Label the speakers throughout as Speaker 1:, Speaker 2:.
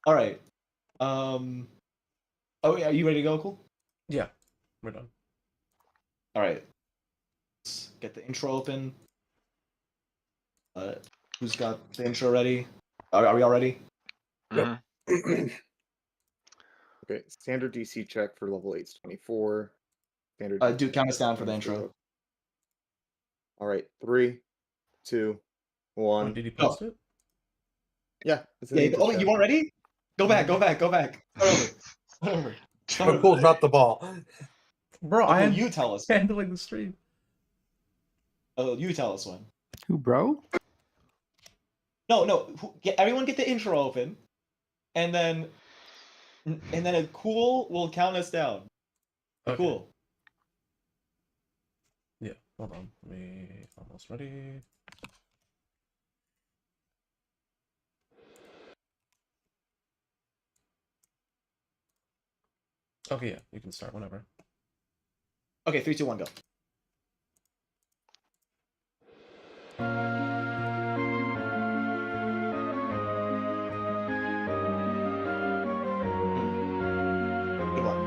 Speaker 1: All right. Oh, yeah, are you ready to go? Cool.
Speaker 2: Yeah, we're done.
Speaker 1: All right. Let's get the intro open. Who's got the intro ready? Are we all ready?
Speaker 3: Yep.
Speaker 4: Okay, standard DC check for level 8 is 24. Standard
Speaker 1: Dude, count us down for the intro.
Speaker 4: All right, 3, 2, 1.
Speaker 2: Oh, did you post it?
Speaker 4: Yeah.
Speaker 1: Yeah. Oh, you weren't ready? Go back. Start over.
Speaker 3: Cool, drop the ball.
Speaker 2: Bro,
Speaker 1: Oh, you tell us.
Speaker 2: handling the stream.
Speaker 1: Oh, you tell us when.
Speaker 5: Who, bro?
Speaker 1: No. Everyone get the intro open, and then a cool will count us down.
Speaker 2: Okay.
Speaker 1: Cool.
Speaker 2: Yeah, hold on. We almost ready. Okay, yeah, you can start whenever.
Speaker 1: Okay, 3, 2, 1, go. Good one.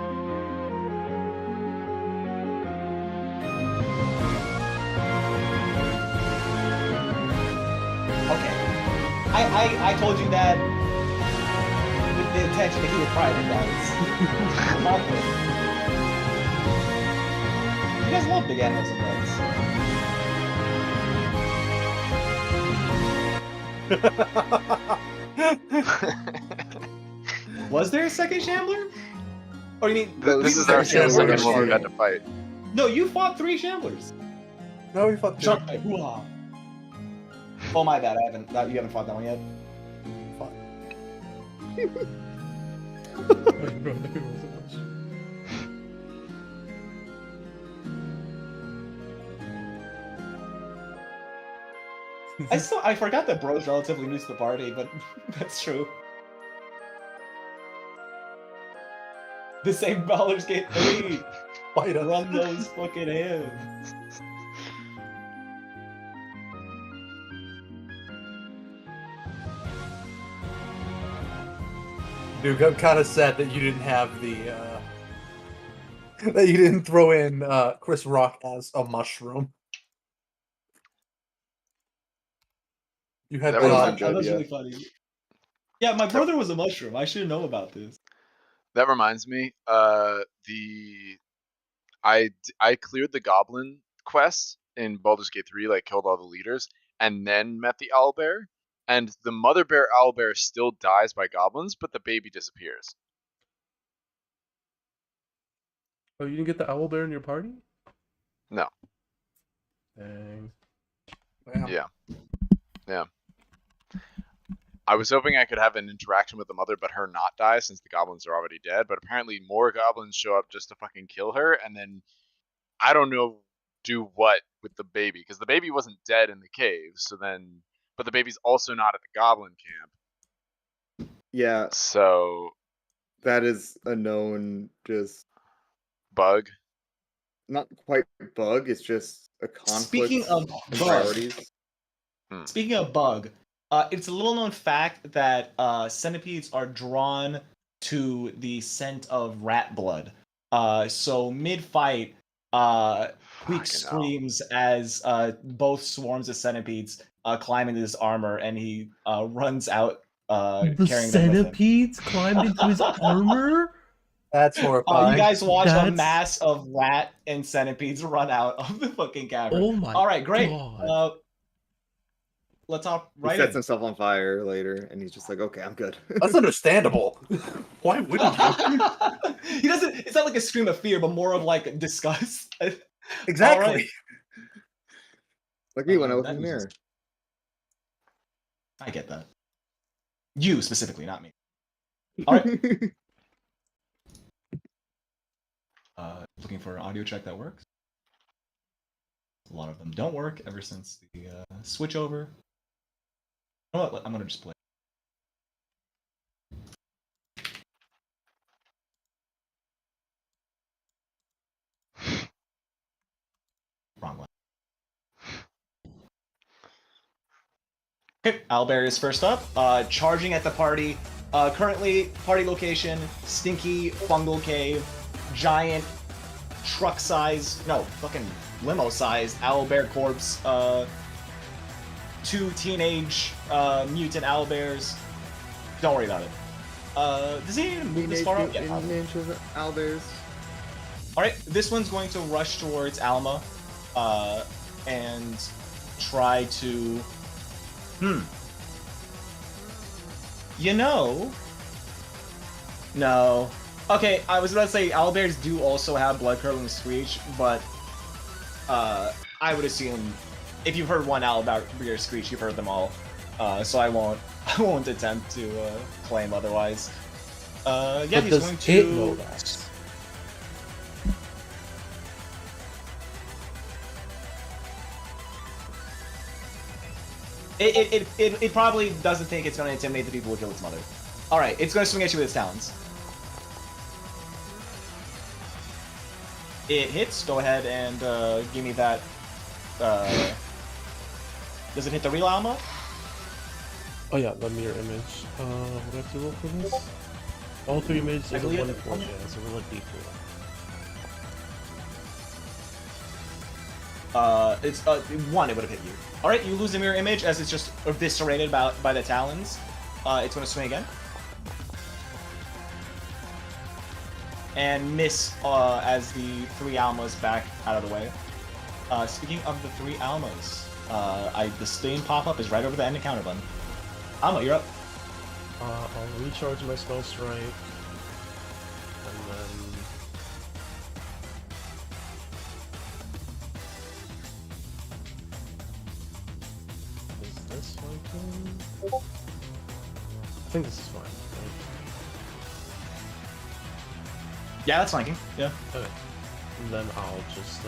Speaker 1: Okay. I told you that with the intention to keep it private, guys. You guys love big animals and bugs. Was there a second Shambler? Or you mean
Speaker 3: This is our
Speaker 4: second
Speaker 3: second
Speaker 4: Shambler.
Speaker 3: one we've had to fight.
Speaker 1: No, you fought 3 Shamblers.
Speaker 3: No, we fought
Speaker 1: Shut up. Hoo-ha. Oh my bad, you haven't fought that one yet.
Speaker 2: Wait, bro, there wasn't much.
Speaker 1: I forgot that bro's relatively new to the party, but that's true. The same Ballers Gate 3.
Speaker 3: Fight us.
Speaker 1: Run those fucking hands.
Speaker 3: Dude, I'm kind of sad that you didn't have the that you didn't throw in Chris Rock as a mushroom. You had
Speaker 4: That
Speaker 1: That
Speaker 4: was
Speaker 1: was,
Speaker 4: good,
Speaker 1: really
Speaker 4: yeah.
Speaker 1: funny. Yeah, my brother was a mushroom. I should know about this.
Speaker 6: That reminds me, I cleared the goblin quest in Baldur's Gate 3, like killed all the leaders, and then met the owlbear. And the mother bear owlbear still dies by goblins, but the baby disappears.
Speaker 2: Oh, you didn't get the owlbear in your party?
Speaker 6: No.
Speaker 2: Dang.
Speaker 6: Yeah. I was hoping I could have an interaction with the mother, but her not die since the goblins are already dead. But apparently more goblins show up just to fucking kill her, and then I don't know do what with the baby, because the baby wasn't dead in the cave. So then, but the baby's also not at the goblin camp.
Speaker 4: Yeah,
Speaker 6: So
Speaker 4: that is a known just
Speaker 6: bug.
Speaker 4: not quite bug. It's just a conflict.
Speaker 1: Speaking of
Speaker 4: in
Speaker 1: bug,
Speaker 4: priorities.
Speaker 1: It's a little known fact that centipedes are drawn to the scent of rat blood. So mid-fight, Queek screams as both swarms of centipedes climb into his armor, and he runs out
Speaker 2: The
Speaker 1: carrying them with him.
Speaker 2: centipedes climbed into his armor?
Speaker 3: That's horrifying.
Speaker 1: You guys watch a
Speaker 2: That's-
Speaker 1: mass of rat and centipedes run out of the fucking cavern.
Speaker 2: Oh my
Speaker 1: All right, great.
Speaker 2: God.
Speaker 1: Let's hop
Speaker 4: He
Speaker 1: right
Speaker 4: sets
Speaker 1: in.
Speaker 4: himself on fire later, and he's just like, "Okay, I'm good."
Speaker 3: That's understandable. Why wouldn't you?
Speaker 1: He doesn't. It's not like a scream of fear, but more of like disgust.
Speaker 3: Exactly.
Speaker 1: All right.
Speaker 4: Like me when I look
Speaker 1: That
Speaker 4: in the
Speaker 1: was
Speaker 4: mirror.
Speaker 1: I get that. You specifically, not me. All right. Looking for an audio check that works. A lot of them don't work ever since the switch over. You know what? I'm gonna just play. Wrong one. Okay, Owlbear is first up. Charging at the party. Currently, party location, stinky fungal cave, giant fucking limo-sized owlbear corpse, 2 teenage mutant owlbears. Don't worry about it. Does he even move this far up? Yeah,
Speaker 4: Owlbears.
Speaker 1: Alright, this one's going to rush towards Alma, and try to... You know... No. Okay, I was about to say owlbears do also have blood-curdling screech, but I would assume if you've heard one owlbear screech, you've heard them all. So I won't attempt to claim otherwise. Yeah,
Speaker 2: But
Speaker 1: he's
Speaker 2: does
Speaker 1: going
Speaker 2: it
Speaker 1: to...
Speaker 2: know that?
Speaker 1: It probably doesn't think it's going to intimidate the people who killed its mother. Alright, it's going to swing at you with its talons. It hits. Go ahead and give me that. Does it hit the real Alma?
Speaker 2: Oh yeah, the mirror image. What do I have to roll for this? All 3 images
Speaker 1: I
Speaker 2: is a
Speaker 1: believe
Speaker 2: 1
Speaker 1: it-
Speaker 2: 4. Yeah, it's a roll a d4.
Speaker 1: It's 1. It would have hit you. All right, you lose the mirror image as it's just eviscerated by the talons. It's going to swing again. And miss as the 3 Almas back out of the way. Speaking of the 3 Almas, the stain pop-up is right over the end encounter button. Alma, you're up.
Speaker 2: I'll recharge my spell strike. And then... Is this flanking? I think this is fine, right?
Speaker 1: Yeah, that's flanking. Yeah.
Speaker 2: Okay. And then I'll just,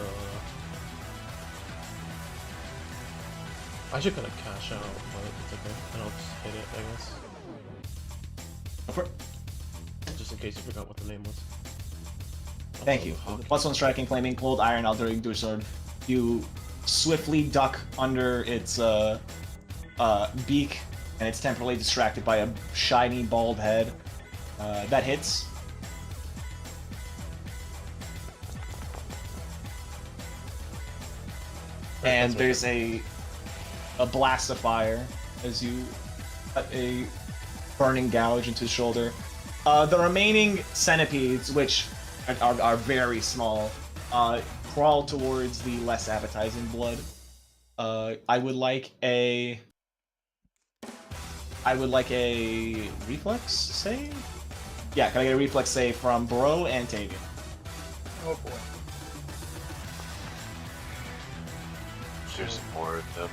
Speaker 2: I should kind of cash out, but it's okay. And I'll just hit it, I guess.
Speaker 1: Go for it.
Speaker 2: Just in case you forgot what the name was.
Speaker 1: Thank you. +1 striking, flaming, cold iron, altering door sword. You swiftly duck under its beak, and it's temporarily distracted by a shiny, bald head. That hits. And there's a blast of fire as you cut a burning gouge into his shoulder. The remaining centipedes, which are very small, crawl towards the less appetizing blood. I would like a reflex save? Yeah, can I get a reflex save from Bro and Tavian?
Speaker 3: Oh boy.
Speaker 6: There's more of them.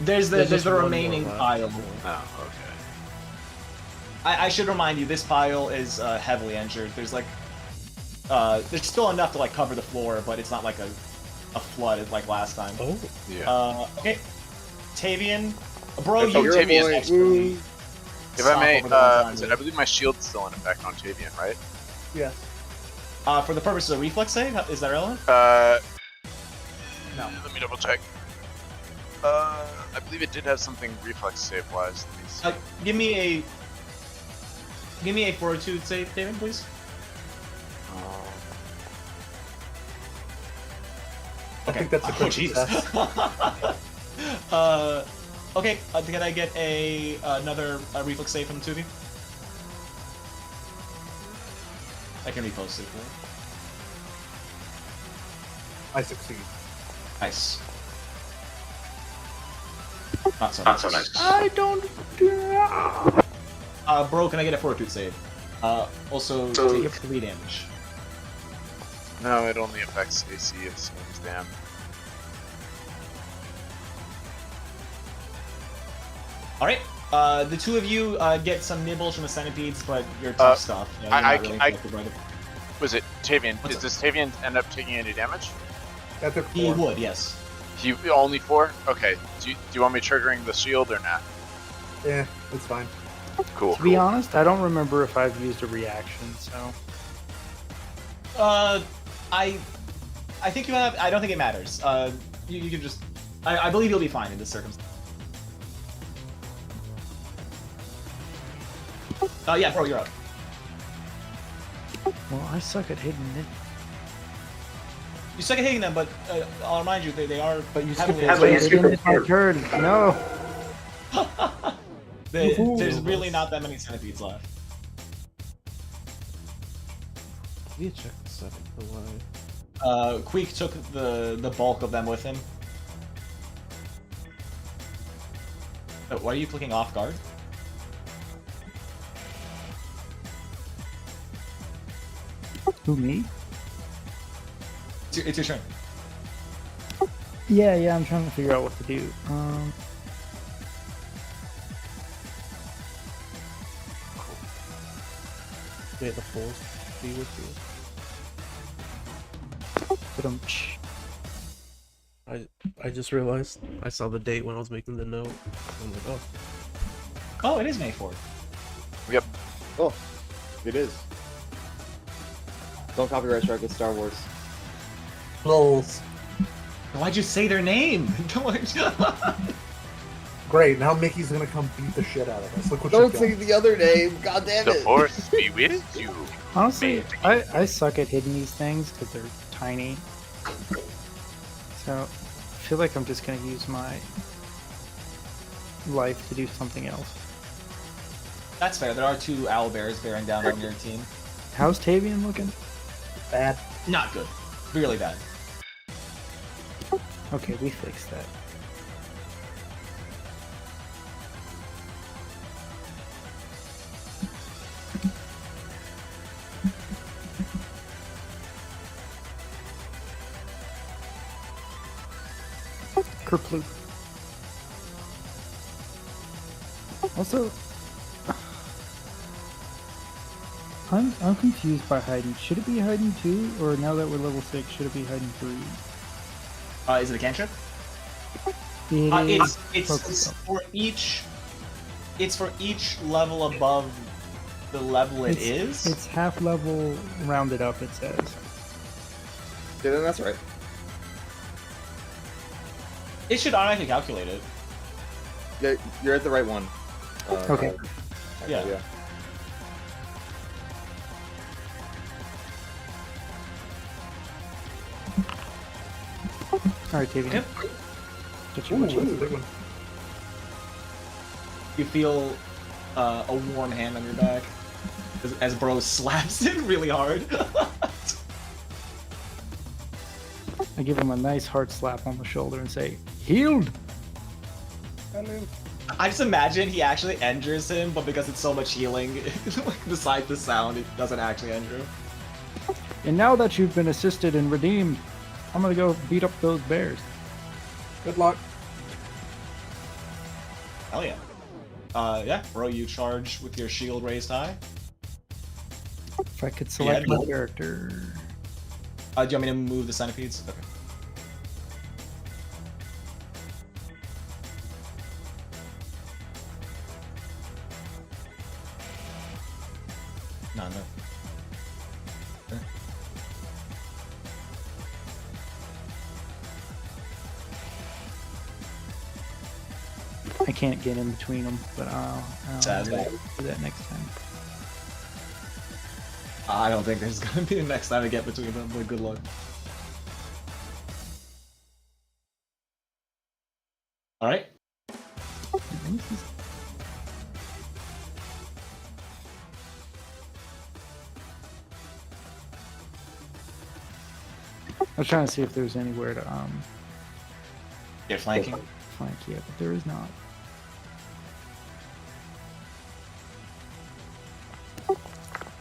Speaker 1: There's
Speaker 2: just
Speaker 1: the
Speaker 2: one more
Speaker 1: remaining
Speaker 2: left.
Speaker 1: pile.
Speaker 6: Oh, okay.
Speaker 1: I should remind you, this pile is heavily injured. There's there's still enough to cover the floor, but it's not like a flood like last time.
Speaker 2: Oh,
Speaker 6: Yeah.
Speaker 1: Okay, Tavian, Bro,
Speaker 6: Oh,
Speaker 1: you're
Speaker 6: Tavian.
Speaker 1: actually
Speaker 6: If I may,
Speaker 1: stop over the one time,
Speaker 6: I believe my shield's still in effect on Tavian, right?
Speaker 3: Yes.
Speaker 1: for the purpose of the reflex save, is that relevant?
Speaker 3: No.
Speaker 6: Let me double check. I believe it did have something reflex save wise.
Speaker 1: Give me a fortitude save, Tavian, please.
Speaker 3: I think that's a quick success.
Speaker 1: Okay, can I get another reflex save from the two of you? I can repost it for you.
Speaker 3: I succeed.
Speaker 1: Nice. Not so nice.
Speaker 3: I don't.
Speaker 1: Bro, can I get a fortitude save? Also, take 3 damage.
Speaker 6: No, it only affects AC if someone's damned.
Speaker 1: Alright, the two of you get some nibbles from the centipedes, but you're tough stuff. You know, you're not really affected by them.
Speaker 6: Was it Tavian?
Speaker 1: What's
Speaker 6: Does Tavian end up taking any damage?
Speaker 3: That took
Speaker 1: He
Speaker 3: 4.
Speaker 1: would, yes.
Speaker 6: He only 4? Okay. Do you want me triggering the shield or not?
Speaker 3: Yeah, it's fine.
Speaker 6: Cool.
Speaker 5: To be honest, I don't remember if I've used a reaction, so...
Speaker 1: I think you have. I don't think it matters. You can just. I believe you'll be fine in this circumstance. Yeah, bro, you're up.
Speaker 5: Well, I suck at hitting it.
Speaker 1: You suck at hitting them, but I'll remind you, they are.
Speaker 3: But you
Speaker 1: heavily
Speaker 5: It's my turn. No.
Speaker 1: There's really not that many centipedes left.
Speaker 2: You check the setting for why.
Speaker 1: Queek took the bulk of them with him. Why are you clicking off guard?
Speaker 5: Who, me?
Speaker 1: It's your turn.
Speaker 5: Yeah, I'm trying to figure out what to do.
Speaker 2: May the force be with you.
Speaker 5: But
Speaker 2: I just realized I saw the date when I was making the note. I'm like, oh.
Speaker 1: Oh, it is May 4th.
Speaker 6: Yep.
Speaker 4: Oh, it is. Don't copyright strike with Star Wars.
Speaker 3: Lols.
Speaker 1: Why'd you say their name?
Speaker 3: Great, now Mickey's gonna come beat the shit out of us. Look what
Speaker 4: Don't
Speaker 3: you've
Speaker 4: say
Speaker 3: done.
Speaker 4: the other name. God damn
Speaker 6: The
Speaker 4: it.
Speaker 6: force be with you.
Speaker 5: honestly, I suck at hitting these things because they're tiny. So I feel like I'm just gonna use my life to do something else.
Speaker 1: That's fair. There are 2 owlbears bearing down on your team.
Speaker 5: How's Tavian looking?
Speaker 3: Bad.
Speaker 1: Not good. Really bad.
Speaker 5: Okay, we fixed that. Kerploop. Also, I'm confused by hiding. Should it be hiding 2, or now that we're level 6, should it be hiding 3?
Speaker 1: Is it a cantrip?
Speaker 5: It
Speaker 1: It's
Speaker 5: focus
Speaker 1: for each. It's for each level above the level it is.
Speaker 5: It's half level rounded up, it says.
Speaker 4: Yeah, then that's right.
Speaker 1: It should automatically calculate it.
Speaker 4: Yeah, you're at the right one.
Speaker 5: Okay.
Speaker 1: Yeah.
Speaker 4: Yeah.
Speaker 5: Alright, Tavian.
Speaker 1: Yep.
Speaker 5: Get
Speaker 3: Ooh,
Speaker 5: your
Speaker 3: that's a big one.
Speaker 1: You feel a warm hand on your back as Bro slaps it really hard.
Speaker 5: I give him a nice hard slap on the shoulder and say, "Healed!"
Speaker 1: I just imagine he actually injures him, but because it's so much healing, besides the sound, it doesn't actually injure him.
Speaker 5: And now that you've been assisted and redeemed, I'm gonna go beat up those bears.
Speaker 3: Good luck.
Speaker 1: Hell yeah. Yeah, Bro, you charge with your shield raised high.
Speaker 5: If I could select
Speaker 1: Yeah,
Speaker 5: my character.
Speaker 1: Do you want me to move the centipedes? Okay. No. Okay.
Speaker 5: I can't get in between them, but I'll
Speaker 1: Sadly.
Speaker 5: do that next time.
Speaker 1: I don't think there's gonna be a next time to get between them, but good luck. Alright.
Speaker 5: I was trying to see if there was anywhere to
Speaker 1: You're flanking.
Speaker 5: flank here, but there is not.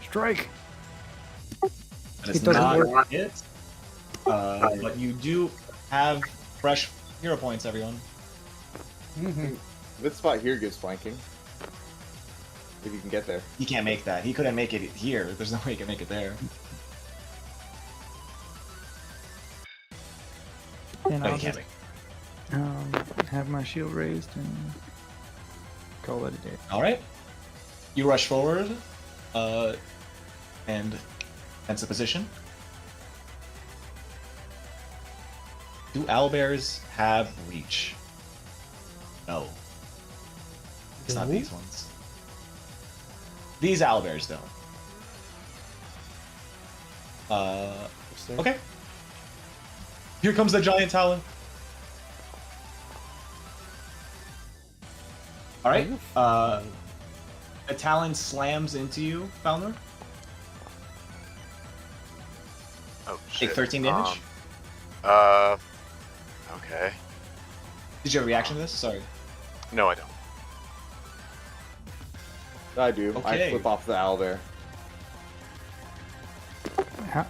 Speaker 5: Strike!
Speaker 1: That is
Speaker 5: It doesn't
Speaker 1: not
Speaker 5: work.
Speaker 1: it. But you do have fresh hero points, everyone.
Speaker 4: This spot here gives flanking. If you can get there.
Speaker 1: He can't make that. He couldn't make it here. There's no way he can make it there.
Speaker 5: And
Speaker 1: No,
Speaker 5: I'll
Speaker 1: he can't
Speaker 5: just
Speaker 1: make it.
Speaker 5: have my shield raised and call it a day.
Speaker 1: Alright. You rush forward, and enter position. Do owlbears have reach? No. It's not
Speaker 2: No?
Speaker 1: these ones. These owlbears don't. Okay. Here comes the giant talon. All right. A talon slams into you, Falnor.
Speaker 6: Oh
Speaker 1: Take
Speaker 6: shit.
Speaker 1: 13 damage.
Speaker 6: Okay.
Speaker 1: Did you have a reaction to this? Sorry.
Speaker 6: No, I don't.
Speaker 4: I do.
Speaker 1: Okay.
Speaker 4: I flip off the owlbear.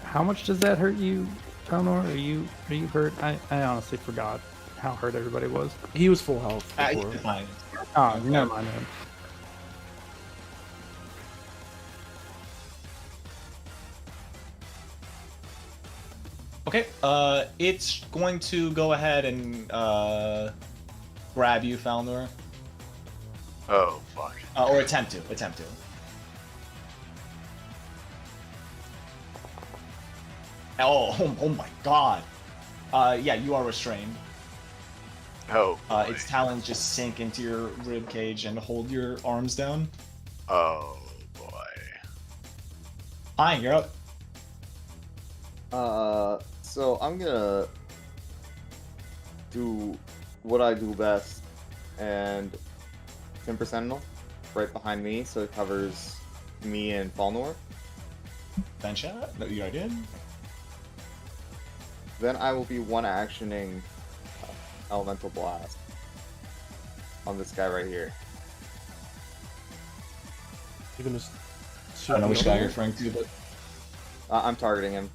Speaker 5: How much does that hurt you, Pelnor? Are you hurt? I honestly forgot how hurt everybody was.
Speaker 2: He was full health
Speaker 1: He's
Speaker 2: before.
Speaker 1: fine.
Speaker 5: Oh, never mind.
Speaker 1: Okay. It's going to go ahead and grab you, Falnor,
Speaker 6: Oh fuck.
Speaker 1: or attempt to. Oh my God. Yeah, you are restrained.
Speaker 6: Oh. Boy.
Speaker 1: Its talons just sink into your rib cage and hold your arms down.
Speaker 6: Oh boy.
Speaker 1: Hi, you're up.
Speaker 4: So I'm gonna do what I do best, and Timber Sentinel right behind me, so it covers me and Falnor.
Speaker 1: Then shot. No, you already did.
Speaker 4: Then I will be one-actioning Elemental Blast on this guy right here.
Speaker 2: You're gonna
Speaker 1: I don't know which guy you're referring to, but
Speaker 4: I'm targeting him.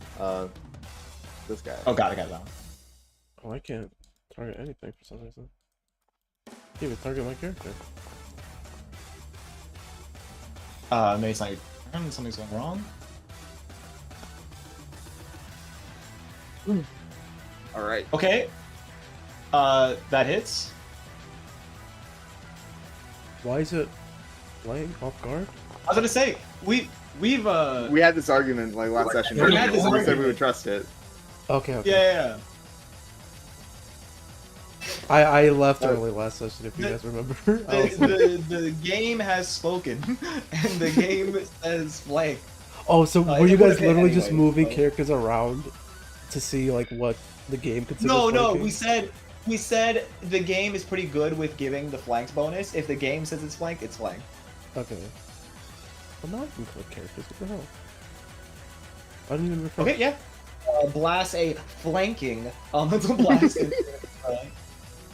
Speaker 4: This guy.
Speaker 1: oh, got it. That one.
Speaker 2: Oh, I can't target anything for some reason. Can't even target my character.
Speaker 1: Maybe it's not your turn. Something's going wrong.
Speaker 4: All right.
Speaker 1: Okay. That hits.
Speaker 2: Why is it playing off guard?
Speaker 1: I was gonna say we've
Speaker 4: We had this argument like last session.
Speaker 1: We had this
Speaker 4: We said we
Speaker 1: argument.
Speaker 4: would trust it.
Speaker 2: Okay.
Speaker 1: yeah.
Speaker 2: I left early last session, if you guys remember. I was like-
Speaker 1: The game has spoken, and the game says flank.
Speaker 2: Oh, so were
Speaker 1: it
Speaker 2: you
Speaker 1: would've
Speaker 2: guys
Speaker 1: hit
Speaker 2: literally just
Speaker 1: anyway,
Speaker 2: moving
Speaker 1: so-
Speaker 2: characters around to see like what the game considers?
Speaker 1: No,
Speaker 2: flanking?
Speaker 1: we said the game is pretty good with giving the flanks bonus. If the game says it's flank, it's flank.
Speaker 2: Okay. Well, now I can click characters. What the hell? I didn't even refer.
Speaker 1: Okay, yeah. Blast a flanking elemental blast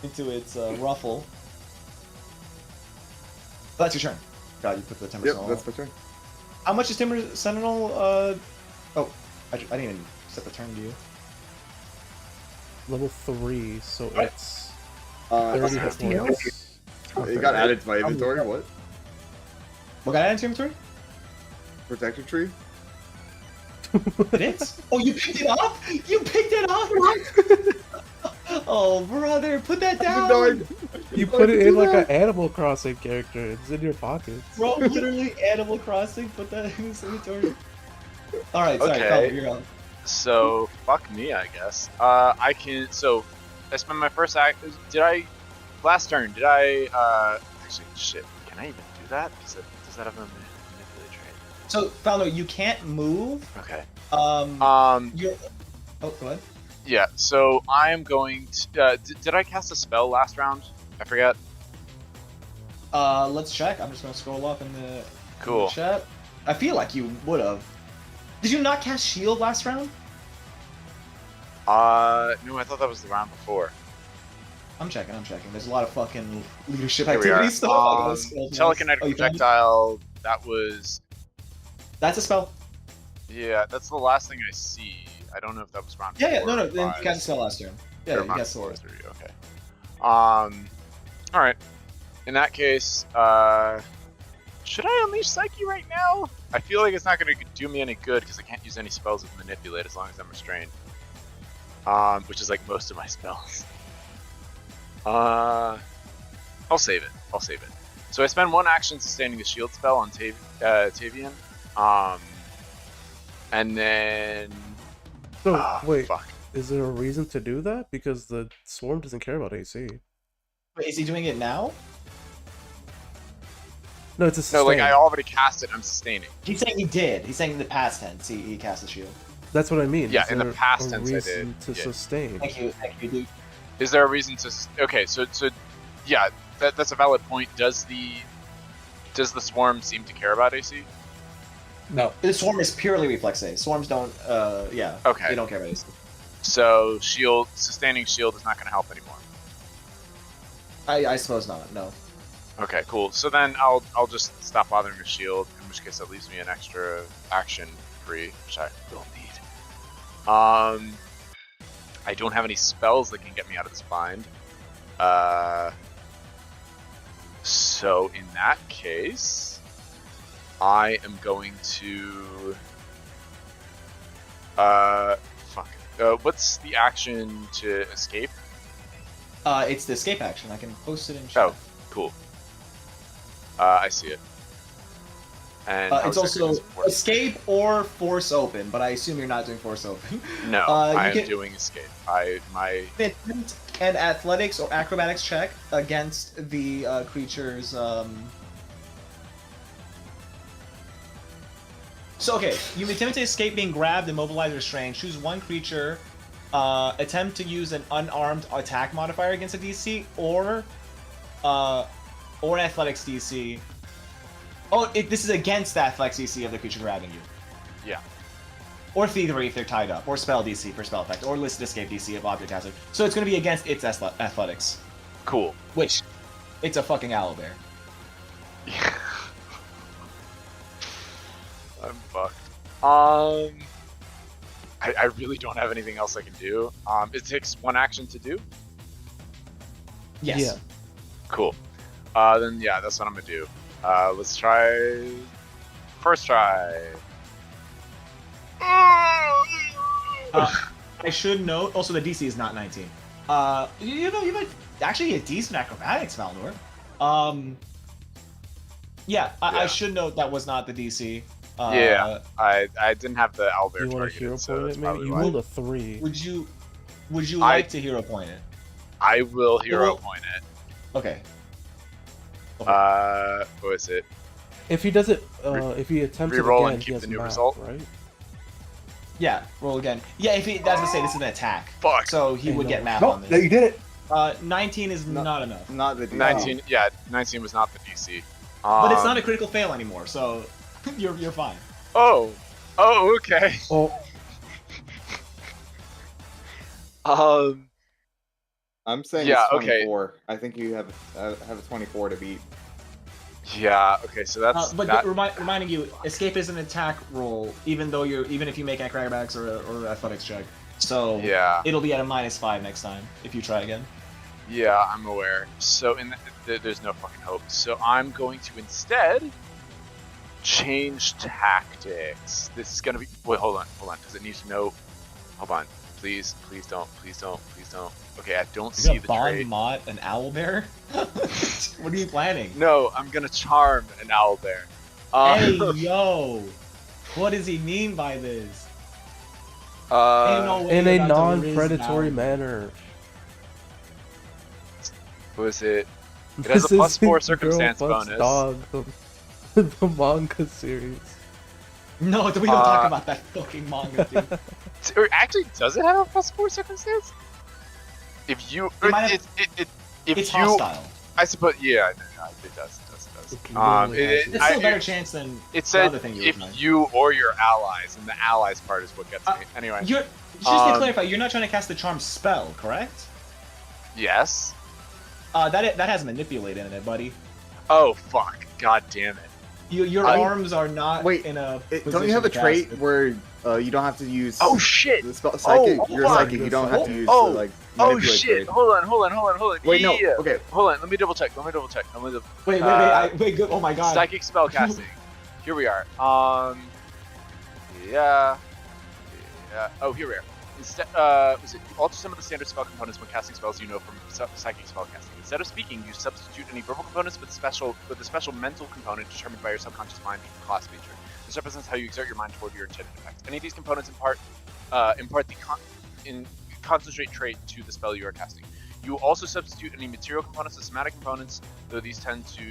Speaker 1: into its ruffle. That's your turn. God, you put the Timber
Speaker 4: Yep,
Speaker 1: Sentinel.
Speaker 4: that's my turn.
Speaker 1: How much is Timber Sentinel? Oh, I didn't even set the turn to you.
Speaker 2: Level 3, so
Speaker 1: Right.
Speaker 2: it's 30
Speaker 4: Uh,
Speaker 2: hit
Speaker 5: Something
Speaker 2: points.
Speaker 4: it got added to my inventory. What?
Speaker 1: What got added to your inventory?
Speaker 4: Protector tree?
Speaker 1: It is. Oh, you picked it up? You picked it up? Oh, brother, put that down.
Speaker 2: You put it in like an Animal Crossing character. It's in your pockets.
Speaker 1: Bro, literally Animal Crossing, put that in his inventory. Alright, sorry,
Speaker 6: Okay.
Speaker 1: Colin, you're on.
Speaker 6: So fuck me, I guess. I can. So I spent my first act. Did I? Last turn. Did I? Actually, shit. Can I even do that? Does that have a manipulate trait?
Speaker 1: So, Falno, you can't move.
Speaker 6: Okay.
Speaker 1: You're. Oh, go ahead.
Speaker 6: Yeah. So I am going to. Did I cast a spell last round? I forget.
Speaker 1: Let's check. I'm just gonna scroll up in the
Speaker 6: Cool.
Speaker 1: chat. I feel like you would have. Did you not cast shield last round?
Speaker 6: No, I thought that was the round before.
Speaker 1: I'm checking. There's a lot of fucking leadership
Speaker 6: Here we are.
Speaker 1: activity stuff. I gotta scroll down.
Speaker 6: Telekinetic
Speaker 1: Oh, you found it?
Speaker 6: projectile. That was.
Speaker 1: That's a spell.
Speaker 6: Yeah, that's the last thing I see. I don't know if that was round
Speaker 1: Yeah,
Speaker 6: four
Speaker 1: no,
Speaker 6: or
Speaker 1: then you
Speaker 6: five.
Speaker 1: cast a spell last turn. Yeah,
Speaker 6: Or
Speaker 1: you
Speaker 6: round
Speaker 1: cast
Speaker 6: four or
Speaker 1: spell.
Speaker 6: three. Okay. All right. In that case, should I unleash Psyche right now? I feel like it's not going to do me any good because I can't use any spells with manipulate as long as I'm restrained. Which is like most of my spells. I'll save it. So I spend one action sustaining a shield spell on Tavian. And then.
Speaker 2: So, wait,
Speaker 6: Fuck.
Speaker 2: is there a reason to do that? Because the Swarm doesn't care about AC.
Speaker 1: Wait, is he doing it now?
Speaker 2: No, it's a sustain.
Speaker 6: No, like I already cast it. I'm sustaining.
Speaker 1: He's saying he did. He's saying in the past tense he cast the shield.
Speaker 2: That's what I mean.
Speaker 6: Yeah,
Speaker 2: Is
Speaker 6: in the
Speaker 2: there
Speaker 6: past
Speaker 2: a
Speaker 6: tense I
Speaker 2: reason
Speaker 6: did,
Speaker 2: to
Speaker 6: yeah.
Speaker 2: sustain.
Speaker 1: Thank you, dude.
Speaker 6: Is there a reason to? Okay, so yeah, that's a valid point. Does the swarm seem to care about AC?
Speaker 3: No.
Speaker 1: The swarm is purely reflex save. Swarms don't. Yeah.
Speaker 6: Okay.
Speaker 1: They don't care about AC.
Speaker 6: So sustaining shield is not going to help anymore.
Speaker 1: I suppose not. No.
Speaker 6: Okay, cool. So then I'll just stop bothering with shield, in which case that leaves me an extra action free, which I will need. I don't have any spells that can get me out of this bind. So in that case, I am going to what's the action to escape?
Speaker 1: It's the escape action. I can post it in chat.
Speaker 6: Oh, cool. I see it. And how
Speaker 1: it's
Speaker 6: exactly
Speaker 1: also
Speaker 6: does it work?
Speaker 1: escape or force open, but I assume you're not doing force open.
Speaker 6: No,
Speaker 1: you
Speaker 6: I am
Speaker 1: can-
Speaker 6: doing escape. My
Speaker 1: Fitment and athletics or acrobatics check against the creature's. So okay, you attempt to escape being grabbed, immobilized, or restrained. Choose one creature. Attempt to use an unarmed attack modifier against a DC or athletics DC. Oh, this is against the athletics DC of the creature grabbing you.
Speaker 6: Yeah.
Speaker 1: Or thievery if they're tied up, or spell DC for spell effect, or listed escape DC of object hazard. So it's going to be against its athletics,
Speaker 6: cool.
Speaker 1: which it's a fucking owlbear.
Speaker 6: I'm fucked. I really don't have anything else I can do. It takes one action to do.
Speaker 1: Yes.
Speaker 2: Yeah.
Speaker 6: Cool. Then yeah, that's what I'm gonna do. Let's try. First try.
Speaker 1: I should note also the DC is not 19. You might actually get decent acrobatics, Valnor. Yeah, I should note that was not the DC.
Speaker 6: Yeah, I didn't have the owlbear
Speaker 2: You want to
Speaker 6: targeted,
Speaker 2: hero
Speaker 6: so
Speaker 2: point
Speaker 6: that's
Speaker 2: it? Maybe
Speaker 6: probably
Speaker 2: you
Speaker 6: why.
Speaker 2: rolled a 3.
Speaker 1: Would you like to hero point it?
Speaker 6: I will hero
Speaker 1: Well-
Speaker 6: point it.
Speaker 1: Okay.
Speaker 6: What is it?
Speaker 2: If he does it, if he attempts it
Speaker 6: Reroll
Speaker 2: again,
Speaker 6: and
Speaker 2: he
Speaker 6: keep
Speaker 2: has
Speaker 6: the new
Speaker 2: map,
Speaker 6: result?
Speaker 2: right?
Speaker 1: Yeah, roll again. Yeah, if he that's to say this is an attack.
Speaker 6: Fuck.
Speaker 1: So he
Speaker 2: Hey,
Speaker 1: would
Speaker 2: no.
Speaker 1: get map
Speaker 3: No,
Speaker 1: on
Speaker 3: you
Speaker 1: this.
Speaker 3: did it.
Speaker 1: 19 is not enough.
Speaker 4: Not the DC.
Speaker 6: 19. Yeah, 19 was not the DC.
Speaker 1: But it's not a critical fail anymore, so you're fine.
Speaker 6: Oh. Oh, okay.
Speaker 2: Oh,
Speaker 4: I'm saying
Speaker 6: Yeah,
Speaker 4: it's
Speaker 6: okay.
Speaker 4: 24. I think you have a 24 to beat.
Speaker 6: Yeah. Okay. So that's
Speaker 1: But
Speaker 6: that.
Speaker 1: reminding you, escape is an attack roll, even if you make acrobatics or athletics check. So
Speaker 6: Yeah.
Speaker 1: it'll be at a -5 next time if you try again.
Speaker 6: Yeah, I'm aware. So there's no fucking hope. So I'm going to instead change tactics. This is gonna be. Wait, hold on. Does it need to know? Hold on. Please don't. Okay, I don't see
Speaker 1: You're
Speaker 6: the
Speaker 1: gonna bond
Speaker 6: trait.
Speaker 1: Mott an owlbear? What are you planning?
Speaker 6: No, I'm gonna charm an owlbear.
Speaker 1: Hey yo, what does he mean by this? Ain't no way
Speaker 2: in
Speaker 1: you're
Speaker 2: a
Speaker 1: about to riz
Speaker 2: non-predatory
Speaker 1: owlbear.
Speaker 2: manner.
Speaker 6: What is it? It has a
Speaker 2: This
Speaker 6: +4
Speaker 2: isn't
Speaker 6: circumstance
Speaker 2: Girl Fucks
Speaker 6: bonus.
Speaker 2: Dog, the manga series.
Speaker 1: No, we don't talk about that fucking manga, dude.
Speaker 6: Or actually, does it have a +4 circumstance? If you,
Speaker 1: It might have-
Speaker 6: if
Speaker 1: It's
Speaker 6: you,
Speaker 1: hostile.
Speaker 6: I suppose, yeah, no, it does.
Speaker 2: It literally has
Speaker 1: It's still a better chance than
Speaker 6: It
Speaker 1: the
Speaker 6: said
Speaker 1: other thing you were
Speaker 6: if
Speaker 1: trying.
Speaker 6: you or your allies, and the allies part is what gets me. Anyway,
Speaker 1: Just to clarify, you're not trying to cast the charm spell, correct?
Speaker 6: yes.
Speaker 1: That has manipulate in it, buddy.
Speaker 6: Oh fuck! God damn it!
Speaker 1: Your arms are not
Speaker 4: Wait,
Speaker 1: in a.
Speaker 4: Don't you have a
Speaker 1: position to cast
Speaker 4: trait
Speaker 1: it.
Speaker 4: where you don't have to use
Speaker 6: Oh shit!
Speaker 4: the spell psychic?
Speaker 6: Oh,
Speaker 4: You're a
Speaker 6: fuck.
Speaker 4: psychic. You don't have to use
Speaker 6: Oh,
Speaker 4: the like
Speaker 6: Oh
Speaker 4: manipulate
Speaker 6: shit!
Speaker 4: trait.
Speaker 6: Hold on.
Speaker 4: Wait, no.
Speaker 6: Yeah.
Speaker 4: Okay.
Speaker 6: Hold on. Let me double check.
Speaker 1: Wait, wait, good. Oh my god.
Speaker 6: Psychic spell casting. Here we are. Yeah. Oh, here we are. Instead, was it alter some of the standard spell components when casting spells you know from psychic spell casting. Instead of speaking, you substitute any verbal components with a special mental component determined by your subconscious mind class feature. This represents how you exert your mind toward your intended effect. Any of these components impart the concentrate trait to the spell you are casting. You also substitute any material components as somatic components, though these tend to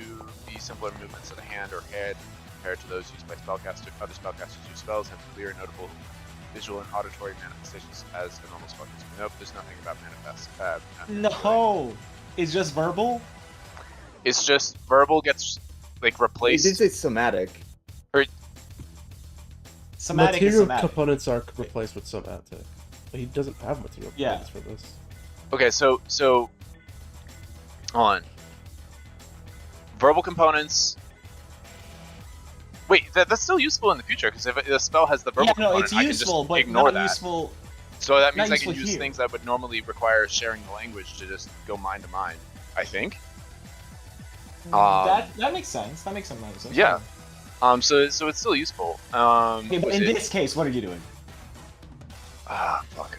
Speaker 6: be simpler movements of the hand or head compared to those used by spellcasters. Other spellcasters use spells have clear, notable visual and auditory manifestations as a normal spellcaster. Nope, there's nothing about manifest.
Speaker 1: No, it's just verbal.
Speaker 6: It's just verbal gets like
Speaker 4: It
Speaker 6: replaced.
Speaker 4: did say somatic.
Speaker 1: Somatic is
Speaker 2: Material
Speaker 1: somatic.
Speaker 2: components are replaced with somatic. But he doesn't have material
Speaker 1: Yeah.
Speaker 2: components for this.
Speaker 6: Okay, so hold on. Verbal components. Wait, that's still useful in the future because if the spell has the verbal
Speaker 1: Yeah, no,
Speaker 6: component,
Speaker 1: it's
Speaker 6: I can
Speaker 1: useful,
Speaker 6: just
Speaker 1: but
Speaker 6: ignore
Speaker 1: not
Speaker 6: that.
Speaker 1: useful.
Speaker 6: So that means
Speaker 1: not
Speaker 6: I can
Speaker 1: useful
Speaker 6: use
Speaker 1: here.
Speaker 6: things that would normally require sharing the language to just go mind to mind. I think.
Speaker 1: That makes sense. That makes some sense.
Speaker 6: Yeah. So it's still useful.
Speaker 1: Okay, but
Speaker 6: was
Speaker 1: in
Speaker 6: it-
Speaker 1: this case, what are you doing?
Speaker 6: Fuck.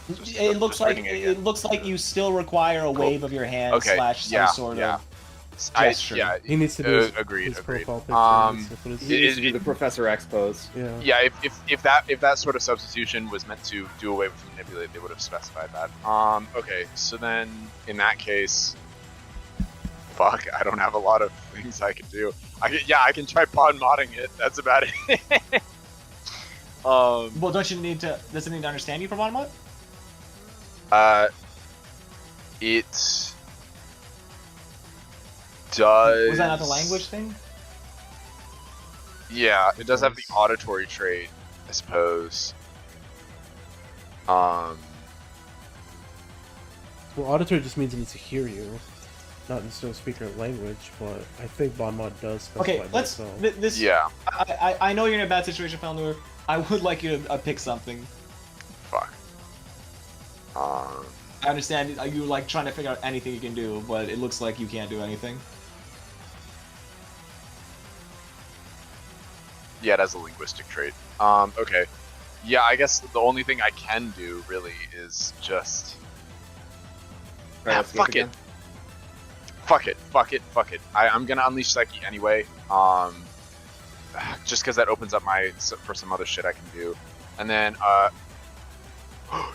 Speaker 1: It looks like it looks like you still require a wave of your hand
Speaker 6: Okay,
Speaker 1: slash some
Speaker 6: yeah,
Speaker 1: sort
Speaker 6: yeah.
Speaker 1: of gesture.
Speaker 6: Yeah,
Speaker 2: He needs to do his,
Speaker 6: agreed,
Speaker 2: his
Speaker 6: agreed.
Speaker 2: profile picture.
Speaker 6: Um,
Speaker 2: he needs to put his-
Speaker 4: He needs to do the Professor X pose.
Speaker 2: yeah.
Speaker 6: Yeah, if that sort of substitution was meant to do away with manipulate, they would have specified that. Okay, so then in that case, fuck, I don't have a lot of things I can do. I can try pod modding it. That's about it.
Speaker 1: Well, don't you need to? Does it need to understand you for bottom up?
Speaker 6: It does.
Speaker 1: Was that not the language thing?
Speaker 6: Yeah, it does have the
Speaker 2: does.
Speaker 6: auditory trait, I suppose.
Speaker 2: Well, auditory just means he needs to hear you, not necessarily speak your language. But I think Bon Mod does specify
Speaker 1: Okay, let's.
Speaker 2: that, so.
Speaker 1: This.
Speaker 6: Yeah.
Speaker 1: I know you're in a bad situation, Falnur. I would like you to pick something.
Speaker 6: Fuck.
Speaker 1: I understand you're like trying to figure out anything you can do, but it looks like you can't do anything.
Speaker 6: Yeah, it has a linguistic trait. Okay. Yeah, I guess the only thing I can do really is just.
Speaker 4: Try escape
Speaker 6: Fuck
Speaker 4: again.
Speaker 6: it. Fuck it. I'm gonna unleash Psyche anyway. Just because that opens up for some other shit I can do. And then,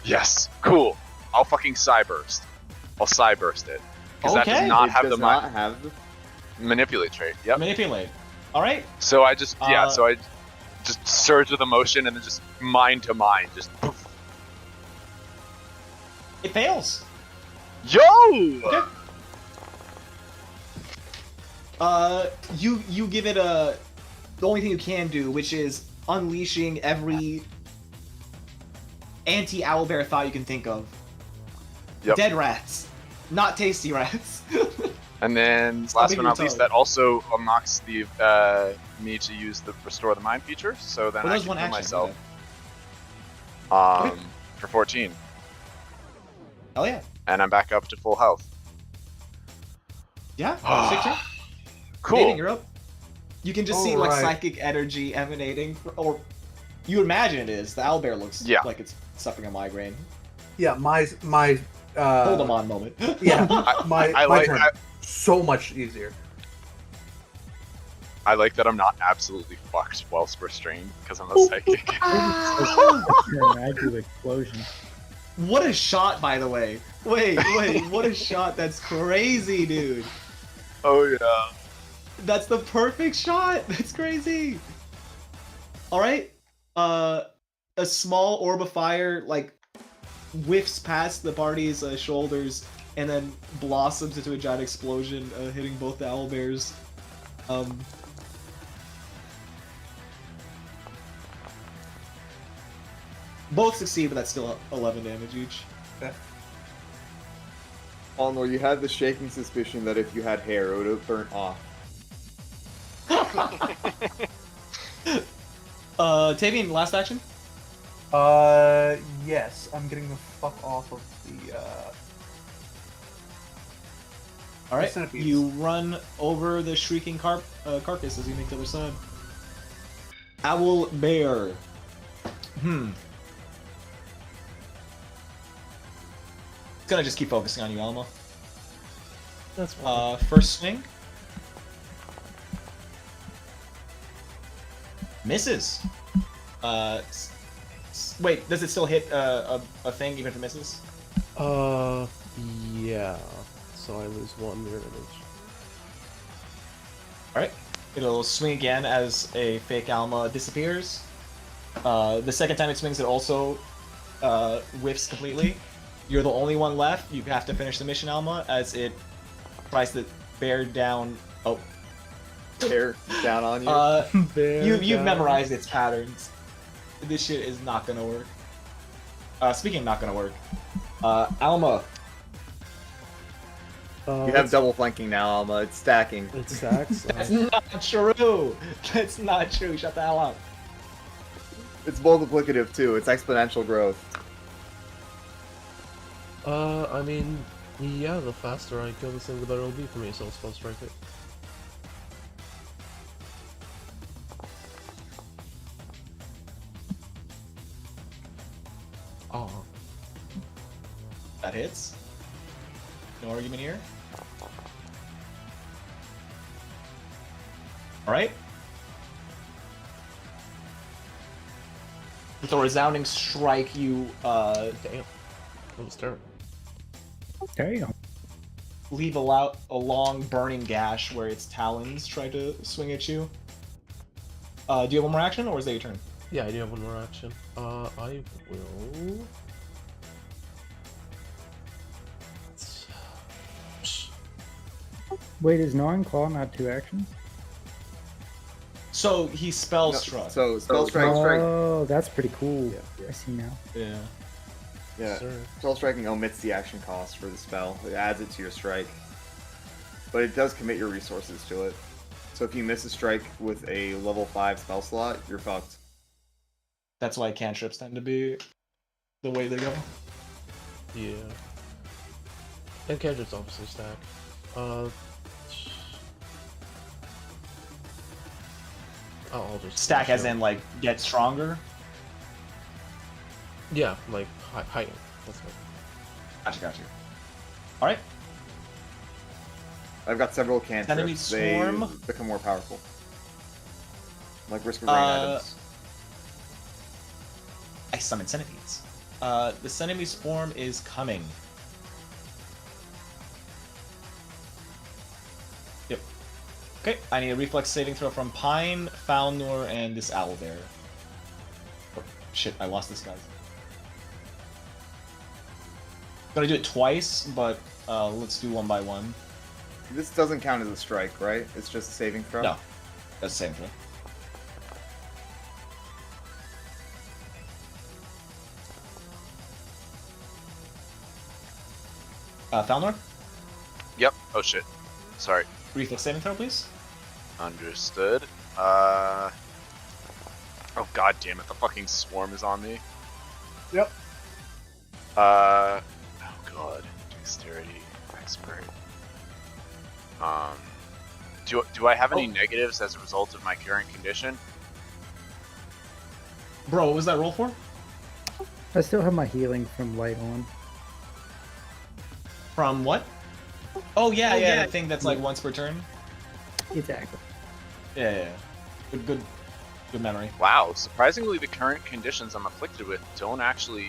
Speaker 6: yes, cool. I'll fucking Psyburst. I'll Psyburst it. Because that does
Speaker 1: Okay.
Speaker 6: not
Speaker 4: It
Speaker 6: have
Speaker 4: does
Speaker 6: the
Speaker 4: not have the
Speaker 6: manipulate trait. Yep.
Speaker 1: Manipulate. All right.
Speaker 6: So I just, so I
Speaker 1: Uh,
Speaker 6: just surge with emotion and then just mind to mind. Just poof.
Speaker 1: It fails.
Speaker 6: Yo!
Speaker 1: Okay. You give it the only thing you can do, which is unleashing every anti-owlbear thought you can think of.
Speaker 6: Yep.
Speaker 1: Dead rats, not tasty rats.
Speaker 6: And then,
Speaker 1: Stop
Speaker 6: last
Speaker 1: being
Speaker 6: but not least,
Speaker 1: retarded.
Speaker 6: that also unlocks the me to use the restore the mind feature. So then
Speaker 1: Well,
Speaker 6: I
Speaker 1: there's
Speaker 6: can
Speaker 1: one
Speaker 6: heal
Speaker 1: action.
Speaker 6: myself
Speaker 1: Okay.
Speaker 6: for 14,
Speaker 1: Oh yeah,
Speaker 6: and I'm back up to full health.
Speaker 1: yeah. Sick turn.
Speaker 6: Cool.
Speaker 1: Dating, you're up. You can just see like
Speaker 3: Alright.
Speaker 1: psychic energy emanating, or you imagine it is. The owlbear looks like it's suffering a migraine.
Speaker 3: Yeah, my
Speaker 1: Hold them on moment.
Speaker 3: Yeah, my
Speaker 6: I
Speaker 3: turn. So much easier.
Speaker 6: I like that I'm not absolutely fucked whilst restrained because I'm a psychic.
Speaker 5: I do explosion.
Speaker 1: What a shot, by the way. Wait, what a shot. That's crazy, dude.
Speaker 6: Oh yeah.
Speaker 1: That's the perfect shot. That's crazy. All right. A small orb of fire like whiffs past the party's shoulders and then blossoms into a giant explosion, hitting both the owlbears. Both succeed, but that's still 11 damage each.
Speaker 4: Alnor, you had the shaking suspicion that if you had hair, it would have burnt off.
Speaker 1: Tavian, last action?
Speaker 3: Yes, I'm getting the fuck off of the,
Speaker 1: Alright,
Speaker 3: Centipedes.
Speaker 1: you run over the shrieking carcass as you make the other side. Owlbear. It's gonna just keep focusing on you, Alma.
Speaker 2: That's fine.
Speaker 1: First swing. Misses. Wait, does it still hit a thing even if it misses?
Speaker 2: Yeah. So I lose 1 mirror image.
Speaker 1: Alright. It'll swing again as a fake Alma disappears. The second time it swings, it also whiffs completely. You're the only one left. You have to finish the mission, Alma, as it tries to bear down. Oh,
Speaker 4: Bear down on you.
Speaker 1: You've memorized its patterns. This shit is not gonna work. Speaking of not gonna work, Alma.
Speaker 4: You have double flanking now, Alma. It's stacking.
Speaker 2: It stacks.
Speaker 1: That's not true. That's not true. Shut the hell up.
Speaker 4: It's multiplicative too. It's exponential growth.
Speaker 2: I mean, yeah, the faster I kill this thing, the better it'll be for me, so I'll spell strike it. Oh.
Speaker 1: That hits. No argument here. Alright. With a resounding strike, you
Speaker 2: Damn. That was terrible.
Speaker 5: Damn.
Speaker 1: leave a long burning gash where its talons try to swing at you. Do you have one more action, or is that your turn?
Speaker 2: Yeah, I do have 1 more action. I will...
Speaker 5: Wait, is Gnawing Claw not 2 actions?
Speaker 1: So he spell
Speaker 4: No,
Speaker 1: struck.
Speaker 4: so spell strike.
Speaker 5: Oh, that's pretty cool.
Speaker 2: Yeah.
Speaker 5: I see now.
Speaker 1: Yeah.
Speaker 4: Yeah.
Speaker 2: Sir.
Speaker 4: Spell striking omits the action cost for the spell. It adds it to your strike. But it does commit your resources to it. So if you miss a strike with a level 5 spell slot, you're fucked.
Speaker 1: That's why cantrips tend to be the way they go.
Speaker 2: Yeah. And cantrips obviously stack. I'll just
Speaker 1: Stack as
Speaker 2: show.
Speaker 1: in, like, get stronger?
Speaker 2: Yeah, like heighten. That's what.
Speaker 1: Gotcha. Alright.
Speaker 4: I've got several
Speaker 1: Enemy
Speaker 4: cantrips. They
Speaker 1: swarm.
Speaker 4: become more powerful. Like risk of rain items.
Speaker 1: I summon centipedes. The centipede swarm is coming. Yep. Okay, I need a reflex saving throw from Pine, Falnor, and this Owlbear. Oh, shit, I lost this guy. Gonna do it twice, but let's do one by one.
Speaker 4: This doesn't count as a strike, right? It's just a saving throw?
Speaker 1: No, that's the same throw. Falnor,
Speaker 6: Yep. Oh shit. Sorry.
Speaker 1: reflex saving throw, please.
Speaker 6: Understood. Oh god damn it, the fucking swarm is on me.
Speaker 3: Yep.
Speaker 6: Oh god. Dexterity expert. Do I have any negatives as a result of my current condition?
Speaker 1: Bro, what was that roll for?
Speaker 5: I still have my healing from light on.
Speaker 1: From what? Oh yeah, that thing that's like once per turn.
Speaker 5: Exactly.
Speaker 1: Yeah. Good memory.
Speaker 6: Wow, surprisingly the current conditions I'm afflicted with don't actually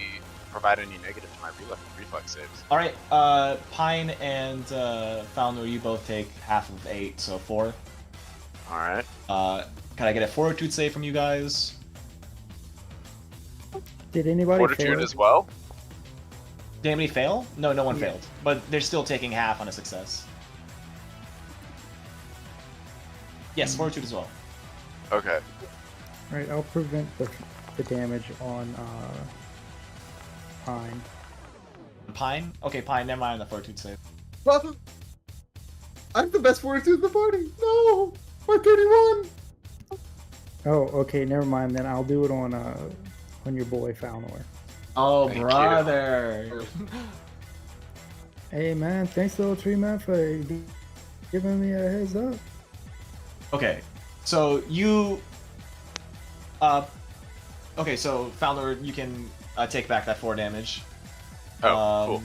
Speaker 6: provide any negative to my reflex saves.
Speaker 1: All right, Pine and Falnor, you both take half of 8, so 4.
Speaker 6: Alright.
Speaker 1: Can I get a fortitude save from you guys?
Speaker 5: Did anybody
Speaker 6: Fortitude
Speaker 5: fail?
Speaker 6: as well?
Speaker 1: Did anybody fail? No, no one
Speaker 5: Yeah.
Speaker 1: failed. But they're still taking half on a success. Yes, fortitude as well.
Speaker 6: Okay.
Speaker 5: Right, I'll prevent the damage on Pine.
Speaker 1: Pine? Okay, Pine, never mind the fortitude save.
Speaker 4: Brother! I'm the best fortitude in the party! No! My 31!
Speaker 5: Oh, okay, never mind then. I'll do it on your boy Falnor.
Speaker 1: Oh,
Speaker 6: Thank you.
Speaker 1: brother!
Speaker 5: Hey man, thanks little tree man for giving me a heads up.
Speaker 1: Okay, so you... okay, so Falnor, you can take back that 4 damage.
Speaker 6: Oh, cool.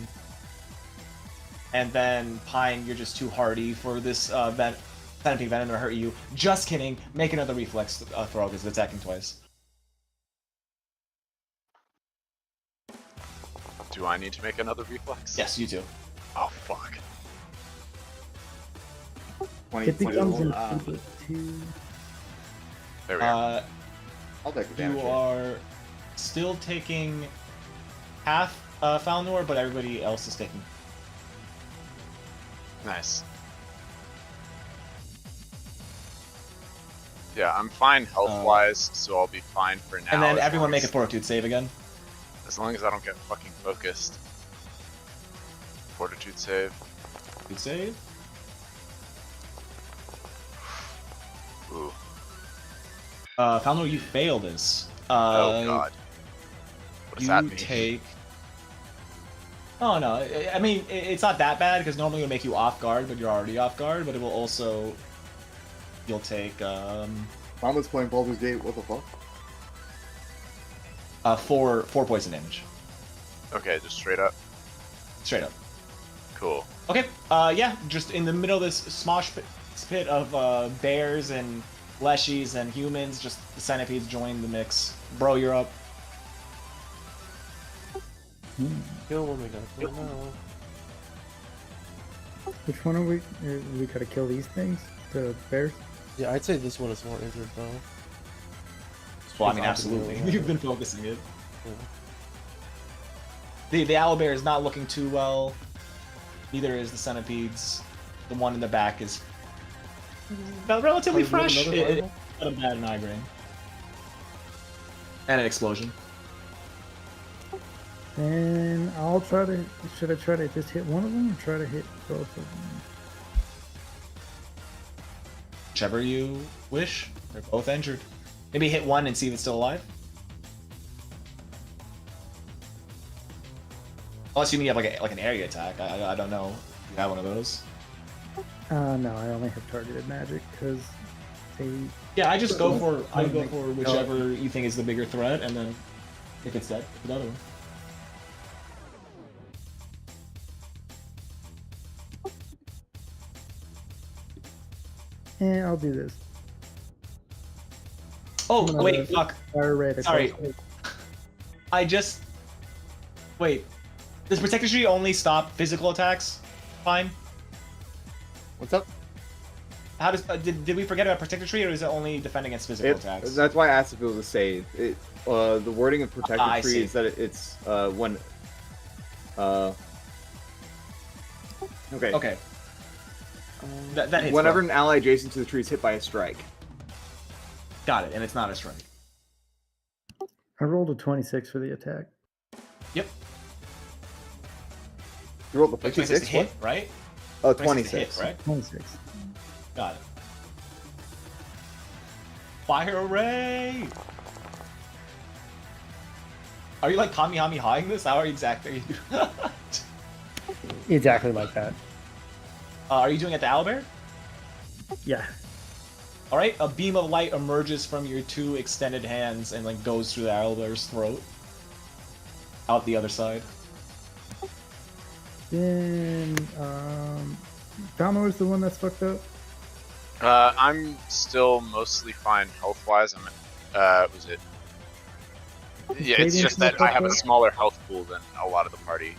Speaker 1: And then Pine, you're just too hardy for this centipede venom to hurt you. Just kidding. Make another reflex throw because it's attacking twice.
Speaker 6: Do I need to make another reflex?
Speaker 1: Yes, you do.
Speaker 6: Oh fuck.
Speaker 4: 20,
Speaker 5: It becomes
Speaker 4: 21.
Speaker 5: an 2.
Speaker 6: There we go.
Speaker 4: I'll take the damage.
Speaker 1: You
Speaker 4: here.
Speaker 1: are still taking half Falnor, but everybody else is taking.
Speaker 6: Nice. Yeah, I'm fine health-wise, so I'll be fine for now.
Speaker 1: And then
Speaker 6: as
Speaker 1: everyone
Speaker 6: long
Speaker 1: make a
Speaker 6: as-
Speaker 1: fortitude save again.
Speaker 6: As long as I don't get fucking focused. Fortitude save.
Speaker 1: Good save.
Speaker 6: Ooh.
Speaker 1: Falnor, you fail this.
Speaker 6: Oh god. What does
Speaker 1: You
Speaker 6: that mean?
Speaker 1: take. Oh no, I mean it's not that bad because normally it would make you off guard, but you're already off guard. But it will also. You'll take
Speaker 4: Mama's playing Baldur's Gate. What the fuck?
Speaker 1: 4 poison damage.
Speaker 6: Okay, just straight up.
Speaker 1: Straight up.
Speaker 6: Cool.
Speaker 1: Okay. Yeah, just in the middle of this smosh pit of bears and leshies and humans, just the centipedes join the mix. Bro, you're up.
Speaker 2: Kill when we gotta kill now.
Speaker 5: Which one are we? We gotta kill these things? The bears?
Speaker 2: Yeah, I'd say this one is more injured though.
Speaker 1: Well, I mean,
Speaker 2: Because I've been
Speaker 1: absolutely.
Speaker 2: doing that.
Speaker 1: You've been focusing it.
Speaker 2: Yeah.
Speaker 1: The owlbear is not looking too well. Neither is the centipedes. The one in the back is relatively
Speaker 2: Oh, you have
Speaker 1: fresh.
Speaker 2: another
Speaker 1: It
Speaker 2: rival?
Speaker 1: got a bad migraine. And an explosion.
Speaker 5: And I'll try to. Should I try to just hit one of them or try to hit both of them?
Speaker 1: Whichever you wish. They're both injured. Maybe hit one and see if it's still alive. Unless you mean you have like an area attack. I don't know. You have one of those.
Speaker 5: No, I only have targeted magic because they.
Speaker 1: Yeah, I just go for whichever you think is the bigger threat, and then if it's dead, hit the other one.
Speaker 5: I'll do this.
Speaker 1: Oh,
Speaker 5: I'm gonna
Speaker 1: wait, fuck.
Speaker 5: Fire red.
Speaker 1: Sorry.
Speaker 5: across-
Speaker 1: I just... Wait. Does Protector Tree only stop physical attacks? Fine.
Speaker 4: What's up?
Speaker 1: How does... did we forget about Protector Tree, or is it only defend against physical attacks?
Speaker 4: That's why I asked if it was a save. The wording of Protector
Speaker 1: I
Speaker 4: Tree
Speaker 1: see.
Speaker 4: is that it's when. Okay.
Speaker 1: Okay. That hits.
Speaker 4: Whenever
Speaker 1: bro.
Speaker 4: an ally adjacent to the tree is hit by a strike.
Speaker 1: Got it, and it's not a strike.
Speaker 5: I rolled a 26 for the attack.
Speaker 1: Yep.
Speaker 4: You rolled the
Speaker 1: Like 26
Speaker 4: 56
Speaker 1: hit, right?
Speaker 4: Oh,
Speaker 1: 26
Speaker 4: 26.
Speaker 1: hit, right?
Speaker 5: 26.
Speaker 1: Got it. Fire ray! Are you like Kamehameha-ing this? How are you exactly?
Speaker 5: Exactly like that.
Speaker 1: Are you doing it to Owlbear?
Speaker 5: Yeah.
Speaker 1: All right, a beam of light emerges from your two extended hands and like goes through the owlbear's throat, out the other side.
Speaker 5: Then, Balnor's the one that's fucked up.
Speaker 6: I'm still mostly fine health-wise. Was it? Yeah, it's
Speaker 5: Radiant
Speaker 6: just that
Speaker 5: still
Speaker 6: I have a
Speaker 5: fucked up?
Speaker 6: smaller health pool than a lot of the party.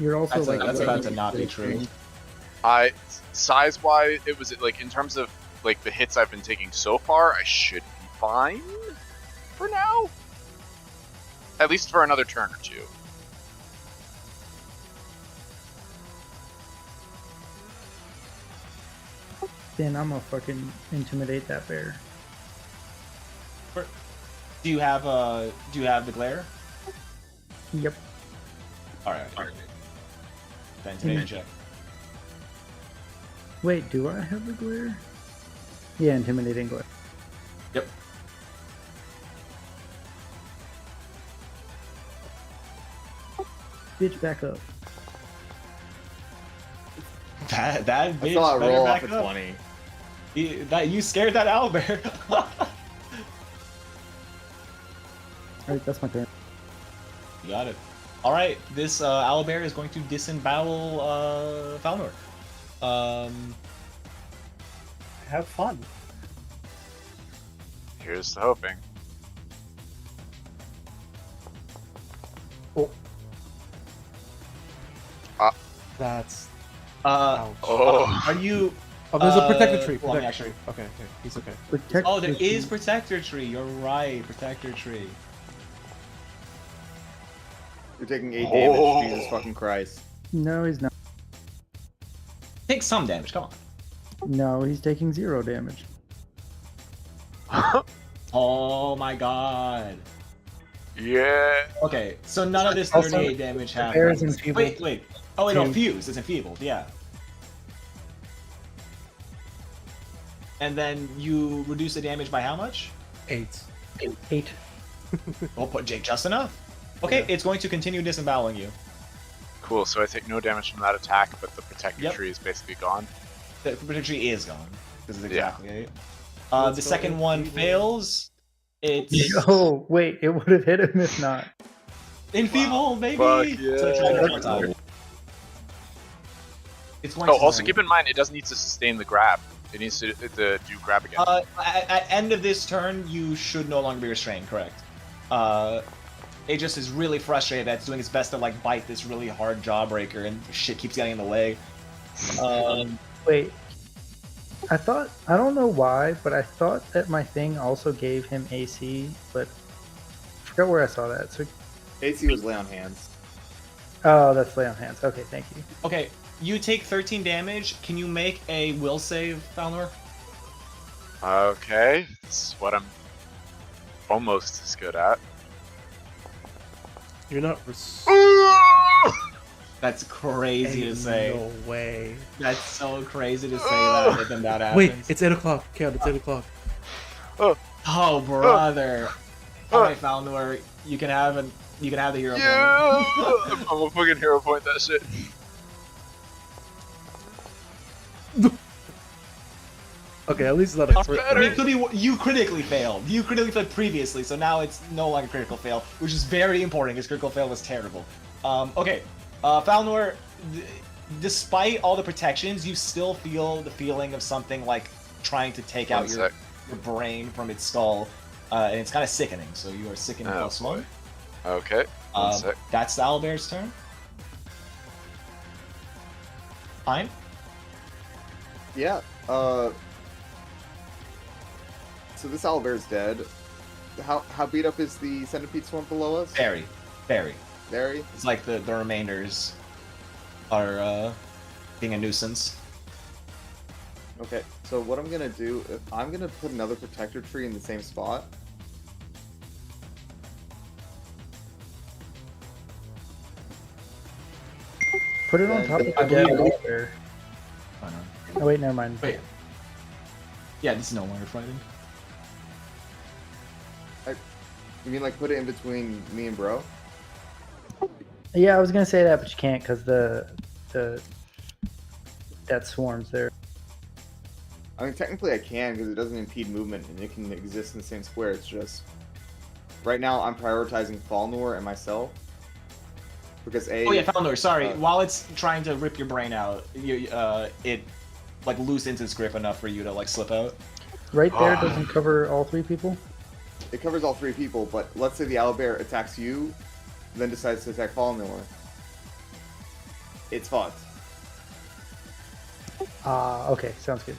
Speaker 5: You're also
Speaker 1: That's
Speaker 5: like.
Speaker 1: about to not be true.
Speaker 6: Size-wise, it was like in terms of like the hits I've been taking so far, I should be fine for now. At least for another turn or two.
Speaker 5: Then I'm gonna fucking intimidate that bear.
Speaker 1: Do you have the glare?
Speaker 5: Yep.
Speaker 1: All right. Then intimidation check.
Speaker 5: Wait, do I have the glare? Yeah, intimidating glare.
Speaker 1: Yep.
Speaker 5: Bitch, back up.
Speaker 1: That
Speaker 4: I
Speaker 1: bitch
Speaker 4: saw it
Speaker 1: better
Speaker 4: roll off
Speaker 1: back
Speaker 4: a
Speaker 1: up.
Speaker 4: 20.
Speaker 1: You scared that owlbear.
Speaker 5: Alright, that's my turn.
Speaker 1: You got it. All right, this owlbear is going to disembowel Falnor.
Speaker 3: Have fun.
Speaker 6: Here's to hoping.
Speaker 2: That's.
Speaker 1: Uh,
Speaker 2: Ouch.
Speaker 6: Oh.
Speaker 1: are you?
Speaker 2: Oh, there's a protector tree.
Speaker 1: Well,
Speaker 2: Protector
Speaker 1: actually,
Speaker 2: tree. Okay, he's okay.
Speaker 5: Protect
Speaker 1: oh, there
Speaker 5: the
Speaker 1: is
Speaker 5: tree.
Speaker 1: protector tree. You're right, protector tree.
Speaker 4: You're taking 8 damage.
Speaker 6: Oh.
Speaker 4: Jesus fucking Christ.
Speaker 5: No, he's not.
Speaker 1: Take some damage. Come on.
Speaker 5: No, he's taking 0 damage.
Speaker 1: Oh my god.
Speaker 6: Yeah.
Speaker 1: Okay, so none of this
Speaker 5: Also,
Speaker 1: 38 damage
Speaker 5: the bear is
Speaker 1: happens.
Speaker 5: enfeebled
Speaker 1: Wait. Oh wait, no,
Speaker 5: to-
Speaker 1: fuse. It's enfeebled. Yeah. And then you reduce the damage by how much?
Speaker 2: 8.
Speaker 5: 8.
Speaker 1: We'll put Jake just enough. Okay,
Speaker 2: Yeah.
Speaker 1: it's going to continue disemboweling you.
Speaker 6: Cool. So I take no damage from that attack, but the protector
Speaker 1: Yep.
Speaker 6: tree is basically gone.
Speaker 1: The protector tree is gone. This is
Speaker 6: Yeah.
Speaker 1: exactly it.
Speaker 2: Let's
Speaker 1: The
Speaker 2: go
Speaker 1: second one
Speaker 2: enfeebled.
Speaker 1: fails. It's
Speaker 5: Oh, wait, it would have hit him if not.
Speaker 1: enfeebled, baby.
Speaker 6: Fuck
Speaker 1: So try
Speaker 6: yeah.
Speaker 1: one more time. It's going
Speaker 6: Oh,
Speaker 1: to
Speaker 6: also keep in mind it doesn't need to sustain the grab. It needs to do grab again.
Speaker 1: at end of this turn, you should no longer be restrained. Correct. It just is really frustrated that it's doing its best to like bite this really hard jawbreaker, and shit keeps getting in the way.
Speaker 5: Wait. I don't know why, but I thought that my thing also gave him AC, but I forgot where I saw that. So,
Speaker 4: AC was lay on hands.
Speaker 5: oh, that's lay on hands. Okay, thank you.
Speaker 1: Okay, you take 13 damage. Can you make a will save, Falnor?
Speaker 6: Okay, this is what I'm almost as good at.
Speaker 2: You're not.
Speaker 1: That's crazy to say.
Speaker 2: No way.
Speaker 1: That's so crazy to say that, and then that happens.
Speaker 2: Wait, it's 8 o'clock. Count, it's 8 o'clock.
Speaker 1: Oh, brother. All right, Falnor, you can have the hero point.
Speaker 6: Yeah! I'm gonna fucking hero point that shit.
Speaker 2: Okay, at least it's not a crit.
Speaker 1: I mean, it could be you critically failed. You critically failed previously, so now it's no longer critical fail, which is very important because critical fail was terrible. Okay, Falnor, despite all the protections, you still feel the feeling of something like trying to take out your brain from its skull, and it's kind of sickening. So you are sickened +1.
Speaker 6: Okay, one sec.
Speaker 1: That's the Owlbear's turn. Fine.
Speaker 4: Yeah. So this Owlbear's dead. How beat up is the centipede swarm below us?
Speaker 1: Very.
Speaker 4: Very.
Speaker 1: It's like the remainders are being a nuisance.
Speaker 4: Okay. So what I'm gonna do, I'm gonna put another protector tree in the same spot.
Speaker 5: Put it on top of the dead Owlbear.
Speaker 1: Oh, no.
Speaker 5: Oh, wait, never mind.
Speaker 1: Wait. Yeah, this is no longer fighting.
Speaker 4: You mean like put it in between me and bro?
Speaker 5: Yeah, I was gonna say that, but you can't because that swarm's there.
Speaker 4: I mean, technically I can because it doesn't impede movement and it can exist in the same square. It's just right now I'm prioritizing Falnor and myself because
Speaker 1: Oh yeah, Falnor. Sorry.
Speaker 4: uh,
Speaker 1: While it's trying to rip your brain out, it like loosens its grip enough for you to like slip out.
Speaker 5: Right there doesn't cover all 3 people.
Speaker 4: it covers all 3 people. But let's say the Owlbear attacks you, then decides to attack Falnor. It's fucked.
Speaker 5: Okay, sounds good.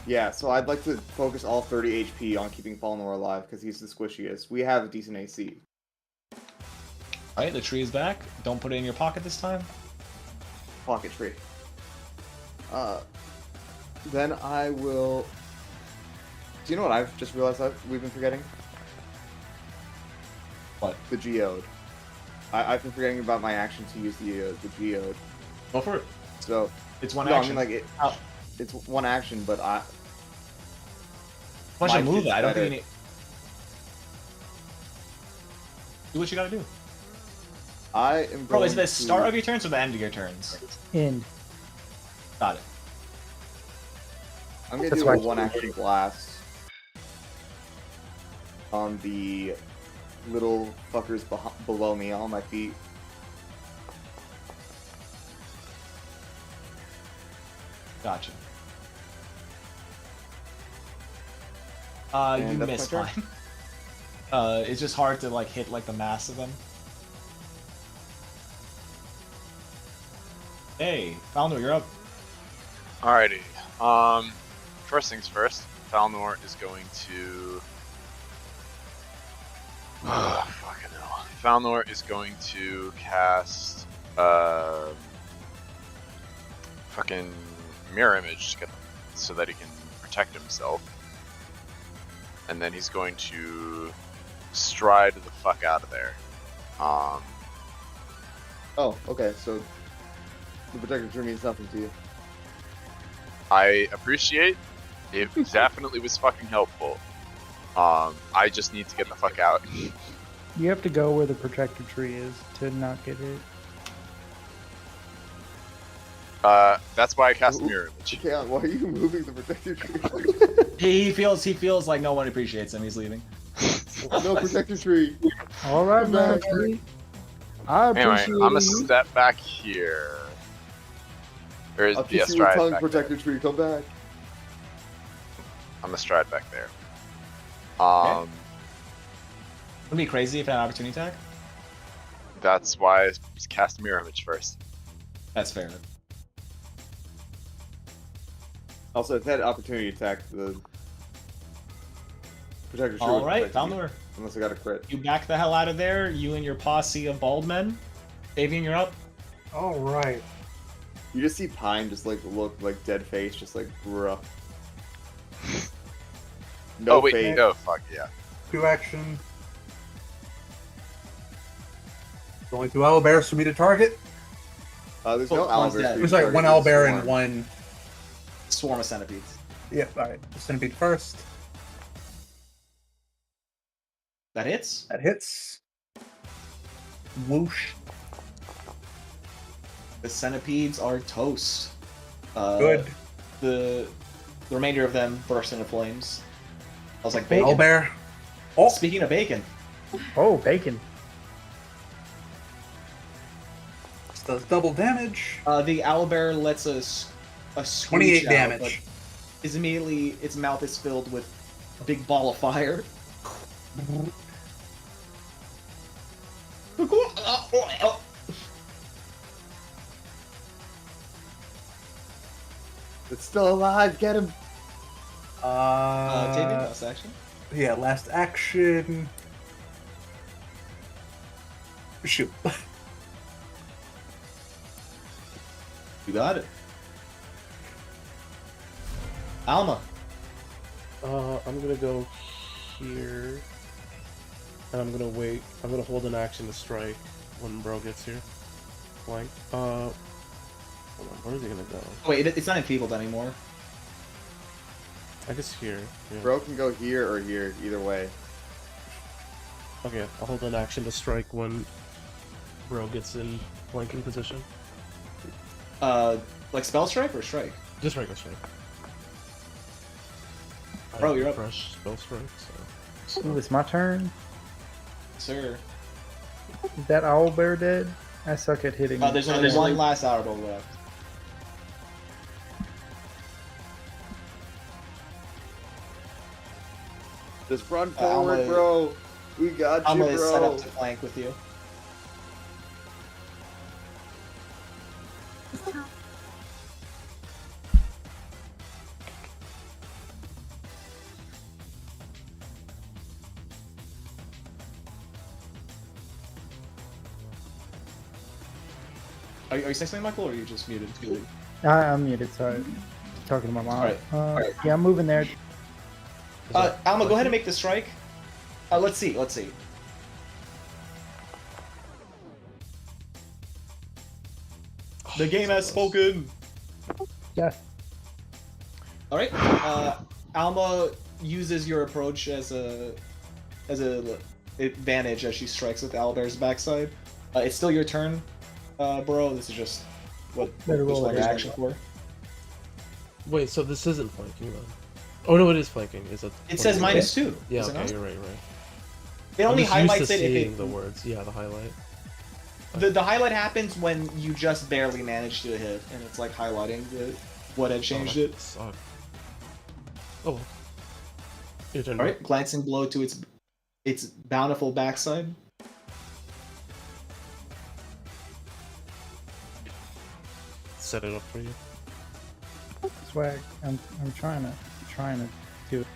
Speaker 4: Yeah, so I'd like to focus all 30 HP on keeping Falnor alive because he's the squishiest. We have a decent AC.
Speaker 1: Alright, the tree is back. Don't put it in your pocket this time.
Speaker 4: Pocket tree. Then I will. Do you know what I've just realized we've been forgetting?
Speaker 1: What?
Speaker 4: The geode. I've been forgetting about my action to use the geode.
Speaker 1: Go for it.
Speaker 4: So
Speaker 1: It's one
Speaker 4: no,
Speaker 1: action.
Speaker 4: I mean like it's one action, but
Speaker 1: Bunch of
Speaker 4: mine
Speaker 1: move
Speaker 4: fits
Speaker 1: that. I don't
Speaker 4: better.
Speaker 1: think you need. Do what you gotta do.
Speaker 4: I am.
Speaker 1: Bro, is it
Speaker 4: going
Speaker 1: the start
Speaker 4: to-
Speaker 1: of your turns or the end of your turns?
Speaker 5: End.
Speaker 1: Got it.
Speaker 4: I'm gonna
Speaker 5: That's
Speaker 4: do
Speaker 5: why-
Speaker 4: a one action blast on the little fuckers below me on my feet.
Speaker 1: Gotcha.
Speaker 4: And
Speaker 1: You
Speaker 4: that's
Speaker 1: missed
Speaker 4: my
Speaker 1: mine. It's just hard to like hit like the mass of them. Hey, Falno, you're up.
Speaker 6: Alrighty. First things first. Falnor is going to. Fucking hell. Falnor is going to cast fucking mirror image to get, so that he can protect himself, and then he's going to stride the fuck out of there.
Speaker 4: Oh, okay. So the protector tree means nothing to you.
Speaker 6: I appreciate it. Definitely was fucking helpful. I just need to get the fuck out.
Speaker 5: You have to go where the protector tree is to not get hit.
Speaker 6: That's why I cast mirror image.
Speaker 4: Okay, why are you moving the protector tree?
Speaker 1: He feels like no one appreciates him. He's leaving.
Speaker 4: No protector tree.
Speaker 5: All right,
Speaker 4: Come
Speaker 5: man.
Speaker 4: back.
Speaker 5: I
Speaker 6: Anyway,
Speaker 5: appreciate
Speaker 6: I'm gonna
Speaker 5: you.
Speaker 6: step back here. Or is
Speaker 4: I'll
Speaker 6: yeah,
Speaker 4: kiss you with
Speaker 6: stride
Speaker 4: tongue,
Speaker 6: back
Speaker 4: protector
Speaker 6: there.
Speaker 4: tree. Come back.
Speaker 6: I'm gonna stride back there.
Speaker 1: Wouldn't it be crazy if it had an opportunity attack?
Speaker 6: That's why I cast mirror image first.
Speaker 1: That's fair.
Speaker 4: Also, if that opportunity attack, the protector tree.
Speaker 1: All
Speaker 4: would
Speaker 1: right,
Speaker 4: protect me,
Speaker 1: Falnor,
Speaker 4: unless I got a crit.
Speaker 1: you back the hell out of there. You and your posse of bald men. Avian, you're up.
Speaker 3: All right.
Speaker 4: You just see Pine just like look like dead face, just like bruh. No
Speaker 6: oh wait,
Speaker 4: face.
Speaker 6: no, fuck yeah.
Speaker 3: 2 action. Only 2 owlbears for me to target.
Speaker 4: There's
Speaker 1: Oh,
Speaker 4: no
Speaker 1: one's
Speaker 4: owlbear.
Speaker 1: dead.
Speaker 3: It was like 1 owlbear and 1.
Speaker 1: Swarm of centipedes.
Speaker 3: Yep. All right. Centipede first.
Speaker 1: That hits.
Speaker 3: That hits. Whoosh.
Speaker 1: The centipedes are toast.
Speaker 3: Good.
Speaker 1: The remainder of them burst into flames. I was like, bacon.
Speaker 3: Owlbear. Oh,
Speaker 1: Speaking of bacon,
Speaker 5: Oh, bacon.
Speaker 3: this does double damage.
Speaker 1: the owlbear lets a
Speaker 3: 28
Speaker 1: screech out,
Speaker 3: damage.
Speaker 1: but is immediately its mouth is filled with a big ball of fire.
Speaker 4: It's still alive. Get him.
Speaker 1: David, last action.
Speaker 3: Yeah, last action. Shoot.
Speaker 1: You got it. Alma.
Speaker 2: I'm gonna go here, and I'm gonna wait. I'm gonna hold an action to strike when bro gets here. Flank. Hold on. Where is he gonna go?
Speaker 1: Wait, it's not enfeebled anymore.
Speaker 2: I guess here. Yeah.
Speaker 4: Bro can go here or here, either way.
Speaker 2: Okay, I'll hold an action to strike when bro gets in flanking position.
Speaker 1: Like spell strike or strike?
Speaker 2: Just regular strike.
Speaker 1: Bro,
Speaker 2: I
Speaker 1: you're up.
Speaker 2: fresh spell strike. So.
Speaker 5: Ooh, it's my turn.
Speaker 1: Sir.
Speaker 5: Is that owlbear dead? I suck at hitting.
Speaker 1: There's only one last hour left.
Speaker 4: Just run forward,
Speaker 1: Alma-
Speaker 4: bro. We got
Speaker 1: I'm
Speaker 4: you,
Speaker 1: gonna set
Speaker 4: bro.
Speaker 1: up to flank with you. Are you saying something, Michael, or are you just muted?
Speaker 5: I'm muted, sorry. Talking to my mom.
Speaker 1: Alright.
Speaker 5: Yeah, I'm moving there.
Speaker 1: Alma, go ahead and make the strike. Let's see. The game has spoken.
Speaker 5: Yeah.
Speaker 1: All right. Alma uses your approach as a advantage as she strikes with Owlbear's backside. It's still your turn, bro. This is just what
Speaker 5: Better
Speaker 1: just
Speaker 5: roll
Speaker 1: what
Speaker 5: it.
Speaker 1: your action for.
Speaker 2: Wait, so this isn't flanking then? Oh no, it is flanking. Is it?
Speaker 1: It says -2.
Speaker 2: Yeah,
Speaker 1: is it
Speaker 2: okay,
Speaker 1: not?
Speaker 2: you're right.
Speaker 1: It only
Speaker 2: I'm just used
Speaker 1: highlights
Speaker 2: to
Speaker 1: it if
Speaker 2: seeing
Speaker 1: it.
Speaker 2: the words. Yeah, the highlight.
Speaker 1: The highlight happens when you just barely manage to hit, and it's like highlighting what had changed
Speaker 2: Oh,
Speaker 1: it.
Speaker 2: that sucked. Oh. Your turn.
Speaker 1: All right, glancing blow to its bountiful backside.
Speaker 2: set it up for you.
Speaker 5: Swag. I'm trying to do it.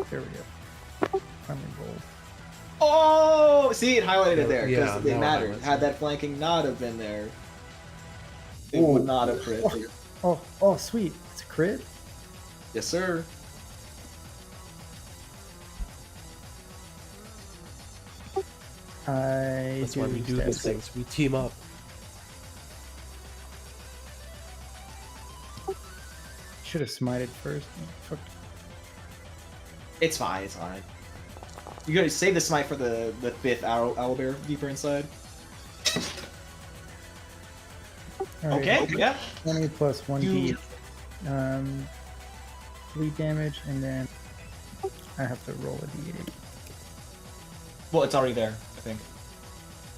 Speaker 5: There we go. Finally rolled.
Speaker 1: Oh, see, it highlighted it there
Speaker 2: Yeah,
Speaker 1: because they
Speaker 2: now it
Speaker 1: mattered.
Speaker 2: highlights
Speaker 1: Had
Speaker 2: it.
Speaker 1: that flanking not have been there, it would not have crit.
Speaker 5: Oh, sweet. It's a crit?
Speaker 1: Yes, sir.
Speaker 2: That's why we do
Speaker 5: stab
Speaker 2: these
Speaker 5: it.
Speaker 2: things. We team up.
Speaker 5: Should have smited first. Fuck.
Speaker 1: It's fine. It's fine. You gotta save the smite for the fifth Owlbear deeper inside.
Speaker 5: All right,
Speaker 1: Okay, yeah.
Speaker 5: 20 plus 1d. 3 damage, and then I have to roll a d8.
Speaker 1: Well, it's already there, I think.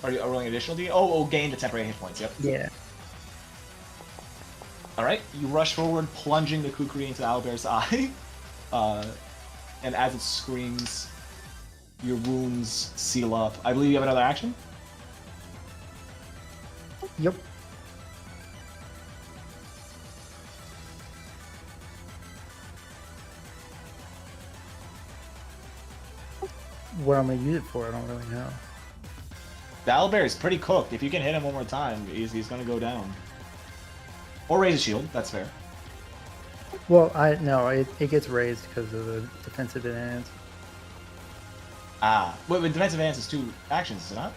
Speaker 1: Are you rolling additional D? Oh, gain the temporary hit points. Yep.
Speaker 5: Yeah.
Speaker 1: All right. You rush forward, plunging the kukri into Owlbear's eye, and as it screams, your wounds seal up. I believe you have another action.
Speaker 5: Yep. What I'm gonna use it for, I don't really know.
Speaker 1: The Owlbear is pretty cooked. If you can hit him one more time, he's gonna go down. Or raise a shield. That's fair.
Speaker 5: Well, it gets raised because of the defensive advance.
Speaker 1: Ah, wait, defensive advance is 2 actions, is it not?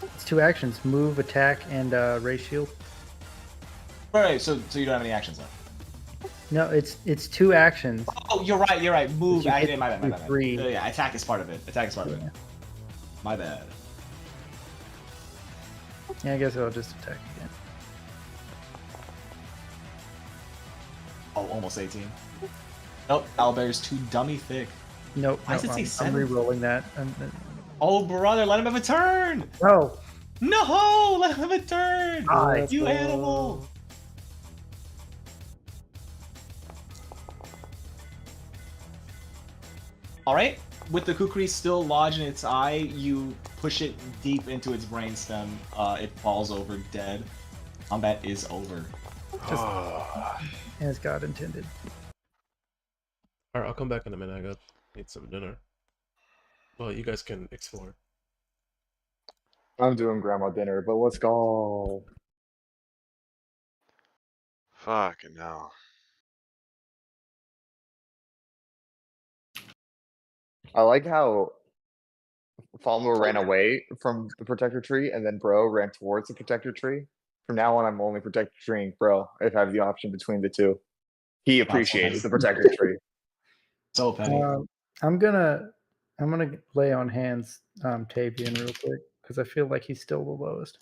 Speaker 5: It's 2 actions: move, attack, and raise shield.
Speaker 1: Right. So you don't have any actions left.
Speaker 5: No, it's 2 actions.
Speaker 1: Oh, you're right. You're right. Move.
Speaker 5: You hit
Speaker 1: My bad.
Speaker 5: 3.
Speaker 1: Yeah, attack is part of it. My bad.
Speaker 5: Yeah, I guess I'll just attack again.
Speaker 1: Oh, almost 18. Nope, Owlbear's too dummy thick.
Speaker 5: Nope.
Speaker 1: Why does it say
Speaker 5: I'm
Speaker 1: 7?
Speaker 5: re-rolling that.
Speaker 1: Oh, brother, let him have a turn!
Speaker 5: Oh,
Speaker 1: No, let him have a turn!
Speaker 5: Let's
Speaker 1: You
Speaker 2: go.
Speaker 1: animal! Alright, with the kukri still lodged in its eye, you push it deep into its brainstem. It falls over dead. Combat is over.
Speaker 5: as God intended.
Speaker 2: Alright, I'll come back in a minute. I got need some dinner. Well, you guys can explore.
Speaker 4: I'm doing grandma dinner, but let's go.
Speaker 6: Fucking hell.
Speaker 4: I like how Falmor ran away from the protector tree, and then Bro ran towards the protector tree. From now on, I'm only protector treeing Bro if I have the option between the two. He appreciates the protector tree.
Speaker 1: So petty.
Speaker 5: I'm gonna lay on hands Tavian real quick because I feel like he's still the lowest.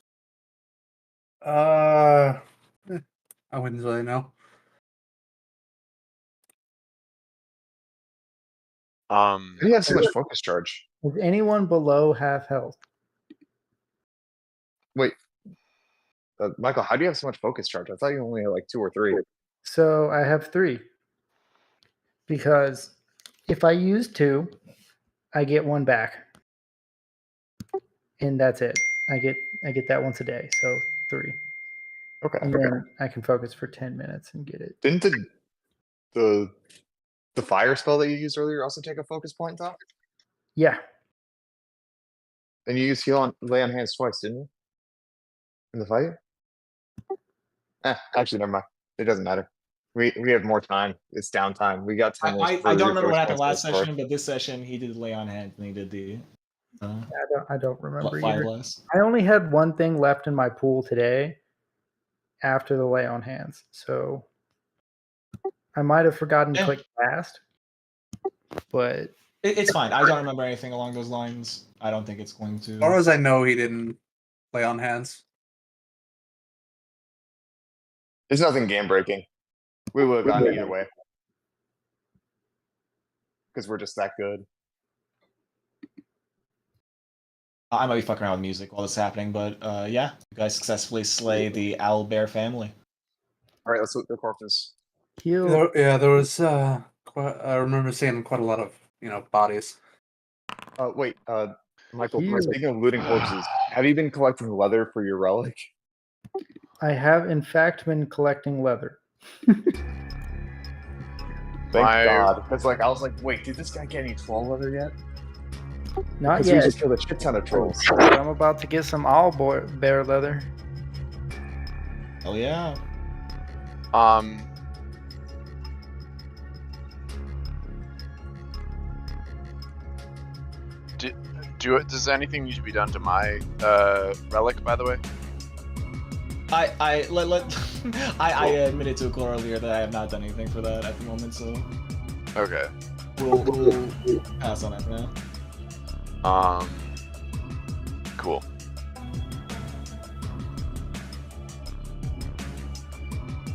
Speaker 3: I wouldn't really know.
Speaker 4: How do you have so much focus charge?
Speaker 5: Is anyone below half health?
Speaker 4: Wait, Michael, how do you have so much focus charge? I thought you only had like 2 or 3.
Speaker 5: So I have 3 because if I use 2, I get 1 back, and that's it. I get that once a day, so 3.
Speaker 4: Okay.
Speaker 5: And then I can focus for 10 minutes and get it.
Speaker 4: Didn't the fire spell that you used earlier also take a focus point, though?
Speaker 5: Yeah.
Speaker 4: And you used lay on hands twice, didn't you? In the fight? Actually, never mind. It doesn't matter. We have more time. It's downtime. We got 10 minutes.
Speaker 1: I don't remember what happened last session, but this session he did lay on hands and he did the
Speaker 5: I don't remember
Speaker 1: fire
Speaker 5: either.
Speaker 1: blast.
Speaker 5: I only had 1 thing left in my pool today after the lay on hands, so I might have forgotten to click fast, but
Speaker 1: It's fine. I don't remember anything along those lines. I don't think it's going to.
Speaker 3: As far as I know, he didn't lay on hands.
Speaker 4: There's nothing game breaking. We would have gone either way. Because we're just that good.
Speaker 1: I might be fucking around with music while this is happening, but yeah, you guys successfully slay the Owlbear family.
Speaker 4: All right, let's loot the corpses.
Speaker 5: heal.
Speaker 3: There was I remember seeing quite a lot of bodies.
Speaker 4: Wait, Michael,
Speaker 5: Heal.
Speaker 4: speaking of looting corpses, have you been collecting leather for your relic?
Speaker 5: I have in fact been collecting leather.
Speaker 4: Thank
Speaker 6: My-
Speaker 4: God. Because like I was like, wait, did this guy get any troll leather yet?
Speaker 5: Not
Speaker 4: Because we
Speaker 5: yet,
Speaker 4: just killed a shit ton of trolls.
Speaker 5: but I'm about to get some Owlbear leather.
Speaker 1: Oh yeah.
Speaker 6: Does anything need to be done to my relic, by the way?
Speaker 1: I admitted to Core earlier that I have not done anything for that at the moment, so
Speaker 6: Okay.
Speaker 1: we'll pass on that for now.
Speaker 6: Cool.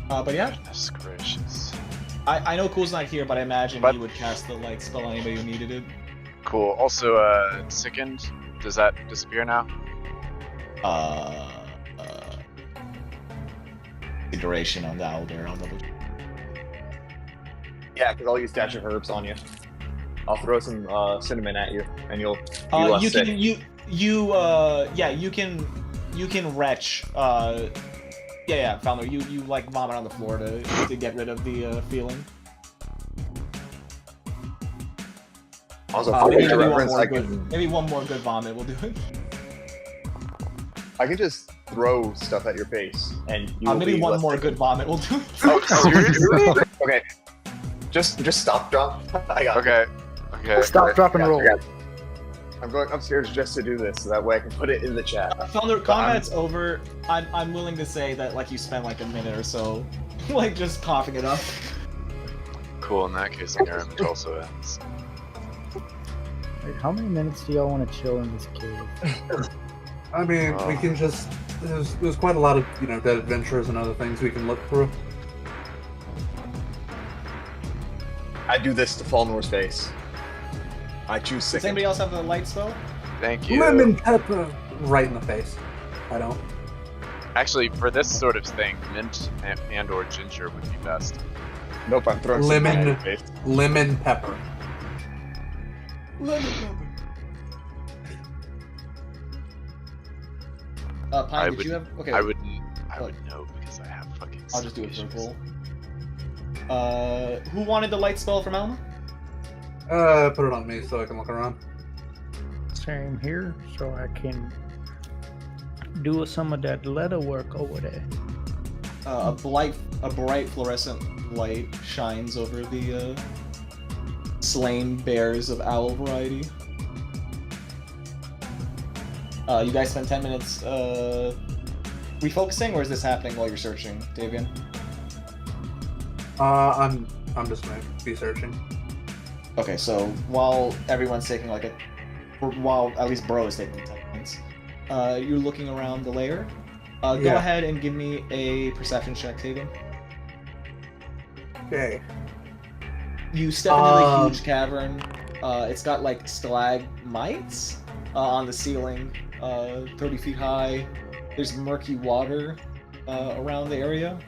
Speaker 1: But yeah,
Speaker 6: Goodness gracious.
Speaker 1: I know Cool's not here, but I imagine
Speaker 6: But-
Speaker 1: he would cast the light spell on anybody who needed it.
Speaker 6: Cool. Also, sickened. Does that disappear now?
Speaker 1: The duration on the Owlbear, I'll double check.
Speaker 4: Yeah, because I'll use dash of herbs on you. I'll throw some cinnamon at you, and you'll
Speaker 1: You
Speaker 4: sick.
Speaker 1: can you can retch. Yeah, Founder. You like vomit on the floor to get rid of the feeling.
Speaker 4: Also, for
Speaker 1: Maybe
Speaker 4: future
Speaker 1: one
Speaker 4: reference,
Speaker 1: more
Speaker 4: I
Speaker 1: good-
Speaker 4: can
Speaker 1: Maybe one more good vomit will do it.
Speaker 4: just throw stuff at your face, and you will
Speaker 1: Maybe
Speaker 4: be
Speaker 1: one
Speaker 4: less
Speaker 1: more
Speaker 4: sick.
Speaker 1: good vomit will do it.
Speaker 6: Oh, seriously?
Speaker 4: Okay, just stop, drop. I got it.
Speaker 6: Okay. Okay.
Speaker 5: Stop, drop, and
Speaker 4: I got
Speaker 5: roll.
Speaker 4: it. I'm going upstairs just to do this, so that way I can put it in the chat.
Speaker 1: Founder, combat's over. I'm willing to say that like you spent like a minute or so, like just coughing it up.
Speaker 6: Cool. In that case, the merriment also ends.
Speaker 5: Wait, how many minutes do y'all want to chill in this cave?
Speaker 3: I mean, we can just. There's quite a lot of dead adventures and other things we can look through.
Speaker 4: I do this to Falnor's face. I choose
Speaker 1: Does
Speaker 4: sick.
Speaker 1: anybody else have a light spell?
Speaker 6: Thank you.
Speaker 3: Lemon pepper right in the face. I don't.
Speaker 6: Actually, for this sort of thing, mint and or ginger would be best.
Speaker 4: Nope, I'm throwing
Speaker 3: Lemon.
Speaker 4: cinnamon at your face.
Speaker 3: Lemon pepper.
Speaker 1: Pine, did
Speaker 6: would-
Speaker 1: you have? Okay,
Speaker 6: I would know because I have fucking.
Speaker 1: I'll just do it
Speaker 6: issues.
Speaker 1: purple. Who wanted the light spell from Alma?
Speaker 3: Put it on me so I can look around.
Speaker 5: Same here, so I can do some of that leather work over there.
Speaker 1: A bright fluorescent light shines over the slain bears of owl variety. You guys spend 10 minutes refocusing, or is this happening while you're searching, Davian?
Speaker 3: I'm just gonna be searching.
Speaker 1: Okay, so while everyone's taking while at least Bro is taking 10 minutes, you're looking around the lair. Go
Speaker 3: Yeah.
Speaker 1: ahead and give me a perception check, Tavian.
Speaker 3: Okay.
Speaker 1: You step into the huge cavern. It's got like stalagmites on the ceiling, 30 feet high. There's murky water around the area.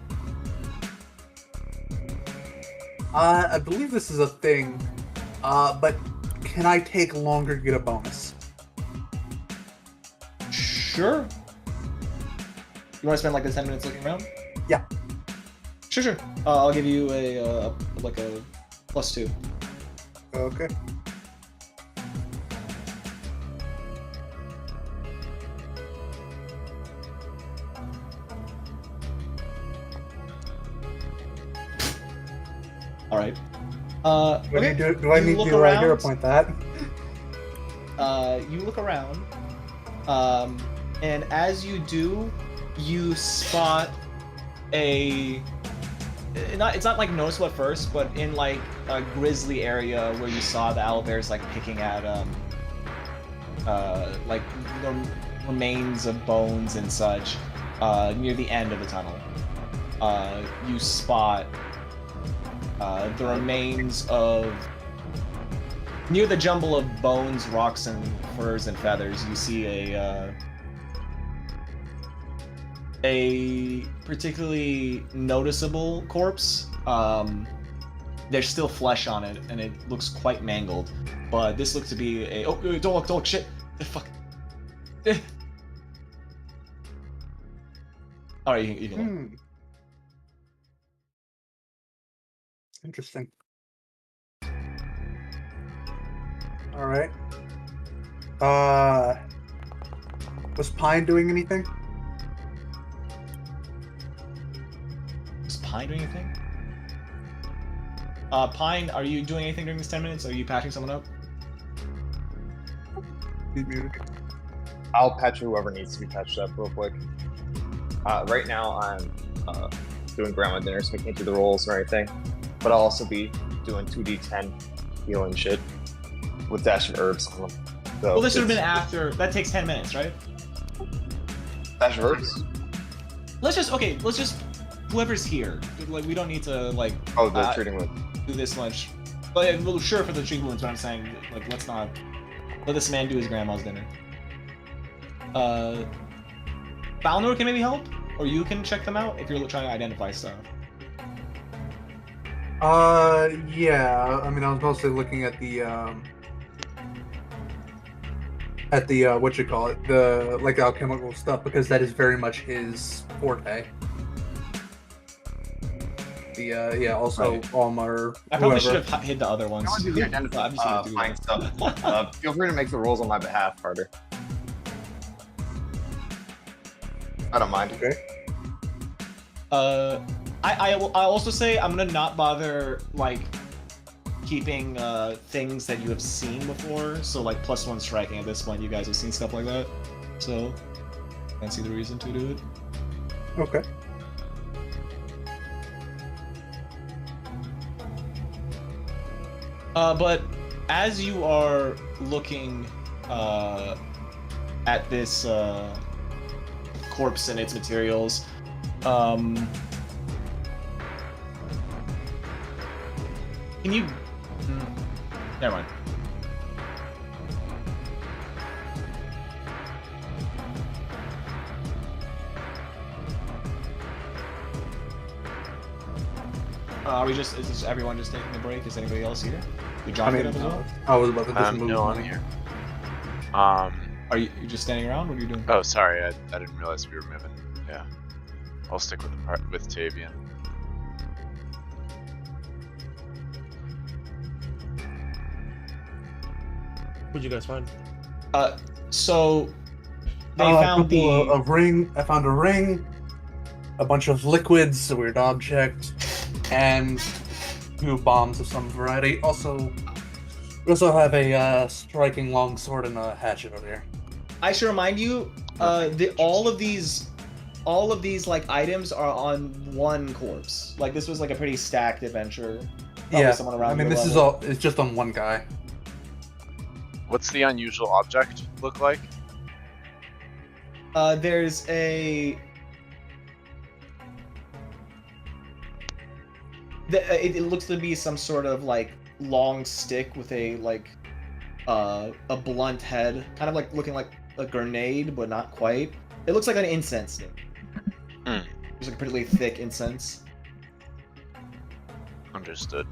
Speaker 3: I believe this is a thing, but can I take longer to get a bonus?
Speaker 1: Sure. You want to spend like the 10 minutes looking around?
Speaker 3: Yeah.
Speaker 1: Sure. I'll give you a +2.
Speaker 3: Okay.
Speaker 1: All right.
Speaker 3: Do I
Speaker 1: Okay.
Speaker 3: need to, do I
Speaker 1: You
Speaker 3: need
Speaker 1: look
Speaker 3: to
Speaker 1: around.
Speaker 3: hero point that?
Speaker 1: You look around, and as you do, you spot it's not like noticeable at first, but in like a grisly area where you saw the owlbears like picking at like the remains of bones and such, near the end of the tunnel. You spot the remains of near the jumble of bones, rocks, and furs and feathers. You see a particularly noticeable corpse. There's still flesh on it, and it looks quite mangled. But this looks to be a don't look, shit, fuck. All right, you can look.
Speaker 3: Hmm. Interesting. All right. Was Pine doing anything?
Speaker 1: Is Pine doing anything? Pine, are you doing anything during this 10 minutes? Are you patching someone up?
Speaker 3: He's muted.
Speaker 4: I'll patch whoever needs to be patched up real quick. Right now, I'm doing grandma dinner, so I can't do the rolls or anything. But I'll also be doing 2d10 healing shit with dash of herbs on them. So
Speaker 1: Well, this should have been after. That takes 10 minutes, right?
Speaker 4: dash of herbs.
Speaker 1: Let's just whoever's here. Like, we don't need to like.
Speaker 4: Oh, the treating with.
Speaker 1: Do this much. But well, sure for the treatment wounds, but I'm saying like let's not let this man do his grandma's dinner. Balnor can maybe help, or you can check them out if you're trying to identify stuff.
Speaker 3: Yeah. I mean, I was mostly looking at the what you call it, the like alchemical stuff, because that is very much his forte. The yeah. Also,
Speaker 1: Right.
Speaker 3: Almar.
Speaker 1: I probably
Speaker 3: whoever.
Speaker 1: should have hid the other ones.
Speaker 4: I want to do the
Speaker 1: I'm just gonna
Speaker 4: identify
Speaker 1: do
Speaker 4: find
Speaker 1: that.
Speaker 4: stuff. Feel free to make the rolls on my behalf, Carter. I don't mind.
Speaker 3: Okay.
Speaker 1: I'll also say I'm gonna not bother like keeping things that you have seen before. So like +1 striking at this point, you guys have seen stuff like that. So I don't see the reason to do it.
Speaker 3: Okay.
Speaker 1: But as you are looking at this corpse and its materials, can you? Never mind. Is this everyone just taking a break? Is anybody else here? Did John get up as well?
Speaker 3: I was about to do some moves.
Speaker 6: No, I'm here.
Speaker 1: Are you just standing around? What are you doing?
Speaker 6: Oh, sorry, I didn't realize we were moving. Yeah, I'll stick with Tavian.
Speaker 2: What'd you guys find?
Speaker 1: So they
Speaker 3: I
Speaker 1: found
Speaker 3: a ring. I found a ring, a bunch of liquids, a weird object, and 2 bombs of some variety. Also, we also have a striking long sword and a hatchet over here.
Speaker 1: I should remind you, all of these like items are on one corpse. Like this was like a pretty stacked adventure. Probably
Speaker 3: Yeah,
Speaker 1: someone around
Speaker 3: I mean
Speaker 1: your
Speaker 3: this is
Speaker 1: level.
Speaker 3: all. It's just on one guy.
Speaker 6: What's the unusual object look like?
Speaker 1: There's a. It looks to be some sort of like long stick with a like a blunt head, kind of like looking like a grenade, but not quite. It looks like an incense stick.
Speaker 6: Hmm.
Speaker 1: There's like a pretty thick incense.
Speaker 6: Understood.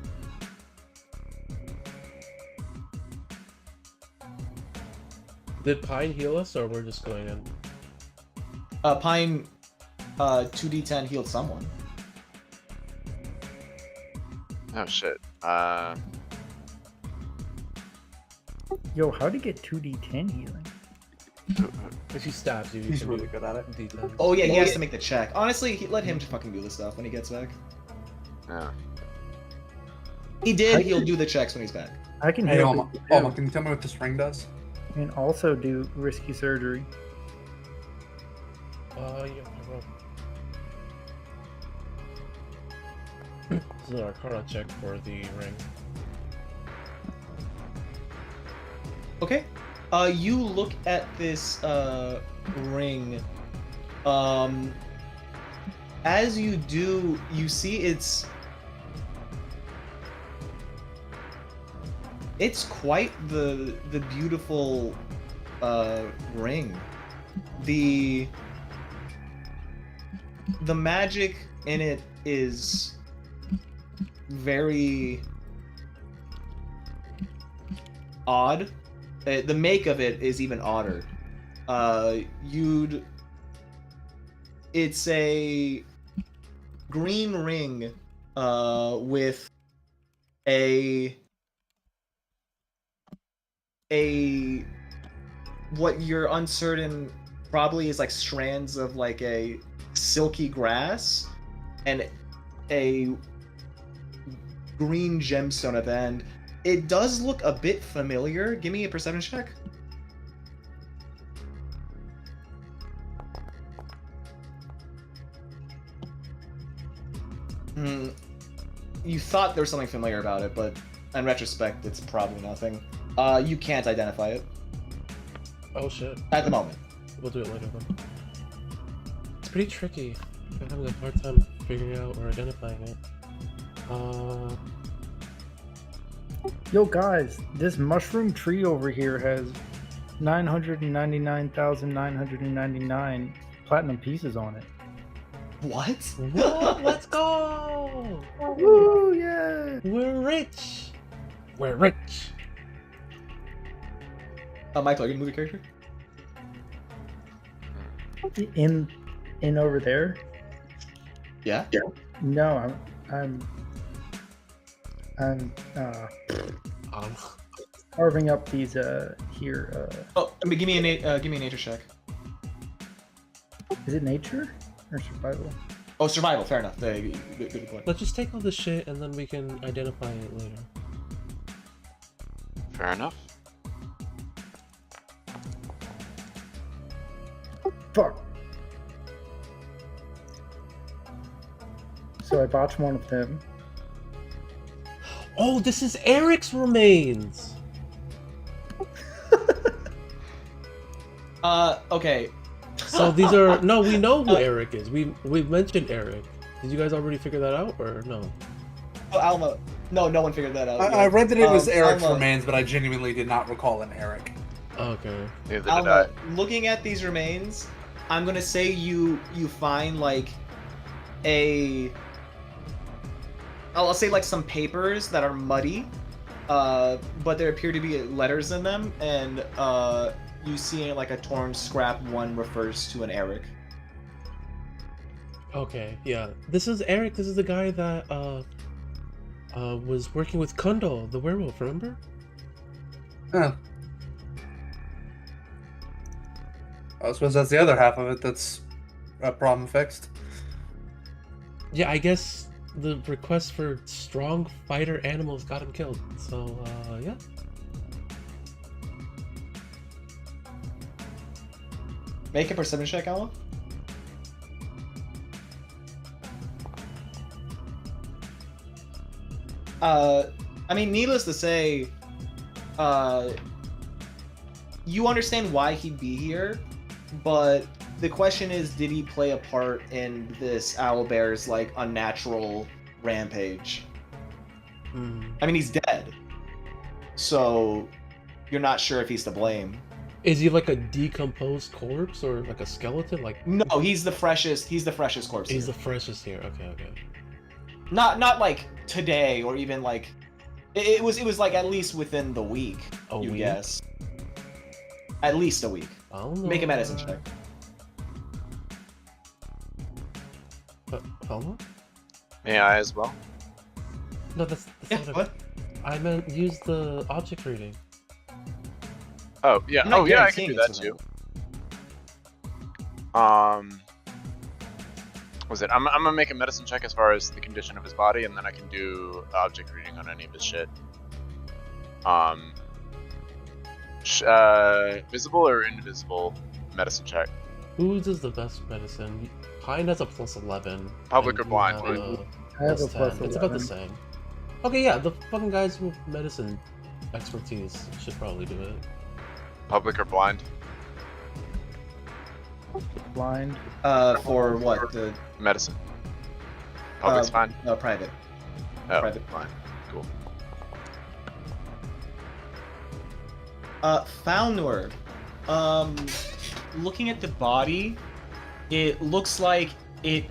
Speaker 2: Did Pine heal us, or we're just going in?
Speaker 1: Pine, 2d10 healed someone.
Speaker 6: Oh shit.
Speaker 5: Yo, how'd he get 2d10 healing?
Speaker 2: If he stabs you, you
Speaker 3: He's
Speaker 2: can
Speaker 3: really
Speaker 2: do
Speaker 3: good at it.
Speaker 2: D10.
Speaker 1: Oh yeah, he has to make the check. Honestly, let him fucking do the stuff when he gets back.
Speaker 6: Yeah.
Speaker 1: He did. He'll do the checks when he's back.
Speaker 5: I can
Speaker 3: Hey,
Speaker 5: heal
Speaker 3: Alma,
Speaker 5: people
Speaker 3: Alma,
Speaker 5: too,
Speaker 3: can you tell me what this ring does?
Speaker 5: and also do risky surgery.
Speaker 2: Yeah, I will. This is an Arcana check for the ring.
Speaker 1: Okay. You look at this ring. As you do, you see it's quite the beautiful ring. The magic in it is very odd. The make of it is even odder. It's a green ring with a what you're uncertain probably is like strands of like a silky grass and a green gemstone at the end. It does look a bit familiar. Give me a perception check. You thought there was something familiar about it, but in retrospect, it's probably nothing. You can't identify it
Speaker 2: Oh shit.
Speaker 1: at the moment.
Speaker 2: We'll do it later then. It's pretty tricky. I'm having a hard time figuring out or identifying it.
Speaker 5: Yo, guys, this mushroom tree over here has 999,999 platinum pieces on it.
Speaker 1: What?
Speaker 2: What? Let's go!
Speaker 5: Woo, yeah!
Speaker 2: We're rich! We're rich!
Speaker 1: Michael, are you gonna move your character?
Speaker 5: In over there?
Speaker 1: Yeah.
Speaker 5: No, I'm carving up these here.
Speaker 1: Oh, I mean, give me a nature check.
Speaker 5: Is it nature or survival?
Speaker 1: Oh, survival. Fair enough. Good point.
Speaker 2: Let's just take all the shit and then we can identify it later.
Speaker 6: Fair enough.
Speaker 5: Fuck. So I botched one of them.
Speaker 2: Oh, this is Eric's remains!
Speaker 1: Okay.
Speaker 2: So these are... No, we know who Eric is. We've mentioned Eric. Did you guys already figure that out, or no?
Speaker 1: Oh, Alma. No one figured that out.
Speaker 3: I read that it was Eric's
Speaker 1: Alma,
Speaker 3: remains, but I genuinely did not recall an Eric.
Speaker 2: Okay.
Speaker 6: Neither did
Speaker 1: Alma, looking at these remains, I'm gonna say you find like I'll say like some papers that are muddy, but there appear to be letters in them, and you see like a torn scrap. One refers to an Eric.
Speaker 2: Okay, yeah. This is Eric. This is the guy that was working with Kundal, the werewolf, remember?
Speaker 3: Huh. I suppose that's the other half of it that's a problem fixed.
Speaker 2: Yeah, I guess the request for strong fighter animals got him killed. So, yeah.
Speaker 1: Make a perception check, Alma. I mean, needless to say, you understand why he'd be here, but the question is, did he play a part in this Owlbear's like unnatural rampage? I mean, he's dead, so you're not sure if he's to blame.
Speaker 2: Is he like a decomposed corpse or like a skeleton? Like
Speaker 1: No, he's the freshest. He's the freshest corpse.
Speaker 2: he's
Speaker 1: here.
Speaker 2: the freshest here. Okay, okay.
Speaker 1: Not like today or even like it was like at least within the week.
Speaker 2: A
Speaker 1: you
Speaker 2: week?
Speaker 1: guess. At least a week.
Speaker 2: I don't know.
Speaker 1: Make a medicine check.
Speaker 2: Hello?
Speaker 6: May I as well?
Speaker 2: No, that's
Speaker 1: Yeah,
Speaker 2: not
Speaker 1: what?
Speaker 2: I meant use the object reading.
Speaker 6: Oh yeah.
Speaker 1: I'm not
Speaker 6: Oh yeah, I can
Speaker 1: guaranteeing
Speaker 6: do that
Speaker 1: it's
Speaker 6: too.
Speaker 1: within.
Speaker 6: Was it? I'm gonna make a medicine check as far as the condition of his body, and then I can do object reading on any of his shit. Visible or invisible medicine check?
Speaker 2: Whose is the best medicine? Pine has a plus 11.
Speaker 6: Public
Speaker 2: and
Speaker 6: or
Speaker 2: you
Speaker 6: blind?
Speaker 2: have
Speaker 5: I have a
Speaker 2: plus
Speaker 5: plus
Speaker 2: 10. It's about the
Speaker 5: 11.
Speaker 2: same. Okay, yeah, the fucking guys with medicine expertise should probably do it.
Speaker 6: Public or blind?
Speaker 5: Blind.
Speaker 1: For what? The
Speaker 6: Medicine. Public's fine.
Speaker 1: no, private.
Speaker 6: Oh,
Speaker 1: private.
Speaker 6: fine. Cool.
Speaker 1: Foulnur. Looking at the body, it looks like it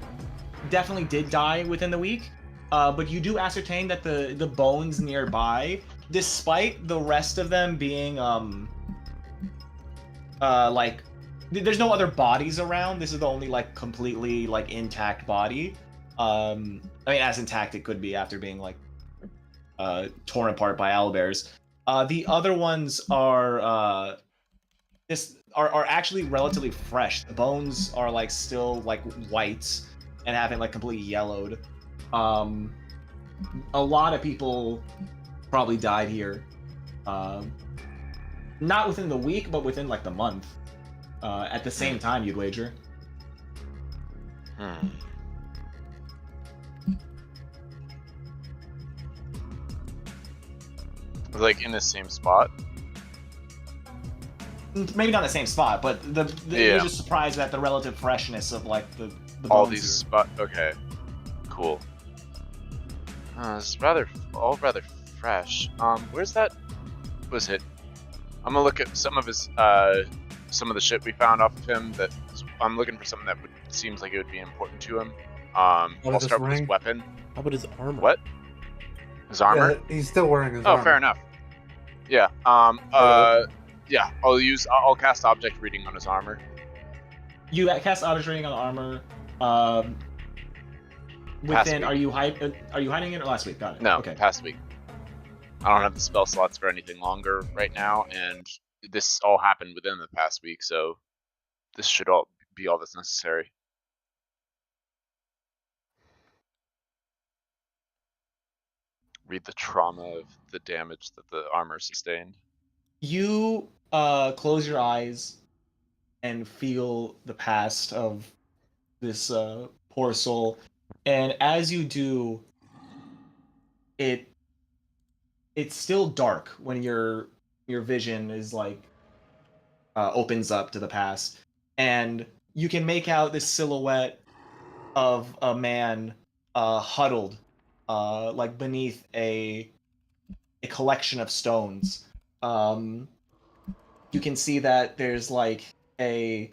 Speaker 1: definitely did die within the week. But you do ascertain that the bones nearby, despite the rest of them being like there's no other bodies around. This is the only like completely like intact body. I mean, as intact it could be after being like torn apart by owlbears. The other ones are are actually relatively fresh. The bones are like still like white and haven't like completely yellowed. A lot of people probably died here. Not within the week, but within like the month. At the same time, you'd wager.
Speaker 6: Like in the same spot?
Speaker 1: Maybe not the same spot, but you're just surprised at the relative freshness of like the
Speaker 6: all
Speaker 1: bones
Speaker 6: these
Speaker 1: here.
Speaker 6: spots. Okay, cool. It's all rather fresh. Where's that? Was it? I'm gonna look at some of his some of the shit we found off of him. That I'm looking for something that seems like it would be important to him. I'll start with his weapon.
Speaker 2: How about his armor?
Speaker 6: What? His armor?
Speaker 3: Yeah, he's still wearing his
Speaker 6: Oh,
Speaker 3: armor.
Speaker 6: fair enough. Yeah. Yeah. I'll cast object reading on his armor.
Speaker 1: You cast object reading on armor. Within, are you hiding it or last week? Got it.
Speaker 6: No,
Speaker 1: Okay.
Speaker 6: past week. I don't have the spell slots for anything longer right now, and this all happened within the past week, so this should all be all that's necessary. Read the trauma of the damage that the armor sustained.
Speaker 1: You close your eyes and feel the past of this poor soul, and as you do, it's still dark when your vision is like opens up to the past, and you can make out this silhouette of a man huddled like beneath a collection of stones. You can see that there's like the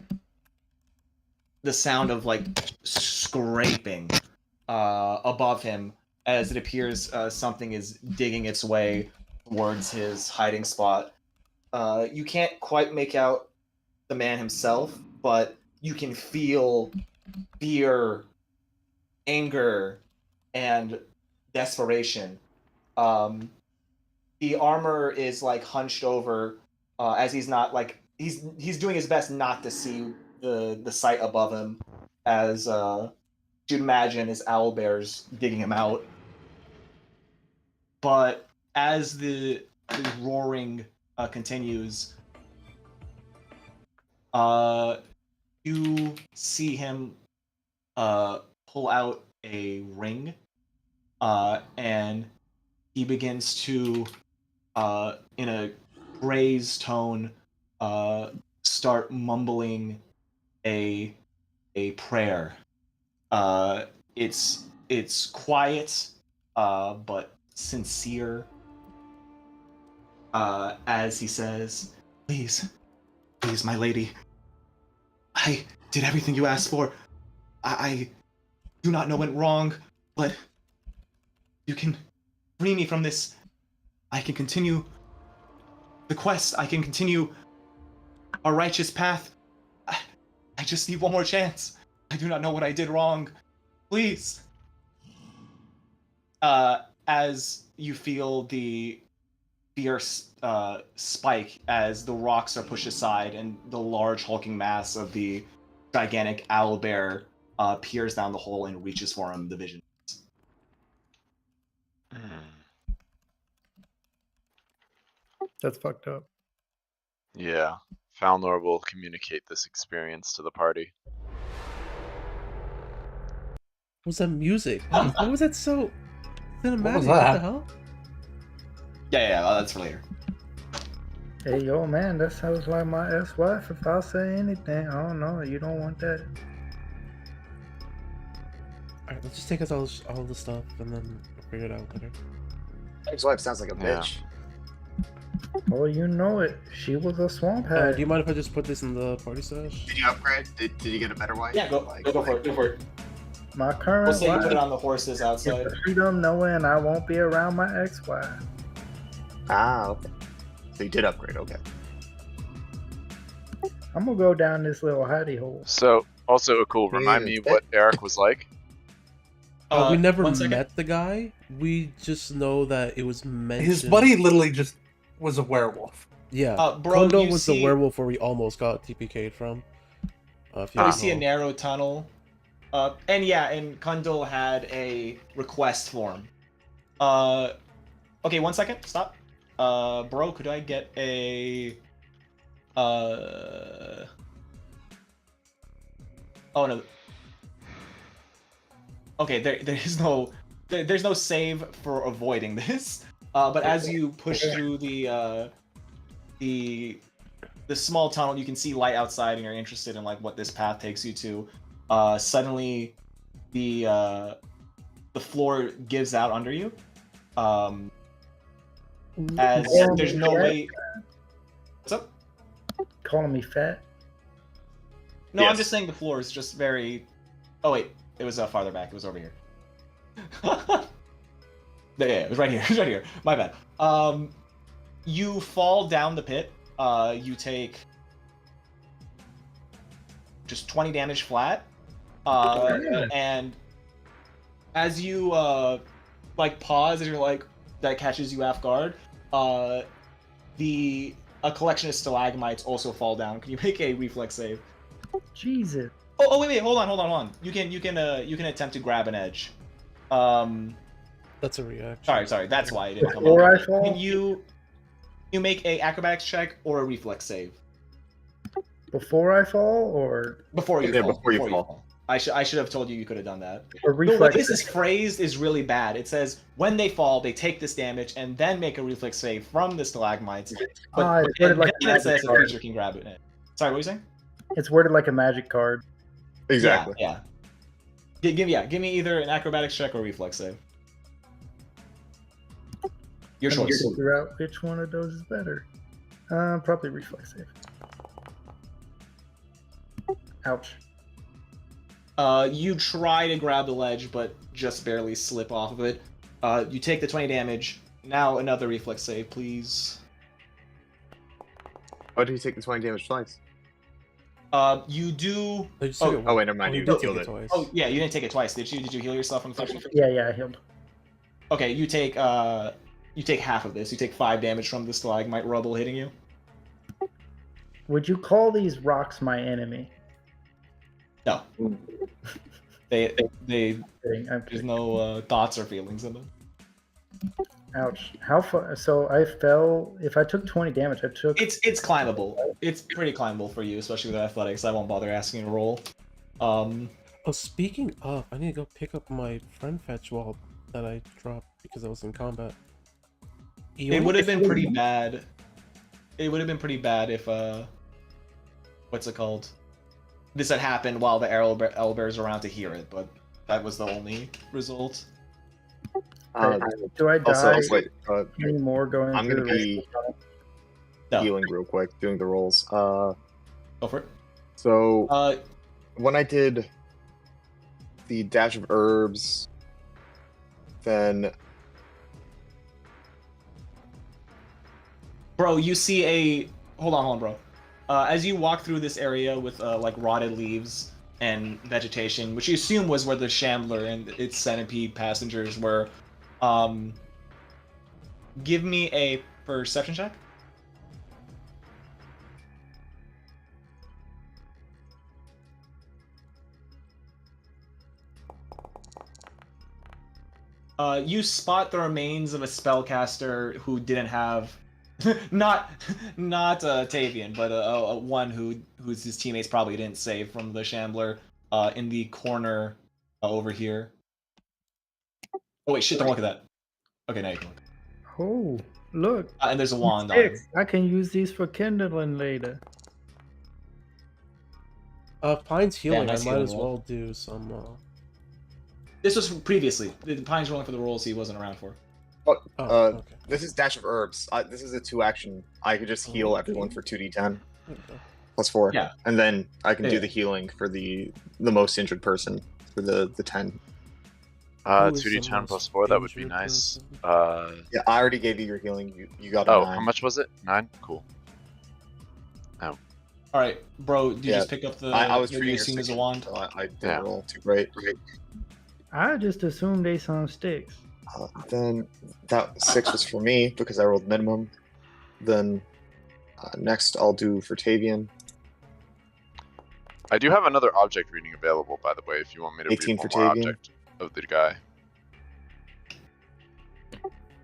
Speaker 1: sound of like scraping above him, as it appears something is digging its way towards his hiding spot. You can't quite make out the man himself, but you can feel fear, anger, and desperation. The armor is like hunched over, as he's not like he's doing his best not to see the sight above him, as you'd imagine is owlbears digging him out. But as the roaring continues, you see him pull out a ring, and he begins to, in a raised tone, start mumbling a prayer. It's quiet, but sincere. As he says, "Please, my lady, I did everything you asked for. I do not know what went wrong, but you can free me from this. I can continue the quest. I can continue our righteous path. I just need one more chance. I do not know what I did wrong. Please." As you feel the fierce spike as the rocks are pushed aside and the large hulking mass of the gigantic owlbear peers down the hole and reaches for him, the vision.
Speaker 5: That's fucked up.
Speaker 6: Yeah. Falnor will communicate this experience to the party.
Speaker 2: What was that music? Why was that so cinematic?
Speaker 3: What was
Speaker 2: What
Speaker 3: that?
Speaker 2: the hell?
Speaker 1: Yeah, that's for later.
Speaker 5: Hey, yo, man, that sounds like my ex-wife. If I say anything, I don't know. You don't want that.
Speaker 2: Alright, let's just take us all the stuff and then we'll figure it out later.
Speaker 4: Ex-wife sounds like a
Speaker 6: Yeah.
Speaker 4: bitch.
Speaker 5: Oh, you know it. She was a swamp
Speaker 2: Do
Speaker 5: hag.
Speaker 2: you mind if I just put this in the party stash?
Speaker 7: Did you upgrade? Did you get a better wife?
Speaker 1: Yeah, go for it. Go for it.
Speaker 5: My current
Speaker 1: We'll say you
Speaker 5: wife
Speaker 1: put it on the horses outside.
Speaker 5: is freedom knowing I won't be around my ex-wife.
Speaker 7: Ah, okay. So you did upgrade, okay.
Speaker 5: I'm gonna go down this little hidey hole.
Speaker 6: So, also, cool.
Speaker 4: Can't
Speaker 6: Remind
Speaker 4: even
Speaker 6: me
Speaker 4: fit.
Speaker 6: what Eric was like.
Speaker 2: We never
Speaker 1: 1 second.
Speaker 2: met the guy. We just know that it was mentioned.
Speaker 3: His buddy literally just was a werewolf.
Speaker 2: Yeah,
Speaker 1: Bro,
Speaker 2: Kondo
Speaker 1: you
Speaker 2: was
Speaker 1: see-
Speaker 2: the werewolf where we almost got TPK'd from. If
Speaker 1: You
Speaker 2: you
Speaker 1: see a
Speaker 2: recall.
Speaker 1: narrow tunnel. And Kundal had a request form. Okay, 1 second. Stop. Bro, could I get a... Oh, no. Okay, there's no save for avoiding this. But as you push through the small tunnel, you can see light outside, and you're interested in like what this path takes you to. Suddenly, the floor gives out under you. As there's no way. What's up?
Speaker 5: Calling me fat?
Speaker 1: No, I'm
Speaker 6: Yes.
Speaker 1: just saying the floor is just very. Oh wait, it was farther back. It was over here. Yeah, it was right here. It was right here. My bad. You fall down the pit. You take just 20 damage flat. And as you like pause, and you're like that catches you off guard. A collection of stalagmites also fall down. Can you make a reflex save?
Speaker 5: Jesus.
Speaker 1: Oh wait, hold on. You can attempt to grab an edge.
Speaker 2: That's a reaction.
Speaker 1: Sorry, that's why it didn't come
Speaker 5: Before
Speaker 1: up.
Speaker 5: I fall?
Speaker 1: Can you make a acrobatics check or a reflex save
Speaker 5: Before I fall, or
Speaker 1: before you
Speaker 4: Yeah,
Speaker 1: fall?
Speaker 4: before you fall.
Speaker 1: I should have told you you could have done that.
Speaker 5: a
Speaker 1: The way
Speaker 5: reflex?
Speaker 1: this is phrased is really bad. It says when they fall, they take this damage and then make a reflex save from the stalagmites. But
Speaker 5: It's worded like a
Speaker 1: then it says
Speaker 5: magic
Speaker 1: the
Speaker 5: card.
Speaker 1: creature can grab it. Sorry, what were you saying?
Speaker 5: It's worded like a magic card.
Speaker 4: Exactly.
Speaker 1: Yeah. Give me either an acrobatics check or a reflex save. Your
Speaker 5: Let me
Speaker 1: choice.
Speaker 5: figure out which one of those is better. Probably reflex save. Ouch.
Speaker 1: You try to grab the ledge, but just barely slip off of it. You take the 20 damage. Now another reflex save, please.
Speaker 4: Why did you take the 20 damage twice?
Speaker 1: You do.
Speaker 2: Oh, you took it
Speaker 4: Oh wait, never mind.
Speaker 2: Oh,
Speaker 4: You
Speaker 2: did
Speaker 4: healed
Speaker 2: take
Speaker 4: it.
Speaker 2: twice.
Speaker 1: Oh yeah, you didn't take it twice, did you? Did you heal yourself from the first one?
Speaker 5: Yeah, I healed.
Speaker 1: Okay, you take half of this. You take 5 damage from the stalagmite rubble hitting you.
Speaker 5: Would you call these rocks my enemy?
Speaker 1: No. They
Speaker 5: Kidding, I'm
Speaker 1: there's
Speaker 5: kidding.
Speaker 1: no thoughts or feelings in them.
Speaker 5: Ouch. How far? So I fell. If I took 20 damage, I took.
Speaker 1: It's climbable. It's pretty climbable for you, especially with athletics. I won't bother asking you to roll.
Speaker 2: Oh, speaking of, I need to go pick up my friend fetch wall that I dropped because I was in combat.
Speaker 1: It would have been pretty bad. It would have been pretty bad if what's it called? This had happened while the owlbear's around to hear it, but that was the only result.
Speaker 5: Do I
Speaker 4: Also,
Speaker 5: die
Speaker 4: wait.
Speaker 5: any more going
Speaker 4: I'm
Speaker 5: through
Speaker 4: gonna be
Speaker 1: No,
Speaker 4: healing real quick, doing the rolls.
Speaker 1: go for it.
Speaker 4: So when I did the dash of herbs, then
Speaker 1: Bro, you see a hold on, bro. As you walk through this area with like rotted leaves and vegetation, which you assume was where the Shambler and its centipede passengers were, give me a perception check. You spot the remains of a spellcaster who didn't have, not Tavian, but one whose his teammates probably didn't save from the Shambler, in the corner over here. Oh wait, shit! Don't look at that. Okay, now you can look.
Speaker 5: Oh, look.
Speaker 1: And there's a wand on it.
Speaker 5: Sticks. I can use these for kindling later.
Speaker 2: Pine's healing.
Speaker 1: nice
Speaker 2: I might
Speaker 1: healing
Speaker 2: as
Speaker 1: roll.
Speaker 2: well do some.
Speaker 1: This was from previously. The Pine's rolling for the rolls he wasn't around for.
Speaker 2: Oh, okay.
Speaker 4: this is dash of herbs. This is a 2 action. I could just heal everyone for 2d10
Speaker 2: Okay.
Speaker 4: plus 4.
Speaker 1: Yeah.
Speaker 4: And then I can
Speaker 1: Yeah.
Speaker 4: do the healing for the most injured person for the 10.
Speaker 2: Who is the
Speaker 6: 2d10
Speaker 2: most
Speaker 6: plus 4, that would be
Speaker 2: injured
Speaker 6: nice.
Speaker 2: person?
Speaker 4: Yeah, I already gave you your healing. You got a
Speaker 6: Oh,
Speaker 4: 9.
Speaker 6: how much was it? 9? Cool.
Speaker 1: All right, bro. Do you
Speaker 4: Yeah,
Speaker 1: just pick up the?
Speaker 4: I was
Speaker 1: what
Speaker 4: treating
Speaker 1: you
Speaker 4: her
Speaker 1: assume is a
Speaker 4: stick,
Speaker 1: wand.
Speaker 4: so I didn't
Speaker 6: Yeah.
Speaker 4: roll too great.
Speaker 5: I just assumed they some sticks.
Speaker 4: Then that 6 was for me because I rolled minimum. Then next I'll do for Tavian.
Speaker 6: I do have another object reading available, by the way, if you want me to
Speaker 4: 18
Speaker 6: read
Speaker 4: for
Speaker 6: one more
Speaker 4: Tavian.
Speaker 6: object of the guy.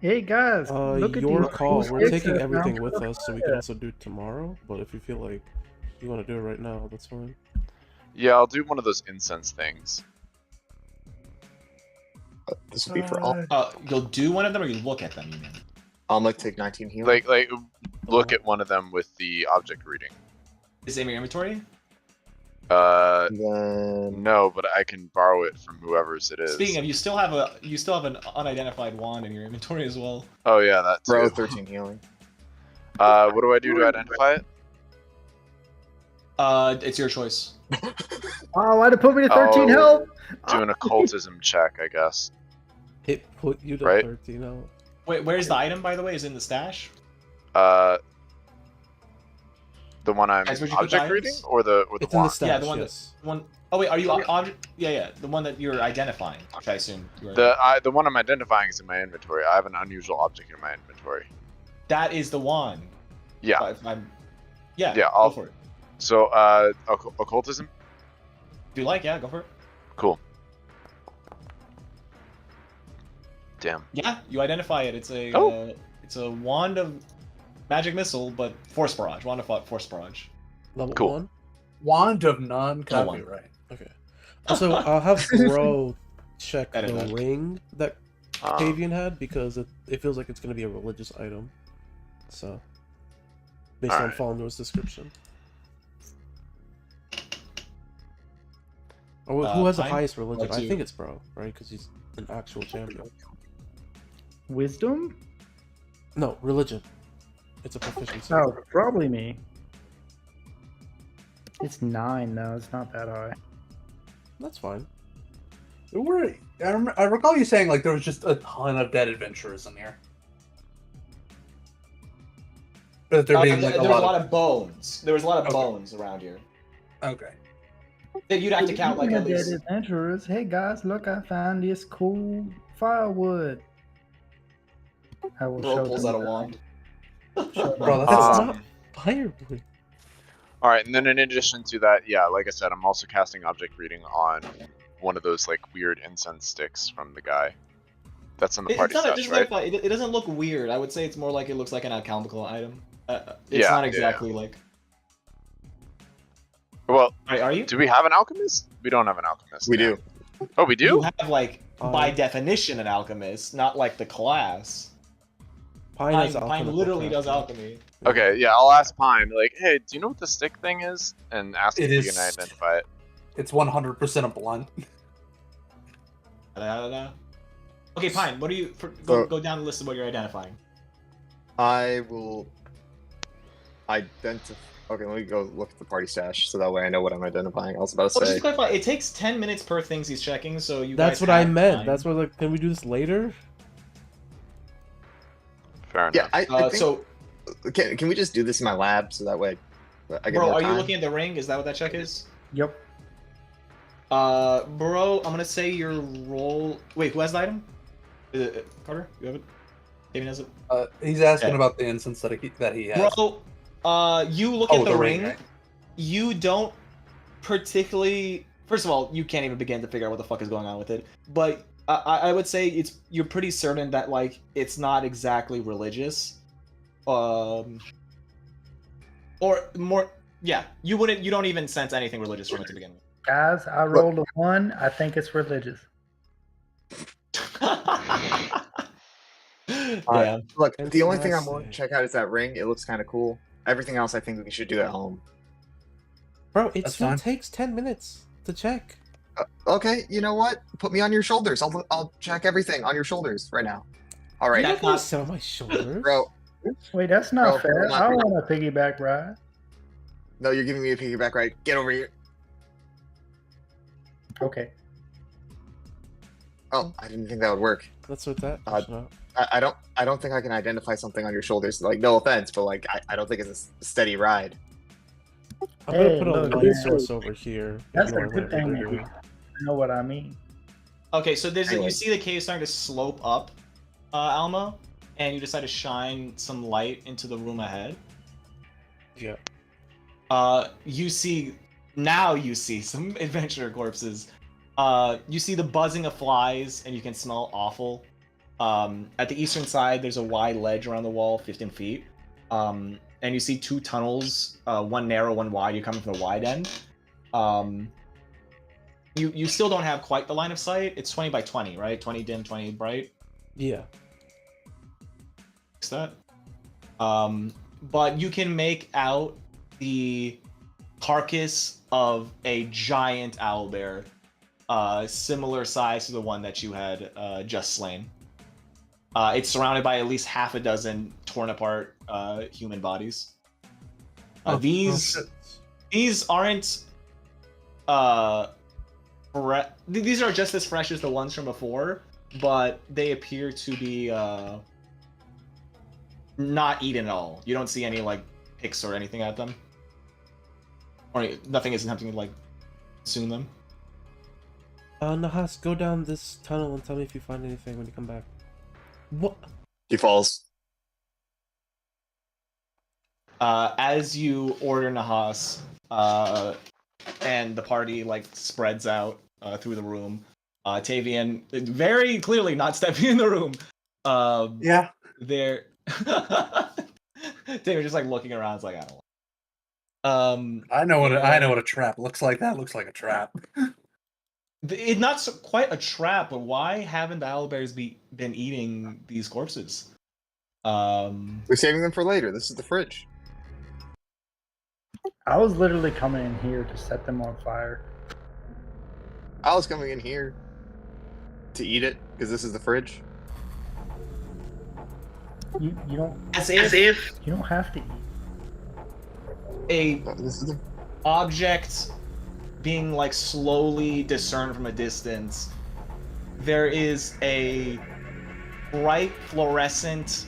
Speaker 5: Hey guys, look at
Speaker 2: Your
Speaker 5: these
Speaker 2: call.
Speaker 5: cool
Speaker 2: We're
Speaker 5: sticks
Speaker 2: taking
Speaker 5: I
Speaker 2: everything
Speaker 5: found.
Speaker 2: with us, so we can also do it tomorrow. But if you feel like you want to do it right now, that's fine.
Speaker 6: Yeah, I'll do one of those incense things.
Speaker 4: This will be for all.
Speaker 1: You'll do one of them, or you look at them. You mean?
Speaker 4: I'm like take 19 healing.
Speaker 6: Like look at one of them with the object reading.
Speaker 1: Is it in your inventory?
Speaker 4: Then
Speaker 6: No, but I can borrow it from whoever's it is.
Speaker 1: Speaking of, you still have an unidentified wand in your inventory as well.
Speaker 6: Oh yeah, that too.
Speaker 4: bro, 13 healing.
Speaker 6: What do I do to identify it?
Speaker 1: It's your choice.
Speaker 5: Oh, why'd it put me to 13
Speaker 6: Oh.
Speaker 5: health?
Speaker 6: Do an occultism check, I guess.
Speaker 2: It put you to
Speaker 6: Right.
Speaker 2: 13 out.
Speaker 1: Wait, where's the item, by the way? Is it in the stash?
Speaker 6: The one I'm
Speaker 1: Guys, where'd you put the
Speaker 6: object reading,
Speaker 1: items?
Speaker 6: or the
Speaker 2: It's in the
Speaker 6: wand?
Speaker 2: stash,
Speaker 1: Yeah, the one
Speaker 2: yes.
Speaker 1: One. Oh wait, are you object? Yeah, the one that you're identifying. Which I assume you are.
Speaker 6: The one I'm identifying is in my inventory. I have an unusual object in my inventory.
Speaker 1: That is the wand.
Speaker 6: Yeah.
Speaker 1: Yeah.
Speaker 6: Yeah,
Speaker 1: Go for it.
Speaker 6: So occultism.
Speaker 1: If you like, yeah, go for it.
Speaker 6: Cool. Damn.
Speaker 1: Yeah, you identify it. It's a
Speaker 6: Oh.
Speaker 1: it's a wand of magic missile, but force barrage. Wand of force barrage.
Speaker 2: Level
Speaker 6: Cool.
Speaker 2: 1?
Speaker 3: Wand of
Speaker 1: one.
Speaker 3: non-copyright.
Speaker 2: Okay. Also, I'll have Bro check
Speaker 1: Edit
Speaker 2: the
Speaker 1: that.
Speaker 2: ring that
Speaker 6: Um,
Speaker 2: Tavian had, because it feels like it's going to be a religious item. So, based on
Speaker 6: Alright.
Speaker 2: Fallen's description. Or who has the
Speaker 1: Pine?
Speaker 2: highest religion?
Speaker 1: Or
Speaker 2: I
Speaker 1: two?
Speaker 2: think it's Bro, right? Because he's an actual champion.
Speaker 5: Wisdom?
Speaker 2: No, religion. It's a proficiency.
Speaker 5: Oh, probably me. It's 9 though. It's not that high.
Speaker 2: That's fine.
Speaker 3: I recall you saying like there was just a ton of dead adventurers in here. That there being like
Speaker 1: there
Speaker 3: a
Speaker 1: was
Speaker 3: lot
Speaker 1: of bones. There was a lot of
Speaker 3: Okay.
Speaker 1: bones around here.
Speaker 3: Okay.
Speaker 1: That you'd have to count like
Speaker 5: Speaking
Speaker 1: at
Speaker 5: of dead
Speaker 1: least.
Speaker 5: adventurers. Hey guys, look! I found this cool firewood. I will
Speaker 1: Bro
Speaker 5: show
Speaker 1: pulls
Speaker 5: them
Speaker 1: out a
Speaker 5: that.
Speaker 1: wand.
Speaker 3: Bro,
Speaker 2: That's
Speaker 3: that's
Speaker 2: not firewood.
Speaker 6: All right, and then in addition to that, yeah, like I said, I'm also casting object reading on one of those like weird incense sticks from the guy. That's in the
Speaker 1: It's
Speaker 6: party
Speaker 1: not.
Speaker 6: stash,
Speaker 1: Just
Speaker 6: right?
Speaker 1: like it doesn't look weird. I would say it's more like it looks like an alchemical item. It's
Speaker 6: Yeah,
Speaker 1: not
Speaker 6: yeah.
Speaker 1: exactly like.
Speaker 6: Well,
Speaker 1: Wait, are you?
Speaker 6: do we have an alchemist? We don't have an alchemist.
Speaker 4: We
Speaker 6: now.
Speaker 4: do.
Speaker 6: Oh, we do?
Speaker 1: You have like by
Speaker 2: Um,
Speaker 1: definition an alchemist, not like the class.
Speaker 2: Pine
Speaker 1: Pine,
Speaker 2: has
Speaker 1: Pine
Speaker 2: alchemical
Speaker 1: literally does
Speaker 2: crafting.
Speaker 1: alchemy.
Speaker 6: Okay, yeah, I'll ask Pine, like, hey, do you know what the stick thing is? And ask if
Speaker 3: It
Speaker 6: we can
Speaker 3: is-
Speaker 6: identify it.
Speaker 3: it's 100% a blunt.
Speaker 1: Da-da-da-da. Okay, Pine. What are you?
Speaker 4: So-
Speaker 1: Go down the list of what you're identifying.
Speaker 4: I will identify. Okay, let me go look at the party stash so that way I know what I'm identifying. I was about to
Speaker 1: Well, just
Speaker 4: say.
Speaker 1: to clarify, it takes 10 minutes per things he's checking, so you
Speaker 2: That's
Speaker 1: guys
Speaker 2: what I
Speaker 1: have
Speaker 2: meant.
Speaker 1: time.
Speaker 2: That's what, like, can we do this later?
Speaker 6: Fair enough.
Speaker 4: Yeah, I think.
Speaker 1: So,
Speaker 4: Can we just do this in my lab so that way I get
Speaker 1: bro,
Speaker 4: more
Speaker 1: are
Speaker 4: time?
Speaker 1: you looking at the ring? Is that what that check is?
Speaker 5: Yep.
Speaker 1: Bro, I'm gonna say your roll. Wait, who has the item? Is it Carter? You have it? David has it.
Speaker 3: He's asking
Speaker 1: Yeah.
Speaker 3: about the instance that he has.
Speaker 1: Bro, you look
Speaker 3: Oh,
Speaker 1: at the ring.
Speaker 3: right?
Speaker 1: You don't particularly. First of all, you can't even begin to figure out what the fuck is going on with it. But I would say you're pretty certain that like it's not exactly religious. Or more. Yeah, you don't even sense anything religious from it to begin with.
Speaker 5: Guys, I rolled a 1. I think it's religious.
Speaker 1: Damn.
Speaker 4: Look,
Speaker 2: It's
Speaker 4: the only thing I'm willing to
Speaker 2: messy.
Speaker 4: check out is that ring. It looks kind of cool. Everything else, I think we should do at home.
Speaker 2: Bro, it
Speaker 3: That's
Speaker 2: still
Speaker 3: fine.
Speaker 2: takes 10 minutes to check.
Speaker 4: Okay, you know what? Put me on your shoulders. I'll check everything on your shoulders right now. All right,
Speaker 2: You're
Speaker 1: That's
Speaker 2: not gonna
Speaker 1: not-
Speaker 2: sit on my shoulders.
Speaker 4: bro.
Speaker 5: Wait, that's not
Speaker 4: Bro,
Speaker 5: fair.
Speaker 4: I'm not-
Speaker 5: I want a piggyback ride.
Speaker 4: No, you're giving me a piggyback ride. Get over here.
Speaker 5: Okay.
Speaker 4: Oh, I didn't think that would work.
Speaker 2: That's what that.
Speaker 4: Uh,
Speaker 2: no.
Speaker 4: I don't think I can identify something on your shoulders. Like, no offense, but like, I don't think it's a steady ride.
Speaker 2: I'm
Speaker 5: Hey,
Speaker 2: gonna put a
Speaker 5: look,
Speaker 2: light
Speaker 5: man.
Speaker 2: source over here.
Speaker 5: That's a
Speaker 2: Ignore
Speaker 5: good
Speaker 2: whatever
Speaker 5: thing
Speaker 2: they're
Speaker 5: that you
Speaker 2: doing.
Speaker 5: know what I mean.
Speaker 1: Okay, so you
Speaker 4: Anyway.
Speaker 1: see the cave starting to slope up, Alma, and you decide to shine some light into the room ahead.
Speaker 2: Yeah.
Speaker 1: You see some adventurer corpses. You see the buzzing of flies, and you can smell offal. At the eastern side, there's a wide ledge around the wall, 15 feet. And you see 2 tunnels, one narrow, one wide. You're coming from the wide end. You still don't have quite the line of sight. It's 20 by 20, right? 20 dim, 20 bright.
Speaker 2: Yeah.
Speaker 1: Fix that. But you can make out the carcass of a giant owlbear, similar size to the one that you had just slain. It's surrounded by at least half a dozen torn apart human bodies. These aren't these are just as fresh as the ones from before, but they appear to be not eaten at all. You don't see any like picks or anything at them, or nothing is attempting to like consume them.
Speaker 2: Nahas, go down this tunnel and tell me if you find anything when you come back. What?
Speaker 4: He falls.
Speaker 1: As you order Nahas, and the party like spreads out through the room, Tavian very clearly not stepping in the room.
Speaker 3: Yeah.
Speaker 1: They're Tavian just like looking around. It's like I don't.
Speaker 3: I know what a trap looks like. That looks like a trap.
Speaker 1: It's not quite a trap, but why haven't the owlbears been eating these corpses?
Speaker 4: We're saving them for later. This is the fridge.
Speaker 5: I was literally coming in here to set them on fire.
Speaker 4: I was coming in here to eat it because this is the fridge.
Speaker 5: You don't
Speaker 1: As if
Speaker 5: you don't have to eat.
Speaker 1: a
Speaker 4: This is the...
Speaker 1: object being like slowly discerned from a distance. There is a bright fluorescent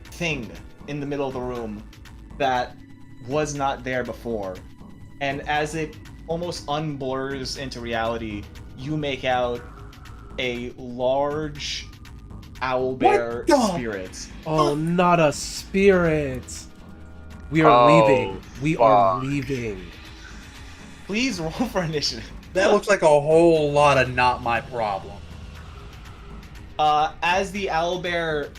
Speaker 1: thing in the middle of the room that was not there before, and as it almost unblurs into reality, you make out a large owlbear spirit.
Speaker 2: Oh, not a spirit. We are leaving. We are leaving.
Speaker 1: Please roll for initiative.
Speaker 3: That looks like a whole lot of not my problem.
Speaker 1: As the owlbear,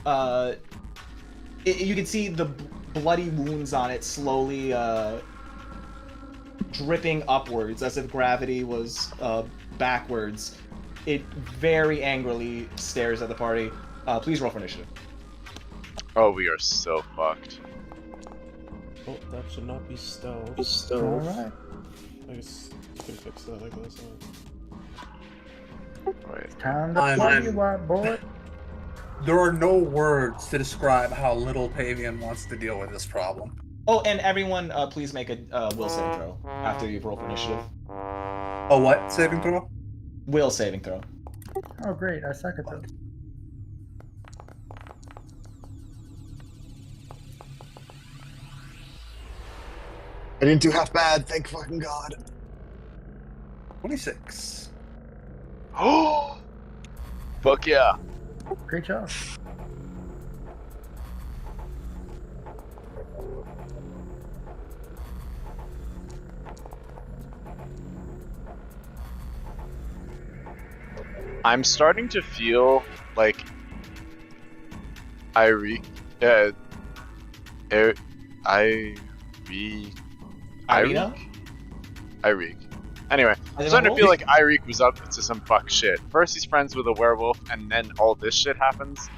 Speaker 1: you can see the bloody wounds on it slowly dripping upwards as if gravity was backwards. It very angrily stares at the party. Please roll for initiative.
Speaker 6: Oh, we are so fucked.
Speaker 2: Oh, that should not be stove.
Speaker 5: Alright.
Speaker 2: I guess you can fix that, I guess.
Speaker 6: Wait.
Speaker 5: Time to
Speaker 3: I'm-
Speaker 5: party, white boy.
Speaker 3: There are no words to describe how little Tavian wants to deal with this problem.
Speaker 1: Oh, and everyone, please make a will saving throw after you've rolled for initiative.
Speaker 3: Oh, what? Saving throw?
Speaker 1: Will saving throw.
Speaker 5: Oh great, I suck at those.
Speaker 4: I didn't do half bad. Thank fucking God.
Speaker 3: 26.
Speaker 6: Oh, fuck yeah!
Speaker 5: Great job.
Speaker 6: I'm starting to feel like Ireek. Ireek. Anyway, I'm starting to feel like Ireek was up to some fuck shit. First he's friends with a werewolf, and then all this shit happens.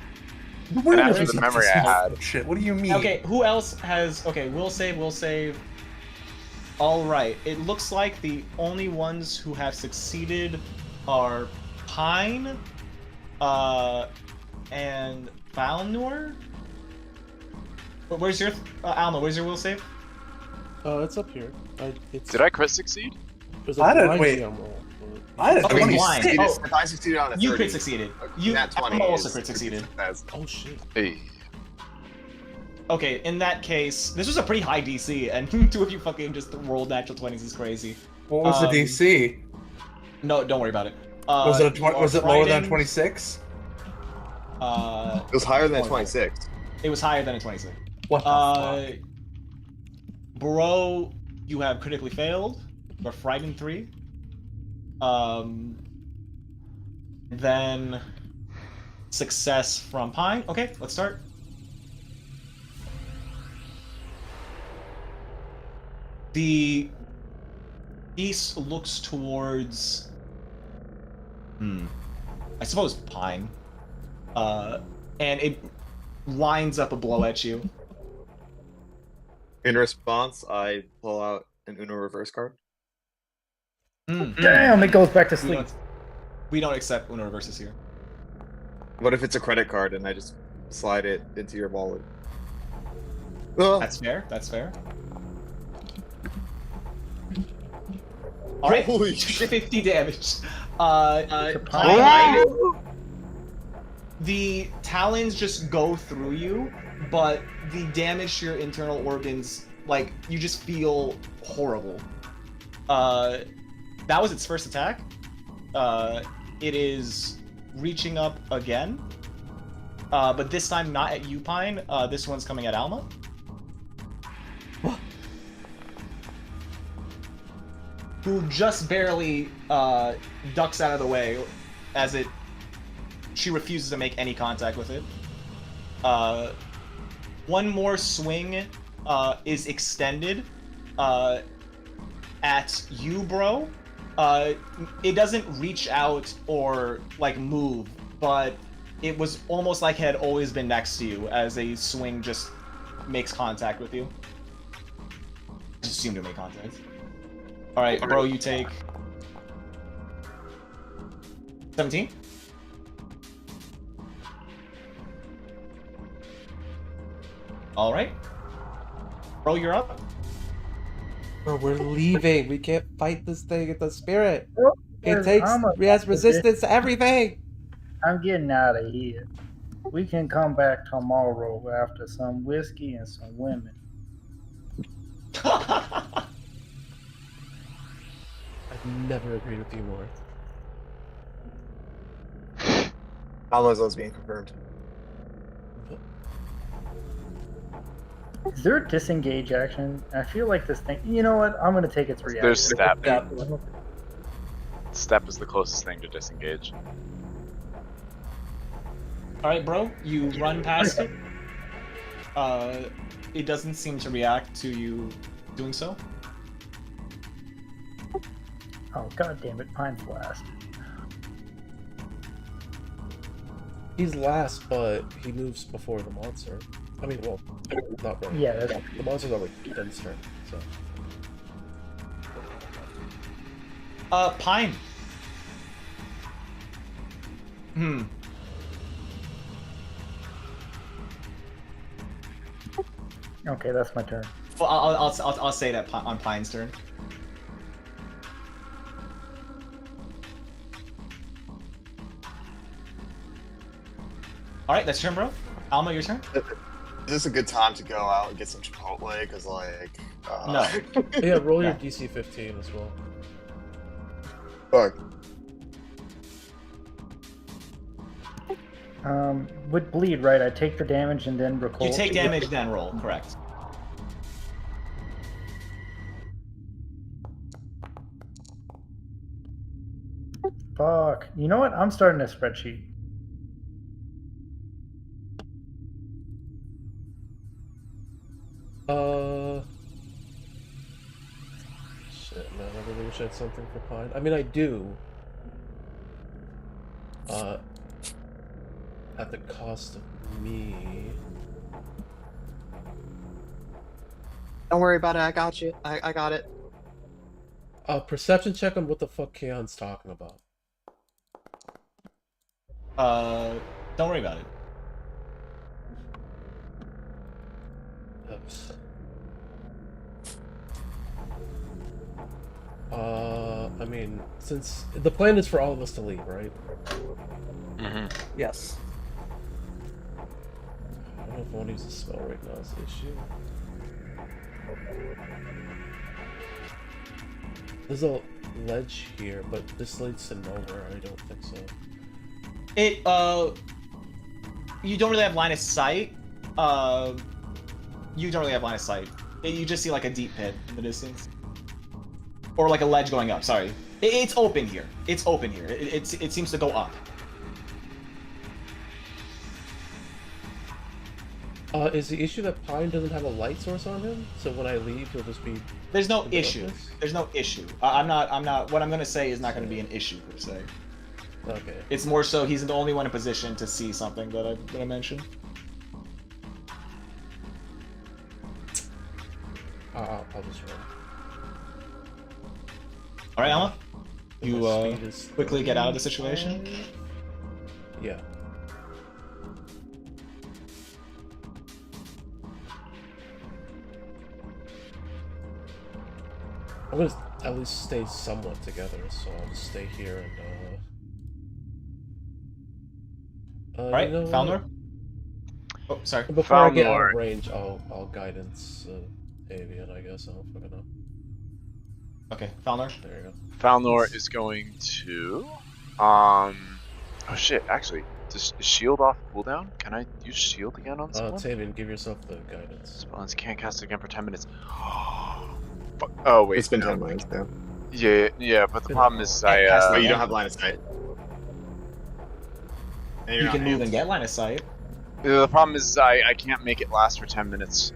Speaker 3: What
Speaker 6: after
Speaker 3: is
Speaker 6: the
Speaker 3: this
Speaker 6: memory I had.
Speaker 3: Shit, what do you mean?
Speaker 1: Okay, who else has... Okay, will save. Alright, it looks like the only ones who have succeeded are Pine, and Valnor? Where's your... Alma, where's your will save?
Speaker 2: It's up here.
Speaker 6: Did I crit succeed?
Speaker 2: It was a
Speaker 3: I didn't-
Speaker 2: blind
Speaker 3: wait.
Speaker 2: jam roll.
Speaker 3: I had a
Speaker 1: Okay,
Speaker 3: 20.
Speaker 1: blind.
Speaker 4: Succeeded.
Speaker 1: Oh.
Speaker 4: If I succeeded on a 30,
Speaker 1: You crit succeeded. You
Speaker 4: Nat 20
Speaker 1: Alma also
Speaker 4: is-
Speaker 1: crit succeeded.
Speaker 4: That's
Speaker 2: Oh shit.
Speaker 6: Hey.
Speaker 1: Okay, in that case, this was a pretty high DC, and 2 of you fucking just rolled natural 20s is crazy.
Speaker 3: What was the DC?
Speaker 1: No, don't worry about it.
Speaker 3: Was it
Speaker 1: you are
Speaker 3: was it lower than
Speaker 1: frightened.
Speaker 3: 26?
Speaker 4: It was higher than 26.
Speaker 1: It was higher than a 26.
Speaker 3: What the fuck?
Speaker 1: Bro, you have critically failed. You're frightened 3. Then success from Pine. Okay, let's start. The east looks towards I suppose Pine. And it lines up a blow at you.
Speaker 4: In response, I pull out an Uno reverse card.
Speaker 5: Damn, it goes back to
Speaker 1: We
Speaker 5: sleep.
Speaker 1: don't accept Uno reverses here.
Speaker 4: What if it's a credit card and I just slide it into your wallet? Oh,
Speaker 1: That's fair. That's fair. All right,
Speaker 4: holy shit.
Speaker 1: 50 damage.
Speaker 5: To
Speaker 1: Pine, the talons just go through you, but the damage to your internal organs, like, you just feel horrible. That was its first attack. It is reaching up again, but this time not at you, Pine. This one's coming at Alma. Who just barely ducks out of the way as she refuses to make any contact with it. One more swing is extended at you, bro. It doesn't reach out or like move, but it was almost like it had always been next to you as a swing just makes contact with you. Just seemed to make contact. All right, bro, you take 17. All right, bro, you're up.
Speaker 2: Bro, we're leaving. We can't fight this thing at the spirit.
Speaker 5: Oh,
Speaker 2: It has resistance to everything.
Speaker 5: I'm getting out of here. We can come back tomorrow after some whiskey and some women.
Speaker 2: I've never agreed with you more.
Speaker 4: Alma's being confirmed.
Speaker 5: Is there a disengage action? I feel like this thing. You know what? I'm gonna take its reaction.
Speaker 6: There's step.
Speaker 2: Yeah.
Speaker 6: Step is the closest thing to disengage.
Speaker 1: All right, bro, you run past it. It doesn't seem to react to you doing so.
Speaker 5: Oh god damn it! Pine's last.
Speaker 2: He's last, but he moves before the monster. I mean, well, not really.
Speaker 5: Yeah, that's...
Speaker 2: The monster's already done his turn, so.
Speaker 1: Pine.
Speaker 5: Okay, that's my turn.
Speaker 1: Well, I'll say that on Pine's turn. All right, that's your turn, bro. Alma, your turn.
Speaker 4: Is this a good time to go out and get some Chipotle? Because, like...
Speaker 1: No.
Speaker 2: Yeah, roll your
Speaker 1: Yeah.
Speaker 2: DC 15 as well.
Speaker 4: Fuck.
Speaker 5: With bleed, right? I take the damage and then recall.
Speaker 1: You take damage, then roll. Correct.
Speaker 5: Fuck. You know what? I'm starting a spreadsheet.
Speaker 2: Shit, man, I really wish I had something for Pine. I mean, I do. At the cost of me.
Speaker 7: Don't worry about it. I got you. I got it.
Speaker 2: Perception check on what the fuck Keon's talking about.
Speaker 1: Don't worry about it.
Speaker 2: Oops. I mean, since the plan is for all of us to leave, right?
Speaker 6: Mm-hmm.
Speaker 3: Yes.
Speaker 2: don't know if I want to use a spell right now is the issue. There's a ledge here, but this leads to nowhere. I don't think so.
Speaker 1: It you don't really have line of sight. You don't really have line of sight. You just see like a deep pit in the distance, or like a ledge going up. Sorry, it's open here. It's open here. It seems to go up.
Speaker 2: Is the issue that Pine doesn't have a light source on him? So when I leave, he'll just be.
Speaker 1: There's no
Speaker 2: in the
Speaker 1: issue.
Speaker 2: darkness?
Speaker 1: There's no issue. I'm not. What I'm gonna say is not gonna be an issue per se.
Speaker 2: Okay.
Speaker 1: It's more so he's the only one in position to see something that I mentioned.
Speaker 2: I'll just run.
Speaker 1: All right, Alma.
Speaker 2: My
Speaker 1: You
Speaker 2: speed is
Speaker 1: quickly get out of the situation.
Speaker 2: Yeah. I'm gonna at least stay somewhat together, so I'll just stay here and
Speaker 1: All right,
Speaker 2: you know what?
Speaker 1: Falnor. Oh, sorry.
Speaker 2: Before I get out
Speaker 6: Falnor.
Speaker 2: of range, I'll guidance Avian, I guess. I don't fucking know.
Speaker 1: Okay, Falnor.
Speaker 2: There you go.
Speaker 6: Falnor is going to. Oh shit! Actually, does shield off cooldown? Can I use shield again on someone?
Speaker 2: Tavian, give yourself the guidance.
Speaker 6: Spellings can't cast again for 10 minutes. Fuck. Oh wait.
Speaker 4: It's been
Speaker 6: no.
Speaker 4: 10 minutes now.
Speaker 6: Yeah, but the problem is
Speaker 4: But
Speaker 6: I.
Speaker 4: you don't have line of sight. And you're
Speaker 1: You
Speaker 4: not
Speaker 1: can move
Speaker 4: amped.
Speaker 1: and get line of sight.
Speaker 6: The problem is I can't make it last for 10 minutes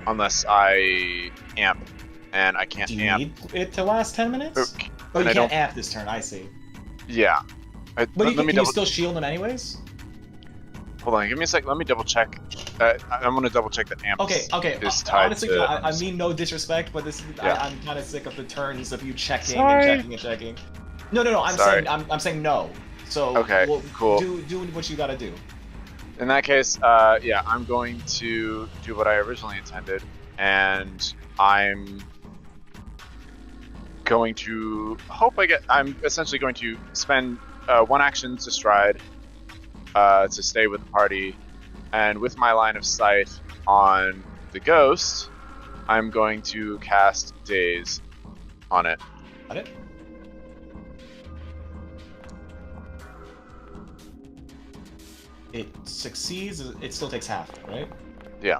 Speaker 6: unless I amp, and I can't
Speaker 1: Do you
Speaker 6: amp.
Speaker 1: need it to last 10 minutes?
Speaker 6: Okay.
Speaker 1: Oh, you
Speaker 6: And I
Speaker 1: can't
Speaker 6: don't-
Speaker 1: amp this turn. I see.
Speaker 6: Yeah.
Speaker 1: But
Speaker 6: Let
Speaker 1: can
Speaker 6: me
Speaker 1: you
Speaker 6: double.
Speaker 1: still shield him anyways?
Speaker 6: Hold on, give me a sec. Let me double check. I'm gonna double check that amp.
Speaker 1: Okay.
Speaker 6: Is tied
Speaker 1: Honestly,
Speaker 6: to.
Speaker 1: I mean no disrespect, but this is
Speaker 6: Yeah.
Speaker 1: I'm kind of sick of the turns of you checking
Speaker 6: Sorry.
Speaker 1: and checking and checking. No. I'm
Speaker 6: Sorry.
Speaker 1: saying I'm saying no. So
Speaker 6: Okay, cool.
Speaker 1: Do what you gotta do.
Speaker 6: In that case, yeah, I'm going to do what I originally intended, and I'm going to hope I get. I'm essentially going to spend one action to stride to stay with the party, and with my line of sight on the ghost, I'm going to cast Daze on it.
Speaker 1: Got it? It succeeds. It still takes half, right?
Speaker 6: Yeah.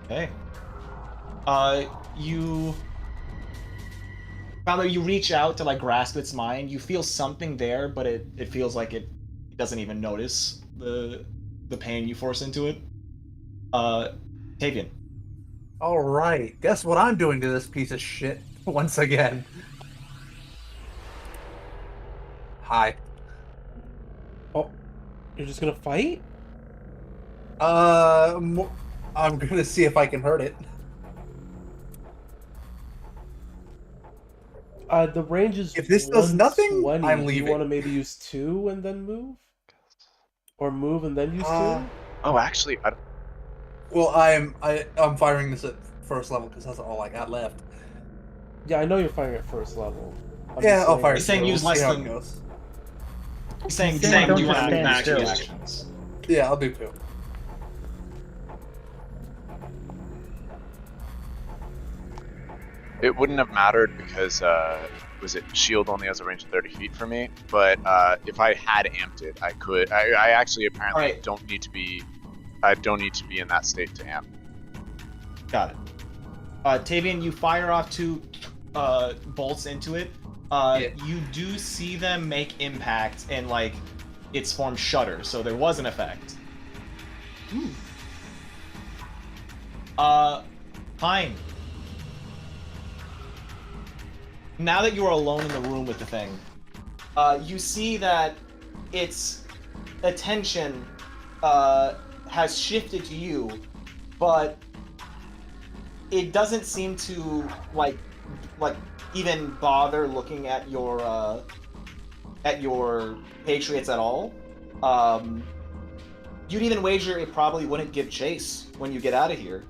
Speaker 1: Okay. You. Father, you reach out to like grasp its mind. You feel something there, but it feels like it doesn't even notice the pain you force into it. Tavian.
Speaker 3: All right, guess what I'm doing to this piece of shit once again. Hi.
Speaker 2: Oh, you're just gonna fight?
Speaker 3: I'm gonna see if I can hurt it.
Speaker 2: The range is.
Speaker 3: If this does nothing,
Speaker 2: 120.
Speaker 3: I'm
Speaker 2: Do
Speaker 3: leaving.
Speaker 2: you want to maybe use 2 and then move, or move and then use 2?
Speaker 6: Oh, actually, I don't.
Speaker 3: Well, I'm firing this at first level because that's all I got left.
Speaker 2: Yeah, I know you're firing at first level. I'm
Speaker 3: Yeah,
Speaker 2: just
Speaker 3: I'll
Speaker 2: saying-
Speaker 3: fire.
Speaker 1: He's saying
Speaker 3: it.
Speaker 1: use
Speaker 3: We'll see
Speaker 1: less
Speaker 3: how it
Speaker 1: than-
Speaker 3: goes.
Speaker 1: He's saying,
Speaker 5: He's saying
Speaker 1: do you
Speaker 5: don't
Speaker 1: want to
Speaker 5: just
Speaker 1: action
Speaker 5: stand
Speaker 1: two
Speaker 5: still.
Speaker 1: actions?
Speaker 3: Yeah, I'll do 2.
Speaker 6: It wouldn't have mattered because was it shield only has a range of 30 feet for me? But if I had amped it, I could. I actually apparently
Speaker 1: Alright.
Speaker 6: don't need to be. I don't need to be in that state to amp.
Speaker 1: Got it. Tavian, you fire off 2 bolts into it.
Speaker 3: Yeah.
Speaker 1: You do see them make impact and like its form shudder, so there was an effect. Fine. Now that you are alone in the room with the thing, you see that its attention has shifted to you, but it doesn't seem to like even bother looking at your patriots at all. You'd even wager it probably wouldn't give chase when you get out of here.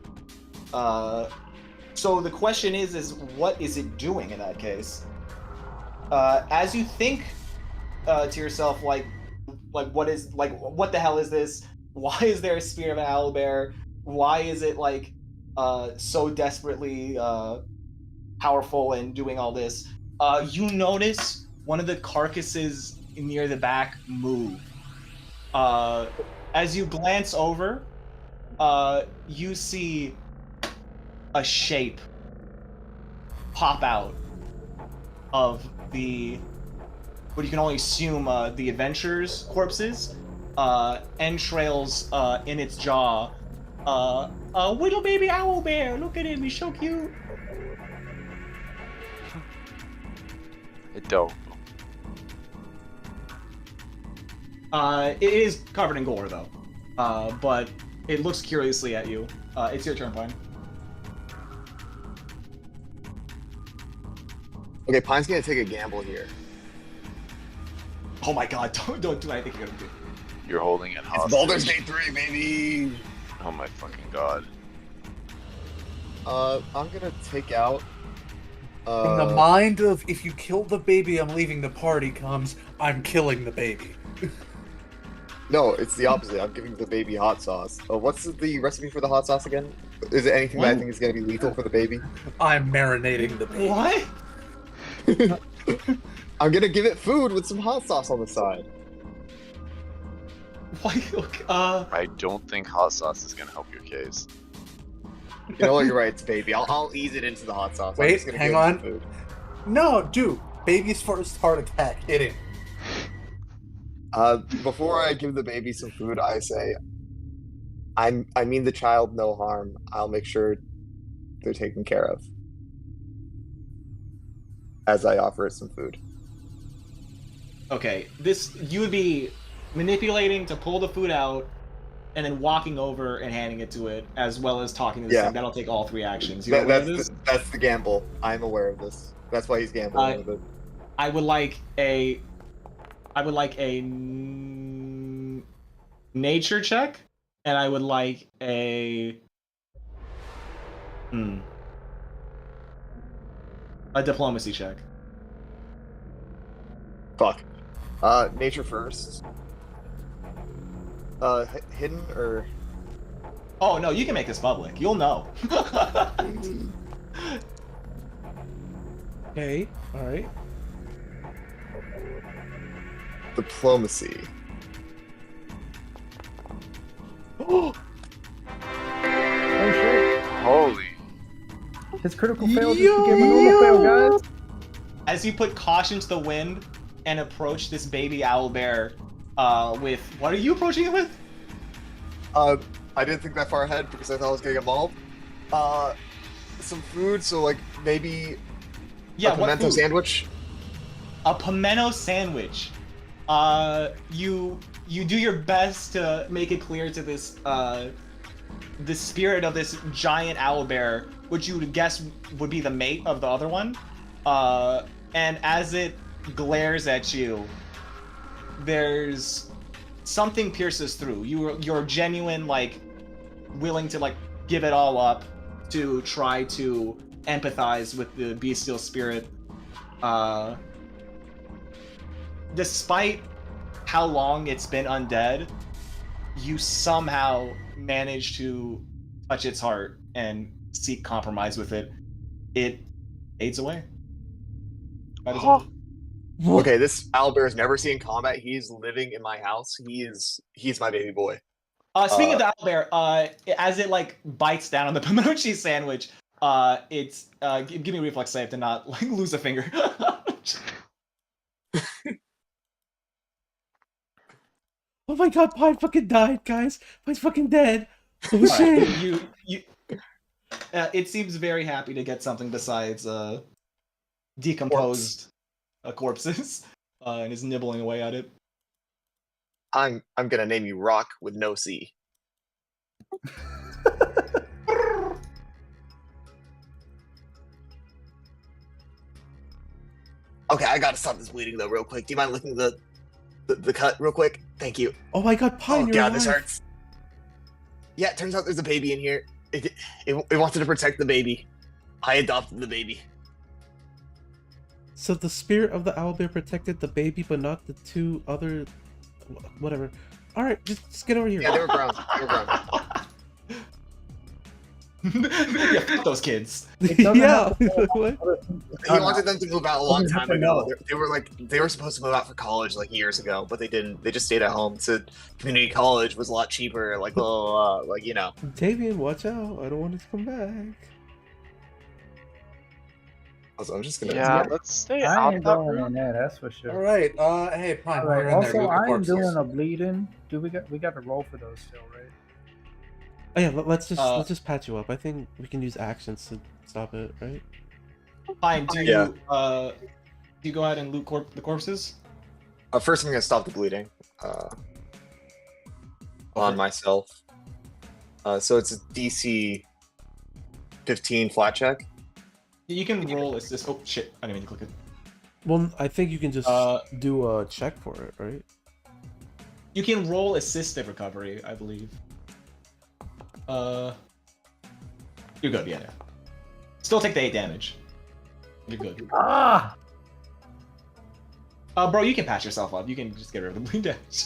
Speaker 1: So the question is what is it doing in that case? As you think to yourself, like, what the hell is this? Why is there a spear of an owlbear? Why is it like so desperately powerful and doing all this? You notice one of the carcasses near the back move. As you glance over, you see a shape pop out of what you can only assume the adventurers' corpses, entrails in its jaw. A little baby owlbear, look at him, he's so cute.
Speaker 6: It don't.
Speaker 1: It is covered in gore though, but it looks curiously at you. It's your turn, Pine.
Speaker 4: Okay, Pine's gonna take a gamble here.
Speaker 1: Oh my god, don't do what I think you're gonna do.
Speaker 6: You're holding it hostage.
Speaker 4: It's Baldur's Gate 3, baby!
Speaker 6: Oh my fucking god.
Speaker 4: I'm gonna take out...
Speaker 3: From the mind of, if you kill the baby, I'm leaving the party comes, I'm killing the baby.
Speaker 4: No, it's the opposite. I'm giving the baby hot sauce. Oh, what's the recipe for the hot sauce again? Is it anything that I think is gonna be lethal for the baby?
Speaker 3: I'm marinating the baby.
Speaker 1: What?
Speaker 4: I'm gonna give it food with some hot sauce on the side.
Speaker 1: Why?
Speaker 6: I don't think hot sauce is gonna help your case.
Speaker 4: You know what? You're right. It's baby. I'll ease it into the hot sauce. I'm
Speaker 3: Wait,
Speaker 4: just gonna
Speaker 3: hang
Speaker 4: give it
Speaker 3: on.
Speaker 4: Food.
Speaker 3: No, dude. Baby's first heart attack. Hit him.
Speaker 4: Before I give the baby some food, I say, I mean the child no harm. I'll make sure they're taken care of. As I offer it some food.
Speaker 1: Okay, you would be manipulating to pull the food out, and then walking over and handing it to it, as well as talking to the thing. That'll take all 3 actions. You aware of this?
Speaker 4: That's the gamble. I'm aware of this. That's why he's gambling with it.
Speaker 1: I would like a nature check, and I would like a diplomacy check.
Speaker 4: Fuck. Nature first. Hidden or...
Speaker 1: Oh no, you can make this public. You'll know.
Speaker 2: Okay, alright.
Speaker 4: Diplomacy.
Speaker 5: Oh shit.
Speaker 6: Holy.
Speaker 5: His critical fail just became a normal fail, guys.
Speaker 1: As you put caution to the wind and approach this baby owlbear, with what are you approaching it with?
Speaker 4: I didn't think that far ahead because I thought I was gonna get mauled. Some food, so like maybe a pimento sandwich.
Speaker 1: A pimento sandwich. You do your best to make it clear to this the spirit of this giant owlbear, which you would guess would be the mate of the other one. And as it glares at you, there's something pierces through. You're genuine, like willing to like give it all up to try to empathize with the bestial spirit. Despite how long it's been undead, you somehow manage to touch its heart and seek compromise with it. It fades away.
Speaker 4: Okay, this owlbear is never seen combat. He's living in my house. He's my baby boy.
Speaker 1: Speaking of the owlbear, as it like bites down on the pimento cheese sandwich, it's give me a reflex save to not like lose a finger.
Speaker 2: Oh my god, Pine fucking died, guys. Pine's fucking dead. Oh shit.
Speaker 1: You it seems very happy to get something besides decomposed corpses, and is nibbling away at it.
Speaker 4: I'm gonna name you Rock with no C. Okay, I gotta stop this bleeding though, real quick. Do you mind licking the cut real quick? Thank you.
Speaker 2: Oh my god, Pine,
Speaker 4: Oh
Speaker 2: you're
Speaker 4: god,
Speaker 2: alive.
Speaker 4: this hurts. Yeah, it turns out there's a baby in here. It wanted to protect the baby. I adopted the baby.
Speaker 2: So the spirit of the owlbear protected the baby, but not the 2 other Whatever. All right, just get over here.
Speaker 4: Yeah, they were ground. They were ground.
Speaker 1: Yeah, fuck those kids.
Speaker 2: Yeah. What?
Speaker 4: He wanted them to move out a long
Speaker 5: Doesn't
Speaker 4: time
Speaker 5: have to
Speaker 4: ago.
Speaker 5: know.
Speaker 4: They were supposed to move out for college like years ago, but they didn't. They just stayed at home. So community college was a lot cheaper. Like like you know.
Speaker 2: Davian, watch out! I don't want it to come back.
Speaker 4: Also, I'm just gonna.
Speaker 6: Yeah, let's stay
Speaker 5: I
Speaker 6: out
Speaker 5: ain't
Speaker 6: that
Speaker 5: going
Speaker 6: room.
Speaker 5: in there, that's for sure.
Speaker 3: All right. Hey, Pine,
Speaker 5: All
Speaker 3: while
Speaker 5: right.
Speaker 3: you're in there,
Speaker 5: Also,
Speaker 3: move the
Speaker 5: I ain't
Speaker 3: corpses.
Speaker 5: doing a bleeding. We got to roll for those still, right?
Speaker 2: Oh yeah, let's just patch you up. I think we can use actions to stop it, right?
Speaker 1: Fine. Do
Speaker 4: Yeah.
Speaker 1: you go ahead and loot the corpses?
Speaker 4: First, I'm gonna stop the bleeding. On myself. So it's a DC 15 flat check.
Speaker 1: You can roll assist. Oh shit! I didn't mean to click it.
Speaker 2: Well, I think you can just do a check for it, right?
Speaker 1: You can roll assisted recovery, I believe. You're good. Yeah. Still take the 8 damage. You're good.
Speaker 5: Ah!
Speaker 1: Bro, you can patch yourself up. You can just get rid of the bleed damage.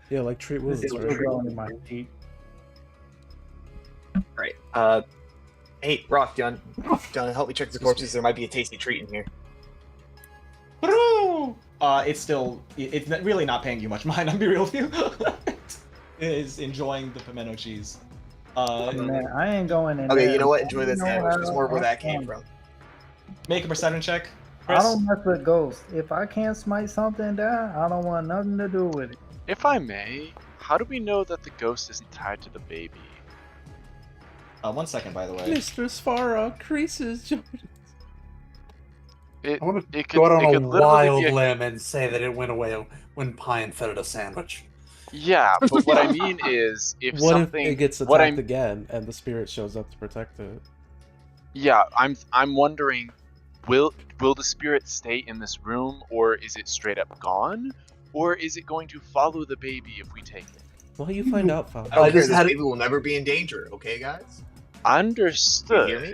Speaker 2: Yeah, like treat wounds.
Speaker 5: This is
Speaker 2: Right?
Speaker 5: going in my feet.
Speaker 4: Right. Hey, Rock, John, help me check the corpses. There might be a tasty treat in here.
Speaker 1: It's really not paying you much mind. I'll be real with you. It is enjoying the pimento cheese.
Speaker 5: Man, I ain't going in
Speaker 4: Okay,
Speaker 5: there.
Speaker 4: you know what? Enjoy this
Speaker 5: You know
Speaker 4: sandwich.
Speaker 5: what?
Speaker 4: There's more where that came from.
Speaker 1: Make a perception check.
Speaker 5: I
Speaker 1: Chris?
Speaker 5: don't mess with ghosts. If I can't smite something down, I don't want nothing to do with it.
Speaker 6: If I may, how do we know that the ghost isn't tied to the baby?
Speaker 1: 1 second, by the way.
Speaker 2: Mr. Sfara, creases.
Speaker 6: It,
Speaker 3: I want to
Speaker 6: it
Speaker 3: go out
Speaker 6: it
Speaker 3: on a
Speaker 6: literally
Speaker 3: wild
Speaker 6: be a-
Speaker 3: limb and say that it went away when Pine fed it a sandwich.
Speaker 6: Yeah, but what I mean is, if
Speaker 2: What
Speaker 6: something,
Speaker 2: if it gets
Speaker 6: what
Speaker 2: attacked
Speaker 6: I'm,
Speaker 2: again and the spirit shows up to protect it?
Speaker 6: yeah, I'm wondering, will the spirit stay in this room, or is it straight up gone, or is it going to follow the baby if we take it?
Speaker 2: Well, you find out, Fal.
Speaker 4: I don't
Speaker 3: I
Speaker 4: care.
Speaker 3: just
Speaker 4: This
Speaker 3: had-
Speaker 4: baby will never be in danger. Okay, guys. You
Speaker 6: Understood.
Speaker 4: hear me?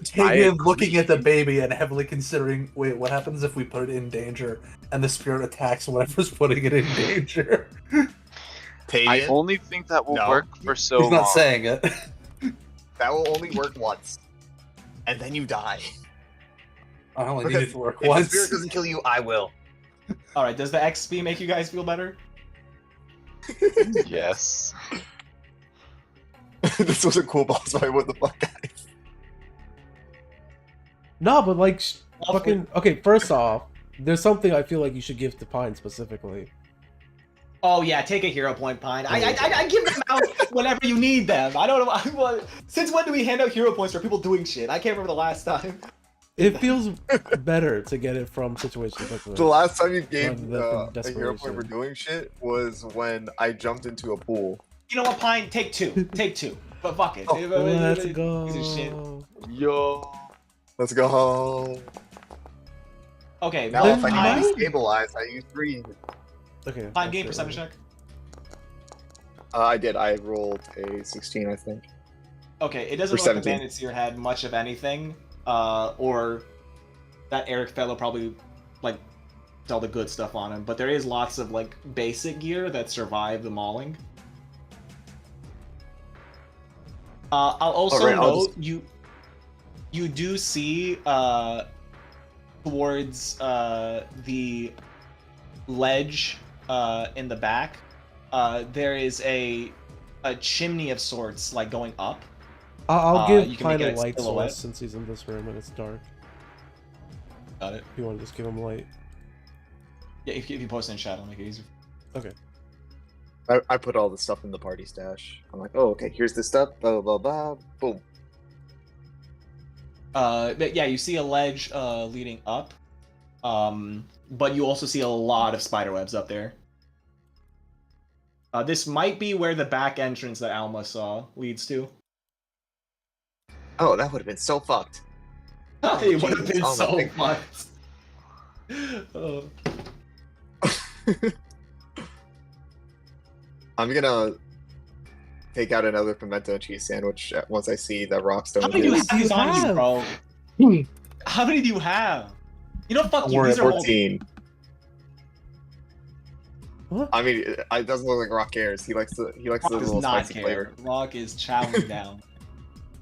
Speaker 3: Tavian looking at the baby and heavily considering, wait, what happens if we put it in danger and the spirit attacks whatever's putting it in danger?
Speaker 6: I
Speaker 4: Tavian,
Speaker 6: only think that will
Speaker 4: No.
Speaker 6: work for so
Speaker 3: He's not
Speaker 6: long.
Speaker 3: saying it.
Speaker 4: that will only work once, and then you die.
Speaker 3: I only need it to work
Speaker 4: If the
Speaker 3: once.
Speaker 4: spirit doesn't kill you, I will.
Speaker 1: Alright, does the XP make you guys feel better?
Speaker 6: Yes.
Speaker 4: This was a cool boss fight. What the fuck, guys?
Speaker 2: No, but like, fucking. Okay, first off, there's something I feel like you should give to Pine specifically.
Speaker 1: Oh yeah, take a hero point, Pine. I give them out whenever you need them. I don't know. Since when do we hand out hero points for people doing shit? I can't remember the last time.
Speaker 2: It feels better to get it from situations like this.
Speaker 4: The last time you gave
Speaker 2: Rather than
Speaker 4: a hero
Speaker 2: desperation.
Speaker 4: point for doing shit was when I jumped into a pool.
Speaker 1: You know what, Pine? Take 2. Take 2. But fuck it.
Speaker 2: Let's
Speaker 1: Piece of shit.
Speaker 2: go.
Speaker 6: Yo.
Speaker 4: Let's go home.
Speaker 1: Okay,
Speaker 4: Now,
Speaker 2: Then
Speaker 4: if I need
Speaker 2: Pine-
Speaker 4: to stabilize, I use 3.
Speaker 2: Okay.
Speaker 1: Pine,
Speaker 2: that's
Speaker 1: game
Speaker 2: it.
Speaker 1: perception check.
Speaker 4: I did. I rolled a 16, I think.
Speaker 1: Okay, it doesn't
Speaker 4: For
Speaker 1: look like the
Speaker 4: 17.
Speaker 1: bandits here had much of anything, or that Eric fellow probably like all the good stuff on him. But there is lots of like basic gear that survive the mauling. I'll also
Speaker 4: Alright, I'll
Speaker 1: note you do see towards the ledge in the back. There is a chimney of sorts, like going up.
Speaker 2: I'll
Speaker 1: you
Speaker 2: give
Speaker 1: can make
Speaker 2: Pine a
Speaker 1: it a
Speaker 2: light
Speaker 1: silhouette.
Speaker 2: source since he's in this room and it's dark.
Speaker 1: Got it.
Speaker 2: If you want to just give him light.
Speaker 1: Yeah, if you post it in chat, I'll make it easier.
Speaker 2: Okay.
Speaker 4: I put all the stuff in the party stash. I'm like, oh, okay, here's the stuff, blah, blah, blah, boom.
Speaker 1: But yeah, you see a ledge leading up, but you also see a lot of spiderwebs up there. This might be where the back entrance that Alma saw leads to.
Speaker 4: Oh, that would have been so fucked.
Speaker 1: It would have been
Speaker 4: Oh,
Speaker 1: so
Speaker 4: my
Speaker 1: fun.
Speaker 4: I'm gonna take out another pimento cheese sandwich once I see that Rockstone.
Speaker 1: How many do you
Speaker 4: is.
Speaker 1: have these on you,
Speaker 2: have?
Speaker 1: bro? How many do you have? You know, fuck
Speaker 3: Don't
Speaker 1: you.
Speaker 3: worry,
Speaker 1: These are all...
Speaker 4: 14.
Speaker 2: What?
Speaker 4: I mean, it doesn't look like Rock cares. He likes the
Speaker 1: Rock does
Speaker 4: little
Speaker 1: not
Speaker 4: spicy
Speaker 1: care.
Speaker 4: flavor.
Speaker 1: Rock is chowing down.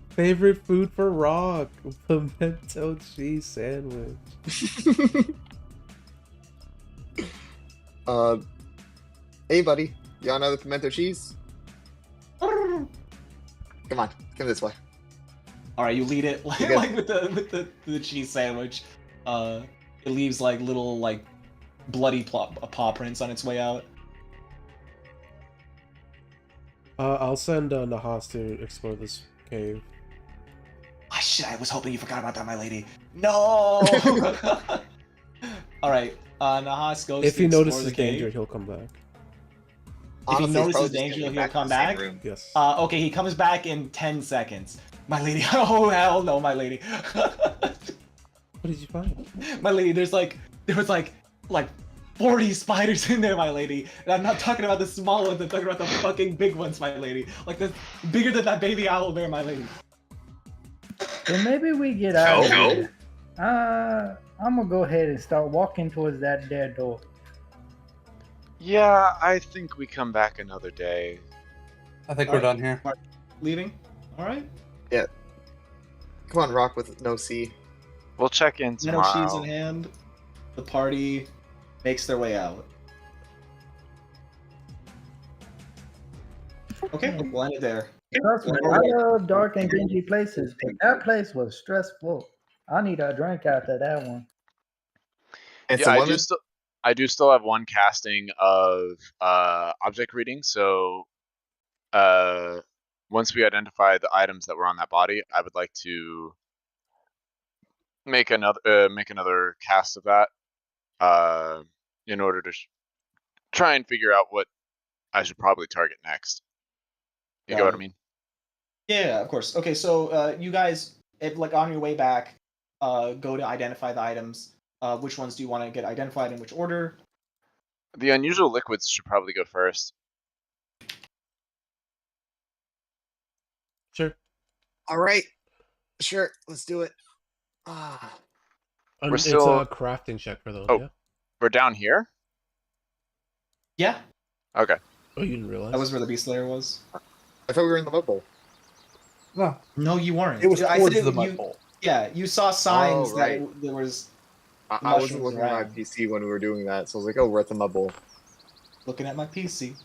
Speaker 2: Favorite food for Rock? Pimento cheese sandwich.
Speaker 4: Hey buddy, you want another pimento cheese? Come on, come this way.
Speaker 1: All right, you lead it like,
Speaker 4: Okay.
Speaker 1: like with the cheese sandwich. It leaves like little like bloody paw prints on its way out.
Speaker 2: I'll send Nahas to explore this cave.
Speaker 1: Ah, shit! I was hoping you forgot about that, my lady. No. All right, Nahas goes.
Speaker 2: If
Speaker 1: to
Speaker 2: he
Speaker 1: explore
Speaker 2: notices
Speaker 1: the cave.
Speaker 2: danger, he'll come back.
Speaker 1: If he
Speaker 4: Honestly, it's
Speaker 1: notices
Speaker 4: probably just
Speaker 1: danger,
Speaker 4: getting
Speaker 1: he'll
Speaker 4: back
Speaker 1: come
Speaker 4: to the same
Speaker 1: back?
Speaker 4: room.
Speaker 2: Yes.
Speaker 1: Okay, he comes back in 10 seconds. My lady. Oh hell no, my lady.
Speaker 2: What did you find?
Speaker 1: My lady, there was like 40 spiders in there, my lady. And I'm not talking about the small ones, I'm talking about the fucking big ones, my lady. Like the bigger than that baby owlbear, my lady.
Speaker 5: Then maybe we get out of here. I'm gonna go ahead and start walking towards that dead door.
Speaker 6: Yeah, I think we come back another day.
Speaker 3: I think we're done here.
Speaker 1: Leaving? Alright.
Speaker 4: Come on, Rock with no C.
Speaker 6: We'll check in
Speaker 1: Metal cheese in
Speaker 6: tomorrow.
Speaker 1: hand. The party makes their way out. Okay, we'll end it there.
Speaker 5: Trust me, I love dark and dingy places, but that place was stressful. I need a drink after that one.
Speaker 4: And
Speaker 6: Yeah,
Speaker 4: some
Speaker 6: I
Speaker 4: women.
Speaker 6: do still have one casting of object reading. So, once we identify the items that were on that body, I would like to make another cast of that, in order to try and figure out what I should probably target next. You get what I mean?
Speaker 1: Yeah, of course. Okay, so you guys, like on your way back, go to identify the items. Which ones do you want to get identified in which order?
Speaker 6: The unusual liquids should probably go first.
Speaker 2: Sure.
Speaker 4: All right, sure, let's do it.
Speaker 6: We're
Speaker 2: It's
Speaker 6: still-
Speaker 2: a crafting check for those,
Speaker 6: Oh.
Speaker 2: yeah?
Speaker 6: We're down here?
Speaker 1: Yeah,
Speaker 6: Okay.
Speaker 2: Oh, you didn't realize?
Speaker 1: that was where the beast lair was.
Speaker 4: I thought we were in the mud bowl.
Speaker 3: No,
Speaker 1: No, you weren't.
Speaker 3: it was
Speaker 1: I
Speaker 3: towards
Speaker 1: said
Speaker 3: the
Speaker 1: you-
Speaker 3: mud bowl.
Speaker 1: Yeah, you saw signs
Speaker 4: right.
Speaker 1: that there was
Speaker 4: I
Speaker 1: Mushrooms
Speaker 4: wasn't looking at my
Speaker 1: around.
Speaker 4: PC when we were doing that, so I was like, oh, we're at the mud bowl.
Speaker 1: looking at my PC.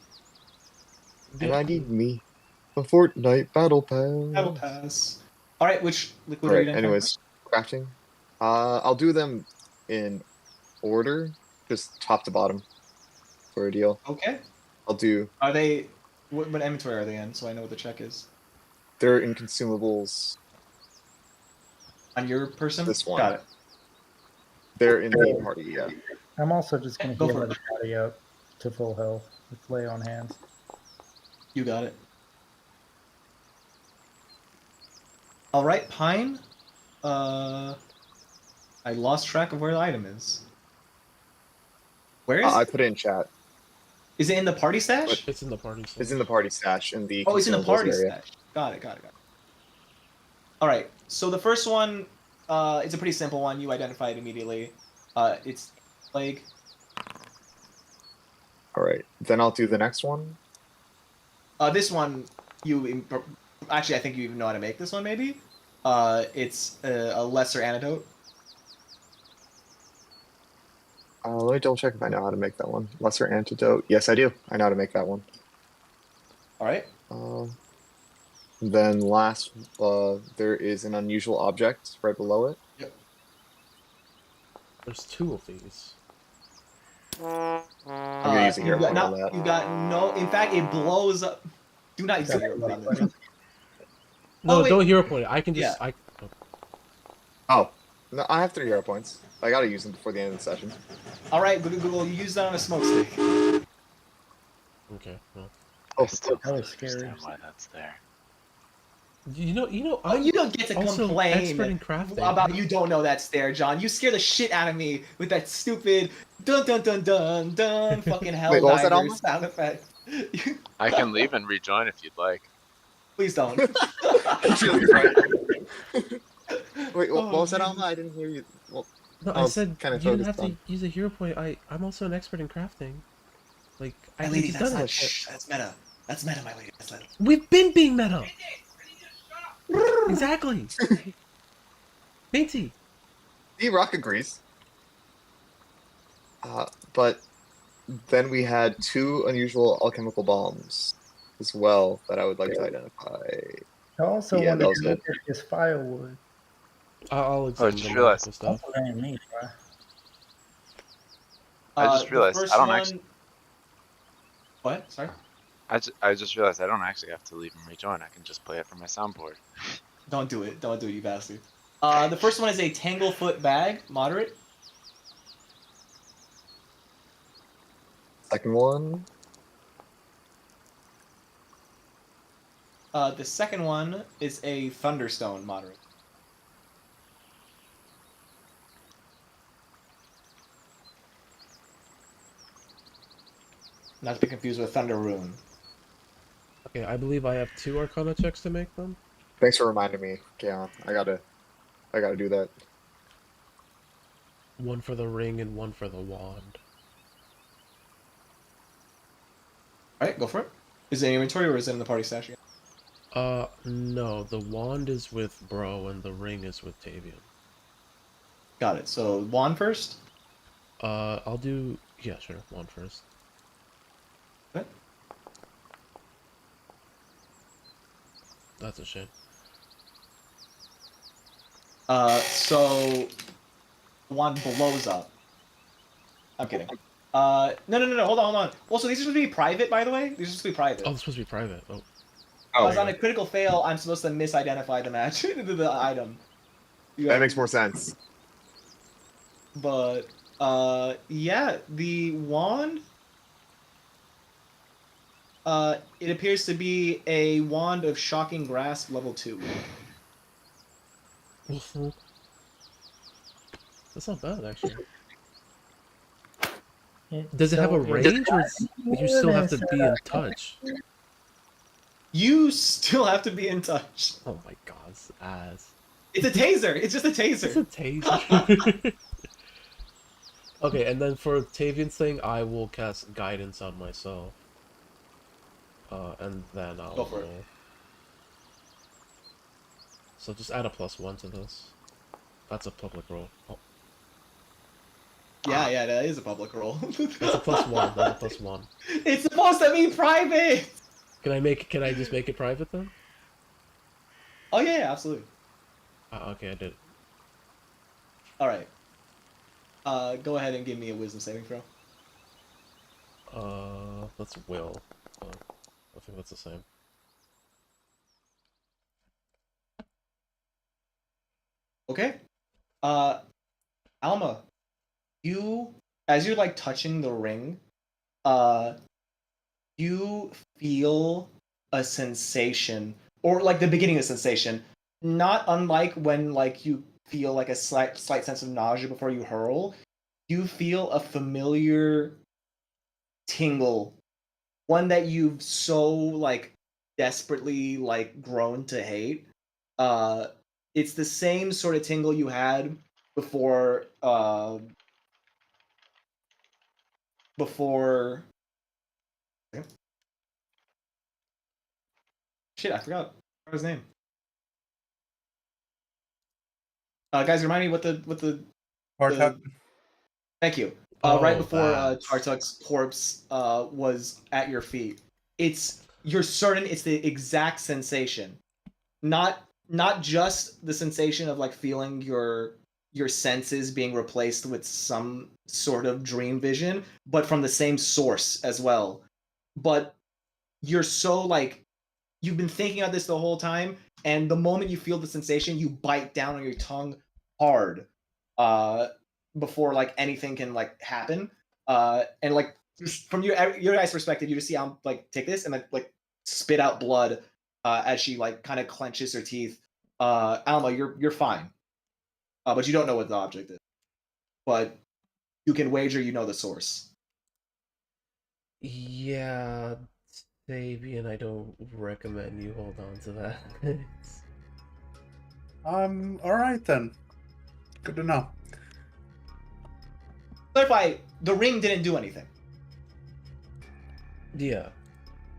Speaker 4: And I need me a Fortnite battle pass.
Speaker 1: Battle pass. All right, which liquid
Speaker 4: All
Speaker 1: are
Speaker 4: right,
Speaker 1: you gonna
Speaker 4: anyways, crafting. I'll do them in order, just top to bottom for a deal.
Speaker 1: Okay.
Speaker 4: I'll do.
Speaker 1: Are they? What inventory are they in? So I know what the check is.
Speaker 4: They're in consumables.
Speaker 1: On your person.
Speaker 4: This one.
Speaker 1: Got it.
Speaker 4: They're in the party, yeah.
Speaker 5: I'm also just gonna
Speaker 1: Go
Speaker 5: heal
Speaker 1: for it.
Speaker 5: everybody up to full health with lay on hands.
Speaker 1: You got it. All right, Pine. I lost track of where the item is. Where is
Speaker 4: I
Speaker 1: it?
Speaker 4: put it in chat.
Speaker 1: Is it in the party stash?
Speaker 2: It's in the party. So.
Speaker 4: It's in the party stash in the.
Speaker 1: Oh, it's in the
Speaker 4: consumables
Speaker 1: party
Speaker 4: area.
Speaker 1: stash. Got it. All right. So the first one, it's a pretty simple one. You identify it immediately. It's plague.
Speaker 4: All right, then I'll do the next one.
Speaker 1: This one, actually, I think you even know how to make this one. Maybe. It's a lesser antidote.
Speaker 4: Let me double check if I know how to make that one. Lesser antidote. Yes, I do. I know how to make that one.
Speaker 1: All right.
Speaker 4: Then last, there is an unusual object right below it.
Speaker 1: Yep.
Speaker 2: There's two of these.
Speaker 4: I'm gonna use a hero point on that.
Speaker 1: You got no. In fact, it blows up. Do not use a hero point on this.
Speaker 2: No,
Speaker 1: wait.
Speaker 2: don't hero point it. I can just.
Speaker 1: Yeah.
Speaker 4: Oh, no, I have 3 hero points. I gotta use them before the end of the session.
Speaker 1: All right, Google. You use that on a smoke stick.
Speaker 2: Okay. Well.
Speaker 4: Oh,
Speaker 6: Still
Speaker 5: That was
Speaker 6: don't
Speaker 5: scary.
Speaker 6: understand why that's there.
Speaker 2: You know.
Speaker 1: Oh, you don't get to
Speaker 2: also
Speaker 1: complain
Speaker 2: expert in crafting.
Speaker 1: about you don't know that's there, John. You scare the shit out of me with that stupid dun dun dun dun dun fucking hell
Speaker 4: Wait, what was that,
Speaker 1: diver
Speaker 4: Alma?
Speaker 1: sound effect.
Speaker 6: I can leave and rejoin if you'd like.
Speaker 1: Please don't.
Speaker 4: Wait, what was that,
Speaker 1: man.
Speaker 4: Alma? I didn't hear you. Well,
Speaker 2: No,
Speaker 4: I
Speaker 2: I
Speaker 4: was
Speaker 2: said
Speaker 4: kinda
Speaker 2: you didn't have
Speaker 4: focused
Speaker 2: to use a hero point. I'm also an expert in crafting. Like,
Speaker 1: My
Speaker 2: I
Speaker 1: lady,
Speaker 2: just
Speaker 1: that's
Speaker 2: done
Speaker 1: not
Speaker 2: it.
Speaker 1: shh. That's meta. That's meta, my lady. That's meta.
Speaker 2: We've been being meta. Exactly. Painty.
Speaker 4: D-Rock agrees. But then we had two unusual alchemical bombs as well that I would like to identify.
Speaker 5: I also
Speaker 4: Yeah,
Speaker 5: wanted
Speaker 4: that was
Speaker 5: to look
Speaker 4: it.
Speaker 5: at this firewood.
Speaker 2: I'll
Speaker 6: Oh, I
Speaker 2: examine
Speaker 6: just
Speaker 2: the
Speaker 6: realized.
Speaker 2: magical stuff.
Speaker 5: That's what I mean, bro.
Speaker 6: I just
Speaker 1: The
Speaker 6: realized
Speaker 1: first
Speaker 6: I don't
Speaker 1: one.
Speaker 6: actually.
Speaker 1: What? Sorry.
Speaker 6: I just realized I don't actually have to leave and rejoin. I can just play it from my soundboard.
Speaker 1: Don't do it. Don't do it, you bastard. The first one is a Tanglefoot bag, moderate.
Speaker 4: Second one.
Speaker 1: The second one is a Thunderstone, moderate. Not to be confused with Thunder Rune.
Speaker 2: Okay, I believe I have 2 Arcana checks to make them.
Speaker 4: Thanks for reminding me, Keon. I gotta do that.
Speaker 2: 1 for the ring and 1 for the wand.
Speaker 1: Alright, go for it. Is it in inventory or is it in the party stash again?
Speaker 2: No, the wand is with Bro and the ring is with Tavian.
Speaker 1: Got it. So, wand first?
Speaker 2: I'll do, yeah, sure, wand first.
Speaker 1: Okay.
Speaker 2: That's a shame.
Speaker 1: So, wand blows up. I'm kidding. No, hold on. Also, these are supposed to be private, by the way? These are supposed to be private.
Speaker 2: Oh, it's supposed to be private. Oh.
Speaker 1: Because on a critical fail, I'm supposed to misidentify the match, the item.
Speaker 4: That makes more sense.
Speaker 1: But, yeah, the wand, it appears to be a wand of Shocking Grasp level 2.
Speaker 2: That's not bad, actually.
Speaker 5: It-
Speaker 2: Does it have a
Speaker 5: so
Speaker 2: range, or you still have to be in touch?
Speaker 1: You still have to be in touch.
Speaker 2: Oh my god, it's ass.
Speaker 1: It's a taser. It's just a taser.
Speaker 2: It's a taser. Okay, and then for Tavian's thing, I will cast Guidance on myself. And then I'll
Speaker 1: Go for it.
Speaker 2: roll. So just add a +1 to this. That's a public roll. Oh,
Speaker 1: Yeah, that is a public roll.
Speaker 2: that's a +1. That's a +1.
Speaker 1: It's supposed to be private.
Speaker 2: Can I just make it private then?
Speaker 1: Oh yeah, absolutely.
Speaker 2: Okay, I did.
Speaker 1: All right. Go ahead and give me a wisdom saving throw.
Speaker 2: That's will. I think that's the same.
Speaker 1: Okay. Alma, as you're like touching the ring, you feel a sensation, or like the beginning of a sensation, not unlike when like you feel like a slight sense of nausea before you hurl. You feel a familiar tingle, one that you've so like desperately like grown to hate. It's the same sort of tingle you had before shit, I forgot his name. Guys, remind me what the
Speaker 3: Bartok.
Speaker 1: thank you.
Speaker 2: Oh,
Speaker 1: Right before
Speaker 2: that.
Speaker 1: Tartuk's corpse was at your feet. You're certain it's the exact sensation. Not just the sensation of like feeling your senses being replaced with some sort of dream vision, but from the same source as well. But you're so like you've been thinking about this the whole time, and the moment you feel the sensation, you bite down on your tongue hard, before like anything can like happen. And like from your guys' perspective, you just see Alma like take this and then like spit out blood, as she like kind of clenches her teeth. Alma, you're fine, but you don't know what the object is. But you can wager you know the source.
Speaker 2: Yeah, Fabian, I don't recommend you hold on to that.
Speaker 3: Alright then. Good to know.
Speaker 1: Clarify: the ring didn't do anything.
Speaker 2: Yeah.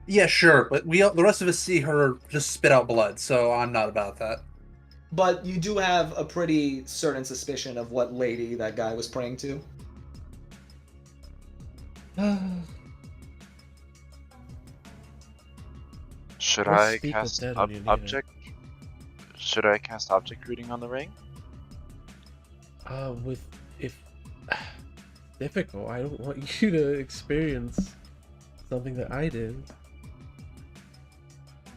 Speaker 3: Yeah, sure, but the rest of us see her just spit out blood, so I'm not about that.
Speaker 1: But you do have a pretty certain suspicion of what lady that guy was praying to.
Speaker 6: Should
Speaker 2: Or
Speaker 6: I
Speaker 2: speak with
Speaker 6: cast
Speaker 2: dead when you need it.
Speaker 6: object? Should I cast object reading on the ring?
Speaker 2: Difficult. I don't want you to experience something that I did.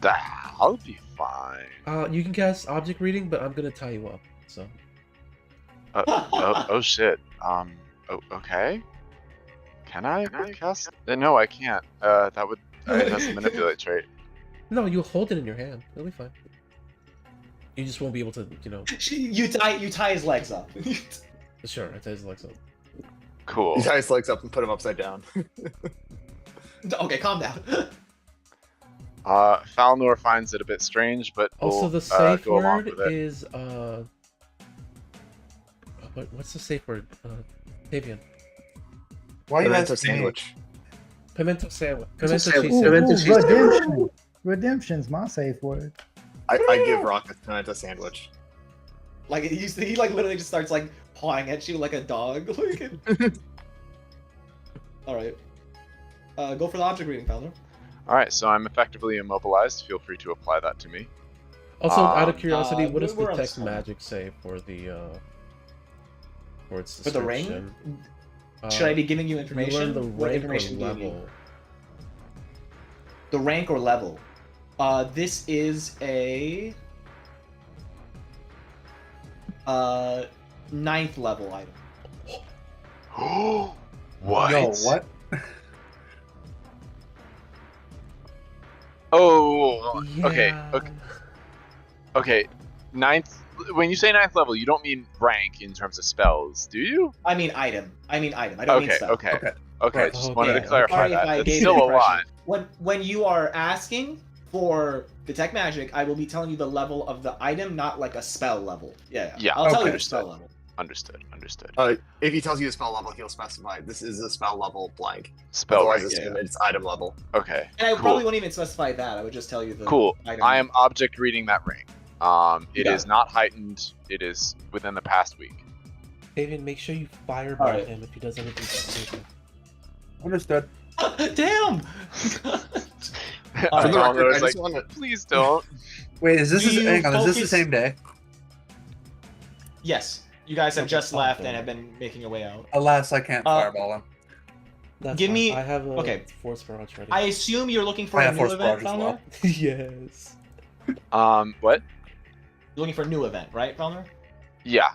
Speaker 6: That'll be fine.
Speaker 2: You can cast object reading, but I'm gonna tie you up. So.
Speaker 6: Oh shit. Okay. Can I cast? No, I can't. That would. It has a manipulate trait.
Speaker 2: No, you hold it in your hand. It'll be fine. You just won't be able to, you know.
Speaker 1: You tie his legs up.
Speaker 2: Sure, I tie his legs up.
Speaker 6: Cool.
Speaker 4: He ties his legs up and put him upside down.
Speaker 1: Okay, calm down.
Speaker 6: Falnor finds it a bit strange, but
Speaker 2: Also,
Speaker 6: we'll,
Speaker 2: the safe
Speaker 6: go along
Speaker 2: word
Speaker 6: with it.
Speaker 2: is what's the safe word? Tavian.
Speaker 3: Why are you
Speaker 4: Pimento
Speaker 3: asking me?
Speaker 4: sandwich.
Speaker 2: Pimento sandwich.
Speaker 3: Pimento
Speaker 2: Pimento cheese
Speaker 3: sandwich.
Speaker 2: sandwich.
Speaker 5: Redemption. Redemption's my safe word.
Speaker 4: I give Rock a pimento sandwich.
Speaker 1: Like he like literally just starts like pawing at you like a dog. All right. Go for the object reading, Founder.
Speaker 6: All right, so I'm effectively immobilized. Feel free to apply that to me.
Speaker 2: Also, out of curiosity,
Speaker 1: uh,
Speaker 2: what does
Speaker 1: we're on
Speaker 2: detect
Speaker 1: the
Speaker 2: magic say for the for its
Speaker 1: For the ring?
Speaker 2: description?
Speaker 1: Should I be giving you
Speaker 2: You
Speaker 1: information?
Speaker 2: learn the
Speaker 1: What
Speaker 2: rank or
Speaker 1: information do you need?
Speaker 2: level.
Speaker 1: The rank or level. This is a 9th level item.
Speaker 6: What?
Speaker 3: Yo, what?
Speaker 6: Oh, okay,
Speaker 2: Yeah.
Speaker 6: okay. Ninth. When you say ninth level, you don't mean rank in terms of spells, do you?
Speaker 1: I mean item. I mean item. I don't mean
Speaker 6: Okay,
Speaker 1: spell.
Speaker 6: okay,
Speaker 3: Okay.
Speaker 6: okay.
Speaker 3: Right.
Speaker 6: Just
Speaker 2: Okay.
Speaker 6: wanted to
Speaker 2: Yeah.
Speaker 6: clarify
Speaker 1: Sorry if
Speaker 6: that.
Speaker 1: I
Speaker 6: That's
Speaker 1: gave
Speaker 6: still
Speaker 1: the
Speaker 6: a
Speaker 1: impression.
Speaker 6: lot.
Speaker 1: When you are asking for detect magic, I will be telling you the level of the item, not like a spell level. Yeah.
Speaker 6: Yeah,
Speaker 1: I'll tell you the
Speaker 6: understood.
Speaker 1: spell level.
Speaker 6: Understood. Understood.
Speaker 4: If he tells you the spell level, he'll specify this is a spell level blank.
Speaker 6: Spell
Speaker 4: Otherwise,
Speaker 6: rank.
Speaker 4: assume it's item level.
Speaker 6: Okay.
Speaker 1: And I
Speaker 6: cool.
Speaker 1: probably won't even specify that. I would just tell you the
Speaker 6: Cool.
Speaker 1: item.
Speaker 6: I am object reading that ring. It
Speaker 1: Yeah.
Speaker 6: is not heightened. It is within the past week.
Speaker 2: Tavian, make sure you fireball
Speaker 1: Alright.
Speaker 2: him if he does anything stupid.
Speaker 3: Understood.
Speaker 1: Damn!
Speaker 4: For
Speaker 1: Alright.
Speaker 4: the record,
Speaker 6: was
Speaker 4: I just
Speaker 6: like,
Speaker 4: want to.
Speaker 6: please don't.
Speaker 3: Wait, is this
Speaker 1: Do you
Speaker 3: hang on? Is this the
Speaker 1: focus-
Speaker 3: same day?
Speaker 1: Yes. You guys have
Speaker 2: Okay,
Speaker 1: just left
Speaker 2: awesome.
Speaker 1: and have been making your way out.
Speaker 3: Alas, I can't fireball him.
Speaker 2: That's
Speaker 1: Give
Speaker 2: fine.
Speaker 1: me-
Speaker 2: I have a
Speaker 1: okay.
Speaker 2: force barrage ready.
Speaker 1: I assume you're looking for
Speaker 3: I
Speaker 1: a
Speaker 3: have
Speaker 1: new
Speaker 3: force
Speaker 1: event,
Speaker 3: barrage as well.
Speaker 1: Falmer?
Speaker 2: Yes.
Speaker 6: What?
Speaker 1: You're looking for a new event, right, Falmer?
Speaker 6: Yeah.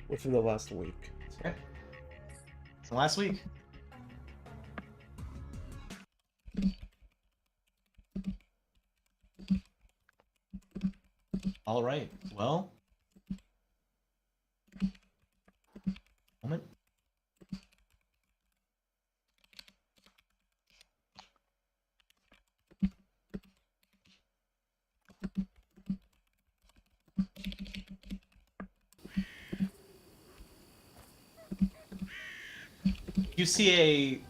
Speaker 2: Within the last week.
Speaker 1: Okay. So last week. All right. Well. Moment. You see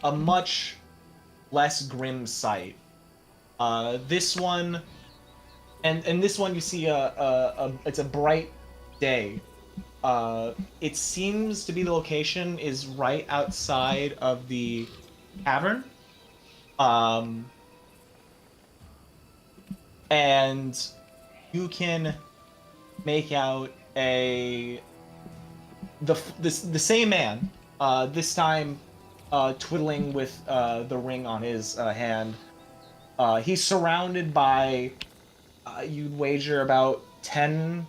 Speaker 1: a much less grim sight. This one, and this one you see it's a bright day. It seems to be the location is right outside of the cavern. And you can make out the same man. This time, twiddling with the ring on his hand. He's surrounded by, you'd wager about 10,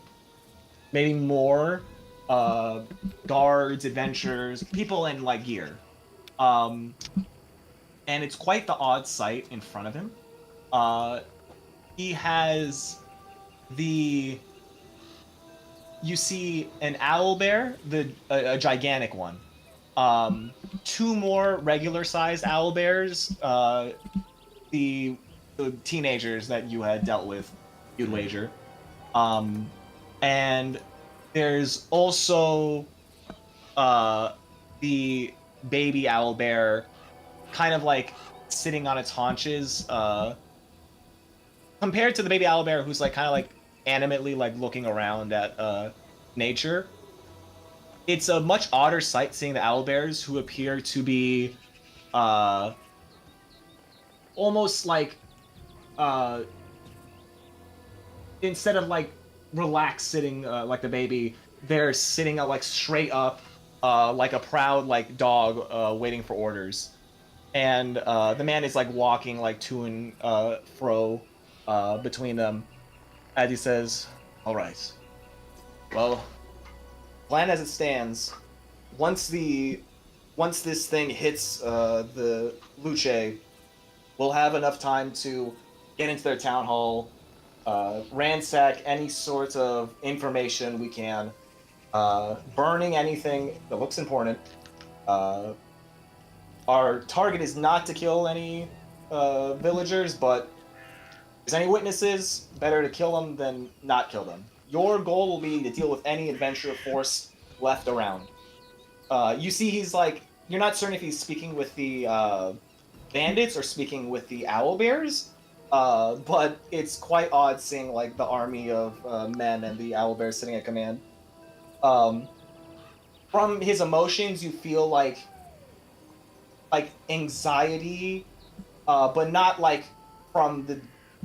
Speaker 1: maybe more, guards, adventurers, people in like gear. And it's quite the odd sight in front of him. He has you see an owlbear, a gigantic one. 2 more regular-sized owlbears, the teenagers that you had dealt with, you'd wager. And there's also the baby owlbear, kind of like sitting on its haunches. Compared to the baby owlbear, who's like kind of like animately like looking around at nature, it's a much odder sight seeing the owlbears who appear to be uh, almost like instead of like relaxed sitting like the baby, they're sitting like straight up like a proud like dog waiting for orders. And the man is like walking like to and fro between them as he says, "All right, well, plan as it stands. Once this thing hits the Luce, we'll have enough time to get into their town hall, ransack any sort of information we can, burning anything that looks important. Uh, our target is not to kill any villagers, but if there's any witnesses, better to kill them than not kill them. Your goal will be to deal with any adventure force left around." You see, he's like, you're not certain if he's speaking with the bandits or speaking with the owlbears, but it's quite odd seeing like the army of men and the owlbears sitting at command. From his emotions, you feel like anxiety, but not like from the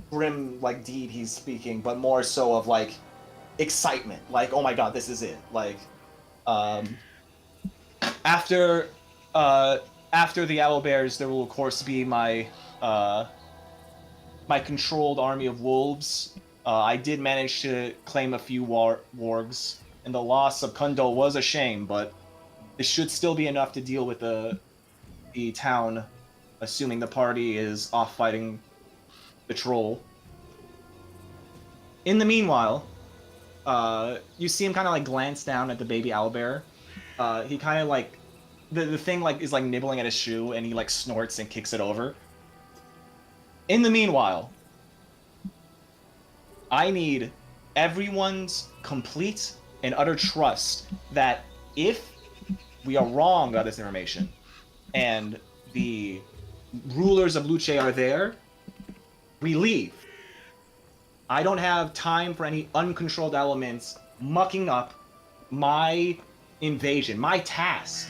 Speaker 1: grim like deed he's speaking, but more so of like excitement, like, oh my god, this is it. Like, after after the owlbears, there will of course be my my controlled army of wolves. I did manage to claim a few wargs, and the loss of Kundal was a shame, but this should still be enough to deal with the town, assuming the party is off fighting the troll. In the meanwhile, you see him kind of like glance down at the baby owlbear. He kind of like the thing like is like nibbling at his shoe, and he like snorts and kicks it over. In the meanwhile, I need everyone's complete and utter trust that if we are wrong about this information and the rulers of Luce are there, we leave. I don't have time for any uncontrolled elements mucking up my invasion, my task.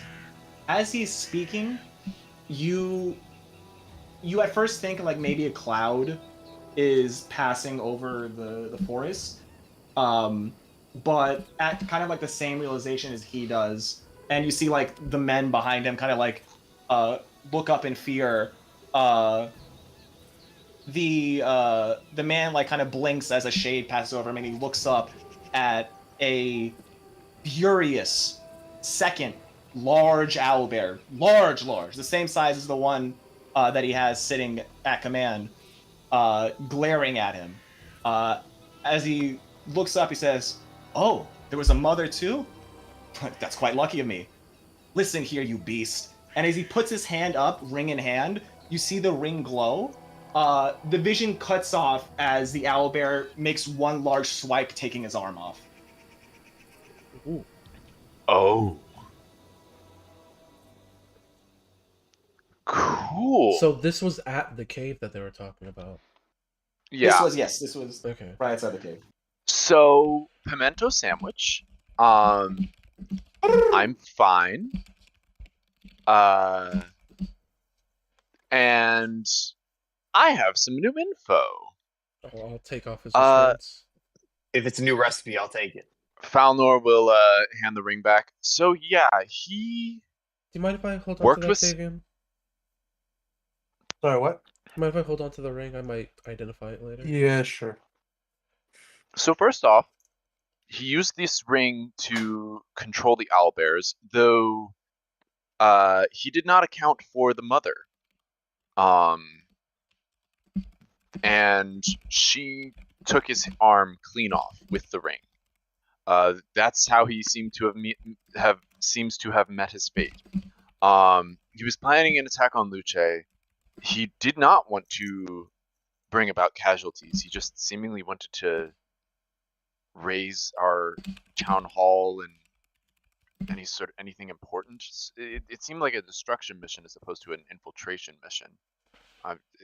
Speaker 1: As he's speaking, you at first think like maybe a cloud is passing over the forest, but at kind of like the same realization as he does, and you see like the men behind him kind of like look up in fear. The man like kind of blinks as a shade passes over him, and he looks up at a furious second large owlbear, large, the same size as the one that he has sitting at command, glaring at him. As he looks up, he says, "Oh, there was a mother too? That's quite lucky of me. Listen here, you beast." And as he puts his hand up, ring in hand, you see the ring glow. The vision cuts off as the owlbear makes one large swipe, taking his arm off.
Speaker 2: Ooh.
Speaker 6: Oh. Cool.
Speaker 2: So this was at the cave that they were talking about.
Speaker 6: Yeah.
Speaker 1: This was
Speaker 2: Okay.
Speaker 1: right outside the cave.
Speaker 6: So pimento sandwich. I'm fine. And I have some new info.
Speaker 2: I'll take off his restraints.
Speaker 4: If it's a new recipe, I'll take it.
Speaker 6: Falnor will hand the ring back. So yeah, he
Speaker 2: Do you mind if I hold on
Speaker 6: worked
Speaker 2: to that,
Speaker 6: with
Speaker 2: Davian?
Speaker 3: Sorry, what?
Speaker 2: Do you mind if I hold on to the ring? I might identify it later.
Speaker 3: Yeah, sure.
Speaker 6: So first off, he used this ring to control the owlbears, though he did not account for the mother. And she took his arm clean off with the ring. That's how he seemed to seems to have met his fate. He was planning an attack on Luce. He did not want to bring about casualties. He just seemingly wanted to raise our town hall and anything important? It seemed like a destruction mission as opposed to an infiltration mission.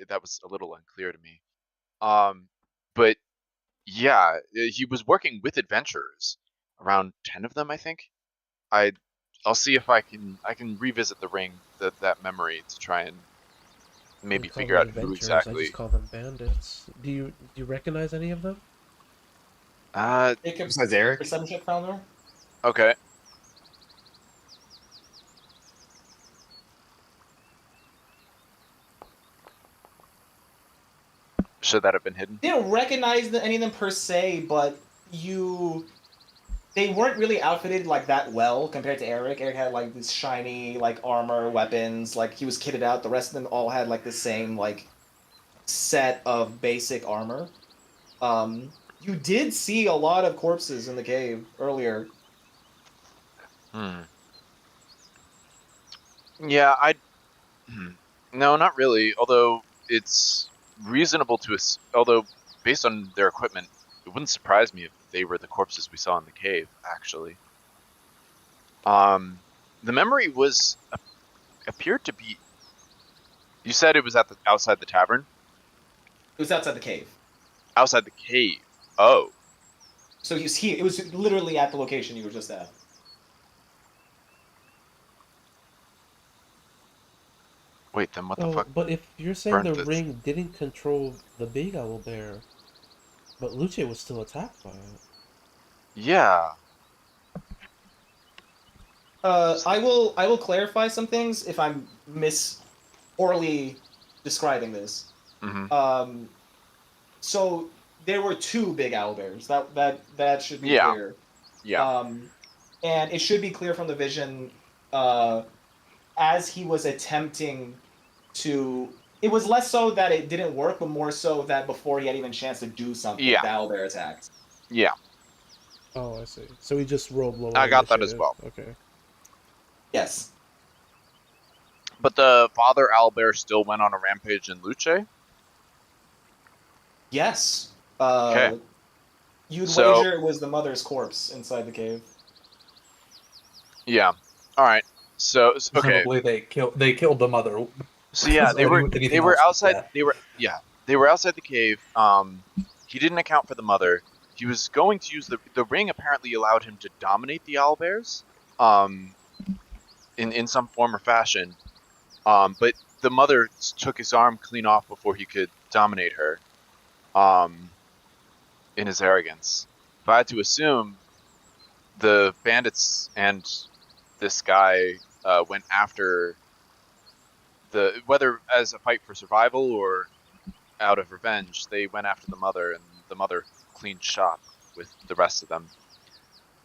Speaker 6: That was a little unclear to me. But yeah, he was working with adventurers, around 10 of them, I think. I'll see if I can revisit the ring, that memory, to try and maybe
Speaker 2: You call
Speaker 6: figure
Speaker 2: them
Speaker 6: out who
Speaker 2: adventurers. I
Speaker 6: exactly.
Speaker 2: just call them bandits. Do you recognize any of them?
Speaker 1: Jacob,
Speaker 4: Besides Eric,
Speaker 1: perception check, Falmer.
Speaker 6: Okay. Should that have been hidden?
Speaker 1: Didn't recognize any of them per se, but they weren't really outfitted like that well compared to Eric. Eric had like this shiny like armor, weapons, like he was kitted out. The rest of them all had like the same like set of basic armor. You did see a lot of corpses in the cave earlier.
Speaker 6: Yeah, no, not really. Although it's reasonable to although based on their equipment, it wouldn't surprise me if they were the corpses we saw in the cave, actually. The memory appeared to be. You said it was outside the tavern?
Speaker 1: It was outside the cave.
Speaker 6: Outside the cave. Oh.
Speaker 1: So it was literally at the location you were just at.
Speaker 6: Wait, then what the fuck?
Speaker 2: But if you're saying the
Speaker 6: this?
Speaker 2: ring didn't control the big owlbear, but Luce was still attacked by it.
Speaker 6: Yeah.
Speaker 1: I will clarify some things if I'm poorly describing this.
Speaker 6: Mm-hmm.
Speaker 1: So there were two big owlbears. That should be clear.
Speaker 6: Yeah.
Speaker 1: And it should be clear from the vision, as he was attempting to. It was less so that it didn't work, but more so that before he had even a chance to do something, the owlbear attacked.
Speaker 6: Yeah.
Speaker 2: Oh, I see. So he just rolled low.
Speaker 6: I got that as well.
Speaker 2: Okay.
Speaker 1: Yes.
Speaker 6: But the father owlbear still went on a rampage in Luce?
Speaker 1: Yes.
Speaker 6: Okay.
Speaker 1: You'd wager it was the mother's corpse inside the cave.
Speaker 6: Yeah. All right. So okay.
Speaker 3: Presumably they killed the mother.
Speaker 6: So yeah, they were outside. They were outside the cave. He didn't account for the mother. He was going to use the ring. Apparently, allowed him to dominate the owlbears. In some form or fashion. But the mother took his arm clean off before he could dominate her. In his arrogance. If I had to assume, the bandits and this guy went after whether as a fight for survival or out of revenge, they went after the mother, and the mother cleaned shop with the rest of them.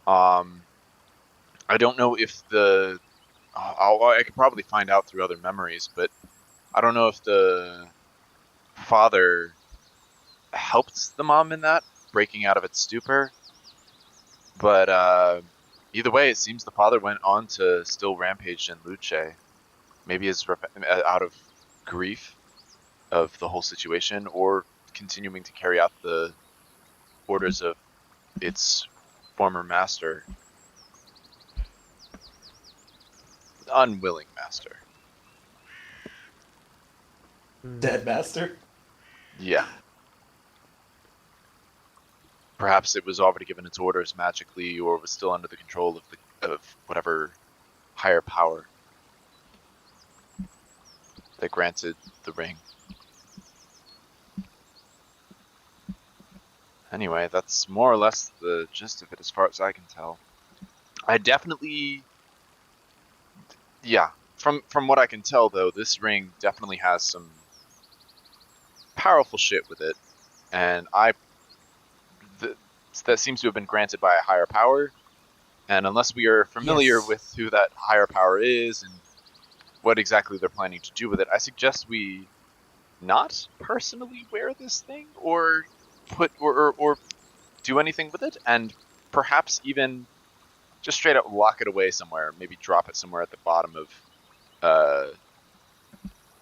Speaker 6: I don't know if I could probably find out through other memories, but I don't know if the father helped the mom in that, breaking out of its stupor. But either way, it seems the father went on to still rampage in Luce. Maybe as out of grief of the whole situation, or continuing to carry out the orders of its former master. Unwilling master.
Speaker 1: Dead master?
Speaker 6: Yeah. Perhaps it was already given its orders magically, or was still under the control of whatever higher power that granted the ring. Anyway, that's more or less the gist of it as far as I can tell. I definitely... Yeah, from what I can tell, though, this ring definitely has some powerful shit with it, and that seems to have been granted by a higher power, and unless we are familiar with who that higher power is and what exactly they're planning to do with it, I suggest we not personally wear this thing or or do anything with it, and perhaps even just straight up lock it away somewhere, maybe drop it somewhere at the bottom of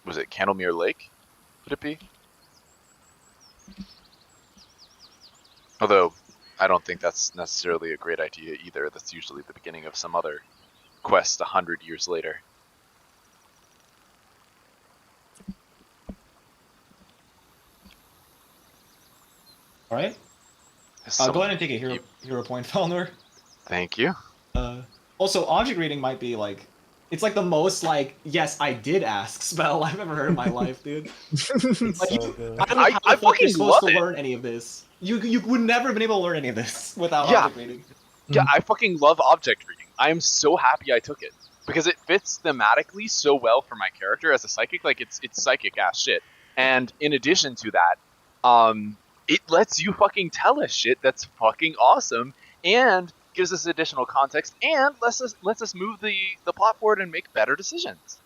Speaker 6: was it Candlemere Lake? Would it be? Although I don't think that's necessarily a great idea either. That's usually the beginning of some other quest 100 years later.
Speaker 1: All right. Go
Speaker 6: Someone
Speaker 1: ahead and take a
Speaker 6: keep-
Speaker 1: hero point, Falnor.
Speaker 6: Thank you.
Speaker 1: Also, object reading might be like, it's like the most like, yes, I did ask spell I've ever heard in my life, dude. Like,
Speaker 2: So good.
Speaker 1: I don't know how
Speaker 6: I
Speaker 1: the fuck you're
Speaker 6: fucking
Speaker 1: supposed to
Speaker 6: love it.
Speaker 1: learn any of this. You would never have been able to learn any of this without
Speaker 6: Yeah.
Speaker 1: object reading.
Speaker 6: Yeah, I fucking love object reading. I am so happy I took it because it fits thematically so well for my character as a psychic. Like it's psychic ass shit. And in addition to that, it lets you fucking tell us shit that's fucking awesome and gives us additional context and lets us move the plot forward and make better decisions.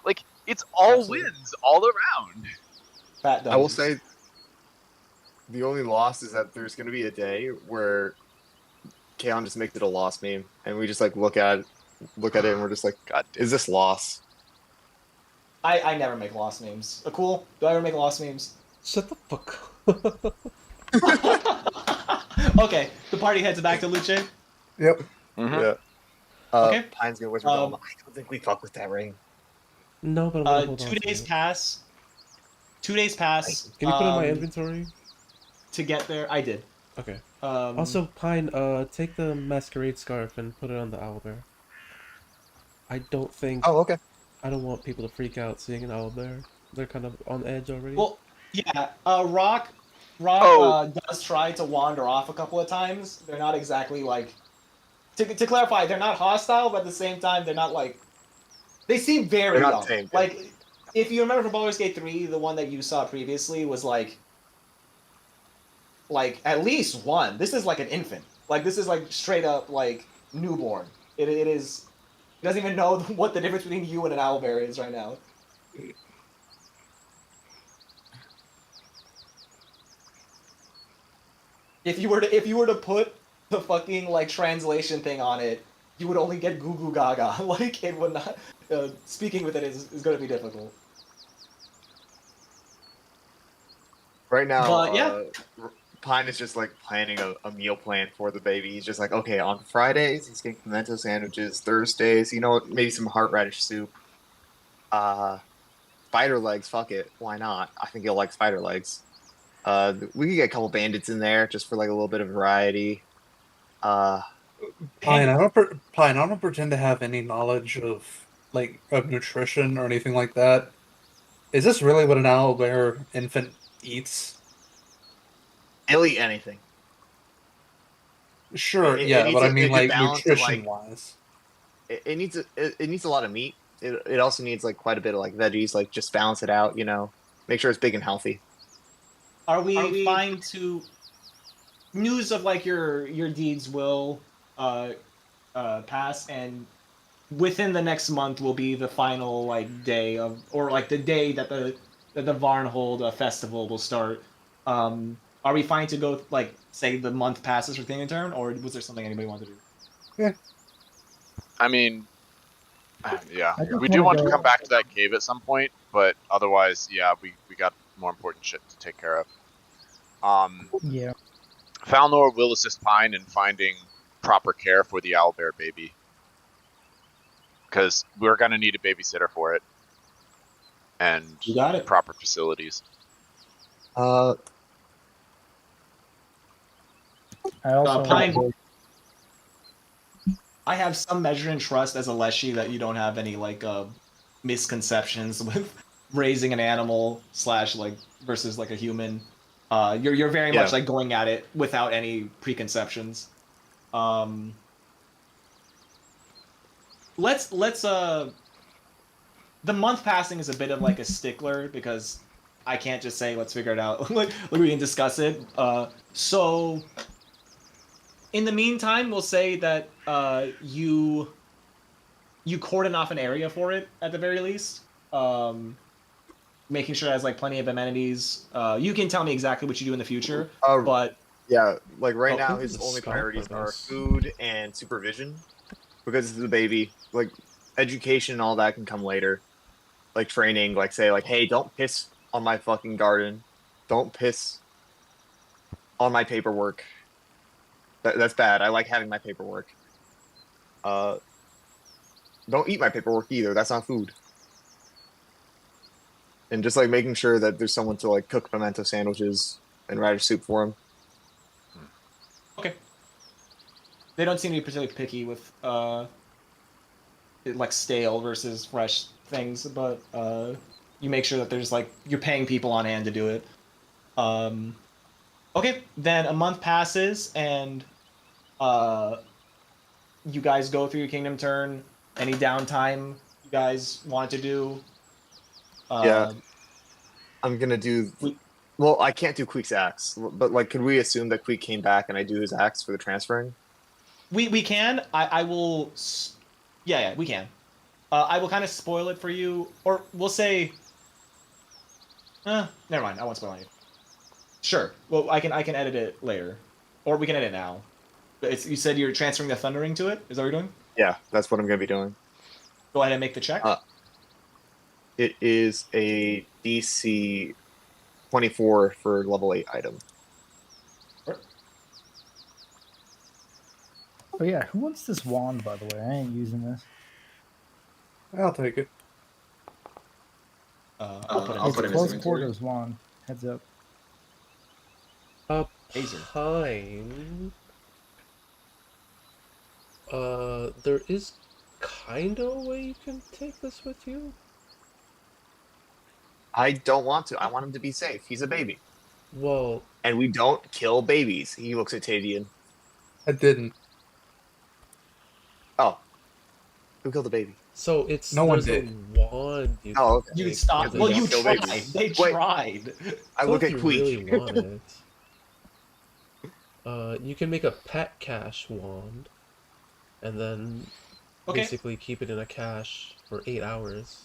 Speaker 6: Like it's all
Speaker 1: Absolutely.
Speaker 6: wins all around.
Speaker 1: Fat
Speaker 4: I will
Speaker 1: dungeons.
Speaker 4: say the only loss is that there's going to be a day where Kaon just makes it a loss meme, and we just like look at it, and we're just like,
Speaker 6: God damn.
Speaker 4: is this loss?
Speaker 1: I never make lost memes. Cool. Do I ever make lost memes?
Speaker 2: Shut the fuck up.
Speaker 1: Okay, the party heads back to Luce.
Speaker 3: Yep.
Speaker 6: Mhm.
Speaker 4: Yeah.
Speaker 1: Okay.
Speaker 4: Pine's gonna whisper,
Speaker 1: Um,
Speaker 4: I don't think we fuck with that ring.
Speaker 2: No, but I'm gonna hold on
Speaker 1: 2
Speaker 2: to
Speaker 1: days
Speaker 2: it.
Speaker 1: pass. 2 days pass.
Speaker 2: Can you put it in my inventory?
Speaker 1: To get there, I did.
Speaker 2: Okay.
Speaker 1: Um,
Speaker 2: Also, Pine, take the masquerade scarf and put it on the owlbear. I don't think.
Speaker 4: Oh, okay.
Speaker 2: I don't want people to freak out seeing an owlbear. They're kind of on edge already.
Speaker 1: well, yeah. Rock
Speaker 6: Oh.
Speaker 1: does try to wander off a couple of times. They're not exactly like. To clarify, they're not hostile, but at the same time, they're not like. They seem very
Speaker 4: They're not
Speaker 1: young.
Speaker 4: tame, yeah.
Speaker 1: Like, if you remember from Baldur's Gate 3, the one that you saw previously was like at least one. This is like an infant. Like this is like straight up like newborn. It is. It doesn't even know what the difference between you and an owlbear is right now. If you were to put the fucking like translation thing on it, you would only get goo goo gaga. Like it would not. Speaking with it is going to be difficult.
Speaker 4: Right now,
Speaker 1: But, yeah.
Speaker 4: Pine is just like planning a meal plan for the baby. He's just like, okay, on Fridays he's getting pimento sandwiches. Thursdays, you know what? Maybe some heart radish soup. Spider legs. Fuck it, why not? I think he'll like spider legs. We could get a couple bandits in there just for like a little bit of variety.
Speaker 3: Pine, I don't pretend to have any knowledge of nutrition or anything like that. Is this really what an owlbear infant eats?
Speaker 4: He'll eat anything.
Speaker 3: Sure,
Speaker 4: It
Speaker 3: yeah,
Speaker 4: needs
Speaker 3: but I
Speaker 4: a
Speaker 3: mean
Speaker 4: good
Speaker 3: like
Speaker 4: balance of,
Speaker 3: nutrition wise.
Speaker 4: It needs a lot of meat. It also needs like quite a bit of like veggies, like just balance it out. You know, make sure it's big and healthy.
Speaker 1: Are we fine to news of like your deeds will pass, and within the next month will be the final like day of, or like the day that the Varnhold festival will start. Are we fine to go like say the month passes for thing in turn, or was there something anybody wanted to do?
Speaker 3: Yeah.
Speaker 6: I mean, yeah,
Speaker 5: I just
Speaker 6: we do
Speaker 5: wanna
Speaker 6: want to
Speaker 5: go-
Speaker 6: come back to that cave at some point, but otherwise, yeah, we got more important shit to take care of.
Speaker 5: Yeah.
Speaker 6: Falnor will assist Pine in finding proper care for the owlbear baby, because we're gonna need a babysitter for it, and
Speaker 1: You got it.
Speaker 6: proper facilities.
Speaker 5: I also
Speaker 1: Pine-
Speaker 5: wanna go-
Speaker 1: I have some measure in trust as a Leshy that you don't have any like misconceptions with raising an animal / like versus like a human. You're very much
Speaker 4: Yeah.
Speaker 1: like going at it without any preconceptions. Let's the month passing is a bit of like a stickler because I can't just say let's figure it out. like we can discuss it. So in the meantime, we'll say that you cordon off an area for it at the very least. Making sure it has like plenty of amenities. You can tell me exactly what you do in the future, but
Speaker 4: Yeah, like right
Speaker 2: Oh,
Speaker 4: now,
Speaker 2: this
Speaker 4: his
Speaker 2: is
Speaker 4: only
Speaker 2: Scott
Speaker 4: priorities
Speaker 2: for
Speaker 4: are
Speaker 2: this.
Speaker 4: food and supervision because it's the baby. Like education and all that can come later. Like training, like say, like, hey, don't piss on my fucking garden. Don't piss on my paperwork. That's bad. I like having my paperwork. don't eat my paperwork either. That's not food. And just like making sure that there's someone to like cook pimento sandwiches and radish soup for him.
Speaker 1: Okay. They don't seem to be particularly picky with like stale versus fresh things, but you make sure that there's like you're paying people on hand to do it. Okay, then a month passes and you guys go through your kingdom turn. Any downtime you guys want to do?
Speaker 4: Yeah. I'm gonna do. Well, I can't do Queek's axe, but like, could we assume that Queek came back and I do his axe for the transferring?
Speaker 1: We can. I will. Yeah, we can. I will kind of spoil it for you, or we'll say. Never mind. I won't spoil anything. Sure. Well, I can edit it later, or we can edit it now. It's you said you're transferring the thundering to it. Is that what you're doing?
Speaker 4: Yeah, that's what I'm gonna be doing.
Speaker 1: Go ahead and make the check.
Speaker 4: It is a DC 24 for level 8 item.
Speaker 5: Oh yeah, who wants this wand, by the way? I ain't using this.
Speaker 3: I'll take it.
Speaker 1: I'll put it
Speaker 5: It's
Speaker 1: in
Speaker 5: a
Speaker 1: his
Speaker 5: close
Speaker 1: inventory.
Speaker 5: quarters wand. Heads up.
Speaker 2: Pine. There is kind of a way you can take this with you.
Speaker 4: I don't want to. I want him to be safe. He's a baby.
Speaker 2: Well,
Speaker 4: And we don't kill babies. He looks at Tadian.
Speaker 3: I didn't.
Speaker 4: Oh. Who killed the baby?
Speaker 2: so it's
Speaker 3: No one
Speaker 2: there's
Speaker 3: did.
Speaker 2: a wand. You
Speaker 4: Oh,
Speaker 2: can
Speaker 4: okay.
Speaker 1: You
Speaker 2: take
Speaker 1: stop.
Speaker 2: with
Speaker 1: Well,
Speaker 2: it.
Speaker 1: you
Speaker 4: Kill
Speaker 1: tried.
Speaker 4: babies.
Speaker 1: They
Speaker 4: Wait.
Speaker 1: tried.
Speaker 4: I
Speaker 2: So
Speaker 4: look
Speaker 2: if
Speaker 4: at
Speaker 2: you really
Speaker 4: Queek.
Speaker 2: want it, you can make a pet cache wand, and then
Speaker 1: Okay.
Speaker 2: basically keep it in a cache for 8 hours.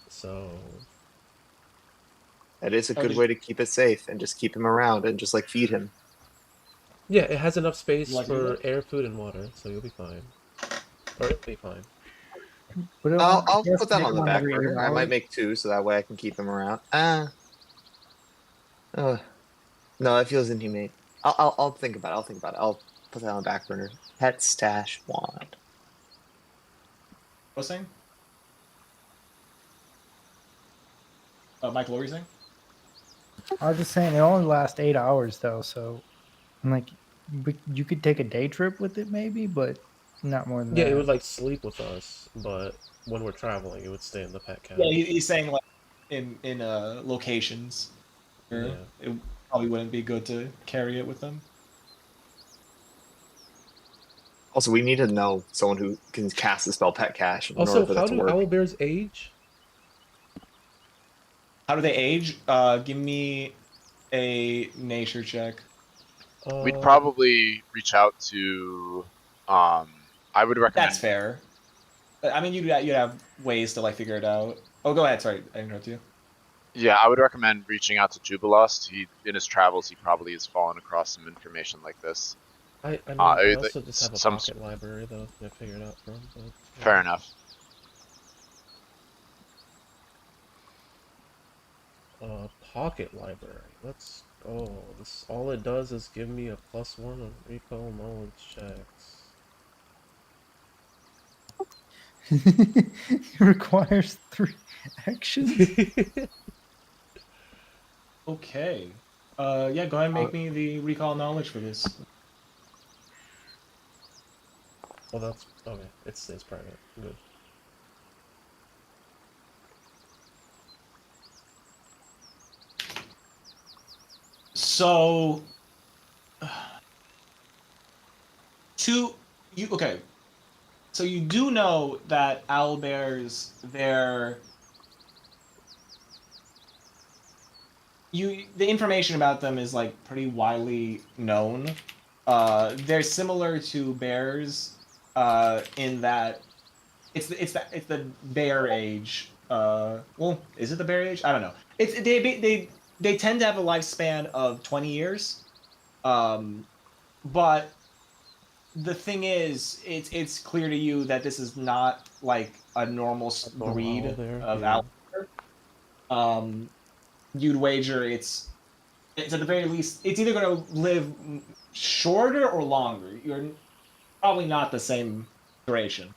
Speaker 2: So
Speaker 4: That is a good
Speaker 1: did
Speaker 4: way to keep it safe and just keep him around and just like feed him.
Speaker 2: yeah, it has enough space
Speaker 1: You like to do
Speaker 2: for
Speaker 1: that?
Speaker 2: air, food, and water, so you'll be fine. Or it'll be fine.
Speaker 5: Put it
Speaker 4: I'll
Speaker 5: just
Speaker 4: put that
Speaker 5: make
Speaker 4: on the
Speaker 5: one
Speaker 4: back
Speaker 5: every 8
Speaker 4: burner. I might
Speaker 5: hours.
Speaker 4: make 2 so that way I can keep him around. No, that feels inhumane. I'll think about it. I'll think about it. I'll put that on the back burner. Pet stash wand.
Speaker 1: What was saying? Michael, what were you saying?
Speaker 5: I was just saying it only lasts 8 hours though, so I'm like, you could take a day trip with it maybe, but not more than
Speaker 2: Yeah,
Speaker 5: that.
Speaker 2: it would like sleep with us, but when we're traveling, it would stay in the pet cache.
Speaker 1: Yeah, he's saying like in locations where
Speaker 2: Yeah.
Speaker 1: it probably wouldn't be good to carry it with them.
Speaker 4: Also, we need to know someone who can cast the spell Pet Cache in
Speaker 2: Also,
Speaker 4: order for
Speaker 2: how
Speaker 4: that to
Speaker 2: do
Speaker 4: work.
Speaker 2: owlbears age?
Speaker 1: How do they age? Give me a nature check.
Speaker 6: We'd probably reach out to. I would recommend.
Speaker 1: That's fair. I mean, you'd have ways to like figure it out. Oh, go ahead. Sorry, I interrupted you.
Speaker 6: Yeah, I would recommend reaching out to Jubilost. He, in his travels, he probably has fallen across some information like this.
Speaker 2: I mean,
Speaker 6: I
Speaker 2: I
Speaker 6: think
Speaker 2: also just have a
Speaker 6: some-
Speaker 2: pocket library though to figure it out from. But, yeah.
Speaker 6: Fair enough.
Speaker 2: Pocket library. Let's go. This all it does is give me a +1 on recall knowledge checks.
Speaker 5: It requires 3 actions.
Speaker 1: Okay. Yeah, go ahead and make me the recall knowledge for this.
Speaker 2: Well, that's okay. It stays private. Good.
Speaker 1: So, okay. So you do know that owlbears, the information about them is like pretty widely known. They're similar to bears, in that it's the bear age. Well, is it the bear age? I don't know. They tend to have a lifespan of 20 years. But the thing is, it's clear to you that this is not like a normal breed
Speaker 2: owlbear,
Speaker 1: of
Speaker 2: yeah.
Speaker 1: owlbear. You'd wager it's at the very least it's either going to live shorter or longer. You're probably not the same duration.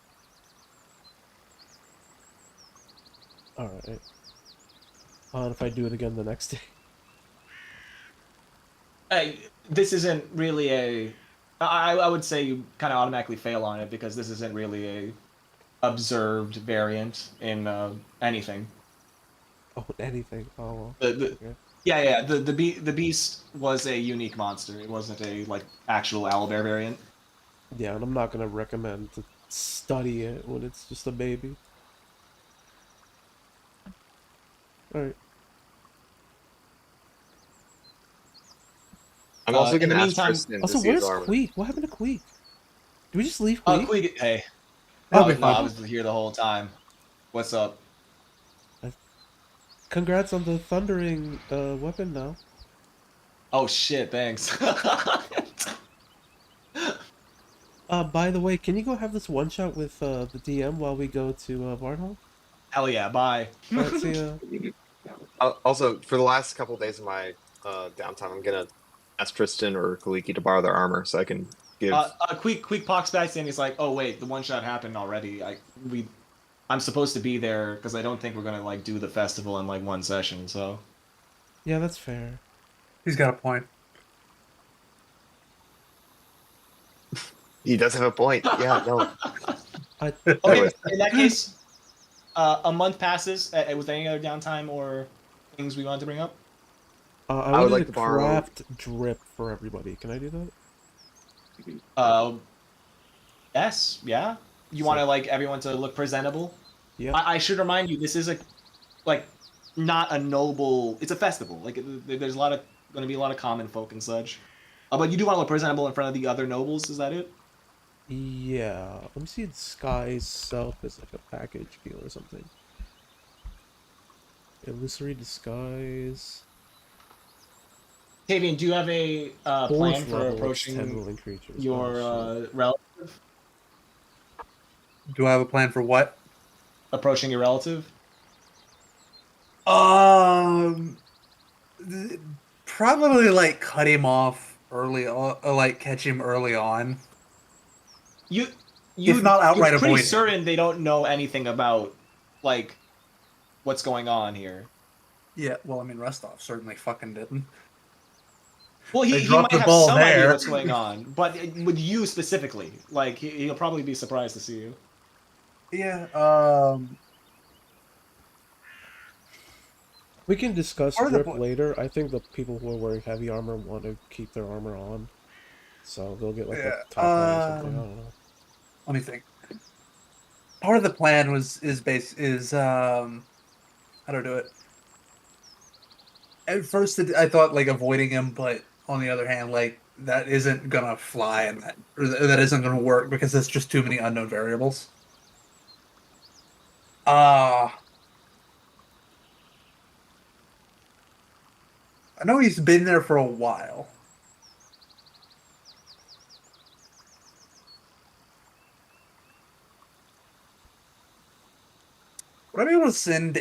Speaker 2: Alright. And if I do it again the next day?
Speaker 1: This isn't really a. I would say you kind of automatically fail on it because this isn't really a observed variant in anything.
Speaker 2: Oh, anything. Oh, well. Okay.
Speaker 1: Yeah. The beast was a unique monster. It wasn't a like actual owlbear variant.
Speaker 2: Yeah, and I'm not gonna recommend to study it when it's just a baby. Alright.
Speaker 4: I'm also
Speaker 1: In
Speaker 4: gonna
Speaker 1: the
Speaker 4: ask
Speaker 1: meantime,
Speaker 4: Tristan to
Speaker 2: Also,
Speaker 4: see his
Speaker 2: where's
Speaker 4: armor.
Speaker 2: Queek? What happened to Queek? Did we just leave Queek?
Speaker 1: Quig, hey.
Speaker 3: He'll
Speaker 1: Oh
Speaker 3: be
Speaker 1: no, I
Speaker 3: fine.
Speaker 1: was here the whole time. What's up?
Speaker 2: Congrats on the thundering weapon now.
Speaker 1: Oh shit, thanks.
Speaker 2: By the way, can you go have this one shot with the DM while we go to Varnholm?
Speaker 1: Hell yeah, bye.
Speaker 2: Alright, see ya.
Speaker 4: Also, for the last couple of days of my downtime, I'm gonna ask Tristan or Kaliki to borrow their armor so I can give.
Speaker 1: Queek pops back and he's like, "Oh wait, the one shot happened already. I'm supposed to be there because I don't think we're gonna like do the festival in like one session." So
Speaker 2: Yeah, that's fair.
Speaker 3: He's got a point.
Speaker 4: He does have a point. Yeah, no.
Speaker 2: I
Speaker 1: okay,
Speaker 4: Anyways.
Speaker 1: in that case, a month passes. Was there any other downtime or things we wanted to bring up?
Speaker 2: I
Speaker 4: would
Speaker 2: wanted
Speaker 4: like
Speaker 2: to
Speaker 4: to borrow-
Speaker 2: craft drip for everybody. Can I do that?
Speaker 1: Yes, yeah. You want to like everyone to look presentable?
Speaker 2: Yeah.
Speaker 1: I should remind you, this is a like not a noble. It's a festival. Like there's going to be a lot of common folk and such. But you do want to look presentable in front of the other nobles. Is that it?
Speaker 2: Yeah. Let me see if Sky's self is like a package deal or something. Illusory disguise.
Speaker 1: Tavian, do you have a plan for approaching
Speaker 2: 10 willing creatures.
Speaker 1: your relative?
Speaker 3: Do I have a plan for what?
Speaker 1: Approaching your relative?
Speaker 3: Probably like cut him off early, like catch him early on.
Speaker 1: You
Speaker 3: If not outright
Speaker 1: you're pretty
Speaker 3: avoid him.
Speaker 1: certain they don't know anything about like what's going on here.
Speaker 3: Yeah, well, I mean, Rostov certainly fucking didn't.
Speaker 1: Well,
Speaker 3: They
Speaker 1: he
Speaker 3: dropped
Speaker 1: might
Speaker 3: the
Speaker 1: have
Speaker 3: ball
Speaker 1: some idea
Speaker 3: there.
Speaker 1: what's going on, but with you specifically, like he'll probably be surprised to see you.
Speaker 3: Yeah,
Speaker 2: We can discuss
Speaker 3: Part of the
Speaker 2: drip
Speaker 3: pl-
Speaker 2: later. I think the people who are wearing heavy armor want to keep their armor on. So they'll get like
Speaker 3: Yeah,
Speaker 2: a top hat or something. I don't know.
Speaker 3: let me think. Part of the plan how to do it. At first, I thought like avoiding him, but on the other hand, like that isn't gonna fly, and that isn't gonna work because there's just too many unknown variables. I know he's been there for a while. Would I be able to send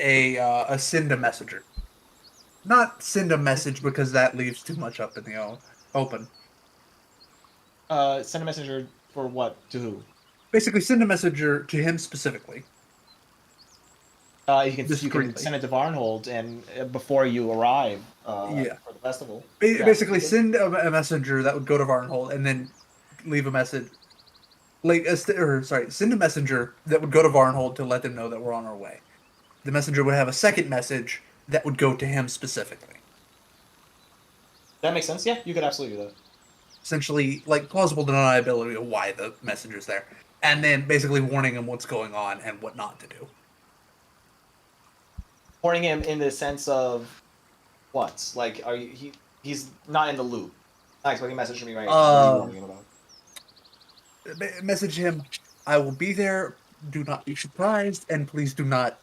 Speaker 3: send a messenger? Not send a message because that leaves too much up in the open.
Speaker 1: Send a messenger for what? To who?
Speaker 3: Basically, send a messenger to him specifically.
Speaker 1: You can
Speaker 3: Discreetly.
Speaker 1: send it to Varnhold and before you arrive
Speaker 3: Yeah.
Speaker 1: for the festival.
Speaker 3: Basically, send a messenger that would go to Varnhold and then leave a message. Send a messenger that would go to Varnhold to let them know that we're on our way. The messenger would have a second message that would go to him specifically.
Speaker 1: That makes sense. Yeah, you could absolutely do that.
Speaker 3: Essentially, like plausible deniability of why the messenger's there, and then basically warning him what's going on and what not to do.
Speaker 1: Warning him in the sense of what? Like, he's not in the loop. Not expecting a message from me right now. What are you warning him about?
Speaker 3: Message him, I will be there. Do not be surprised, and please do not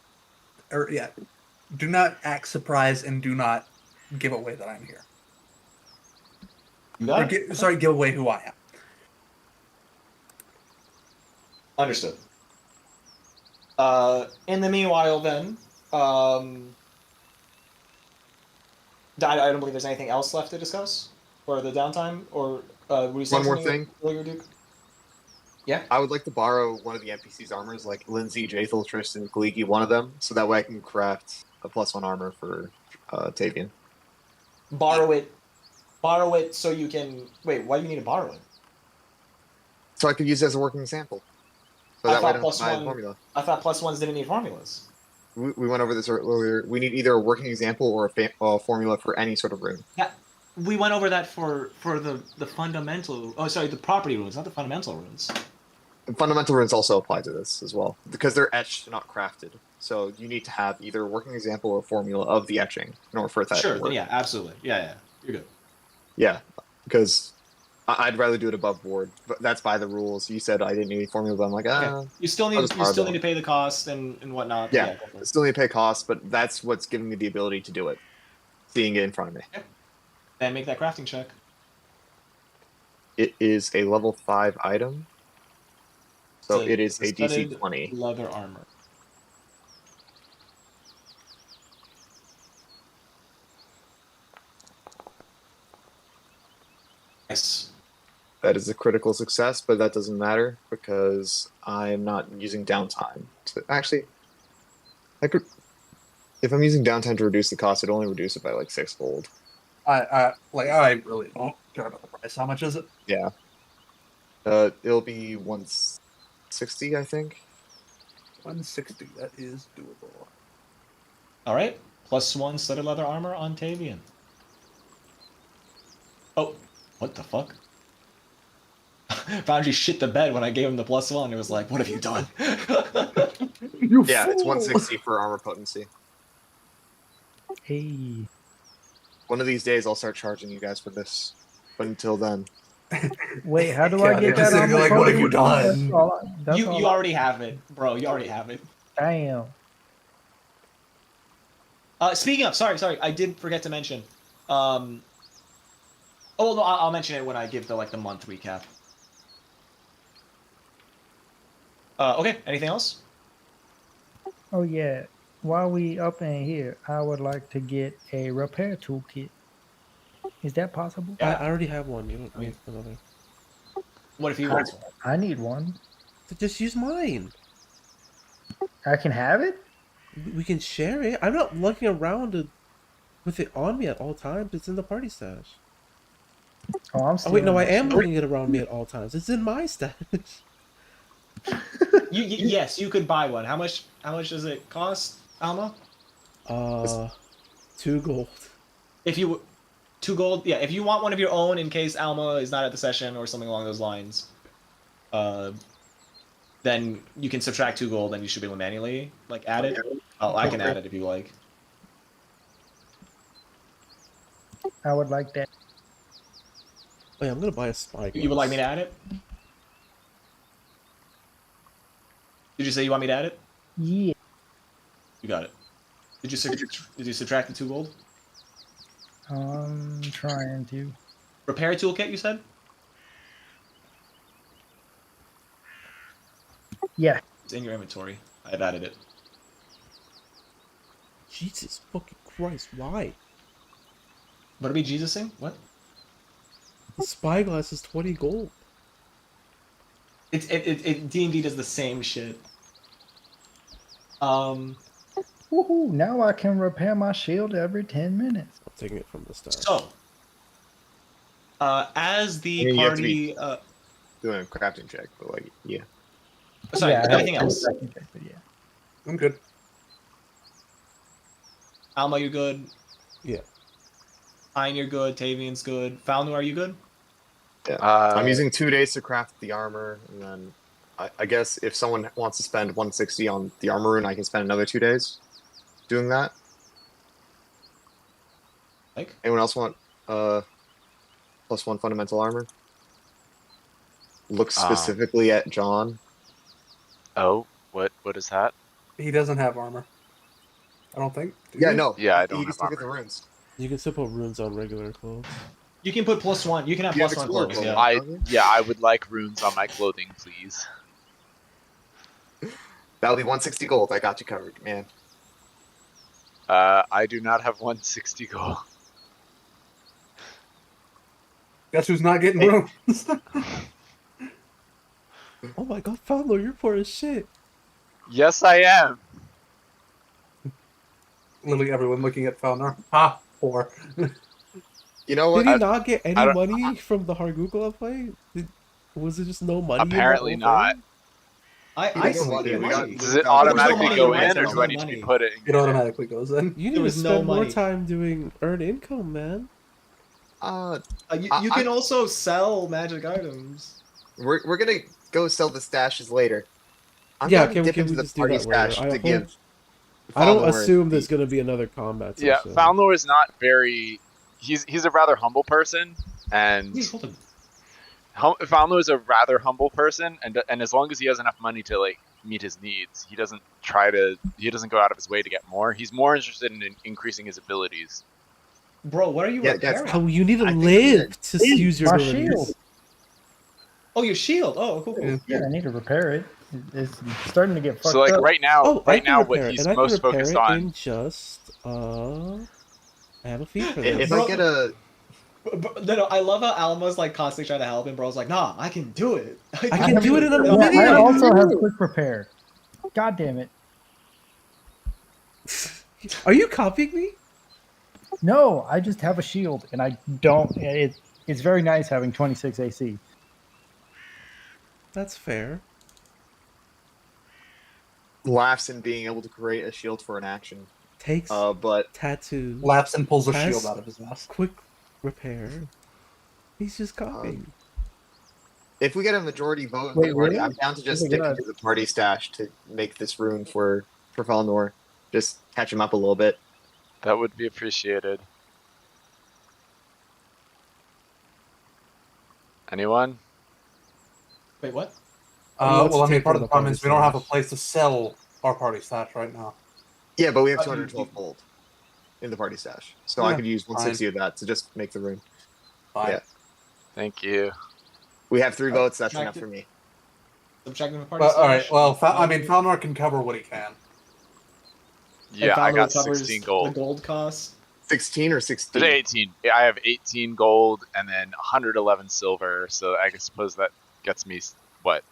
Speaker 3: act surprised and do not give away that I'm here.
Speaker 1: You got it?
Speaker 3: Give away who I am.
Speaker 1: Understood. In the meanwhile, then, I don't believe there's anything else left to discuss for the downtime. Or were you saying
Speaker 4: One more
Speaker 1: something
Speaker 4: thing.
Speaker 1: earlier, Duke? Yeah.
Speaker 4: I would like to borrow one of the NPC's armors, like Lindsay, Jathel, Tristan, Gleeky, one of them, so that way I can craft a +1 armor for Tavian.
Speaker 1: Borrow it. Borrow it so you can. Wait, why do you need to borrow it?
Speaker 4: So I could use it as a working example. So
Speaker 1: I
Speaker 4: that way I
Speaker 1: thought
Speaker 4: don't have to
Speaker 1: plus
Speaker 4: buy the
Speaker 1: one.
Speaker 4: formula.
Speaker 1: I thought +1s didn't need formulas.
Speaker 4: We went over this earlier. We need either a working example or a formula for any sort of rune.
Speaker 1: Yeah, we went over that for the fundamental. Oh, sorry, the property runes, not the fundamental runes.
Speaker 4: And fundamental runes also apply to this as well because they're etched, not crafted. So you need to have either a working example or a formula of the etching in order for that
Speaker 1: Sure,
Speaker 4: to
Speaker 1: then
Speaker 4: work.
Speaker 1: yeah, absolutely. Yeah, you're good.
Speaker 4: Yeah, because I'd rather do it above board, but that's by the rules. You said I didn't need a formula, but I'm like,
Speaker 1: Okay. You still
Speaker 4: I'll
Speaker 1: need
Speaker 4: just borrow them.
Speaker 1: to pay the cost and whatnot.
Speaker 4: Yeah,
Speaker 1: Go for
Speaker 4: I
Speaker 1: it.
Speaker 4: still need to pay costs, but that's what's giving me the ability to do it. Seeing it in front of me.
Speaker 1: And make that crafting check.
Speaker 4: It is a level 5 item. So it is a
Speaker 1: studded
Speaker 4: DC 20.
Speaker 1: leather armor. Nice.
Speaker 4: That is a critical success, but that doesn't matter because I'm not using downtime. Actually, I could. If I'm using downtime to reduce the cost, it only reduce it by like 6 gold.
Speaker 3: I really don't care about the price. How much is it?
Speaker 4: Yeah. It'll be 160, I think.
Speaker 3: 160. That is doable.
Speaker 1: All right. +1 studded leather armor on Tavian. Oh, what the fuck? Foundry shit the bed when I gave him the +1. It was like, what have you done?
Speaker 4: Yeah, it's 160 for armor potency.
Speaker 5: Hey.
Speaker 4: One of these days, I'll start charging you guys for this. But until then,
Speaker 5: Wait, how do
Speaker 3: Yeah,
Speaker 5: I get
Speaker 3: they're just
Speaker 5: that on
Speaker 3: gonna be
Speaker 5: the
Speaker 3: like, what have you
Speaker 5: podium?
Speaker 3: done?
Speaker 1: You already have it, bro. You already have it.
Speaker 5: Damn.
Speaker 1: Speaking of, sorry, I did forget to mention. Oh no, I'll mention it when I give the month recap. Okay. Anything else?
Speaker 5: Oh yeah. While we up in here, I would like to get a repair toolkit. Is that possible?
Speaker 1: Yeah.
Speaker 2: I already have one. You don't need another.
Speaker 1: What if you want one?
Speaker 5: I need one.
Speaker 2: So just use mine.
Speaker 5: I can have it?
Speaker 2: We can share it. I'm not looking around with it on me at all times. It's in the party stash.
Speaker 5: Oh, I'm still
Speaker 2: Oh wait, no, I
Speaker 5: in
Speaker 2: am
Speaker 5: the-
Speaker 2: looking it around me at all times. It's in my stash.
Speaker 1: Yes, you could buy one. How much does it cost, Alma?
Speaker 2: 2 gold.
Speaker 1: If you 2 gold, yeah. If you want one of your own in case Alma is not at the session or something along those lines, then you can subtract 2 gold and you should be able to manually add it. Oh, I can add it if you like.
Speaker 5: I would like that.
Speaker 2: Oh yeah, I'm gonna buy a spy.
Speaker 1: You would like me to add it? Did you say you want me to add it?
Speaker 5: Yeah.
Speaker 1: You got it. Did you subtract the 2 gold?
Speaker 5: I'm trying to.
Speaker 1: Repair toolkit, you said?
Speaker 5: Yeah.
Speaker 1: It's in your inventory. I've added it.
Speaker 2: Jesus fucking Christ, why?
Speaker 1: What are we Jesusing? What?
Speaker 2: The spyglass is 20 gold.
Speaker 1: It D&D does the same shit.
Speaker 5: Woohoo! Now I can repair my shield every 10 minutes.
Speaker 2: I'm taking it from the stash.
Speaker 1: So, as the
Speaker 4: I mean, you have to
Speaker 1: party,
Speaker 4: be- doing a crafting check, but yeah.
Speaker 1: sorry,
Speaker 5: Yeah, I have
Speaker 1: anything
Speaker 5: a
Speaker 1: else?
Speaker 5: second check, but yeah.
Speaker 3: I'm good.
Speaker 1: Alma, you're good.
Speaker 2: Yeah.
Speaker 1: Hein, you're good. Tavian's good. Falnu, are you good?
Speaker 4: Yeah. I'm using 2 days to craft the armor, and then I guess if someone wants to spend 160 on the armor rune, I can spend another 2 days doing that.
Speaker 1: Like,
Speaker 4: Anyone else want +1 fundamental armor? Look specifically at John.
Speaker 6: Oh, what is that?
Speaker 3: He doesn't have armor. I don't think. Do
Speaker 4: Yeah,
Speaker 3: you?
Speaker 4: no.
Speaker 6: Yeah, I don't
Speaker 4: You
Speaker 6: have
Speaker 4: just look at the
Speaker 6: armor.
Speaker 4: runes.
Speaker 2: You can still put runes on regular clothes.
Speaker 1: you can put +1. You can have
Speaker 4: You have
Speaker 1: +1
Speaker 4: explorer
Speaker 1: clothes.
Speaker 4: clothes.
Speaker 1: Yeah.
Speaker 6: I would like runes on my clothing, please.
Speaker 4: That'll be 160 gold. I got you covered, man.
Speaker 6: I do not have 160 gold.
Speaker 3: Guess who's not getting
Speaker 4: Hey.
Speaker 3: runes?
Speaker 2: Oh my god, Fowler, you're poor as shit.
Speaker 6: Yes, I am.
Speaker 3: Literally everyone looking at Falnar. Ha! Poor.
Speaker 4: You know
Speaker 2: Did
Speaker 4: what?
Speaker 2: he not get
Speaker 6: I
Speaker 2: any
Speaker 6: don't-
Speaker 2: money from the Hargoogle fight? Was it just no money in that
Speaker 6: Apparently
Speaker 2: whole
Speaker 6: not.
Speaker 2: thing?
Speaker 4: He
Speaker 1: I
Speaker 4: doesn't
Speaker 1: still
Speaker 4: want
Speaker 1: get
Speaker 4: it. We
Speaker 1: money.
Speaker 4: got
Speaker 6: Does it
Speaker 1: There was no
Speaker 6: automatically
Speaker 1: money,
Speaker 6: go
Speaker 1: right?
Speaker 6: in,
Speaker 1: There
Speaker 6: or
Speaker 1: was
Speaker 6: do I
Speaker 1: no
Speaker 6: need to be
Speaker 1: money.
Speaker 6: put it in?
Speaker 3: It automatically goes in.
Speaker 2: You
Speaker 1: There
Speaker 2: need to
Speaker 1: was no
Speaker 2: spend more
Speaker 1: money.
Speaker 2: time doing earn income, man.
Speaker 1: You can also sell magic items.
Speaker 4: we're gonna go sell the stashes later. I'm
Speaker 2: Yeah,
Speaker 4: going to dip
Speaker 2: can
Speaker 4: into
Speaker 2: we
Speaker 4: the
Speaker 2: just do
Speaker 4: party
Speaker 2: that later?
Speaker 4: stash
Speaker 2: I
Speaker 4: to
Speaker 2: hope.
Speaker 4: give.
Speaker 2: I don't
Speaker 4: Falnor
Speaker 2: assume
Speaker 4: the-
Speaker 2: there's gonna be another combat
Speaker 6: Yeah,
Speaker 2: session.
Speaker 6: Falnor is not very. He's a rather humble person, and
Speaker 1: Please hold on.
Speaker 6: Falnor is a rather humble person, and as long as he has enough money to like meet his needs, he doesn't go out of his way to get more. He's more interested in increasing his abilities.
Speaker 1: Bro, what are you
Speaker 4: Yeah, guys,
Speaker 1: repairing?
Speaker 2: Oh, you need to
Speaker 4: I think
Speaker 2: live to use your
Speaker 5: My
Speaker 2: abilities.
Speaker 5: shield.
Speaker 1: Oh, your shield. Oh, cool.
Speaker 3: Yeah.
Speaker 5: Yeah, I need to repair it. It's starting to get fucked
Speaker 6: So like
Speaker 5: up.
Speaker 6: right now,
Speaker 2: Oh, I can
Speaker 6: what
Speaker 2: repair it,
Speaker 6: he's
Speaker 2: and I can
Speaker 6: most
Speaker 2: repair
Speaker 6: focused
Speaker 2: it
Speaker 6: on.
Speaker 2: in just I have a feat for
Speaker 4: If
Speaker 2: this.
Speaker 4: I get a,
Speaker 1: No, I love how Alma's like constantly trying to help him. Bro's like, nah, I can do it.
Speaker 2: I can do it in a
Speaker 5: Yeah, I
Speaker 2: minute.
Speaker 5: also have quick repair. God damn it.
Speaker 2: Are you copying me?
Speaker 5: No, I just have a shield and I don't. It's very nice having 26 AC.
Speaker 2: That's fair.
Speaker 4: laughs in being able to create a shield for an action.
Speaker 2: Takes
Speaker 4: But
Speaker 2: tattoo.
Speaker 3: Laps and pulls a
Speaker 2: Has-
Speaker 3: shield out of his ass.
Speaker 2: Quick repair. He's just copying.
Speaker 4: if we get a majority vote,
Speaker 5: Wait, really?
Speaker 4: I'm down to just
Speaker 5: Oh my
Speaker 4: stick
Speaker 5: God.
Speaker 4: into the party stash to make this rune for Falnor. Just catch him up a little bit.
Speaker 6: That would be appreciated. Anyone?
Speaker 1: Wait, what?
Speaker 2: What's
Speaker 3: Well, I
Speaker 2: it
Speaker 3: mean,
Speaker 2: take
Speaker 3: part
Speaker 2: for
Speaker 3: of the
Speaker 2: the
Speaker 3: problem
Speaker 2: party
Speaker 3: is we don't have a
Speaker 2: stash?
Speaker 3: place to sell our party stash right now.
Speaker 4: Yeah, but we have
Speaker 1: you-
Speaker 4: 212 gold in the party stash, so I
Speaker 3: Yeah,
Speaker 4: could use 160 of that to just make the rune.
Speaker 3: Fine.
Speaker 4: Yeah.
Speaker 6: Thank you.
Speaker 4: We have 3 votes. That's
Speaker 1: Subtract
Speaker 4: enough
Speaker 1: it.
Speaker 4: for me.
Speaker 1: Subtracting the party
Speaker 3: But all right.
Speaker 1: stash.
Speaker 3: Well, I mean, Falnor can cover what he can.
Speaker 6: Yeah, I got
Speaker 1: covers
Speaker 6: 16
Speaker 1: The
Speaker 6: gold.
Speaker 1: gold cost.
Speaker 4: 16 or 16?
Speaker 6: Today 18. I have 18 gold and then 111 silver. So I suppose that gets me what?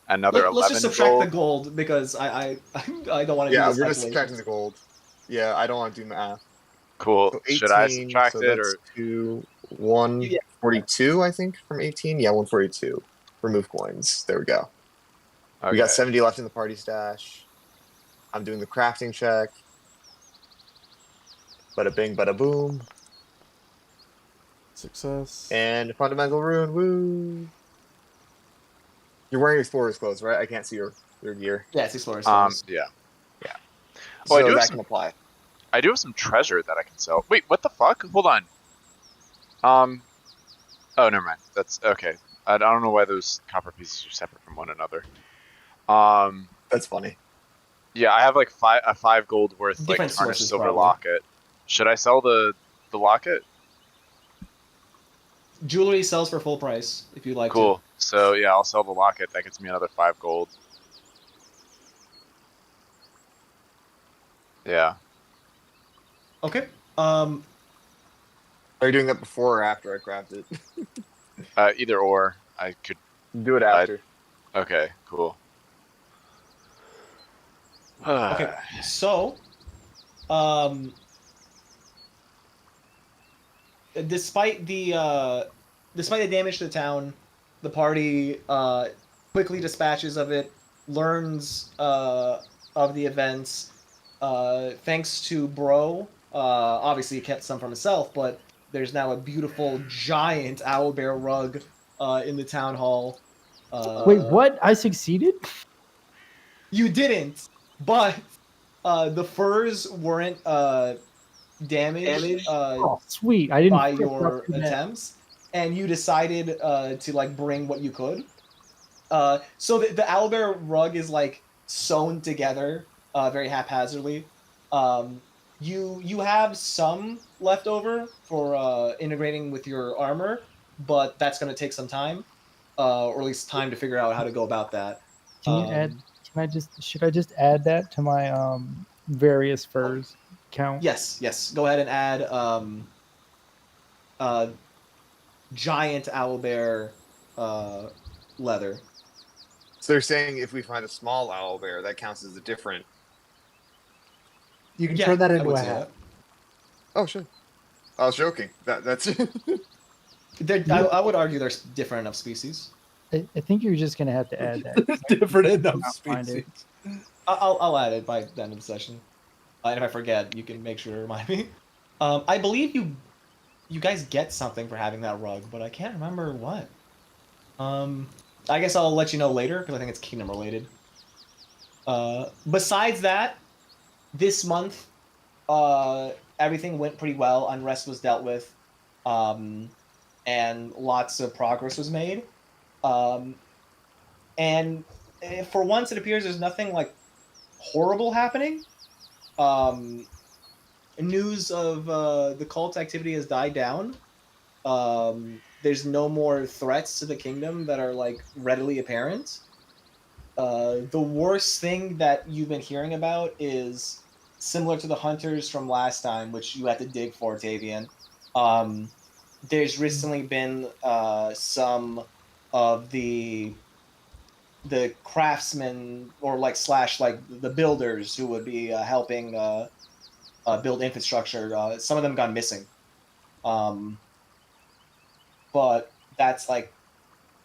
Speaker 6: Another
Speaker 1: Let's
Speaker 6: 11
Speaker 1: just subtract
Speaker 6: gold.
Speaker 1: the gold because I don't want to
Speaker 4: Yeah,
Speaker 1: do this
Speaker 4: we're just
Speaker 1: calculation.
Speaker 4: subtracting the gold. Yeah, I don't want to do math.
Speaker 6: Cool.
Speaker 4: So 18,
Speaker 6: Should I subtract
Speaker 4: so
Speaker 6: it
Speaker 4: that's
Speaker 6: or
Speaker 4: 142, I think, from 18. Yeah, 142. Remove coins. There we go.
Speaker 6: okay.
Speaker 4: We got 70 left in the party stash. I'm doing the crafting check. Bada bing, bada boom.
Speaker 2: Success.
Speaker 4: And fundamental rune, woo! You're wearing explorer's clothes, right? I can't see your gear.
Speaker 1: Yeah, it's explorers.
Speaker 6: Yeah.
Speaker 4: So
Speaker 6: Oh, I do have
Speaker 4: that
Speaker 6: some-
Speaker 4: can apply.
Speaker 6: I do have some treasure that I can sell. Wait, what the fuck? Hold on. Oh, never mind. That's okay. I don't know why those copper pieces are separate from one another.
Speaker 4: That's funny.
Speaker 6: Yeah, I have like 5 gold worth like
Speaker 1: Different
Speaker 6: tarnished
Speaker 1: sources,
Speaker 6: silver
Speaker 1: probably.
Speaker 6: locket. Should I sell the locket?
Speaker 1: Jewelry sells for full price if you like
Speaker 6: Cool. So yeah, I'll sell the locket. That gets me another 5 gold. Yeah.
Speaker 1: to. Okay.
Speaker 4: Are you doing that before or after I craft it?
Speaker 6: Either or. I could.
Speaker 4: Do it after.
Speaker 6: Okay. Cool.
Speaker 1: Okay. So, despite the damage to the town, the party quickly dispatches of it, learns of the events. Thanks to Bro, obviously he kept some from himself, but there's now a beautiful giant owlbear rug in the town hall.
Speaker 5: Wait, what? I succeeded?
Speaker 1: You didn't, but the furs weren't damaged
Speaker 5: Oh, sweet. I didn't
Speaker 1: by
Speaker 5: flip
Speaker 1: your
Speaker 5: up to that.
Speaker 1: attempts, and you decided to like bring what you could. So the owlbear rug is like sewn together very haphazardly. You have some left over for integrating with your armor, but that's going to take some time, or at least time to figure out how to go about that.
Speaker 5: Can you add? Should I just add that to my various furs count?
Speaker 1: Yes. Go ahead and add giant owlbear leather.
Speaker 4: So they're saying if we find a small owlbear, that counts as a different.
Speaker 3: You can
Speaker 1: Yeah,
Speaker 3: turn that
Speaker 1: I
Speaker 3: into
Speaker 1: would
Speaker 3: a
Speaker 1: say
Speaker 3: hat.
Speaker 1: that.
Speaker 4: Oh shit! I was joking. That's.
Speaker 1: I would argue there's different enough species.
Speaker 5: I think you're just gonna have to add that. 'cause I
Speaker 3: Different enough
Speaker 5: cannot find it.
Speaker 3: species.
Speaker 1: I'll add it by the end of the session. And if I forget, you can make sure to remind me. I believe you guys get something for having that rug, but I can't remember what. I guess I'll let you know later because I think it's kingdom related. Besides that, this month, everything went pretty well. Unrest was dealt with, and lots of progress was made. Um, and for once, it appears there's nothing like horrible happening. Um, News of the cult activity has died down. There's no more threats to the kingdom that are like readily apparent. The worst thing that you've been hearing about is similar to the hunters from last time, which you had to dig for, Tavian. There's recently been some of the craftsmen or like slash like the builders who would be helping build infrastructure. Some of them gone missing. Um, but that's like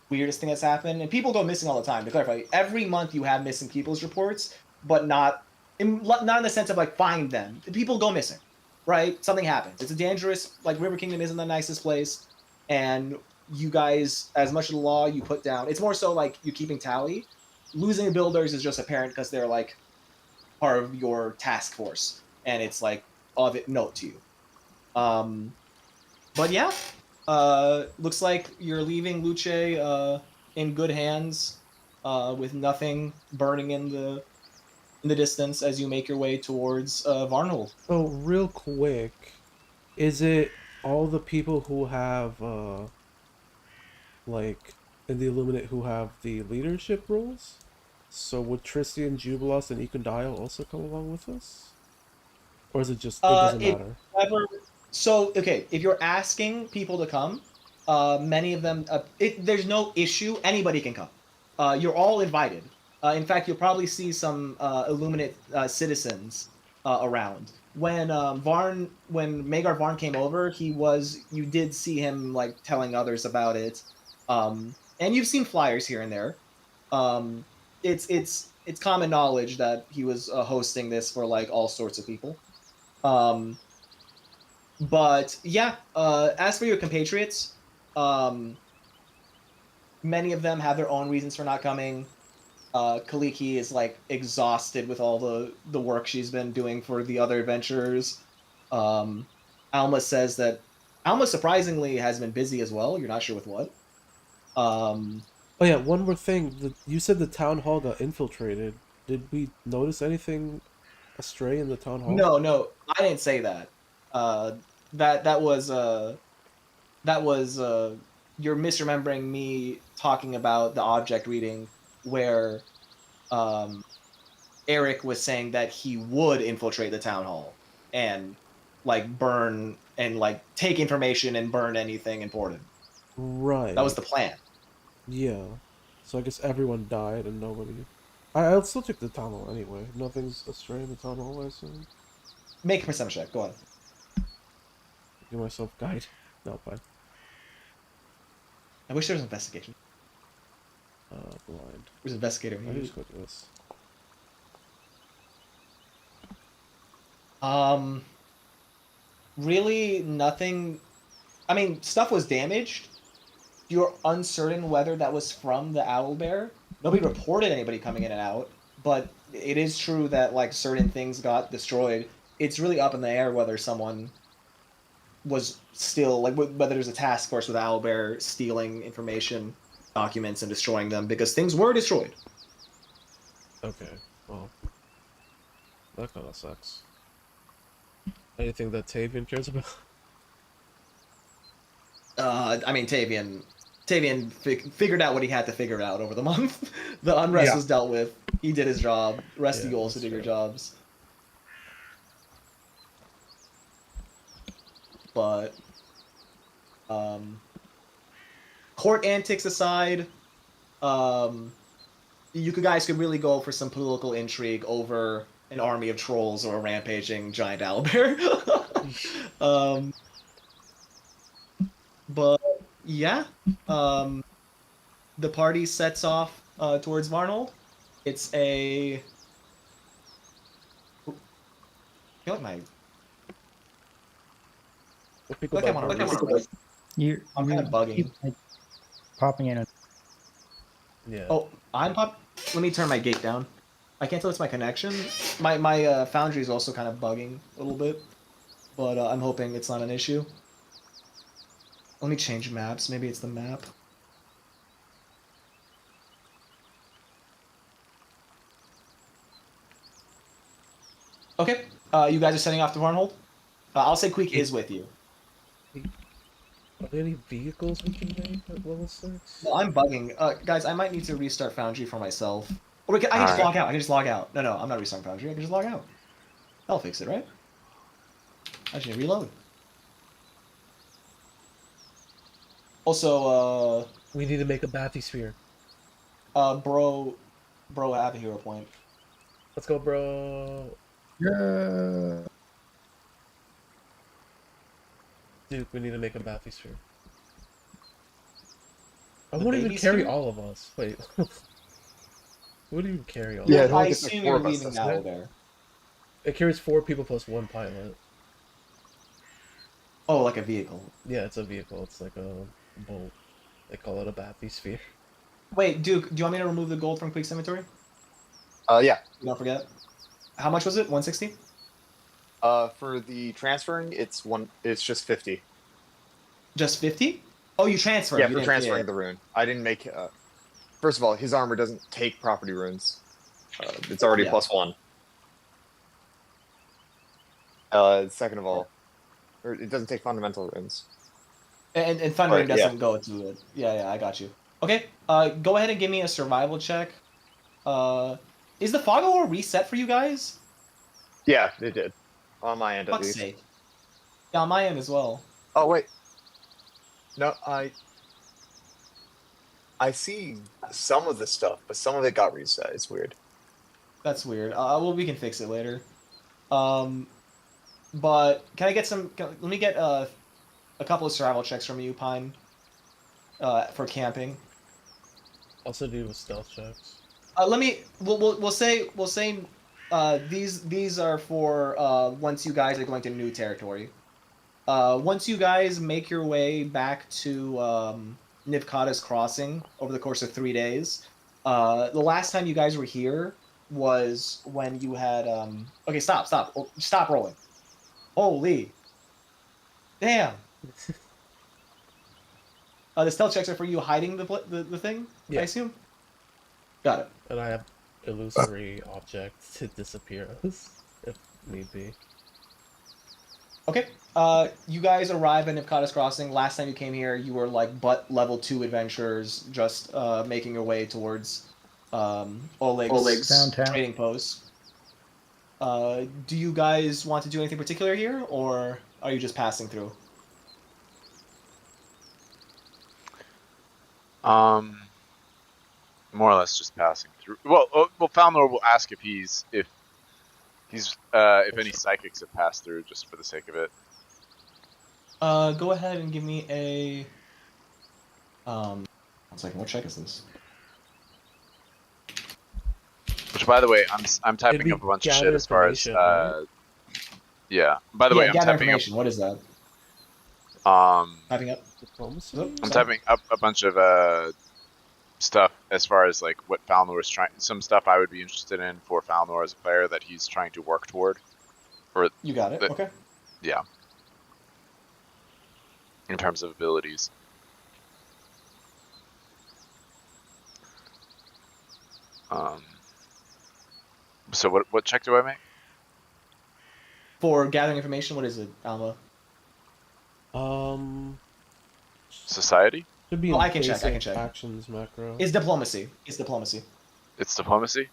Speaker 1: weirdest thing that's happened. And people go missing all the time. To clarify, every month you have missing people's reports, but not in the sense of like find them. People go missing, right? Something happens. It's a dangerous like River Kingdom isn't the nicest place, and you guys, as much of the law you put down, it's more so like you keeping tally. Losing builders is just apparent because they're like part of your task force, and it's like of it note to you. But yeah, looks like you're leaving Luce in good hands, with nothing burning in the distance as you make your way towards Varnhold.
Speaker 2: So real quick, is it all the people who have like in the Illuminate who have the leadership roles? So would Tristian, Jubilos, and Econdial also come along with us? Or is it just it doesn't
Speaker 1: If
Speaker 2: matter?
Speaker 1: ever, so okay, if you're asking people to come, many of them, there's no issue. Anybody can come. You're all invited. In fact, you'll probably see some Illuminate citizens around. When when Magar Varn came over, you did see him like telling others about it, and you've seen flyers here and there. Um, it's common knowledge that he was hosting this for like all sorts of people. Um, but yeah, as for your compatriots, um, many of them have their own reasons for not coming. Kaliki is like exhausted with all the work she's been doing for the other adventurers. Um, Alma says that Alma surprisingly has been busy as well. You're not sure with what. Um,
Speaker 2: Oh yeah, one more thing. You said the town hall got infiltrated. Did we notice anything astray in the town hall?
Speaker 1: no, I didn't say that. Uh, that was you're misremembering me talking about the object reading where um, Eric was saying that he would infiltrate the town hall and like burn and like take information and burn anything important. That was
Speaker 2: Right.
Speaker 1: the plan.
Speaker 2: Yeah. So I guess everyone died and nobody. I'll still check the town hall anyway. Nothing's astray in the town hall, I assume.
Speaker 1: Make a perception check. Go on.
Speaker 2: Give myself guide. No, fine.
Speaker 1: I wish there was investigation.
Speaker 2: Blind.
Speaker 1: There's investigator.
Speaker 2: I can just go to this.
Speaker 1: Really nothing. I mean, stuff was damaged. You're uncertain whether that was from the Owlbear. Nobody reported anybody coming in and out, but it is true that like certain things got destroyed. It's really up in the air whether someone was still like whether there's a task force with Owlbear stealing information, documents, and destroying them because things were destroyed.
Speaker 2: Okay. Well, that kind of sucks. Anything that Tavian cares about?
Speaker 1: I mean, Tavian figured out what he had to figure out over the month. The unrest
Speaker 3: Yeah.
Speaker 1: was dealt with. He did his job. The rest of
Speaker 2: Yeah,
Speaker 1: you also
Speaker 2: that's
Speaker 1: did your
Speaker 2: fair.
Speaker 1: jobs. But court antics aside, guys could really go for some political intrigue over an army of trolls or a rampaging giant owlbear. But yeah, the party sets off towards Varnold. It's a. I feel like my. I feel like I'm on a I'm kind of bugging.
Speaker 5: Keep, like, popping in.
Speaker 2: Yeah.
Speaker 1: Oh, Let me turn my gate down. I can't tell it's my connection. My Foundry is also kind of bugging a little bit, but I'm hoping it's not an issue. Let me change maps. Maybe it's the map. Okay, you guys are setting off to Varnhold? I'll say Queek is with you.
Speaker 2: Are there any vehicles we can make at level 6?
Speaker 1: No, I'm bugging. Guys, I might need to restart Foundry for myself. Or I can just log out. I can just log out. No, I'm not restarting Foundry. I can just log out. That'll fix it, right? I should reload. Also,
Speaker 2: we need to make a bathysphere.
Speaker 1: Bro, I have a hero point.
Speaker 2: Let's go, bro.
Speaker 5: Yeah.
Speaker 2: Dude, we need to make a bathysphere. I won't even carry all of us. Wait. What do you carry all of us?
Speaker 4: Yeah,
Speaker 1: I assume you're leaving Owlbear.
Speaker 2: It carries 4 people plus 1 pilot.
Speaker 1: Oh, like a vehicle.
Speaker 2: Yeah, it's a vehicle. It's like a boat. They call it a bathysphere.
Speaker 1: Wait, Duke, do you want me to remove the gold from Queek's inventory?
Speaker 4: Yeah.
Speaker 1: Don't forget. How much was it? 160?
Speaker 4: For the transferring, it's just 50.
Speaker 1: Just 50? Oh, you transferred.
Speaker 4: Yeah, for transferring the rune. I didn't make. First of all, his armor doesn't take property runes. It's already +1. Second of all, it doesn't take fundamental runes.
Speaker 1: And Thundering doesn't go to it. Yeah, I got you. Okay, go ahead and give me a survival check. Is the fog war reset for you guys?
Speaker 4: Yeah, it did. On my end, at least.
Speaker 1: Sake. Yeah, on my end as well.
Speaker 4: Oh, wait. No, I see some of the stuff, but some of it got reset. It's weird.
Speaker 1: That's weird. Well, we can fix it later. But can I get some? Let me get a couple of survival checks from you, Pine. For camping.
Speaker 2: Also do with stealth checks.
Speaker 1: We'll say these are for once you guys are going to new territory. Once you guys make your way back to Nivkada's Crossing over the course of 3 days, the last time you guys were here was when you had okay, stop rolling. Holy damn. The stealth checks are for you hiding the thing, I assume? Got it.
Speaker 2: And I have illusory objects to disappear us, if need be.
Speaker 1: Okay. You guys arrive at Nivkada's Crossing. Last time you came here, you were like level 2 adventurers, just making your way towards Oleg's
Speaker 5: downtown
Speaker 1: trading post. Do you guys want to do anything particular here, or are you just passing through?
Speaker 6: More or less just passing through. Well, Falnor will ask if any psychics have passed through, just for the sake of it.
Speaker 1: Go ahead and give me a. 1 second. What check is this?
Speaker 6: Which, by the way, I'm typing up a bunch of shit as far as.
Speaker 2: Right?
Speaker 6: Yeah. By the way, I'm
Speaker 1: gather
Speaker 6: typing up.
Speaker 1: information. What is that?
Speaker 6: Typing
Speaker 1: up.
Speaker 2: Diplomacy?
Speaker 6: I'm typing up a bunch of stuff as far as like what Falnor is trying. Some stuff I would be interested in for Falnor as a player that he's trying to work toward.
Speaker 1: You got it. Okay.
Speaker 6: Yeah. In terms of abilities. So what check do I make?
Speaker 1: For gathering information, what is it, Alma?
Speaker 6: Society?
Speaker 2: Should be
Speaker 1: I can check.
Speaker 2: Actions macro.
Speaker 1: It's diplomacy. It's diplomacy.
Speaker 6: It's diplomacy?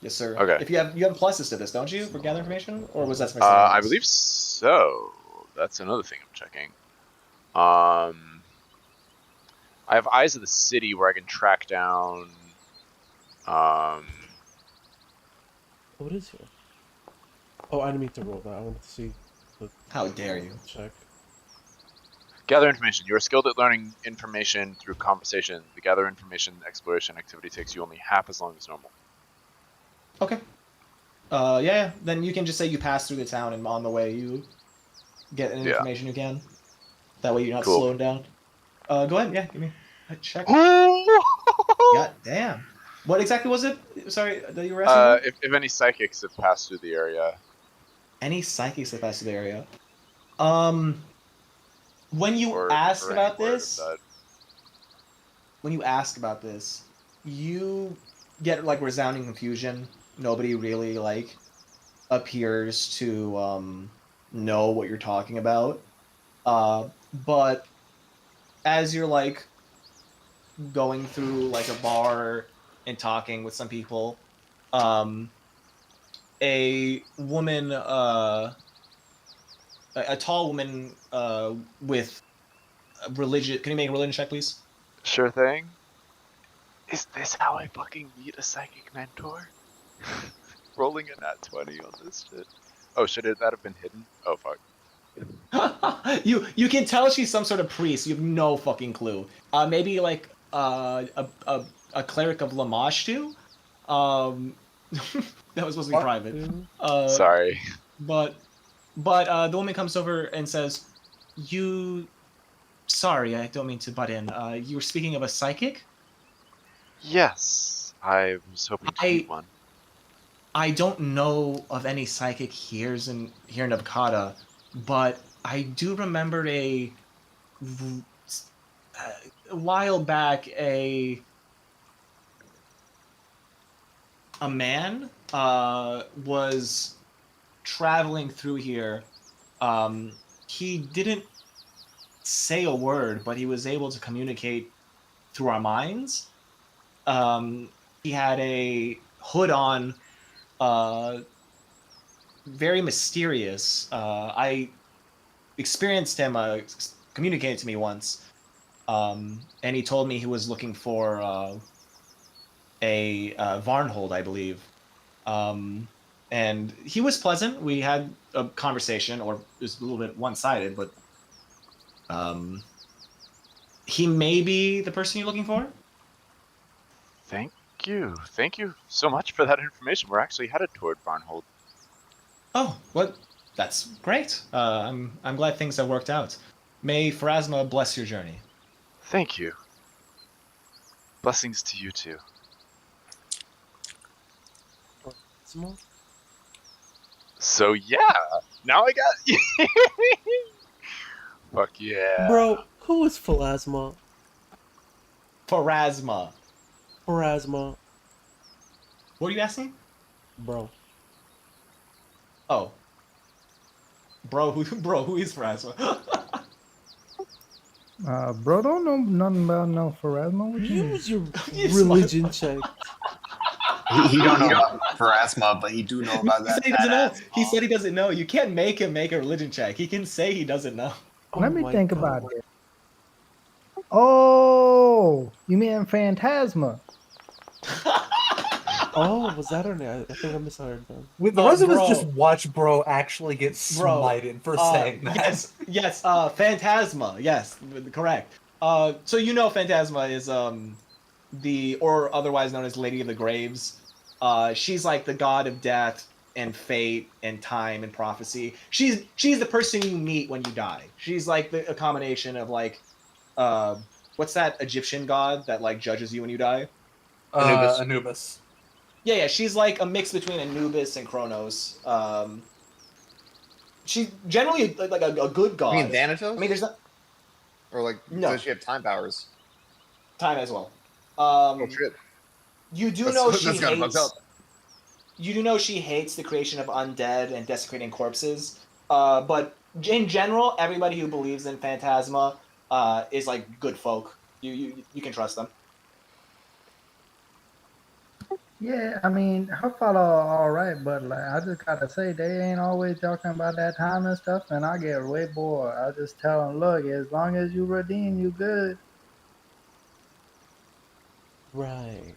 Speaker 1: Yes, sir.
Speaker 6: Okay.
Speaker 1: If you have pluses to this, don't you, for gather information, or was that something else?
Speaker 6: I believe so. That's another thing I'm checking. I have Eyes of the City where I can track down
Speaker 2: What is here? Oh, I didn't mean to roll that. I wanted to see the
Speaker 1: How dare you?
Speaker 2: check.
Speaker 6: Gather information. You are skilled at learning information through conversation. The gather information exploration activity takes you only half as long as normal.
Speaker 1: Okay. Yeah. Then you can just say you pass through the town, and on the way you get any
Speaker 6: Yeah.
Speaker 1: information you can. That way you're not
Speaker 6: Cool.
Speaker 1: slowing down. Go ahead. Yeah, give me a check. God damn. What exactly was it? Sorry, that you were asking?
Speaker 6: If any psychics have passed through the area.
Speaker 1: Any psychics that pass through the area? When you
Speaker 6: Or
Speaker 1: ask
Speaker 6: any
Speaker 1: about
Speaker 6: word of
Speaker 1: this,
Speaker 6: that.
Speaker 1: you get like resounding confusion. Nobody really like appears to know what you're talking about. But as you're like going through like a bar and talking with some people, a woman, a tall woman with religion. Can you make a religion check, please?
Speaker 6: Sure thing. Is this how I fucking meet a psychic mentor? Rolling a nat 20 on this shit. Oh, should that have been hidden? Oh, fuck.
Speaker 1: You can tell she's some sort of priest. You have no fucking clue. Maybe like a cleric of Lamashtu. That was supposed to be
Speaker 3: What?
Speaker 1: private.
Speaker 6: Sorry.
Speaker 1: But the woman comes over and says, "You, sorry, I don't mean to butt in. You were speaking of a psychic?
Speaker 6: Yes, I was hoping to meet one.
Speaker 1: I don't know of any psychic here in Nevada, but I do remember a while back a man was traveling through here. He didn't say a word, but he was able to communicate through our minds. He had a hood on, very mysterious. I experienced him communicate to me once, and he told me he was looking for a Varnhold, I believe. And he was pleasant. We had a conversation, or it was a little bit one-sided, but he may be the person you're looking for.
Speaker 6: Thank you. Thank you so much for that information. We're actually headed toward Barnhold.
Speaker 1: Oh, well, that's great. I'm glad things have worked out. May Pharasma bless your journey.
Speaker 6: Thank you. Blessings to you too.
Speaker 2: Small?
Speaker 6: So yeah, now I got Fuck yeah.
Speaker 2: Bro, who is Pharasma?
Speaker 1: Pharasma.
Speaker 2: Pharasma.
Speaker 1: What are you asking?
Speaker 2: Bro.
Speaker 1: Oh. Bro, who is Pharasma?
Speaker 5: Bro, don't know nothing about no Pharasma. What you mean?
Speaker 2: Use your
Speaker 1: You
Speaker 2: religion check.
Speaker 8: He don't know about Pharasma, but he do know about
Speaker 1: He
Speaker 8: that.
Speaker 1: said he doesn't know.
Speaker 8: badass
Speaker 1: He
Speaker 8: mom.
Speaker 1: said he doesn't know. You can't make him make a religion check. He can say he doesn't know.
Speaker 5: Let me
Speaker 2: my
Speaker 5: think
Speaker 2: God.
Speaker 5: about it. Oh, you mean Phantasma?
Speaker 2: Oh, was that her name? I think I misheard them.
Speaker 3: The rest of us
Speaker 1: bro.
Speaker 3: just watch bro actually get
Speaker 1: Bro,
Speaker 3: smited for saying that.
Speaker 1: Yes, Phantasma. Yes, correct. So you know Phantasma is the, or otherwise known as Lady of the Graves. She's like the god of death and fate and time and prophecy. She's the person you meet when you die. She's like a combination of like what's that Egyptian god that like judges you when you die?
Speaker 3: Anubis.
Speaker 1: Yeah, she's like a mix between Anubis and Kronos. She's generally like a good god.
Speaker 4: You mean Thanatos?
Speaker 1: I mean, there's not
Speaker 4: Or like,
Speaker 1: No.
Speaker 4: does she have time powers?
Speaker 1: time as well.
Speaker 4: Oh shit.
Speaker 1: You do
Speaker 4: That's-
Speaker 1: know
Speaker 4: that's
Speaker 1: she
Speaker 4: kinda fucked
Speaker 1: hates.
Speaker 4: up.
Speaker 1: You do know she hates the creation of undead and desecrating corpses. But in general, everybody who believes in Phantasma is like good folk. You can trust them.
Speaker 5: Yeah, I mean, her follow all right, but like I just gotta say, they ain't always talking about that time and stuff, and I get way bored. I just tell them, look, as long as you redeem, you good.
Speaker 2: Right.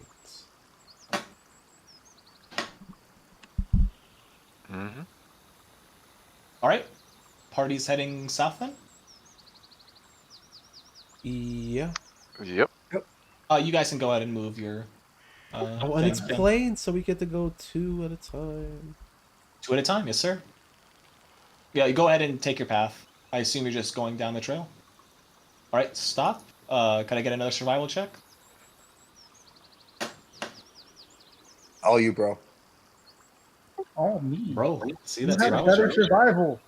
Speaker 6: Mm-hmm.
Speaker 1: All right. Party's heading south then?
Speaker 2: Yeah.
Speaker 6: Yep.
Speaker 1: You guys can go ahead and move your
Speaker 2: Oh, and it's
Speaker 1: thing.
Speaker 2: plain, so we get to go 2 at a time.
Speaker 1: 2 at a time, yes, sir. Yeah, you go ahead and take your path. I assume you're just going down the trail. All right, stop. Can I get another survival check?
Speaker 4: All you, bro.
Speaker 5: Oh, me.
Speaker 1: Bro, see
Speaker 5: You
Speaker 1: that
Speaker 5: have
Speaker 1: survival
Speaker 5: better
Speaker 1: check?
Speaker 5: survival.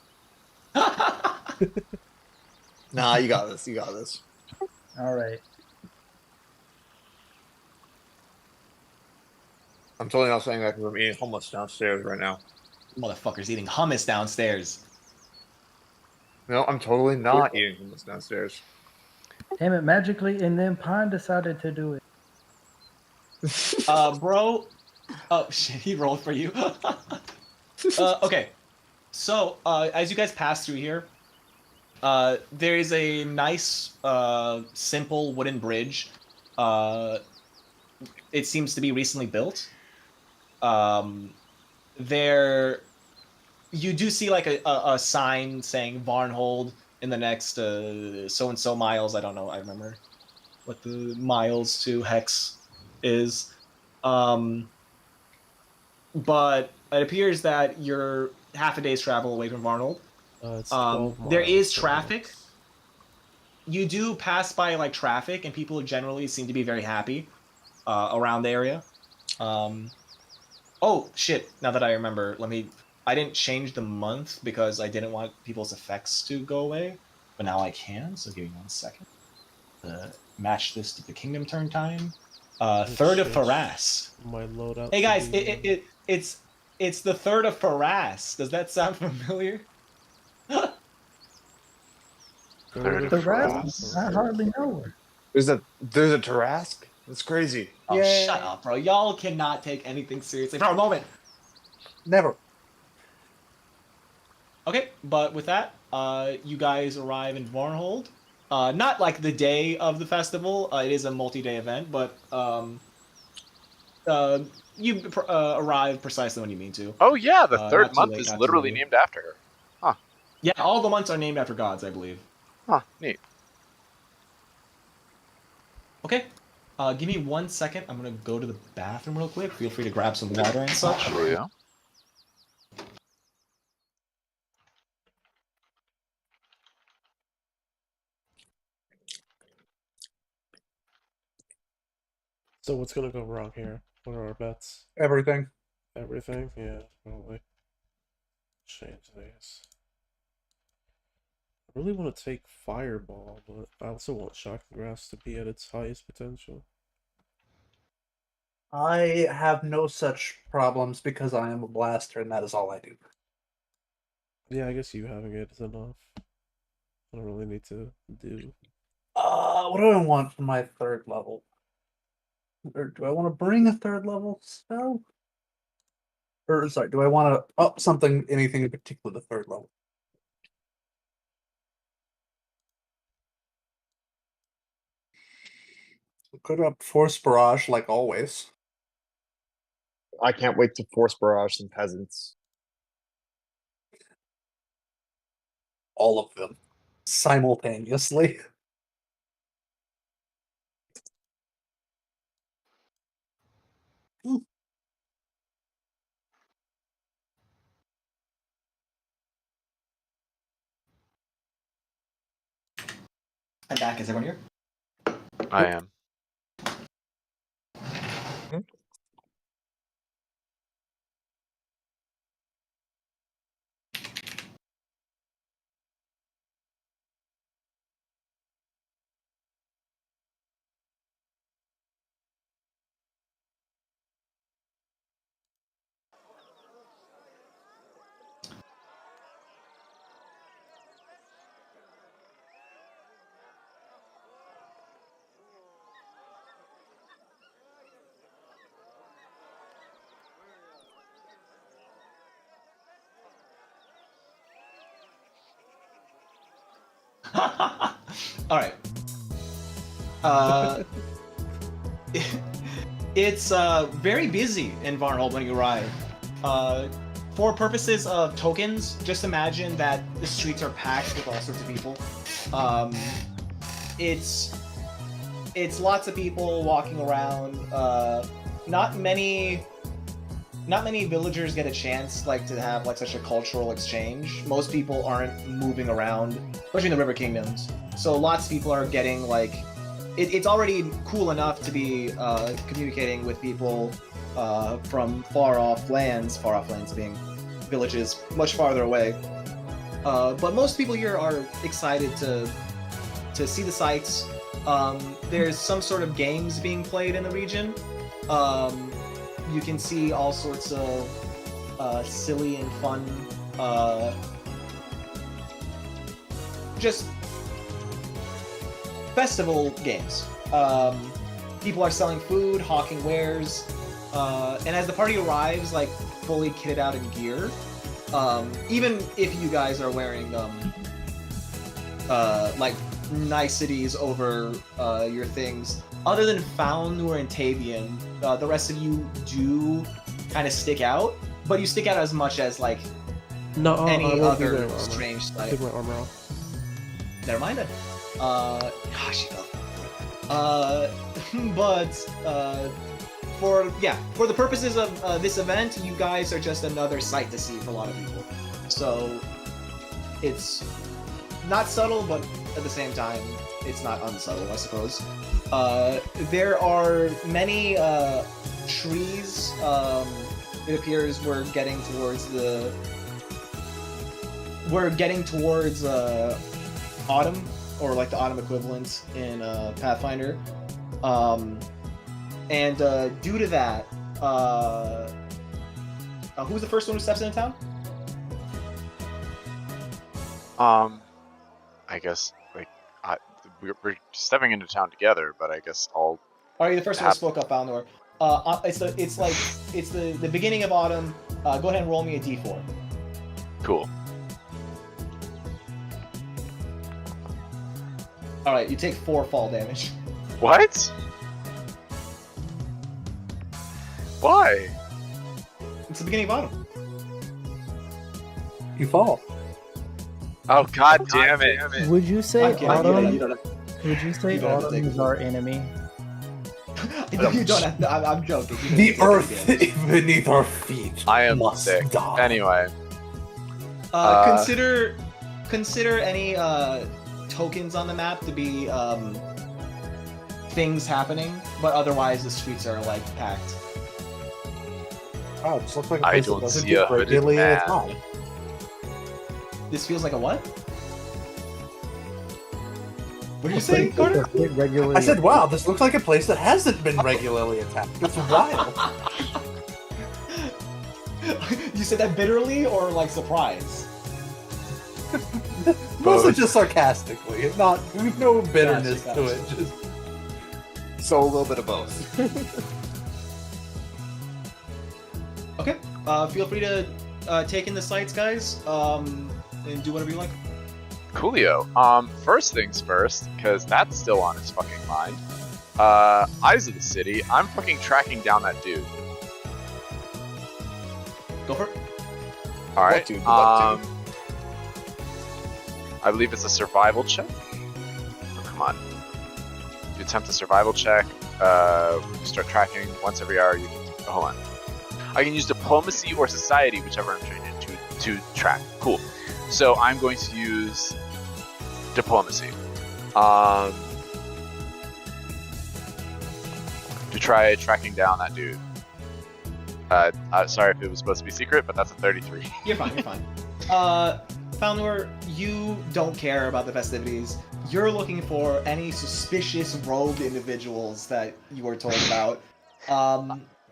Speaker 4: Nah, you got this. You got this.
Speaker 5: All right.
Speaker 4: I'm totally not saying that because I'm eating hummus downstairs right now.
Speaker 1: Motherfucker's eating hummus downstairs.
Speaker 4: No, I'm totally not eating hummus downstairs.
Speaker 5: Damn it, magically, and then Pine decided to do it.
Speaker 1: Bro. Oh shit, he rolled for you. Okay. So, as you guys pass through here, there is a nice, simple wooden bridge. It seems to be recently built. There, you do see like a sign saying Varnhold in the next so and so miles. I don't know. I remember what the miles to Hex is. But it appears that you're half a day's travel away from Varnold.
Speaker 2: It's 12
Speaker 1: There
Speaker 2: miles
Speaker 1: is
Speaker 2: to
Speaker 1: traffic.
Speaker 2: Hex.
Speaker 1: You do pass by like traffic, and people generally seem to be very happy around the area. Oh shit! Now that I remember, I didn't change the month because I didn't want people's effects to go away, but now I can. So give me 1 second. Match this to the Kingdom turn time. Third of Faras.
Speaker 2: My loadout.
Speaker 1: Hey guys, it's the 3rd of Faras. Does that sound familiar?
Speaker 5: The rest, I hardly know her.
Speaker 4: There's a Tarask? That's crazy.
Speaker 1: Oh,
Speaker 3: Yeah.
Speaker 1: shut up, bro. Y'all cannot take anything seriously for a moment.
Speaker 3: Never.
Speaker 1: Okay, but with that, you guys arrive in Varnhold. Not like the day of the festival. It is a multi-day event, but you arrive precisely when you mean to.
Speaker 6: Oh yeah, the
Speaker 1: Not
Speaker 6: third
Speaker 1: too
Speaker 6: month
Speaker 1: late,
Speaker 6: is
Speaker 1: not too
Speaker 6: literally
Speaker 1: early.
Speaker 6: named after her.
Speaker 1: Yeah, all the months are named after gods, I believe.
Speaker 6: Huh, neat.
Speaker 1: Okay. Give me 1 second. I'm gonna go to the bathroom real quick. Feel free to grab some water and such.
Speaker 6: Oh yeah.
Speaker 2: So what's gonna go wrong here? What are our bets?
Speaker 3: Everything.
Speaker 2: Everything? Yeah, probably. Change these. I really want to take Fireball, but I also want Shocking Grasp to be at its highest potential.
Speaker 3: I have no such problems because I am a blaster and that is all I do.
Speaker 2: Yeah, I guess you having it is enough. I don't really need to do.
Speaker 3: What do I want for my 3rd level? Or do I want to bring a 3rd level spell? Or sorry, do I want to up anything in particular to 3rd level? Could up Force Barrage like always.
Speaker 4: I can't wait to force barrage some peasants.
Speaker 3: All of them. Simultaneously.
Speaker 1: I'm back. Is everyone here?
Speaker 6: I am.
Speaker 1: All right. It's very busy in Varnhold when you arrive. for purposes of tokens, just imagine that the streets are packed with all sorts of people. It's lots of people walking around. Not many villagers get a chance to have such a cultural exchange. Most people aren't moving around, especially in the River Kingdoms. So lots of people are getting it's already cool enough to be communicating with people from far off lands being villages much farther away. But most people here are excited to see the sights. There's some sort of games being played in the region. You can see all sorts of silly and fun, just festival games. People are selling food, hawking wares, and as the party arrives, fully kitted out in gear, even if you guys are wearing niceties over your things, other than Falnor and Tavian, the rest of you do kind of stick out, but you stick out as much as any other strange sight.
Speaker 2: Take my armor off.
Speaker 1: Never mind then. Gosh, but for the purposes of this event, you guys are just another sight to see for a lot of people. So it's not subtle, but at the same time, it's not unsubtle, I suppose. There are many trees. It appears we're getting towards autumn, or the autumn equivalent in Pathfinder. And due to that, who's the first one who steps into town?
Speaker 6: I guess we're stepping into town together, but I guess I'll.
Speaker 1: Are you the first one who spoke up, Falnor? It's the beginning of autumn. Go ahead and roll me a d4.
Speaker 6: Cool.
Speaker 1: All right, you take 4 fall damage.
Speaker 6: What? Why?
Speaker 1: It's the beginning of autumn.
Speaker 3: You fall.
Speaker 6: Oh god damn it!
Speaker 5: Would you say
Speaker 1: Okay,
Speaker 5: autumn?
Speaker 1: you don't have,
Speaker 5: Would you say
Speaker 1: you don't have to
Speaker 5: autumn
Speaker 1: take
Speaker 5: is our enemy?
Speaker 1: you don't have to, I'm joking. You
Speaker 3: The
Speaker 1: don't have to
Speaker 3: earth
Speaker 1: take damage.
Speaker 3: beneath our feet
Speaker 6: I am
Speaker 3: must
Speaker 6: sick.
Speaker 3: die.
Speaker 6: Anyway,
Speaker 1: Consider any tokens on the map to be things happening, but otherwise the streets are packed.
Speaker 3: Oh, it just looks like a
Speaker 6: I
Speaker 3: place
Speaker 6: don't
Speaker 3: that doesn't
Speaker 6: see a
Speaker 3: get
Speaker 6: hooded
Speaker 3: regularly at a
Speaker 6: man.
Speaker 3: time.
Speaker 1: This feels like a what? What did you say, Carter?
Speaker 5: Regularly.
Speaker 3: I said, wow, this looks like a place that hasn't been regularly attacked. That's wild.
Speaker 1: You said that bitterly or surprise?
Speaker 3: Mostly just sarcastically. It's not, there's no bitterness
Speaker 1: Gotcha,
Speaker 3: to it. Just
Speaker 4: So a little bit of both.
Speaker 1: Okay. Feel free to take in the sights, guys, and do whatever you like.
Speaker 6: Coolio. First things first, because that's still on his fucking mind. Eyes of the city. I'm fucking tracking down that dude.
Speaker 1: Go for it.
Speaker 6: All right.
Speaker 4: What dude? What dude?
Speaker 6: I believe it's a survival check. Oh, come on. You attempt a survival check. You start tracking once every hour. You can. Oh, hold on. I can use diplomacy or society, whichever I'm trained into, to track. Cool. So I'm going to use diplomacy. To try tracking down that dude. Sorry if it was supposed to be secret, but that's a 33.
Speaker 1: You're fine, you're fine. Falnor, you don't care about the festivities. You're looking for any suspicious rogue individuals that you were told about.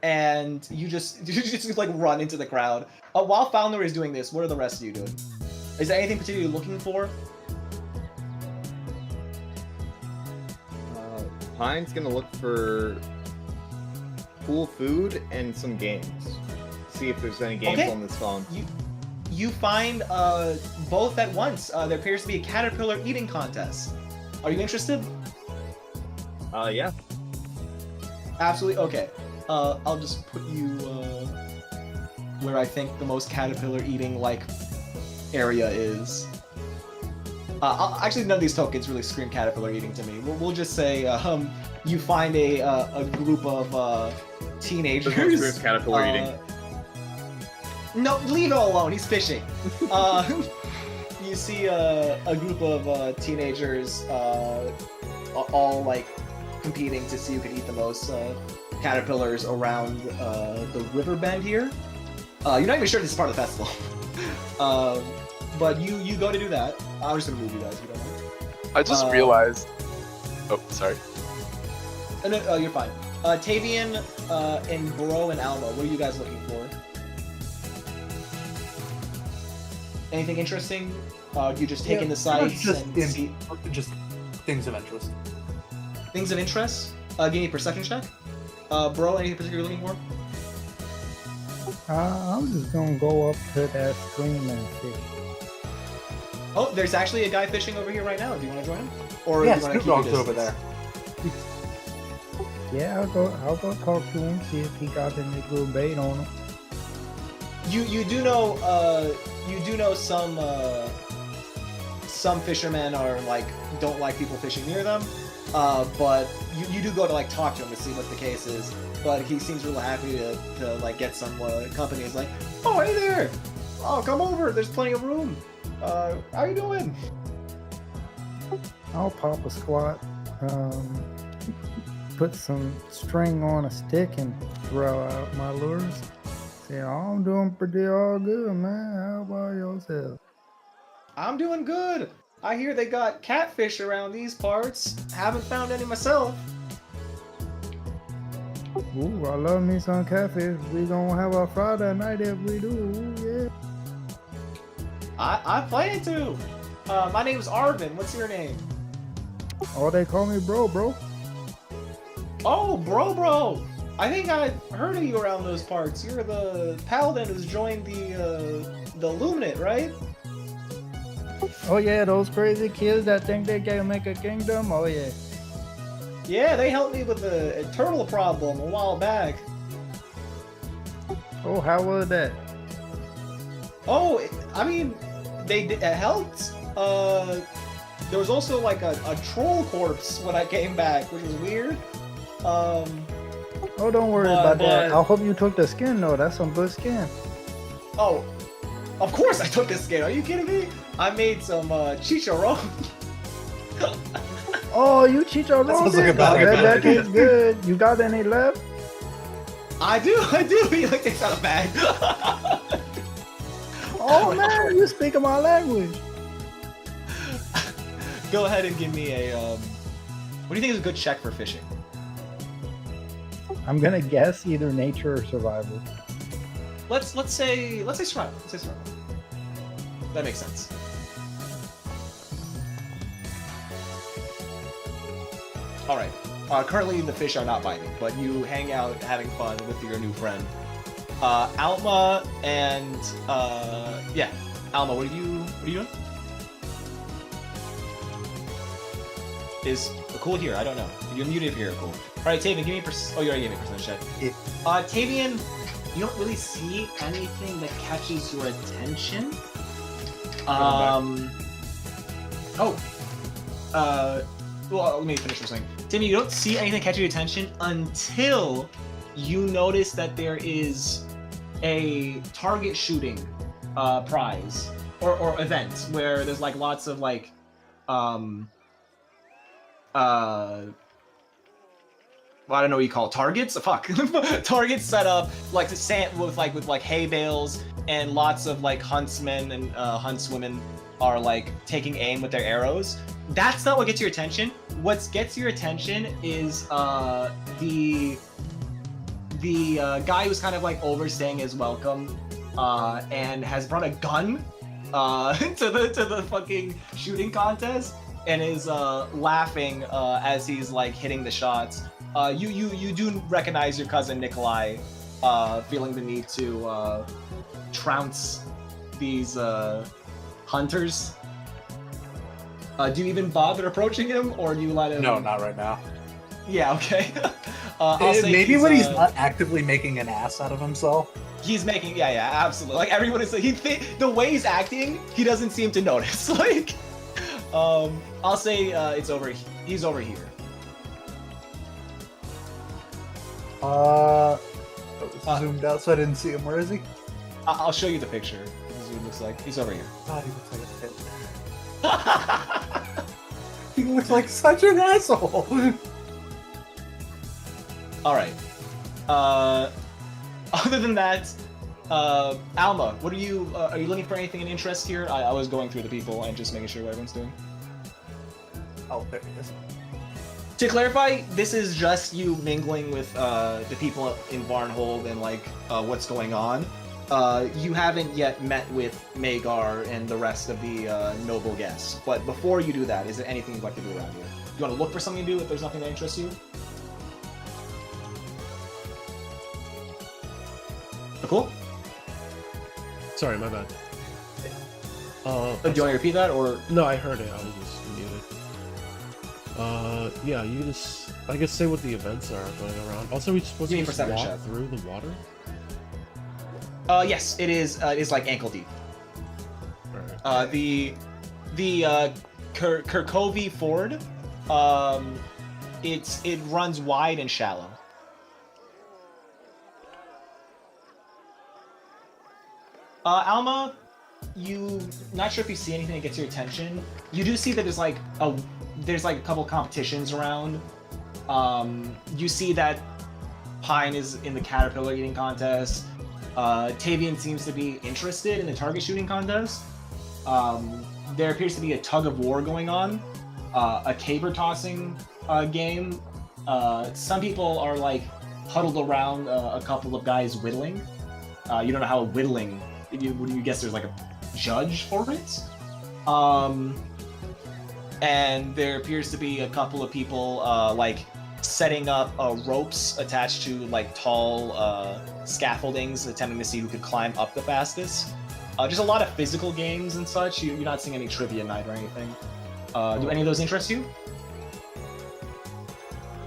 Speaker 1: And you just run into the crowd. While Falnor is doing this, what are the rest of you doing? Is there anything particularly you're looking for?
Speaker 4: Pine's gonna look for cool food and some games. See if there's any games
Speaker 1: Okay.
Speaker 4: on this phone.
Speaker 1: You find both at once. There appears to be a caterpillar eating contest. Are you interested?
Speaker 4: Yeah.
Speaker 1: Absolutely. Okay. I'll just put you where I think the most caterpillar eating like area is. Actually, none of these tokens really scream caterpillar eating to me. We'll just say you find a group of teenagers.
Speaker 6: Experience caterpillar eating.
Speaker 1: No, leave it alone. He's fishing. You see a group of teenagers all like competing to see who can eat the most caterpillars around the river bend here. You're not even sure this is part of the festival. But you go to do that. I'm just gonna move you guys if you don't mind.
Speaker 6: I just realized. Oh, sorry.
Speaker 1: No, you're fine. Tavian and Bro and Alma, what are you guys looking for? Anything interesting? You just taking the sights and see
Speaker 3: just things of interest.
Speaker 1: Things of interest? Give me a perception check. Bro, anything particular you're looking for?
Speaker 5: I'm just gonna go up to that stream and fish.
Speaker 1: Oh, there's actually a guy fishing over here right now. Do you want to join him? Or
Speaker 3: Yeah,
Speaker 1: do you want to
Speaker 3: Snoop
Speaker 1: keep
Speaker 3: Dogg's
Speaker 1: your
Speaker 3: over
Speaker 1: distance?
Speaker 3: there.
Speaker 5: Yeah, I'll go talk to him, see if he got any good bait on him.
Speaker 1: You do know some fishermen are like don't like people fishing near them. But you do go to like talk to him to see what the case is. But he seems really happy to like get some company. He's like, oh hey there, oh come over. There's plenty of room. How you doing?
Speaker 5: I'll pop a squat, put some string on a stick and throw out my lures. Say, I'm doing pretty all good, man. How about yourself?
Speaker 1: I'm doing good. I hear they got catfish around these parts. Haven't found any myself.
Speaker 5: Ooh, I love me some catfish. We gonna have a Friday night if we do. Ooh, yeah.
Speaker 1: I plan to. My name's Arvin. What's your name?
Speaker 5: Oh, they call me bro.
Speaker 1: Oh, bro. I think I heard of you around those parts. You're the paladin who's joined the Illuminate, right?
Speaker 5: Oh yeah, those crazy kids that think they can make a kingdom. Oh yeah.
Speaker 1: Yeah, they helped me with the turtle problem a while back.
Speaker 5: Oh, how was that?
Speaker 1: Oh, I mean, it helped. There was also like a troll corpse when I came back, which was weird.
Speaker 5: Oh, don't worry about that. I hope you took the skin though. That's some good skin.
Speaker 1: Oh, of course I took this skin. Are you kidding me? I made some chicharron.
Speaker 5: Oh, you chicharron. That tastes good. You got any left?
Speaker 1: I do. He like takes out a bag.
Speaker 5: Oh man, you speaking my language.
Speaker 1: Go ahead and give me a what do you think is a good check for fishing?
Speaker 5: I'm gonna guess either nature or survival.
Speaker 1: Let's say survival. That makes sense. All right. Currently the fish are not biting, but you hang out having fun with your new friend. Alma and yeah, Alma, what are you doing? Is cool here? I don't know. You're muted here. Cool. All right, Tavian, give me oh, you already gave me percentage check.
Speaker 3: Yeah.
Speaker 1: Tavian, you don't really see anything that catches your attention. Well, let me finish this thing. Timmy, you don't see anything catch your attention until you notice that there is a target shooting prize or event where there's like lots of like well, I don't know what you call it. Targets? Fuck. Targets set up like to sand with like hay bales, and lots of like huntsmen and huntswomen are like taking aim with their arrows. That's not what gets your attention. What gets your attention is the guy who's kind of like overstaying his welcome and has brought a gun to the fucking shooting contest and is laughing as he's like hitting the shots. You do recognize your cousin Nikolai feeling the need to trounce these hunters. Do you even bother approaching him, or do you let him?
Speaker 3: No, not right now.
Speaker 1: Yeah, okay. I'll say
Speaker 3: maybe when he's not actively making an ass out of himself.
Speaker 1: He's making, yeah, absolutely. Like everyone is, the way he's acting, he doesn't seem to notice. Like, I'll say it's over. He's over here.
Speaker 3: Zoomed out so I didn't see him. Where is he?
Speaker 1: I'll show you the picture. This is what he looks like. He's over here.
Speaker 3: God, he looks like a pit. He looks like such an asshole.
Speaker 1: All right. Other than that, Alma, what are you looking for anything in interest here? I was going through the people and just making sure what everyone's doing.
Speaker 3: Oh, there he is.
Speaker 1: To clarify, this is just you mingling with the people in Barnhold and like what's going on. You haven't yet met with Magar and the rest of the noble guests. But before you do that, is there anything you'd like to do around here? You want to look for something to do if there's nothing that interests you? Cool.
Speaker 2: Sorry, my bad.
Speaker 1: Do you want to repeat that, or
Speaker 2: no? I heard it. I was just muted. Yeah, you just I guess say what the events are going around. Also, we supposed to just walk through the water.
Speaker 1: Yes, it is. It is like ankle deep.
Speaker 2: Right.
Speaker 1: The Kirkovi Ford, it runs wide and shallow. Alma, you not sure if you see anything that gets your attention. You do see that there's like a couple competitions around. You see that Pine is in the caterpillar eating contest. Tavian seems to be interested in the target shooting contest. There appears to be a tug of war going on, a caber tossing game. Some people are like huddled around a couple of guys whittling. You don't know how whittling. Would you guess there's like a judge for it? And there appears to be a couple of people like setting up ropes attached to like tall scaffoldings, attempting to see who could climb up the fastest. Just a lot of physical games and such. You're not seeing any trivia night or anything. Do any of those interest you?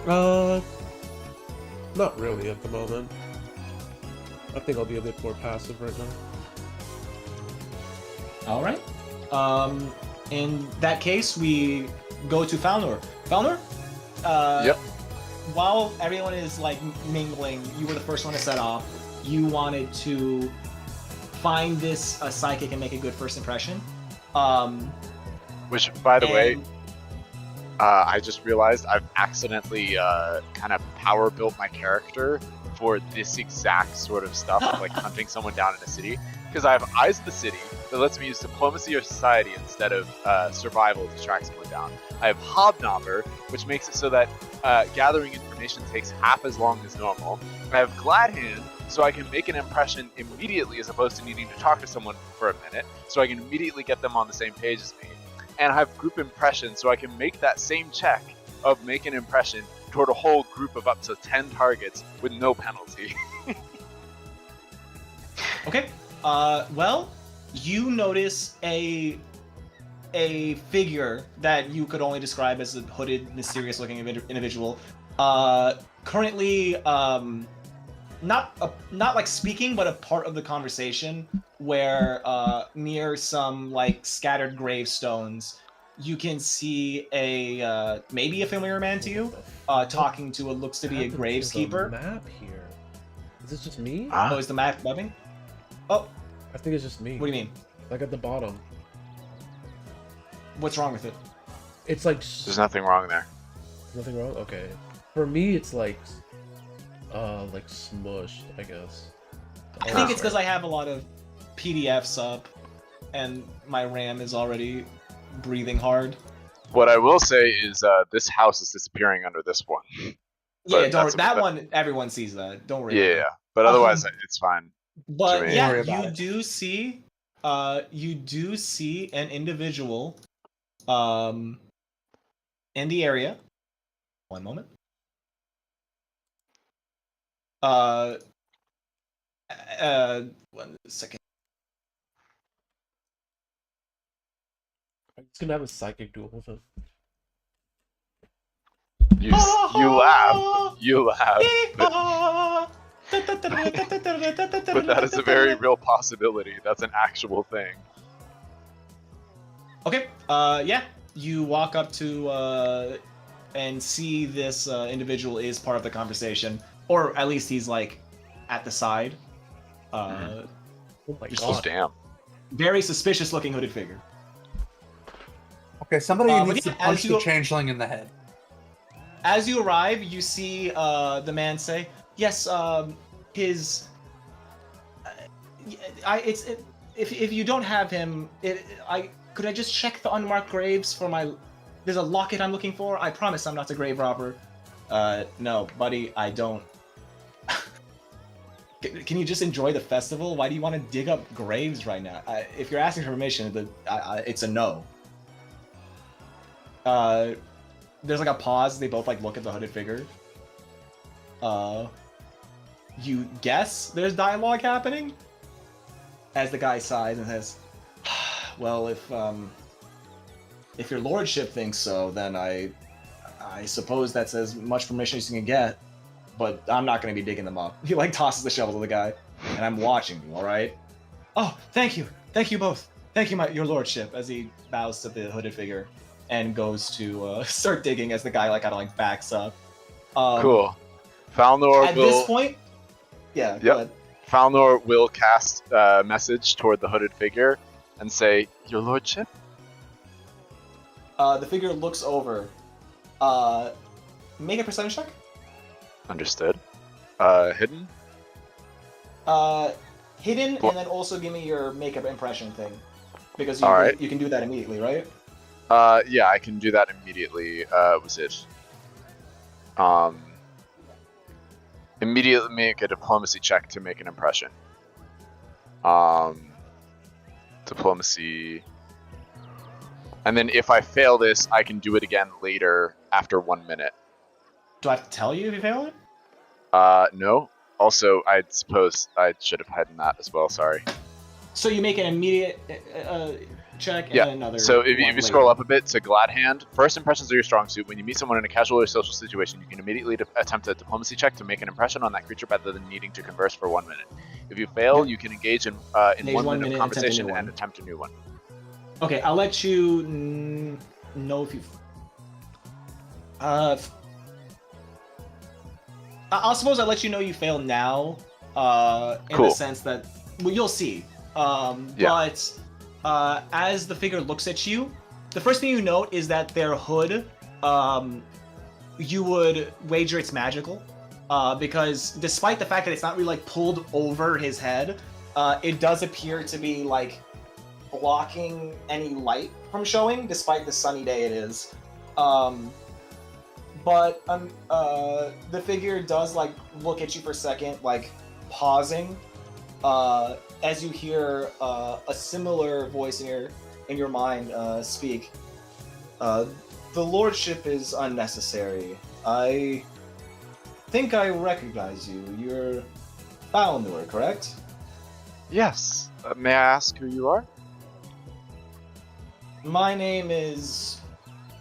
Speaker 2: Not really at the moment. I think I'll be a bit more passive right now.
Speaker 1: All right. In that case, we go to Falnor. Falnor?
Speaker 6: Yep.
Speaker 1: While everyone is like mingling, you were the first one to set off. You wanted to find this psychic and make a good first impression.
Speaker 6: Which, by the way, I just realized I've accidentally kind of power built my character for this exact sort of stuff, of like hunting someone down in a city. Because I have Eyes of the City that lets me use diplomacy or society instead of survival to track someone down. I have Hobnobber, which makes it so that gathering information takes half as long as normal. I have Glad Hand, so I can make an impression immediately as opposed to needing to talk to someone for a minute, so I can immediately get them on the same page as me. And I have Group Impression, so I can make that same check of make an impression toward a whole group of up to 10 targets with no penalty.
Speaker 1: Okay. Well, you notice a figure that you could only describe as a hooded, mysterious-looking individual. Currently, not like speaking, but a part of the conversation where near some like scattered gravestones, you can see a maybe a familiar man to you, talking to what looks to be a graveskeeper.
Speaker 2: Map here. Is this just me?
Speaker 1: Oh, is the map bubbing? Oh,
Speaker 2: I think it's just me.
Speaker 1: what do you mean?
Speaker 2: Like at the bottom.
Speaker 1: What's wrong with it?
Speaker 2: It's like
Speaker 6: There's nothing wrong there.
Speaker 2: nothing wrong. Okay. For me, it's like smushed, I guess.
Speaker 1: I think it's because I have a lot of PDFs up, and my RAM is already breathing hard.
Speaker 6: What I will say is this house is disappearing under this one.
Speaker 1: Yeah,
Speaker 6: But
Speaker 1: don't
Speaker 6: that's
Speaker 1: that
Speaker 6: about
Speaker 1: one. Everyone sees that. Don't worry. about
Speaker 6: Yeah,
Speaker 1: it.
Speaker 6: but otherwise it's fine.
Speaker 1: But
Speaker 6: Jimmy.
Speaker 1: yeah,
Speaker 3: Don't worry about
Speaker 1: you
Speaker 3: it.
Speaker 1: do see an individual in the area. One moment. 1 second.
Speaker 2: I'm just gonna have a psychic duel with him.
Speaker 6: You laugh. You laugh. But that is a very real possibility. That's an actual thing.
Speaker 1: Okay. Yeah. You walk up to and see this individual is part of the conversation, or at least he's like at the side.
Speaker 2: Oh my
Speaker 1: Just
Speaker 6: Oh
Speaker 2: god.
Speaker 6: damn.
Speaker 1: very suspicious looking hooded figure.
Speaker 3: Okay, somebody
Speaker 1: But
Speaker 3: needs
Speaker 1: yeah,
Speaker 3: to punch
Speaker 1: as
Speaker 3: the
Speaker 1: you-
Speaker 3: changeling in the head.
Speaker 1: As you arrive, you see the man say, "Yes, his. If you don't have him, could I just check the unmarked graves for my? There's a locket I'm looking for. I promise I'm not a grave robber. No, buddy, I don't. Can you just enjoy the festival? Why do you want to dig up graves right now? If you're asking for permission, it's a no. There's like a pause. They both like look at the hooded figure. You guess there's dialogue happening as the guy sighs and says, "Well, if your lordship thinks so, then I suppose that's as much permission as you can get. But I'm not going to be digging them up." He like tosses the shovel to the guy, and I'm watching you. All right. Oh, thank you both. Thank you, your lordship. As he bows to the hooded figure and goes to start digging as the guy like kind of like backs up.
Speaker 6: Cool. Falnor
Speaker 1: At
Speaker 6: will.
Speaker 1: this point, yeah.
Speaker 6: Yep.
Speaker 1: Go ahead.
Speaker 6: Falnor will cast a message toward the hooded figure and say, "Your lordship."
Speaker 1: The figure looks over. Make a percentage check.
Speaker 6: Understood. Hidden.
Speaker 1: Hidden,
Speaker 6: Bl-
Speaker 1: and then also give me your makeup impression thing, because
Speaker 6: Alright.
Speaker 1: you can do that immediately, right?
Speaker 6: Yeah, I can do that immediately. Was it? Immediately make a diplomacy check to make an impression. Diplomacy. And then if I fail this, I can do it again later after 1 minute.
Speaker 1: Do I have to tell you if you fail it?
Speaker 6: No. Also, I suppose I should have hidden that as well. Sorry.
Speaker 1: So you make an immediate check and
Speaker 6: Yeah.
Speaker 1: then another.
Speaker 6: So if
Speaker 1: one
Speaker 6: you scroll
Speaker 1: later.
Speaker 6: up a bit to Glad Hand, first impressions are your strong suit. When you meet someone in a casual or social situation, you can immediately attempt a diplomacy check to make an impression on that creature rather than needing to converse for 1 minute. If you fail, you can engage in
Speaker 1: Engage
Speaker 6: 1
Speaker 1: 1
Speaker 6: minute
Speaker 1: minute
Speaker 6: of
Speaker 1: and attempt a
Speaker 6: conversation
Speaker 1: new
Speaker 6: and
Speaker 1: one.
Speaker 6: attempt a new one.
Speaker 1: Okay, I'll let you know if you. I suppose I'll let you know you fail now. In
Speaker 6: Cool.
Speaker 1: the sense that, well, you'll see.
Speaker 6: Yeah.
Speaker 1: But as the figure looks at you, the first thing you note is that their hood, you would wager it's magical, because despite the fact that it's not really like pulled over his head, it does appear to be like blocking any light from showing, despite the sunny day it is. But the figure does like look at you for a second, like pausing, as you hear a similar voice in your mind speak. The lordship is unnecessary. I think I recognize you. You're Balnor, correct?
Speaker 6: Yes. May I ask who you are?
Speaker 1: My name is.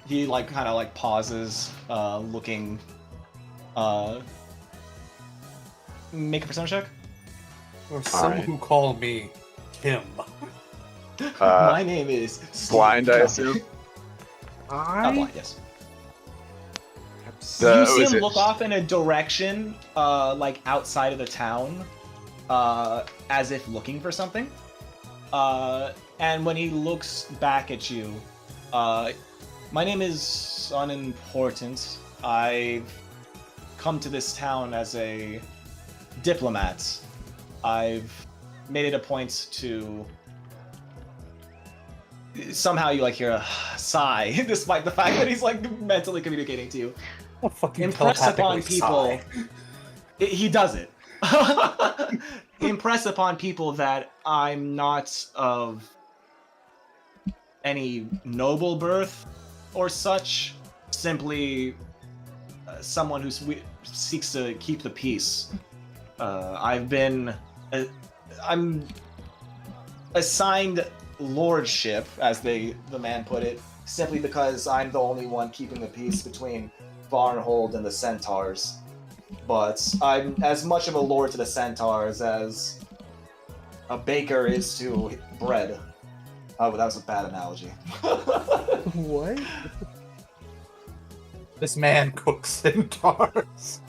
Speaker 1: He like kind of like pauses, looking. Make a percentage check.
Speaker 3: Or someone
Speaker 6: Alright.
Speaker 3: who called me Kim.
Speaker 1: My name is
Speaker 6: Blind, I
Speaker 1: Steve.
Speaker 6: assume.
Speaker 1: Not blind, yes.
Speaker 6: The-
Speaker 1: You see
Speaker 6: was
Speaker 1: him
Speaker 6: it-
Speaker 1: look off in a direction, like outside of the town, as if looking for something. And when he looks back at you, my name is unimportant. I've come to this town as a diplomat. I've made it a point to. Somehow you like hear a sigh, despite the fact that he's like mentally communicating to you.
Speaker 3: A fucking
Speaker 1: Impress upon
Speaker 3: telepathically
Speaker 1: people.
Speaker 3: sigh.
Speaker 1: He does it. Impress upon people that I'm not of any noble birth or such. Simply someone who seeks to keep the peace. I'm assigned lordship, as the man put it, simply because I'm the only one keeping the peace between Varnhold and the Centaurs, but I'm as much of a lord to the Centaurs as a baker is to bread. Oh, that was a bad analogy.
Speaker 2: What?
Speaker 3: This man cooks centaurs.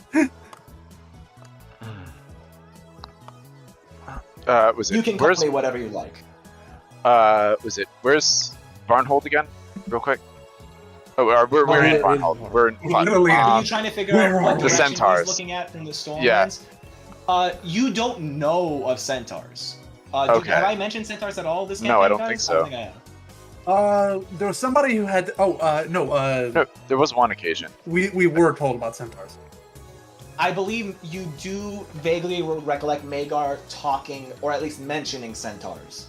Speaker 6: Was it?
Speaker 1: You can call me whatever you like.
Speaker 6: Was it? Where's Varnhold again? Real quick. Oh, we're in Varnhold. We're in.
Speaker 3: Literally,
Speaker 1: Are you trying to figure out what
Speaker 6: The
Speaker 1: direction
Speaker 6: Centaurs.
Speaker 1: he's looking at from the Stormlands?
Speaker 6: Yeah.
Speaker 1: You don't know of Centaurs.
Speaker 6: Okay.
Speaker 1: Have I mentioned Centaurs at all this campaign,
Speaker 6: No, I don't
Speaker 1: guys?
Speaker 6: think so.
Speaker 1: I don't think I have.
Speaker 3: There was somebody who had.
Speaker 6: No, there was one occasion.
Speaker 3: We were told about centaurs.
Speaker 1: I believe you do vaguely recollect Magar talking, or at least mentioning Centaurs.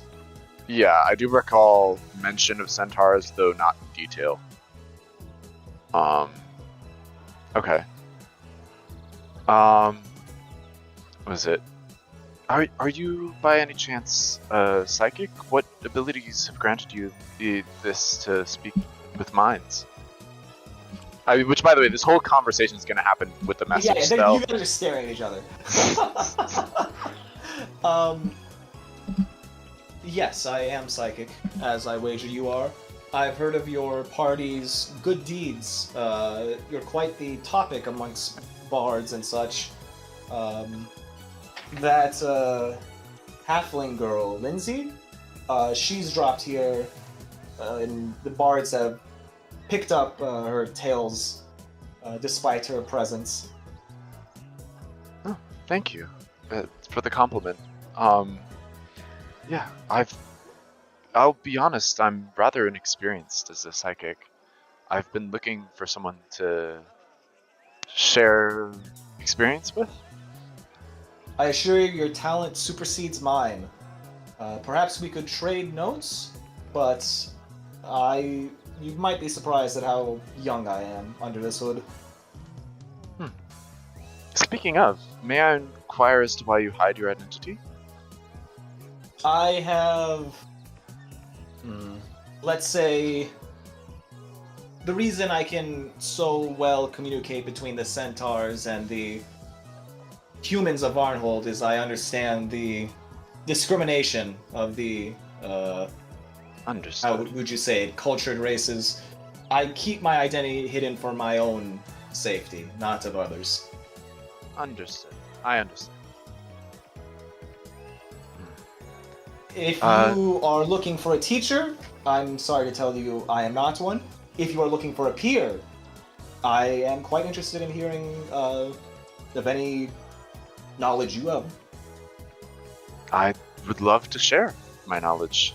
Speaker 6: Yeah, I do recall mention of centaurs, though not in detail. Okay. Was it? Are you by any chance psychic? What abilities have granted you this to speak with minds? Which, by the way, this whole conversation is going to happen with the message
Speaker 1: Yeah,
Speaker 6: spell.
Speaker 1: you guys are staring at each other. Yes, I am psychic, as I wager you are. I've heard of your party's good deeds. You're quite the topic amongst bards and such. That halfling girl, Lindsay, she's dropped here, and the bards have picked up her tales despite her presence.
Speaker 6: Oh, thank you for the compliment. Yeah, I'll be honest, I'm rather inexperienced as a psychic. I've been looking for someone to share experience with.
Speaker 1: I assure you, your talent supersedes mine. Perhaps we could trade notes, but you might be surprised at how young I am under this hood.
Speaker 6: Speaking of, may I inquire as to why you hide your identity?
Speaker 1: I have, let's say, the reason I can so well communicate between the centaurs and the humans of Varnhold is I understand the discrimination of the,
Speaker 6: Understood.
Speaker 1: how would you say, cultured races. I keep my identity hidden for my own safety, not of others.
Speaker 6: Understood. I understand.
Speaker 1: If you are looking for a teacher, I'm sorry to tell you I am not one. If you are looking for a peer, I am quite interested in hearing of any knowledge you have.
Speaker 6: I would love to share my knowledge.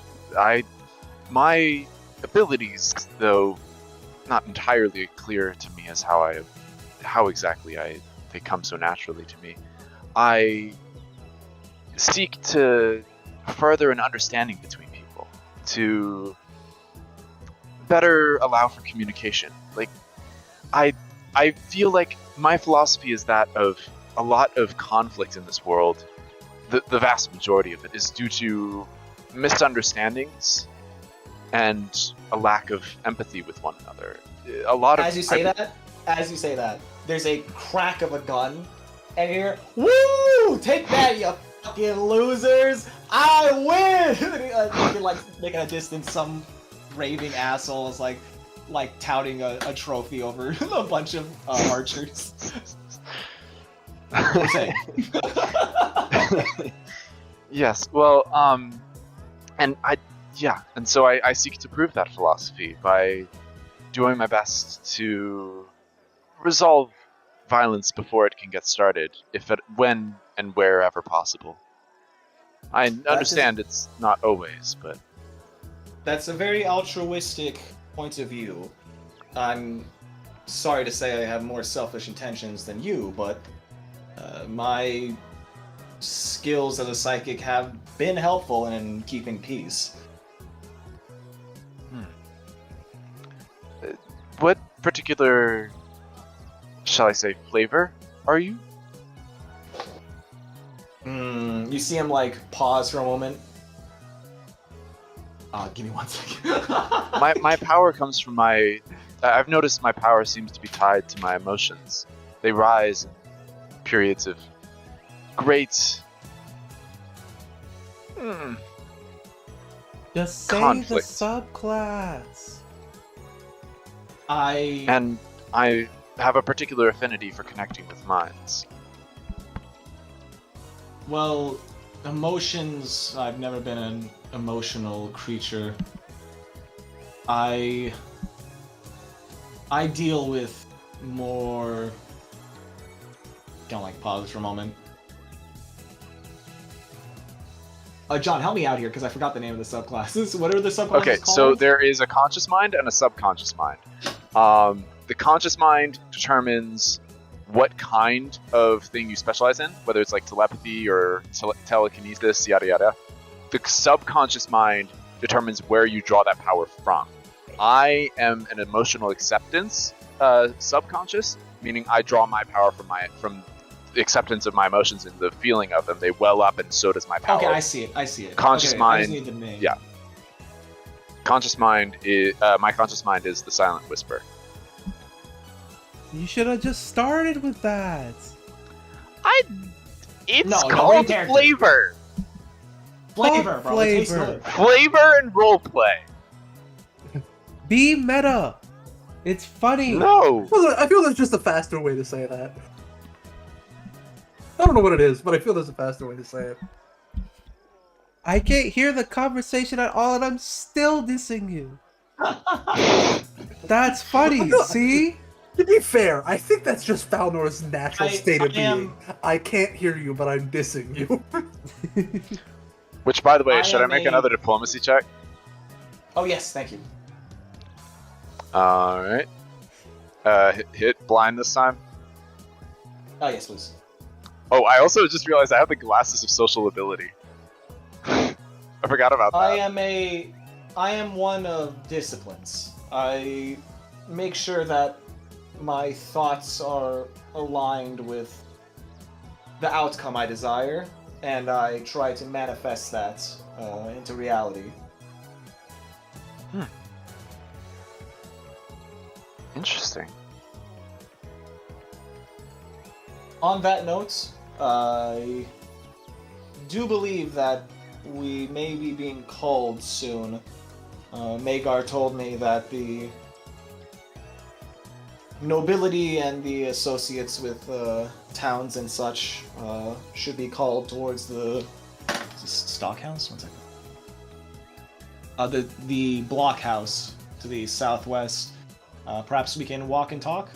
Speaker 6: My abilities, though not entirely clear to me as how exactly they come so naturally to me. I seek to further an understanding between people, to better allow for communication. Like, I feel like my philosophy is that of a lot of conflict in this world. The vast majority of it is due to misunderstandings and a lack of empathy with one another.
Speaker 1: As you say that, there's a crack of a gun, and you hear, "Woo! Take that, you fucking losers! I win!" You can like make at a distance some raving asshole is like touting a trophy over a bunch of archers. What are you saying?
Speaker 6: Yes, well, and so I seek to prove that philosophy by doing my best to resolve violence before it can get started, when and wherever possible. I understand it's not always, but
Speaker 1: That's a very altruistic point of view. I'm sorry to say I have more selfish intentions than you, but my skills as a psychic have been helpful in keeping peace.
Speaker 6: What particular, shall I say, flavor are you?
Speaker 1: You see him like pause for a moment. Give me 1 second.
Speaker 6: My power comes from my I've noticed my power seems to be tied to my emotions. They rise in periods of great
Speaker 2: Just say
Speaker 6: conflict.
Speaker 2: the subclass.
Speaker 6: And I have a particular affinity for connecting with minds.
Speaker 1: Well, emotions. I've never been an emotional creature. I deal with more. Kind of like pause for a moment. John, help me out here because I forgot the name of the subclasses. What are the subclasses
Speaker 6: Okay,
Speaker 1: called?
Speaker 6: so there is a conscious mind and a subconscious mind. The conscious mind determines what kind of thing you specialize in, whether it's like telepathy or telekinesis, yada yada. The subconscious mind determines where you draw that power from. I am an emotional acceptance subconscious, meaning I draw my power from the acceptance of my emotions and the feeling of them. They well up, and so does my power.
Speaker 1: Okay, I see it.
Speaker 6: Conscious
Speaker 1: okay,
Speaker 6: mind.
Speaker 1: I just need the name.
Speaker 6: Yeah. Conscious mind is my conscious mind is the silent whisper.
Speaker 2: You should have just started with that.
Speaker 6: It's
Speaker 1: No,
Speaker 6: called
Speaker 1: main character.
Speaker 6: flavor.
Speaker 1: Flavor, bro. It tastes
Speaker 2: Flavor.
Speaker 1: good.
Speaker 6: Flavor and roleplay.
Speaker 2: Be meta. It's funny.
Speaker 6: No.
Speaker 3: I feel there's just a faster way to say that. I don't know what it is, but I feel there's a faster way to say it.
Speaker 2: I can't hear the conversation at all, and I'm still dissing you. That's funny. See?
Speaker 3: To be fair, I think that's just Falnor's natural state of being.
Speaker 1: am-
Speaker 3: I can't hear you, but I'm dissing you.
Speaker 6: Which, by the way,
Speaker 1: I
Speaker 6: should I
Speaker 1: am
Speaker 6: make
Speaker 1: a-
Speaker 6: another diplomacy check?
Speaker 1: Oh yes, thank you.
Speaker 6: All right. Hit blind this time.
Speaker 1: Oh yes, please.
Speaker 6: Oh, I also just realized I have the glasses of social ability. I forgot about that.
Speaker 1: I am one of disciplines. I make sure that my thoughts are aligned with the outcome I desire, and I try to manifest that into reality.
Speaker 6: Interesting.
Speaker 1: On that note, I do believe that we may be being called soon. Magar told me that the nobility and the associates with towns and such should be called towards the is this stockhouse. 1 second. The blockhouse to the southwest. Perhaps we can walk and talk.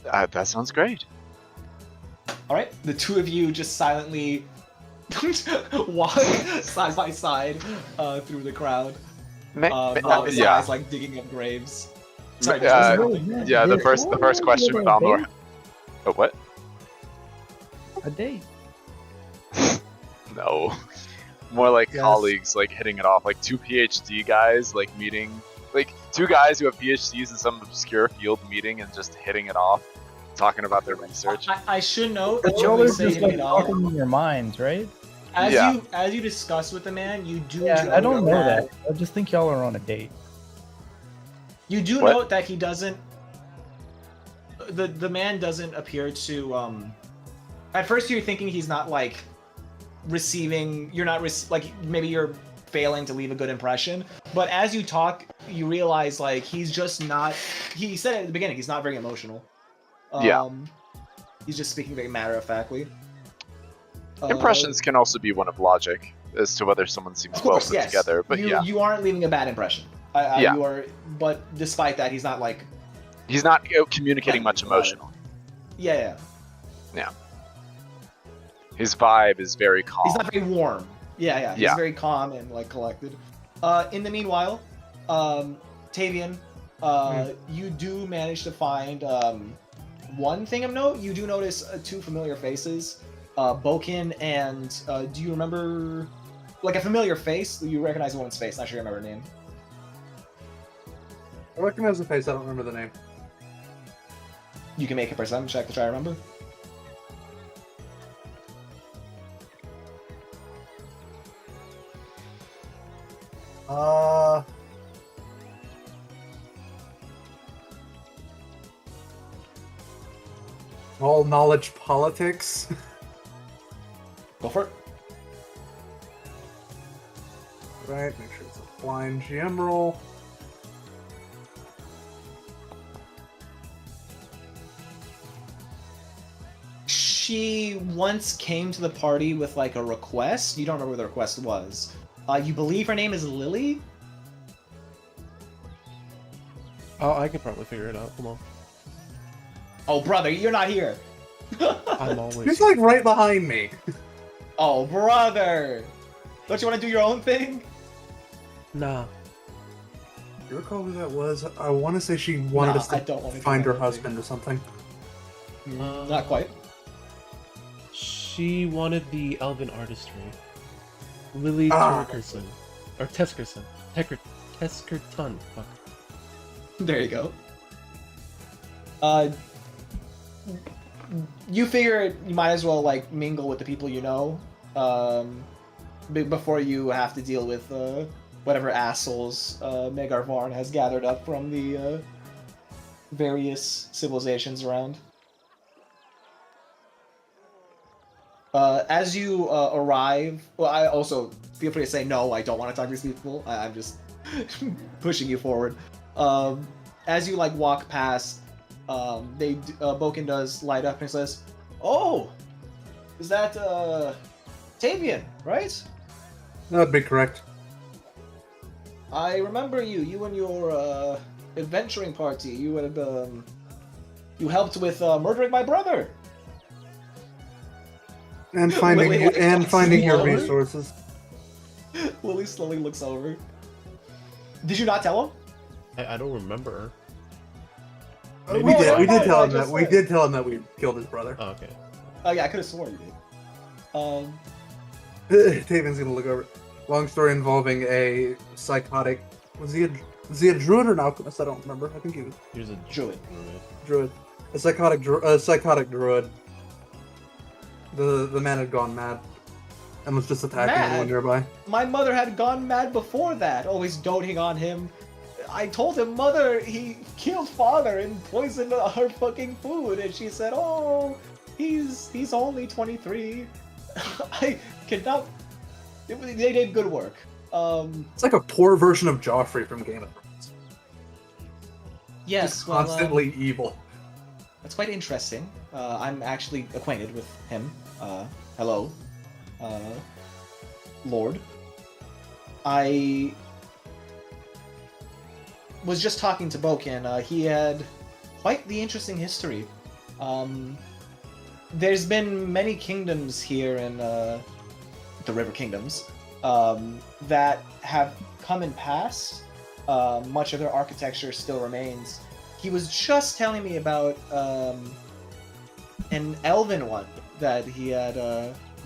Speaker 6: That sounds great.
Speaker 1: All right, the two of you just silently walk side by side through the crowd. While his
Speaker 6: yeah.
Speaker 1: eyes like digging up graves. Sorry,
Speaker 6: Yeah,
Speaker 1: just-
Speaker 6: yeah. The first question with Alnor. Oh, what?
Speaker 5: A date.
Speaker 6: No. More like
Speaker 3: Yes.
Speaker 6: colleagues, like hitting it off, like two PhD guys, like meeting, like two guys who have PhDs in some obscure field meeting and just hitting it off, talking about their research.
Speaker 1: I should note
Speaker 5: But
Speaker 1: when
Speaker 5: y'all
Speaker 1: we
Speaker 5: are
Speaker 1: say
Speaker 5: just like
Speaker 1: hitting it off,
Speaker 5: talking in your minds, right?
Speaker 6: Yeah.
Speaker 1: as you discuss with the man, you do
Speaker 5: Yeah,
Speaker 1: note
Speaker 5: I don't know that. I just think y'all are on a date.
Speaker 1: You do
Speaker 6: What?
Speaker 1: note that he doesn't. The man doesn't appear to. At first, you're thinking he's not like receiving. You're not like maybe you're failing to leave a good impression. But as you talk, you realize like he's just not. He said it at the beginning. He's not very emotional.
Speaker 6: Yeah.
Speaker 1: He's just speaking very matter of factly.
Speaker 6: Impressions can also be one of logic as to whether someone seems
Speaker 1: Of course,
Speaker 6: well put
Speaker 1: yes.
Speaker 6: together, but
Speaker 1: you,
Speaker 6: yeah.
Speaker 1: you aren't leaving a bad impression.
Speaker 6: Yeah.
Speaker 1: You are, but despite that, he's not like.
Speaker 6: He's not communicating much emotionally.
Speaker 1: Yeah.
Speaker 6: His vibe is very calm.
Speaker 1: He's not very warm. Yeah. He's
Speaker 6: Yeah.
Speaker 1: very calm and like collected. In the meanwhile, Tavian, you do manage to find one thing of note. You do notice two familiar faces, Bokin and do you remember like a familiar face? You recognize the woman's face. Not sure you remember her name.
Speaker 3: I recognize the face, I don't remember the name.
Speaker 1: You can make a perception check to try to remember.
Speaker 3: all knowledge politics.
Speaker 1: Go for it.
Speaker 3: Right, make sure it's a blind GM roll.
Speaker 1: She once came to the party with like a request. You don't remember what the request was. You believe her name is Lily?
Speaker 2: Oh, I could probably figure it out. Hold on.
Speaker 1: Oh, brother, you're not here.
Speaker 2: I'm always.
Speaker 3: He's like right behind me.
Speaker 1: Oh, brother. Don't you want to do your own thing?
Speaker 2: Nah.
Speaker 3: Do you recall who that was? I want to say she wanted us
Speaker 1: I
Speaker 3: to
Speaker 1: don't want to
Speaker 3: find her husband or something.
Speaker 1: Not quite.
Speaker 2: She wanted the elven artistry. Lily
Speaker 3: Ah.
Speaker 2: Teskerson. Or Teskerson. Teskerton. Fuck.
Speaker 1: There you go. You figure you might as well like mingle with the people you know, before you have to deal with whatever assholes Megar Varn has gathered up from the various civilizations around. As you arrive, well, I also feel free to say no. I don't want to talk to these people. I'm just pushing you forward. As you like walk past, Boken does light up and says, "Oh, is that Tavian, right?
Speaker 3: That'd be correct.
Speaker 1: I remember you. You and your adventuring party. You had you helped with murdering my brother."
Speaker 3: And finding
Speaker 1: Lily,
Speaker 3: finding your
Speaker 1: slowly.
Speaker 3: resources.
Speaker 1: Lily slowly looks over. Did you not tell him?
Speaker 2: I don't remember.
Speaker 3: We
Speaker 2: Maybe
Speaker 3: did.
Speaker 2: I
Speaker 3: We did
Speaker 1: might,
Speaker 3: tell
Speaker 1: I
Speaker 3: him that.
Speaker 1: just
Speaker 3: We
Speaker 1: said.
Speaker 3: did tell him that we killed his brother.
Speaker 2: Oh, okay.
Speaker 1: Oh yeah, I could have sworn you did.
Speaker 3: Taven's gonna look over. Long story involving a psychotic. Was he a druid or an alchemist? I don't remember. I think he was
Speaker 2: Here's a
Speaker 1: Druid.
Speaker 3: druid. A psychotic druid. The man had gone mad and was just attacking
Speaker 1: Mad?
Speaker 3: anyone nearby.
Speaker 1: My mother had gone mad before that, always doting on him. I told him, "Mother, he killed father and poisoned our fucking food," and she said, "Oh, he's only 23." I cannot. They did good work.
Speaker 3: It's like a poor version of Joffrey from Game of Thrones.
Speaker 1: Yes,
Speaker 3: Just
Speaker 1: well,
Speaker 3: constantly evil.
Speaker 1: that's quite interesting. I'm actually acquainted with him. Hello, Lord. I was just talking to Boken. He had quite the interesting history. There's been many kingdoms here in the River Kingdoms that have come and passed. Much of their architecture still remains. He was just telling me about an elven one that he had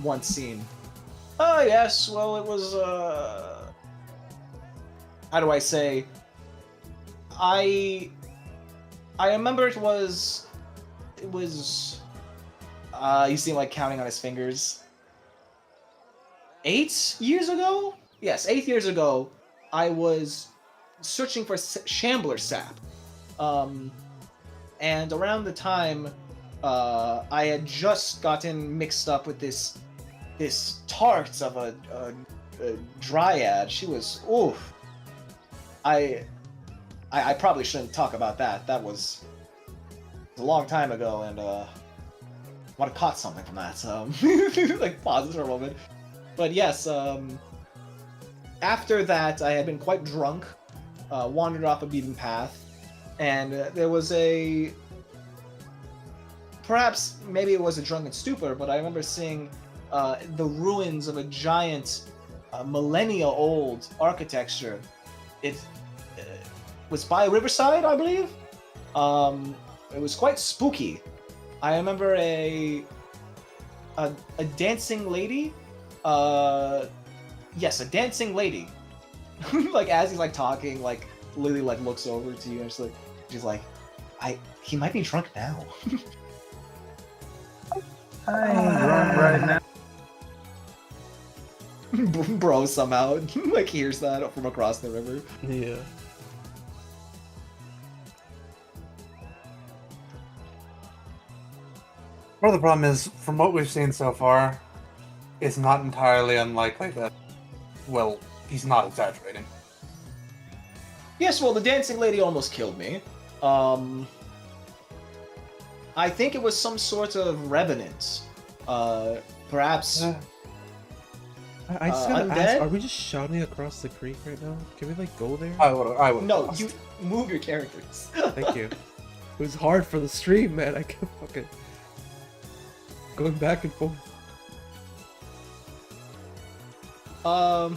Speaker 1: once seen. Oh yes, well it was how do I say? I remember it was you see him like counting on his fingers. 8 years ago? Yes, 8 years ago, I was searching for Shambler sap. And around the time I had just gotten mixed up with this tart of a dryad. She was oof. I probably shouldn't talk about that. That was a long time ago, and want to caught something from that. Like pauses for a moment. But yes, after that, I had been quite drunk, wandered off a beaten path, and there was perhaps maybe it was a drunken stupor, but I remember seeing the ruins of a giant, millennia-old architecture. It was by a riverside, I believe. It was quite spooky. I remember a dancing lady. Yes, a dancing lady. Like as he's like talking, like Lily like looks over to you and she's like, he might be drunk now.
Speaker 5: I ain't drunk right now.
Speaker 1: Bro somehow like hears that from across the river.
Speaker 2: Yeah.
Speaker 3: Part of the problem is, from what we've seen so far, it's not entirely unlikely that, well, he's not exaggerating.
Speaker 1: Yes, well, the dancing lady almost killed me. I think it was some sort of revenant. Perhaps.
Speaker 2: I just gotta
Speaker 1: undead?
Speaker 2: ask, are we just shouting across the creek right now? Can we like go there?
Speaker 3: I would.
Speaker 1: No, you move your characters.
Speaker 2: Thank you. It was hard for the stream, man. I kept fucking going back and forth.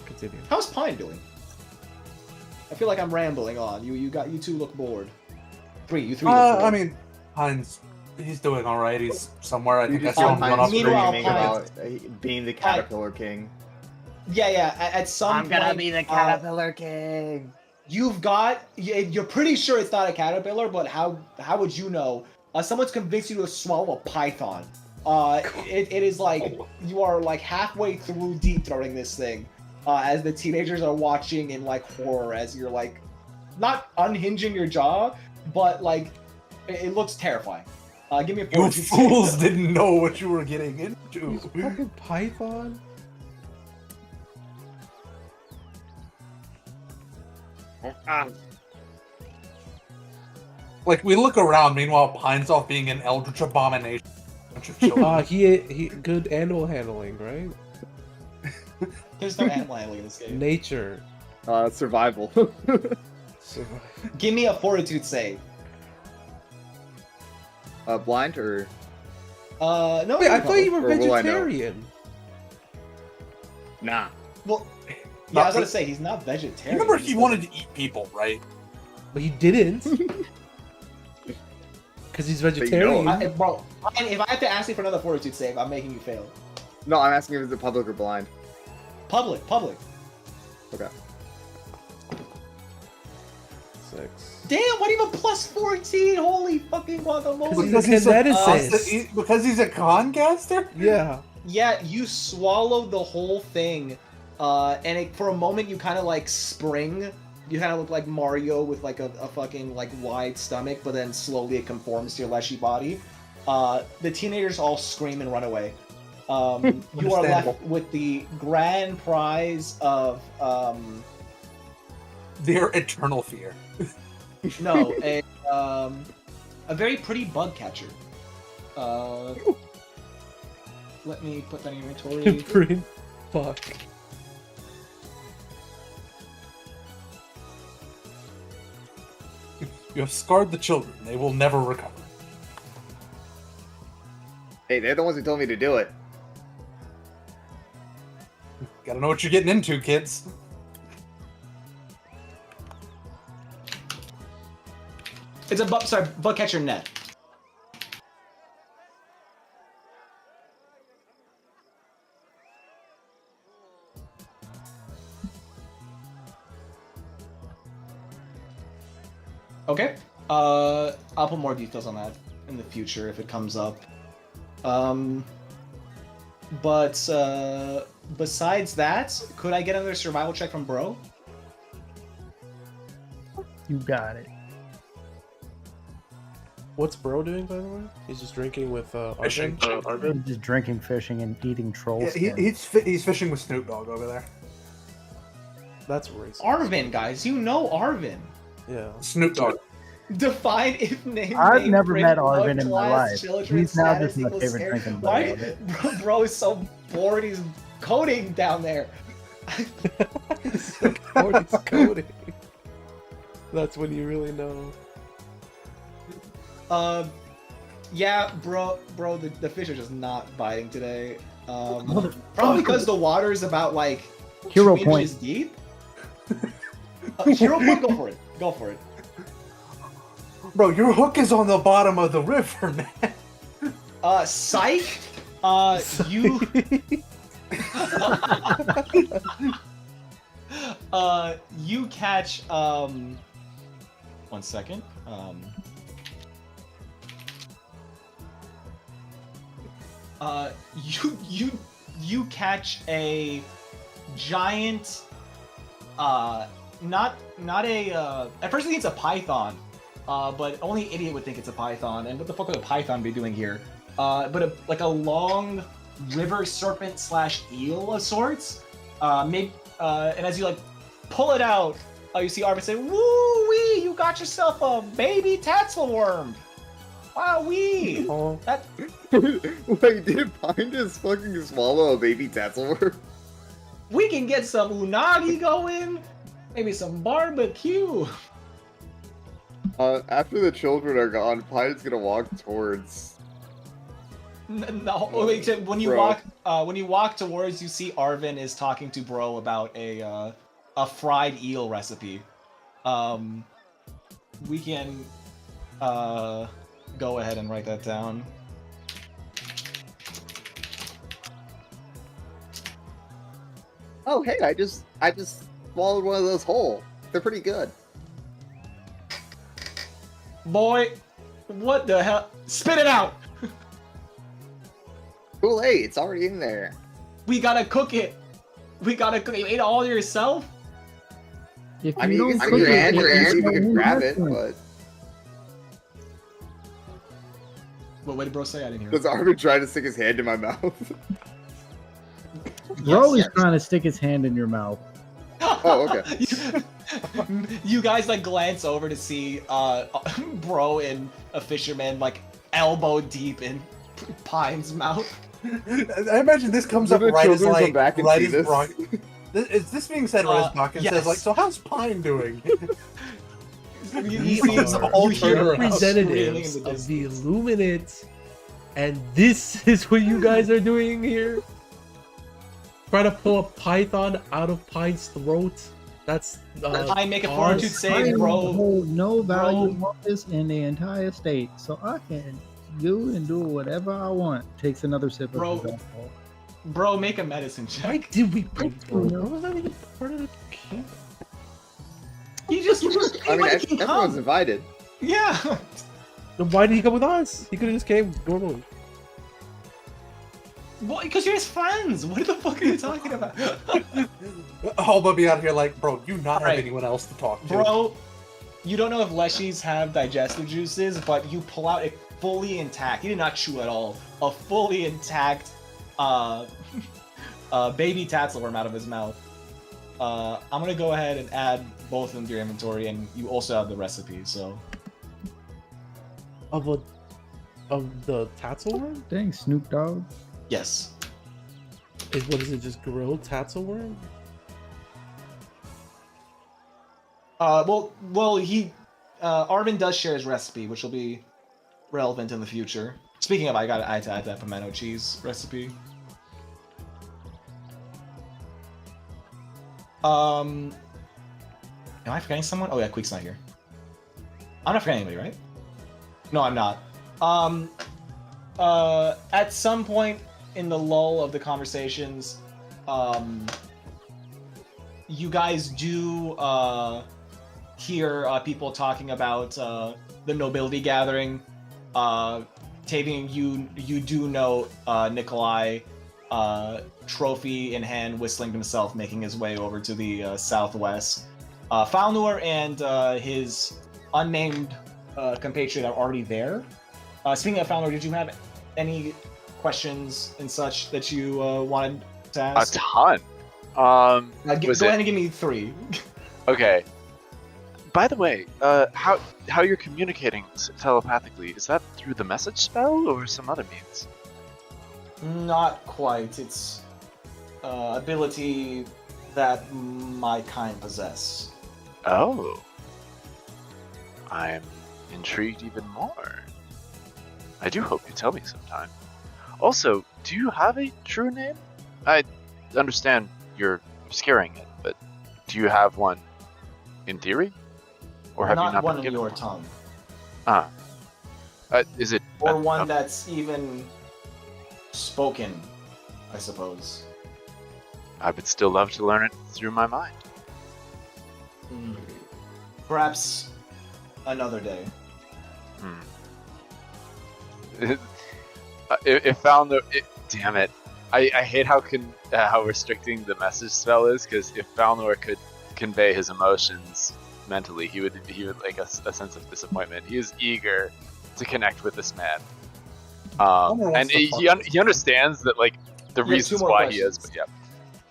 Speaker 2: Continue.
Speaker 1: How's Pine doing? I feel like I'm rambling on. You two look bored. You three. Look bored.
Speaker 3: I mean, Heinz, he's doing all right. He's somewhere. I think I
Speaker 4: just
Speaker 3: saw him
Speaker 4: saw
Speaker 3: run off
Speaker 1: Meanwhile,
Speaker 3: screen.
Speaker 4: about being the Caterpillar King.
Speaker 1: Yeah. At some point,
Speaker 4: the Caterpillar King.
Speaker 1: You're pretty sure it's not a caterpillar, but how would you know? Someone's convinced you to swallow a python. It is like you are like halfway through deep throating this thing, as the teenagers are watching in like horror as you're like not unhinging your jaw, but like it looks terrifying. Give me a
Speaker 3: You
Speaker 1: 42.
Speaker 3: fools didn't know what you were getting into.
Speaker 2: Fucking python.
Speaker 3: Like, we look around, meanwhile, Pine's off being an eldritch abomination. Bunch of children.
Speaker 2: He good animal handling, right?
Speaker 1: There's no animal handling in this game.
Speaker 2: Nature.
Speaker 4: Survival.
Speaker 2: So,
Speaker 1: Give me a fortitude save.
Speaker 4: Blind or
Speaker 1: No.
Speaker 2: wait, I thought you were
Speaker 4: Or will I know?
Speaker 2: vegetarian.
Speaker 4: nah?
Speaker 1: Well, yeah, I was gonna say he's not vegetarian.
Speaker 3: Remember, he wanted to eat people, right?
Speaker 2: But he didn't. Because he's vegetarian.
Speaker 1: Bro, if I have to ask you for another fortitude save, I'm making you fail.
Speaker 4: No, I'm asking if it's a public or blind.
Speaker 1: Public.
Speaker 4: Okay.
Speaker 2: 6.
Speaker 1: Damn, what even plus 14? Holy fucking guacamole.
Speaker 2: Because he's
Speaker 3: Because he's a concaster?
Speaker 2: Yeah.
Speaker 1: Yeah, you swallowed the whole thing, and for a moment you kind of like spring. You kind of look like Mario with like a fucking like wide stomach, but then slowly it conforms to your leshy body. The teenagers all scream and run away. You are left with the grand prize of
Speaker 3: Their eternal fear.
Speaker 1: no, a very pretty bug catcher. Let me put that in inventory.
Speaker 2: Brain fuck.
Speaker 3: You have scarred the children. They will never recover.
Speaker 4: Hey, they're the ones who told me to do it.
Speaker 3: Gotta know what you're getting into, kids.
Speaker 1: It's a bug catcher net. Okay. I'll put more details on that in the future if it comes up. But besides that, could I get another survival check from Bro?
Speaker 5: You got it.
Speaker 2: What's Bro doing, by the way? He's just drinking with
Speaker 3: Fishing.
Speaker 2: Arvin.
Speaker 5: He's just drinking, fishing, and eating troll
Speaker 3: Yeah,
Speaker 5: skin.
Speaker 3: he's fishing with Snoop Dogg over there.
Speaker 2: That's racist.
Speaker 1: Arvin, guys, you know Arvin.
Speaker 2: Yeah.
Speaker 3: Snoop Dogg.
Speaker 1: Define if name.
Speaker 5: I've
Speaker 1: name,
Speaker 5: never
Speaker 1: bring,
Speaker 5: met
Speaker 1: blood
Speaker 5: Arvin in my
Speaker 1: class,
Speaker 5: life.
Speaker 1: children,
Speaker 5: He's now
Speaker 1: status
Speaker 5: just my
Speaker 1: equals
Speaker 5: favorite
Speaker 1: scare.
Speaker 5: drinking buddy. I
Speaker 1: Why?
Speaker 5: love it.
Speaker 1: Bro is so bored. He's coding down there.
Speaker 2: He's coding. That's when you really know.
Speaker 1: Yeah, bro, the fish are just not biting today. Probably because the water is about like
Speaker 5: Hero
Speaker 1: 2
Speaker 5: point.
Speaker 1: inches deep. Hero point, go for it.
Speaker 3: Bro, your hook is on the bottom of the river, man.
Speaker 1: Psych. You. You catch. 1 second. You catch a giant. Not a. At first, I think it's a python. But only an idiot would think it's a python. And what the fuck would a python be doing here? but like a long river serpent / eel of sorts. And as you like pull it out, you see Arvin say, "Woo wee! You got yourself a baby tatzelworm! Wow wee!
Speaker 2: Oh,
Speaker 1: That
Speaker 4: Wait, did Pine just fucking swallow a baby tatzelworm?
Speaker 1: we can get some unagi going, maybe some barbecue."
Speaker 4: After the children are gone, Pine's gonna walk towards.
Speaker 1: No, wait. When you
Speaker 4: Bro.
Speaker 1: walk towards, you see Arvin is talking to Bro about a fried eel recipe. We can go ahead and write that down.
Speaker 4: Oh, hey, I just swallowed one of those whole. They're pretty good.
Speaker 1: Boy, what the hell? Spit it out!
Speaker 4: Too late, it's already in there.
Speaker 1: We gotta cook it. You ate all yourself?
Speaker 5: If
Speaker 4: I
Speaker 5: you
Speaker 4: mean,
Speaker 5: don't
Speaker 4: you can
Speaker 5: cook
Speaker 4: your
Speaker 5: it,
Speaker 4: hand, your
Speaker 5: it's
Speaker 4: hand, you
Speaker 5: not
Speaker 4: can
Speaker 5: in
Speaker 4: grab it,
Speaker 5: restaurant.
Speaker 1: What did Bro say? I didn't hear.
Speaker 4: but does Arvin try to stick his hand in my mouth?
Speaker 5: Bro
Speaker 1: Yes.
Speaker 5: is trying to stick his hand in your mouth.
Speaker 4: Oh, okay.
Speaker 1: You guys like glance over to see Bro and a fisherman like elbow deep in Pine's mouth.
Speaker 3: I imagine this comes up
Speaker 4: The
Speaker 3: right as
Speaker 4: children come
Speaker 3: like
Speaker 4: back and
Speaker 3: right
Speaker 4: see
Speaker 3: as
Speaker 4: this.
Speaker 3: Brock. Is this being said right as Brock and
Speaker 1: yes.
Speaker 3: says like, so how's Pine doing?
Speaker 1: You
Speaker 3: seems all
Speaker 1: hear
Speaker 3: turnaround.
Speaker 1: representatives
Speaker 2: representatives
Speaker 1: in the
Speaker 2: of the
Speaker 1: distance.
Speaker 2: Illuminates, and this is what you guys are doing here? Trying to pull a python out of Pine's throat? That's
Speaker 1: Pine, make a
Speaker 2: ours.
Speaker 1: fortitude
Speaker 5: I
Speaker 1: save, Bro.
Speaker 5: hold no value on this in the entire state, so I can do and do whatever I want. Takes another sip
Speaker 1: Bro.
Speaker 5: of his alcohol.
Speaker 1: Bro, make a medicine
Speaker 2: Why
Speaker 1: check.
Speaker 2: did we bring Bro? Bro was not even part of the king.
Speaker 1: You just
Speaker 4: I mean,
Speaker 1: anybody can
Speaker 4: everyone's
Speaker 1: come.
Speaker 4: invited.
Speaker 1: Yeah.
Speaker 2: Then why did he come with us? He could have just came normally.
Speaker 1: Well, because you're his friends. What the fuck are you talking about?
Speaker 3: Hulba be out here like, bro, you not have
Speaker 1: Alright.
Speaker 3: anyone else to talk to.
Speaker 1: Bro, you don't know if leshies have digestive juices, but you pull out a fully intact, he did not chew at all, a fully intact baby tatzelworm out of his mouth. I'm gonna go ahead and add both of them to your inventory, and you also have the recipe, so.
Speaker 2: Of the tatzelworm?
Speaker 5: Dang, Snoop Dogg.
Speaker 1: Yes.
Speaker 2: What is it? Just grilled tatzelworm?
Speaker 1: Arvin does share his recipe, which will be relevant in the future. Speaking of, I had to add that pimento cheese recipe. Am I forgetting someone? Oh yeah, Queek's not here. I'm not forgetting anybody, right? No, I'm not. At some point in the lull of the conversations, you guys do hear people talking about the nobility gathering. Tavian, you do know Nikolai, trophy in hand, whistling himself, making his way over to the southwest. Falnor and his unnamed compatriot are already there. Speaking of Falnor, did you have any questions and such that you wanted to
Speaker 6: A
Speaker 1: ask?
Speaker 6: ton.
Speaker 1: Go ahead and give me 3.
Speaker 6: Okay. By the way, how you're communicating telepathically, is that through the message spell or some other means?
Speaker 1: Not quite. It's ability that my kind possess.
Speaker 6: Oh. I'm intrigued even more. I do hope you tell me sometime. Also, do you have a true name? I understand you're obscuring it, but do you have one in theory? Or have you not
Speaker 1: one
Speaker 6: been
Speaker 1: in
Speaker 6: given
Speaker 1: your
Speaker 6: one?
Speaker 1: tongue,
Speaker 6: Is it
Speaker 1: or
Speaker 6: an-
Speaker 1: one that's even spoken, I suppose.
Speaker 6: I would still love to learn it through my mind.
Speaker 1: Perhaps another day.
Speaker 6: If found the damn it, I hate how restricting the message spell is, because if Falnor could convey his emotions mentally, he would like a sense of disappointment. He is eager to connect with this man.
Speaker 3: wants to fuck
Speaker 6: he understands that like the
Speaker 1: He has two
Speaker 6: reasons
Speaker 1: more
Speaker 6: why he is,
Speaker 1: questions.
Speaker 6: but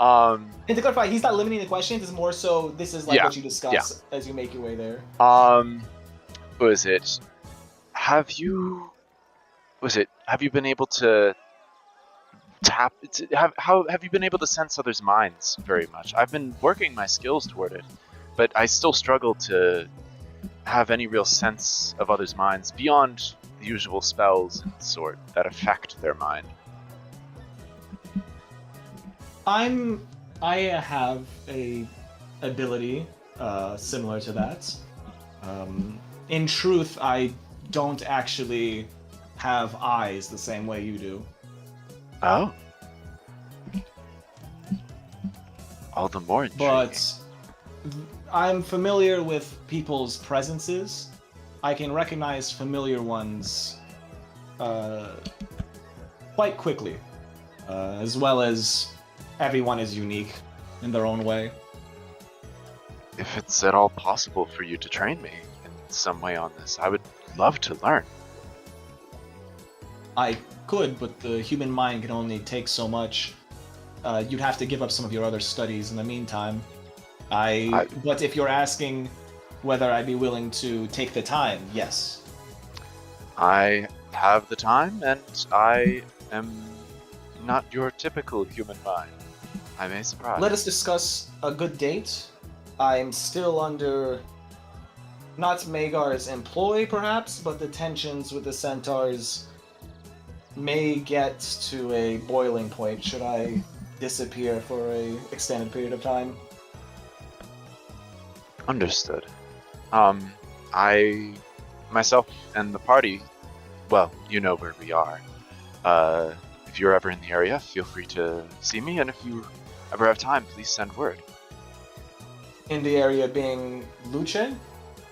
Speaker 6: yeah.
Speaker 1: And to clarify, he's not limiting the questions. It's more so this is like
Speaker 6: Yeah,
Speaker 1: what you discuss as you make your way there.
Speaker 6: What is it? Have you been able to have you been able to sense others' minds very much? I've been working my skills toward it, but I still struggle to have any real sense of others' minds beyond the usual spells and sort that affect their mind.
Speaker 1: I have a ability similar to that. In truth, I don't actually have eyes the same way you do.
Speaker 6: Oh. All the more intriguing.
Speaker 1: But I'm familiar with people's presences. I can recognize familiar ones quite quickly, as well as everyone is unique in their own way.
Speaker 6: If it's at all possible for you to train me in some way on this, I would love to learn.
Speaker 1: I could, but the human mind can only take so much. You'd have to give up some of your other studies in the meantime. But if you're asking whether I'd be willing to take the time, yes.
Speaker 6: I have the time, and I am not your typical human mind. I may surprise.
Speaker 1: Let us discuss a good date. I'm still under not Magar's employ, perhaps, but the tensions with the centaurs may get to a boiling point should I disappear for a extended period of time.
Speaker 6: Understood. I, myself, and the party, well, you know where we are. If you're ever in the area, feel free to see me, and if you ever have time, please send word.
Speaker 1: In the area being Luce?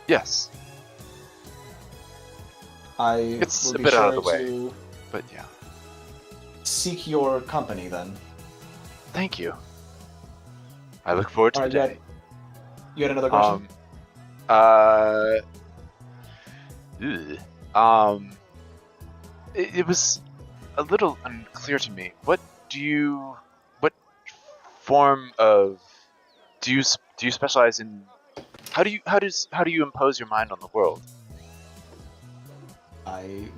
Speaker 6: Yes. It's
Speaker 1: will
Speaker 6: a
Speaker 1: be
Speaker 6: bit
Speaker 1: sure
Speaker 6: out of the way,
Speaker 1: to
Speaker 6: but yeah.
Speaker 1: seek your company then.
Speaker 6: Thank you. I look forward to the day.
Speaker 1: You had another question?
Speaker 6: It was a little unclear to me. What form of do you specialize in? How do you impose your mind on the world?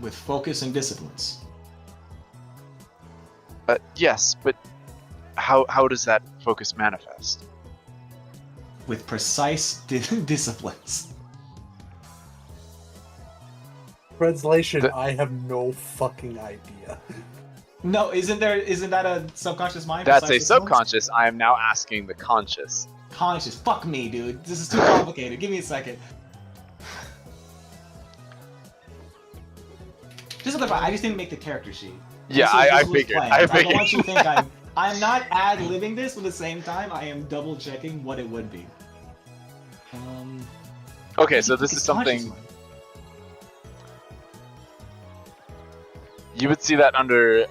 Speaker 1: With focus and disciplines.
Speaker 6: Yes, but how does that focus manifest?
Speaker 1: With precise disciplines.
Speaker 3: Translation, I have no fucking idea.
Speaker 1: No, isn't that a subconscious mind?
Speaker 6: That's a
Speaker 1: Precise disciplines?
Speaker 6: subconscious. I am now asking the conscious.
Speaker 1: Conscious. Fuck me, dude. This is too complicated. Give me a second. Just to clarify, I just didn't make the character sheet.
Speaker 6: Yeah, I figured. I
Speaker 1: don't want you to think I'm not ad-libbing this, but at the same time, I am double-checking what it would be.
Speaker 6: Okay, so this is something you would see that under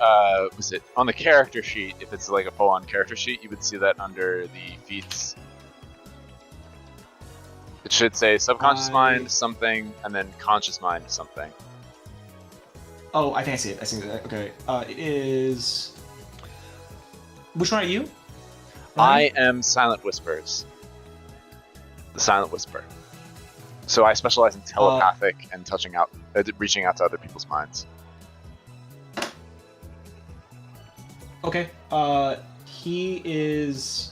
Speaker 6: was it on the character sheet? If it's like a full-on character sheet, you would see that under the feats. It should say subconscious mind something, and then conscious mind something.
Speaker 1: Oh, I think I see it. I see it. Okay. It is. Which one are you?
Speaker 6: I am Silent Whispers. The Silent Whisper. So I specialize in telepathic and reaching out to other people's minds.
Speaker 1: Okay. He is.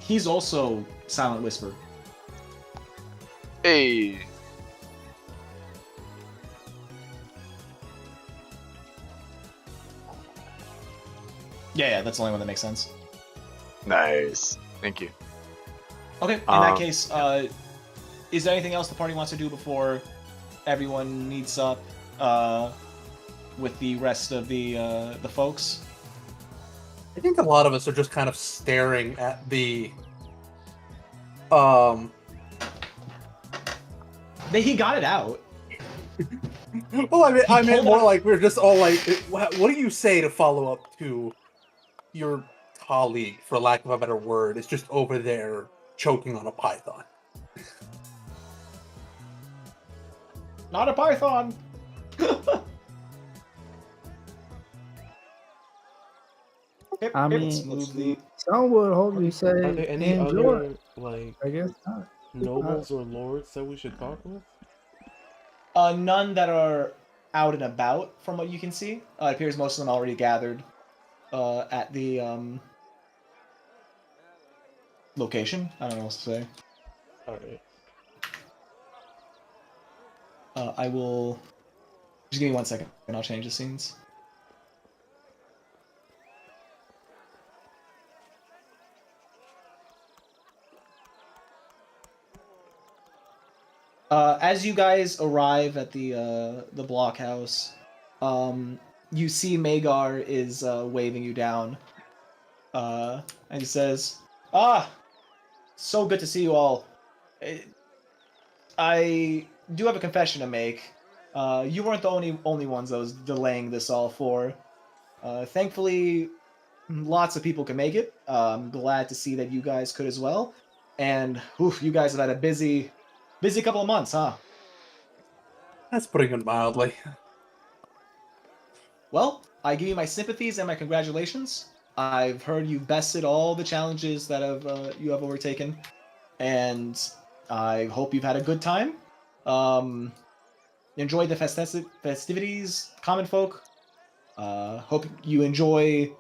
Speaker 1: He's also Silent Whisper.
Speaker 6: Hey.
Speaker 1: Yeah, that's the only one that makes sense.
Speaker 6: Nice. Thank you.
Speaker 1: Okay, in that case, is there anything else the party wants to do before everyone meets up with the rest of the folks?
Speaker 3: I think a lot of us are just kind of staring at the
Speaker 1: He got it out.
Speaker 3: Well, I meant more like we're just all like, what do you say to follow up to your colleague, for lack of a better word? It's just over there choking on a python.
Speaker 1: Not a python.
Speaker 5: I mean,
Speaker 1: smoothly.
Speaker 5: some would hopefully
Speaker 2: Are
Speaker 5: say
Speaker 2: there any
Speaker 5: enjoy.
Speaker 2: other like
Speaker 5: I guess not.
Speaker 2: nobles or lords that we should talk with?
Speaker 1: None that are out and about, from what you can see. It appears most of them already gathered at the location. I don't know what to say.
Speaker 2: All right.
Speaker 1: I will just give me 1 second, and I'll change the scenes. As you guys arrive at the blockhouse, you see Magar is waving you down, and he says, "Ah, so good to see you all. I do have a confession to make. You weren't the only ones I was delaying this all for. Thankfully, lots of people can make it. I'm glad to see that you guys could as well. And oof, you guys have had a busy couple of months, huh?
Speaker 3: That's putting it mildly.
Speaker 1: Well, I give you my sympathies and my congratulations. I've heard you've bested all the challenges that you have overtaken, and I hope you've had a good time. Enjoy the festivities, common folk. Hope you enjoy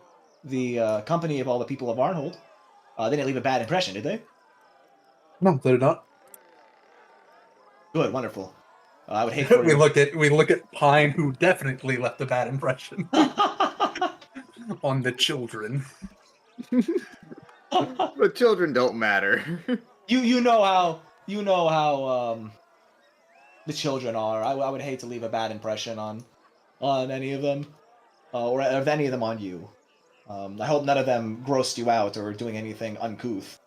Speaker 1: the company of all the people of Arnhold. They didn't leave a bad impression, did they?
Speaker 3: No, they're not.
Speaker 1: Good, wonderful. I would hate for
Speaker 3: we
Speaker 1: you.
Speaker 3: look at Pine, who definitely left a bad impression on the children.
Speaker 4: But children don't matter.
Speaker 1: you know how the children are. I would hate to leave a bad impression on any of them, or of any of them on you. I hope none of them grossed you out or doing anything uncouth.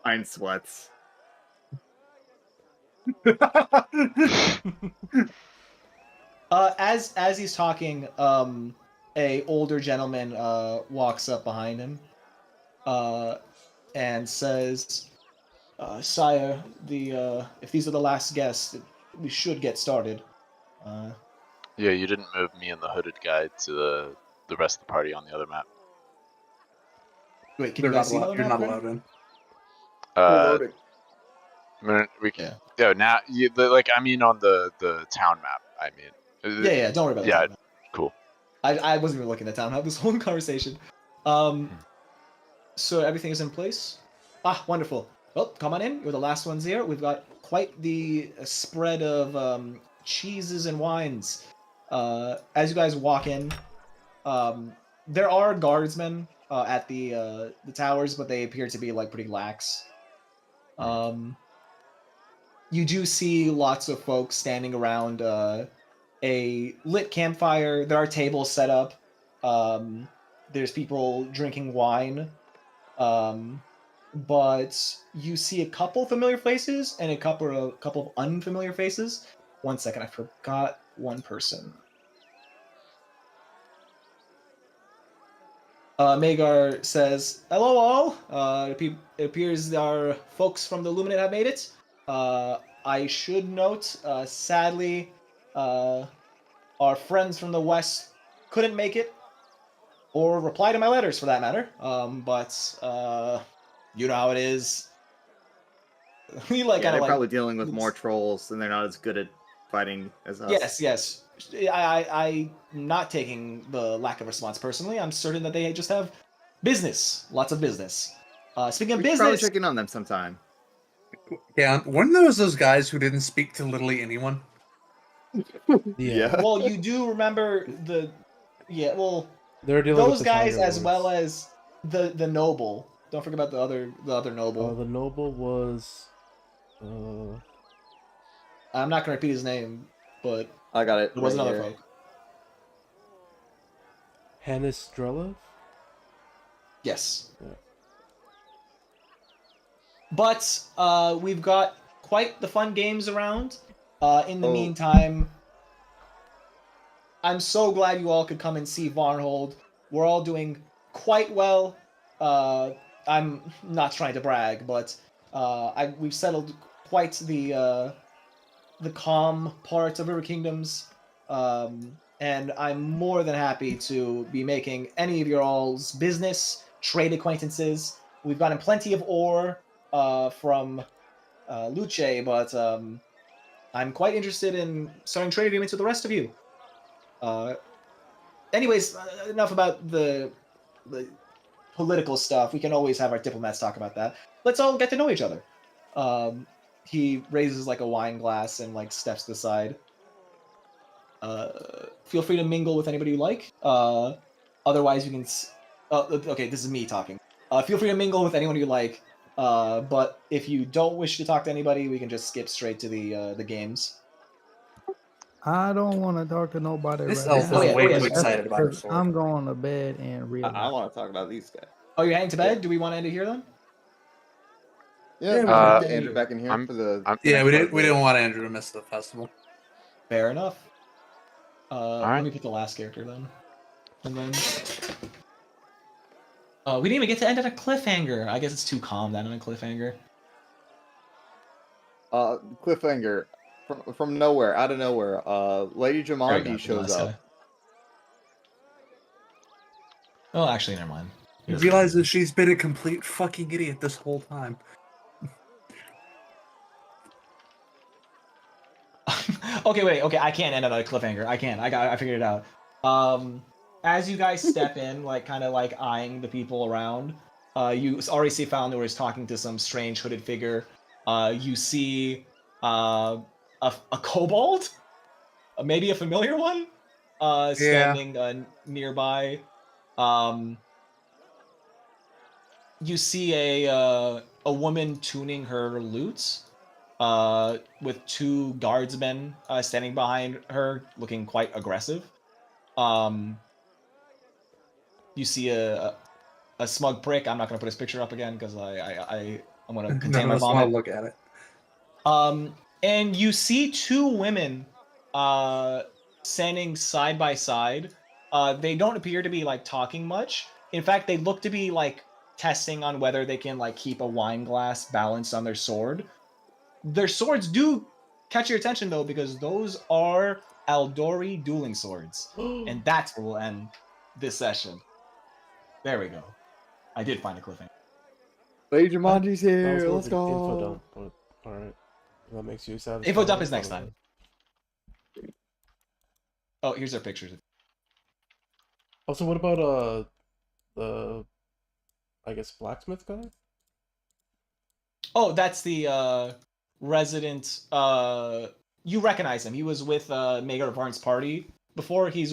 Speaker 4: Pine sweats.
Speaker 1: As he's talking, a older gentleman walks up behind him, and says, "Sire, if these are the last guests, we should get started."
Speaker 6: Yeah, you didn't move me and the hooded guy to the rest of the party on the other map.
Speaker 1: Wait, can
Speaker 3: They're
Speaker 1: you guys
Speaker 3: not
Speaker 1: see
Speaker 3: allowed.
Speaker 1: the
Speaker 3: You're
Speaker 1: map,
Speaker 3: not
Speaker 1: Brandon?
Speaker 3: allowed in.
Speaker 6: We can.
Speaker 1: Yeah.
Speaker 6: Yeah. Now, I mean, on the town map. I mean.
Speaker 1: Yeah. Don't worry about
Speaker 6: Yeah.
Speaker 1: that.
Speaker 6: Cool.
Speaker 1: I wasn't even looking at town. I had this whole conversation. So everything is in place. Ah, wonderful. Well, come on in. You're the last ones here. We've got quite the spread of cheeses and wines. As you guys walk in, there are guardsmen at the towers, but they appear to be like pretty lax. You do see lots of folks standing around a lit campfire. There are tables set up. There's people drinking wine. But you see a couple familiar faces and a couple of unfamiliar faces. 1 second, I forgot one person. Magar says, "Hello, all. It appears our folks from the Luminate have made it. I should note, sadly, our friends from the West couldn't make it, or reply to my letters, for that matter. But you know how it is. We
Speaker 4: They're probably dealing with more trolls, and they're not as good at fighting as us.
Speaker 1: Yes. I'm not taking the lack of response personally. I'm certain that they just have business, lots of business. Speaking of
Speaker 4: We should probably
Speaker 1: business,
Speaker 4: check in on them sometime.
Speaker 3: Yeah, weren't those guys who didn't speak to literally anyone?
Speaker 2: Yeah.
Speaker 1: well, you do remember
Speaker 2: They're dealing
Speaker 1: those
Speaker 2: with the
Speaker 1: guys
Speaker 2: Tiger
Speaker 1: as well
Speaker 2: Lords.
Speaker 1: as the noble. Don't forget about the other noble.
Speaker 2: The noble was.
Speaker 1: I'm not gonna repeat his name, but
Speaker 4: I got it.
Speaker 1: there was
Speaker 4: right
Speaker 1: another
Speaker 4: here.
Speaker 1: folk.
Speaker 2: Hannes Strelov?
Speaker 1: Yes.
Speaker 2: Yeah.
Speaker 1: But we've got quite the fun games around. In the
Speaker 4: Oh.
Speaker 1: meantime, I'm so glad you all could come and see Varnhold. We're all doing quite well. I'm not trying to brag, but we've settled quite the calm part of River Kingdoms, and I'm more than happy to be making any of your all's business, trade acquaintances. We've gotten plenty of ore from Luce, but I'm quite interested in starting trade agreements with the rest of you. Anyways, enough about the political stuff. We can always have our diplomats talk about that. Let's all get to know each other. He raises like a wine glass and like steps to the side. Feel free to mingle with anybody you like. Otherwise, you can. Okay, this is me talking. Feel free to mingle with anyone you like. But if you don't wish to talk to anybody, we can just skip straight to the games.
Speaker 5: I don't want to talk to nobody
Speaker 3: This
Speaker 5: right
Speaker 3: elf
Speaker 5: now.
Speaker 3: is way
Speaker 1: yeah,
Speaker 3: too
Speaker 1: yeah.
Speaker 3: excited about
Speaker 5: Because
Speaker 3: his sword.
Speaker 5: I'm going to bed and read.
Speaker 9: I want to talk about these guys.
Speaker 1: Oh, you're heading to bed?
Speaker 9: Yeah.
Speaker 1: Do we want to end it here then?
Speaker 9: Yeah,
Speaker 3: we
Speaker 9: I'll
Speaker 3: can-
Speaker 9: get Andrew back in here for the.
Speaker 3: Yeah,
Speaker 9: next
Speaker 3: we
Speaker 9: part of
Speaker 3: didn't
Speaker 9: the-
Speaker 3: want Andrew to miss the festival.
Speaker 1: Fair enough.
Speaker 6: right.
Speaker 1: Let me pick the last character then. And then we didn't even get to end at a cliffhanger. I guess it's too calm down on a cliffhanger.
Speaker 9: Cliffhanger from nowhere, out of nowhere. Lady
Speaker 1: There we go,
Speaker 9: Jumanji
Speaker 1: the
Speaker 9: shows
Speaker 1: last
Speaker 9: up.
Speaker 1: guy. Oh, actually, never mind.
Speaker 3: He realizes she's been a complete fucking idiot this whole time.
Speaker 1: Okay, wait. Okay, I can't end on a cliffhanger. I can't. I figured it out. As you guys step in, like kind of like eyeing the people around, you already see Falnor is talking to some strange hooded figure. You see a kobold, maybe a familiar one, standing nearby. You see a woman tuning her lute, with two guardsmen standing behind her, looking quite aggressive. You see a smug prick. I'm not gonna put his picture up again because I'm gonna contain my
Speaker 3: I just want
Speaker 1: vomit.
Speaker 3: to look at it.
Speaker 1: And you see two women standing side by side. They don't appear to be like talking much. In fact, they look to be like testing on whether they can like keep a wine glass balanced on their sword. Their swords do catch your attention though, because those are Aldori dueling swords. And that's where we'll end this session. There we go. I did find a cliffhanger.
Speaker 9: Lady Jumanji's
Speaker 2: That was
Speaker 9: here.
Speaker 2: more
Speaker 9: Let's
Speaker 2: of an
Speaker 9: go.
Speaker 2: info dump, but alright. That makes you satisfied.
Speaker 1: Info dump is next
Speaker 2: Alright.
Speaker 1: time. Oh, here's our pictures.
Speaker 2: Also, what about the I guess blacksmith guy?
Speaker 1: Oh, that's the resident. You recognize him. He was with Mayor Varn's party before. He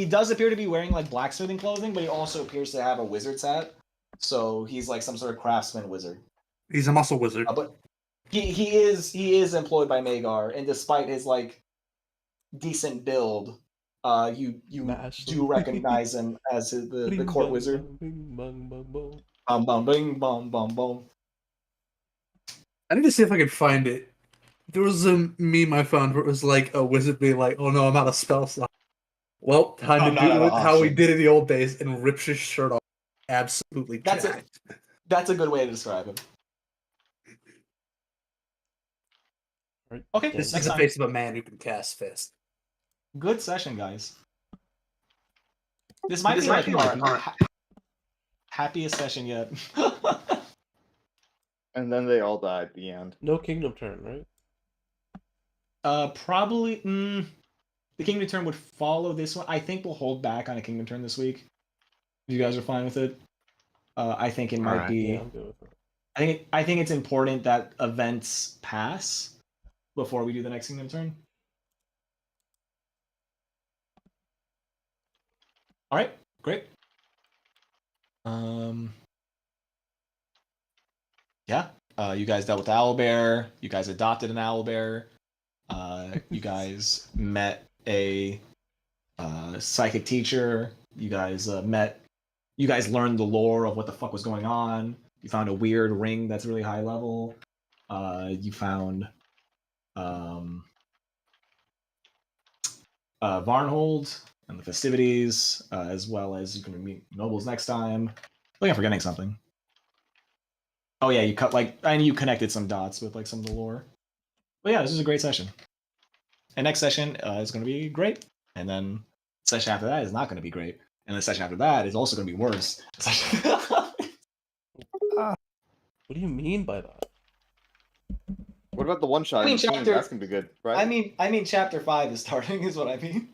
Speaker 1: does appear to be wearing like blacksmithing clothing, but he also appears to have a wizard's hat. So he's like some sort of craftsman wizard.
Speaker 3: He's a muscle wizard.
Speaker 1: But he is employed by Magar, and despite his like decent build, you
Speaker 2: Mash.
Speaker 1: do recognize him as the court wizard.
Speaker 2: Bing, bang, bang, bang.
Speaker 1: Bum bum bing bum bum bum.
Speaker 3: I need to see if I can find it. There was a meme I found where it was like a wizard being like, "Oh no, I'm out of spell slot." Well, time
Speaker 1: I'm
Speaker 3: to
Speaker 1: not
Speaker 3: do
Speaker 1: out of
Speaker 3: it how we
Speaker 1: options.
Speaker 3: did in the old days and rips his shirt off. Absolutely
Speaker 1: That's it.
Speaker 3: jacked.
Speaker 1: That's a good way to describe him.
Speaker 2: Right.
Speaker 1: Okay,
Speaker 2: Yeah,
Speaker 3: This is
Speaker 1: next
Speaker 3: the
Speaker 1: time.
Speaker 3: face of a man who can cast fist.
Speaker 1: Good session, guys. This might be like our happiest session yet.
Speaker 9: And then they all died at the end.
Speaker 2: No kingdom turn, right?
Speaker 1: Probably. The Kingdom Turn would follow this one. I think we'll hold back on a Kingdom Turn this week. If you guys are fine with it, I think it might
Speaker 6: Alright.
Speaker 1: be.
Speaker 2: Yeah, I'm good with it.
Speaker 1: I think it's important that events pass before we do the next Kingdom Turn. All right, great. Yeah. You guys dealt with Owlbear. You guys adopted an Owlbear. You guys met a psychic teacher. You guys learned the lore of what the fuck was going on. You found a weird ring that's really high level. You found Varnhold and the festivities, as well as you can meet nobles next time. I think I'm forgetting something. Oh yeah, you cut and you connected some dots with like some of the lore. But yeah, this is a great session. And next session is going to be great, and then session after that is not going to be great, and the session after that is also going to be worse.
Speaker 2: What do you mean by that?
Speaker 4: What about the one shot?
Speaker 1: I mean,
Speaker 4: in between?
Speaker 1: chapter-
Speaker 4: That's gonna be good, right?
Speaker 1: I mean, chapter 5 is starting, is what I mean.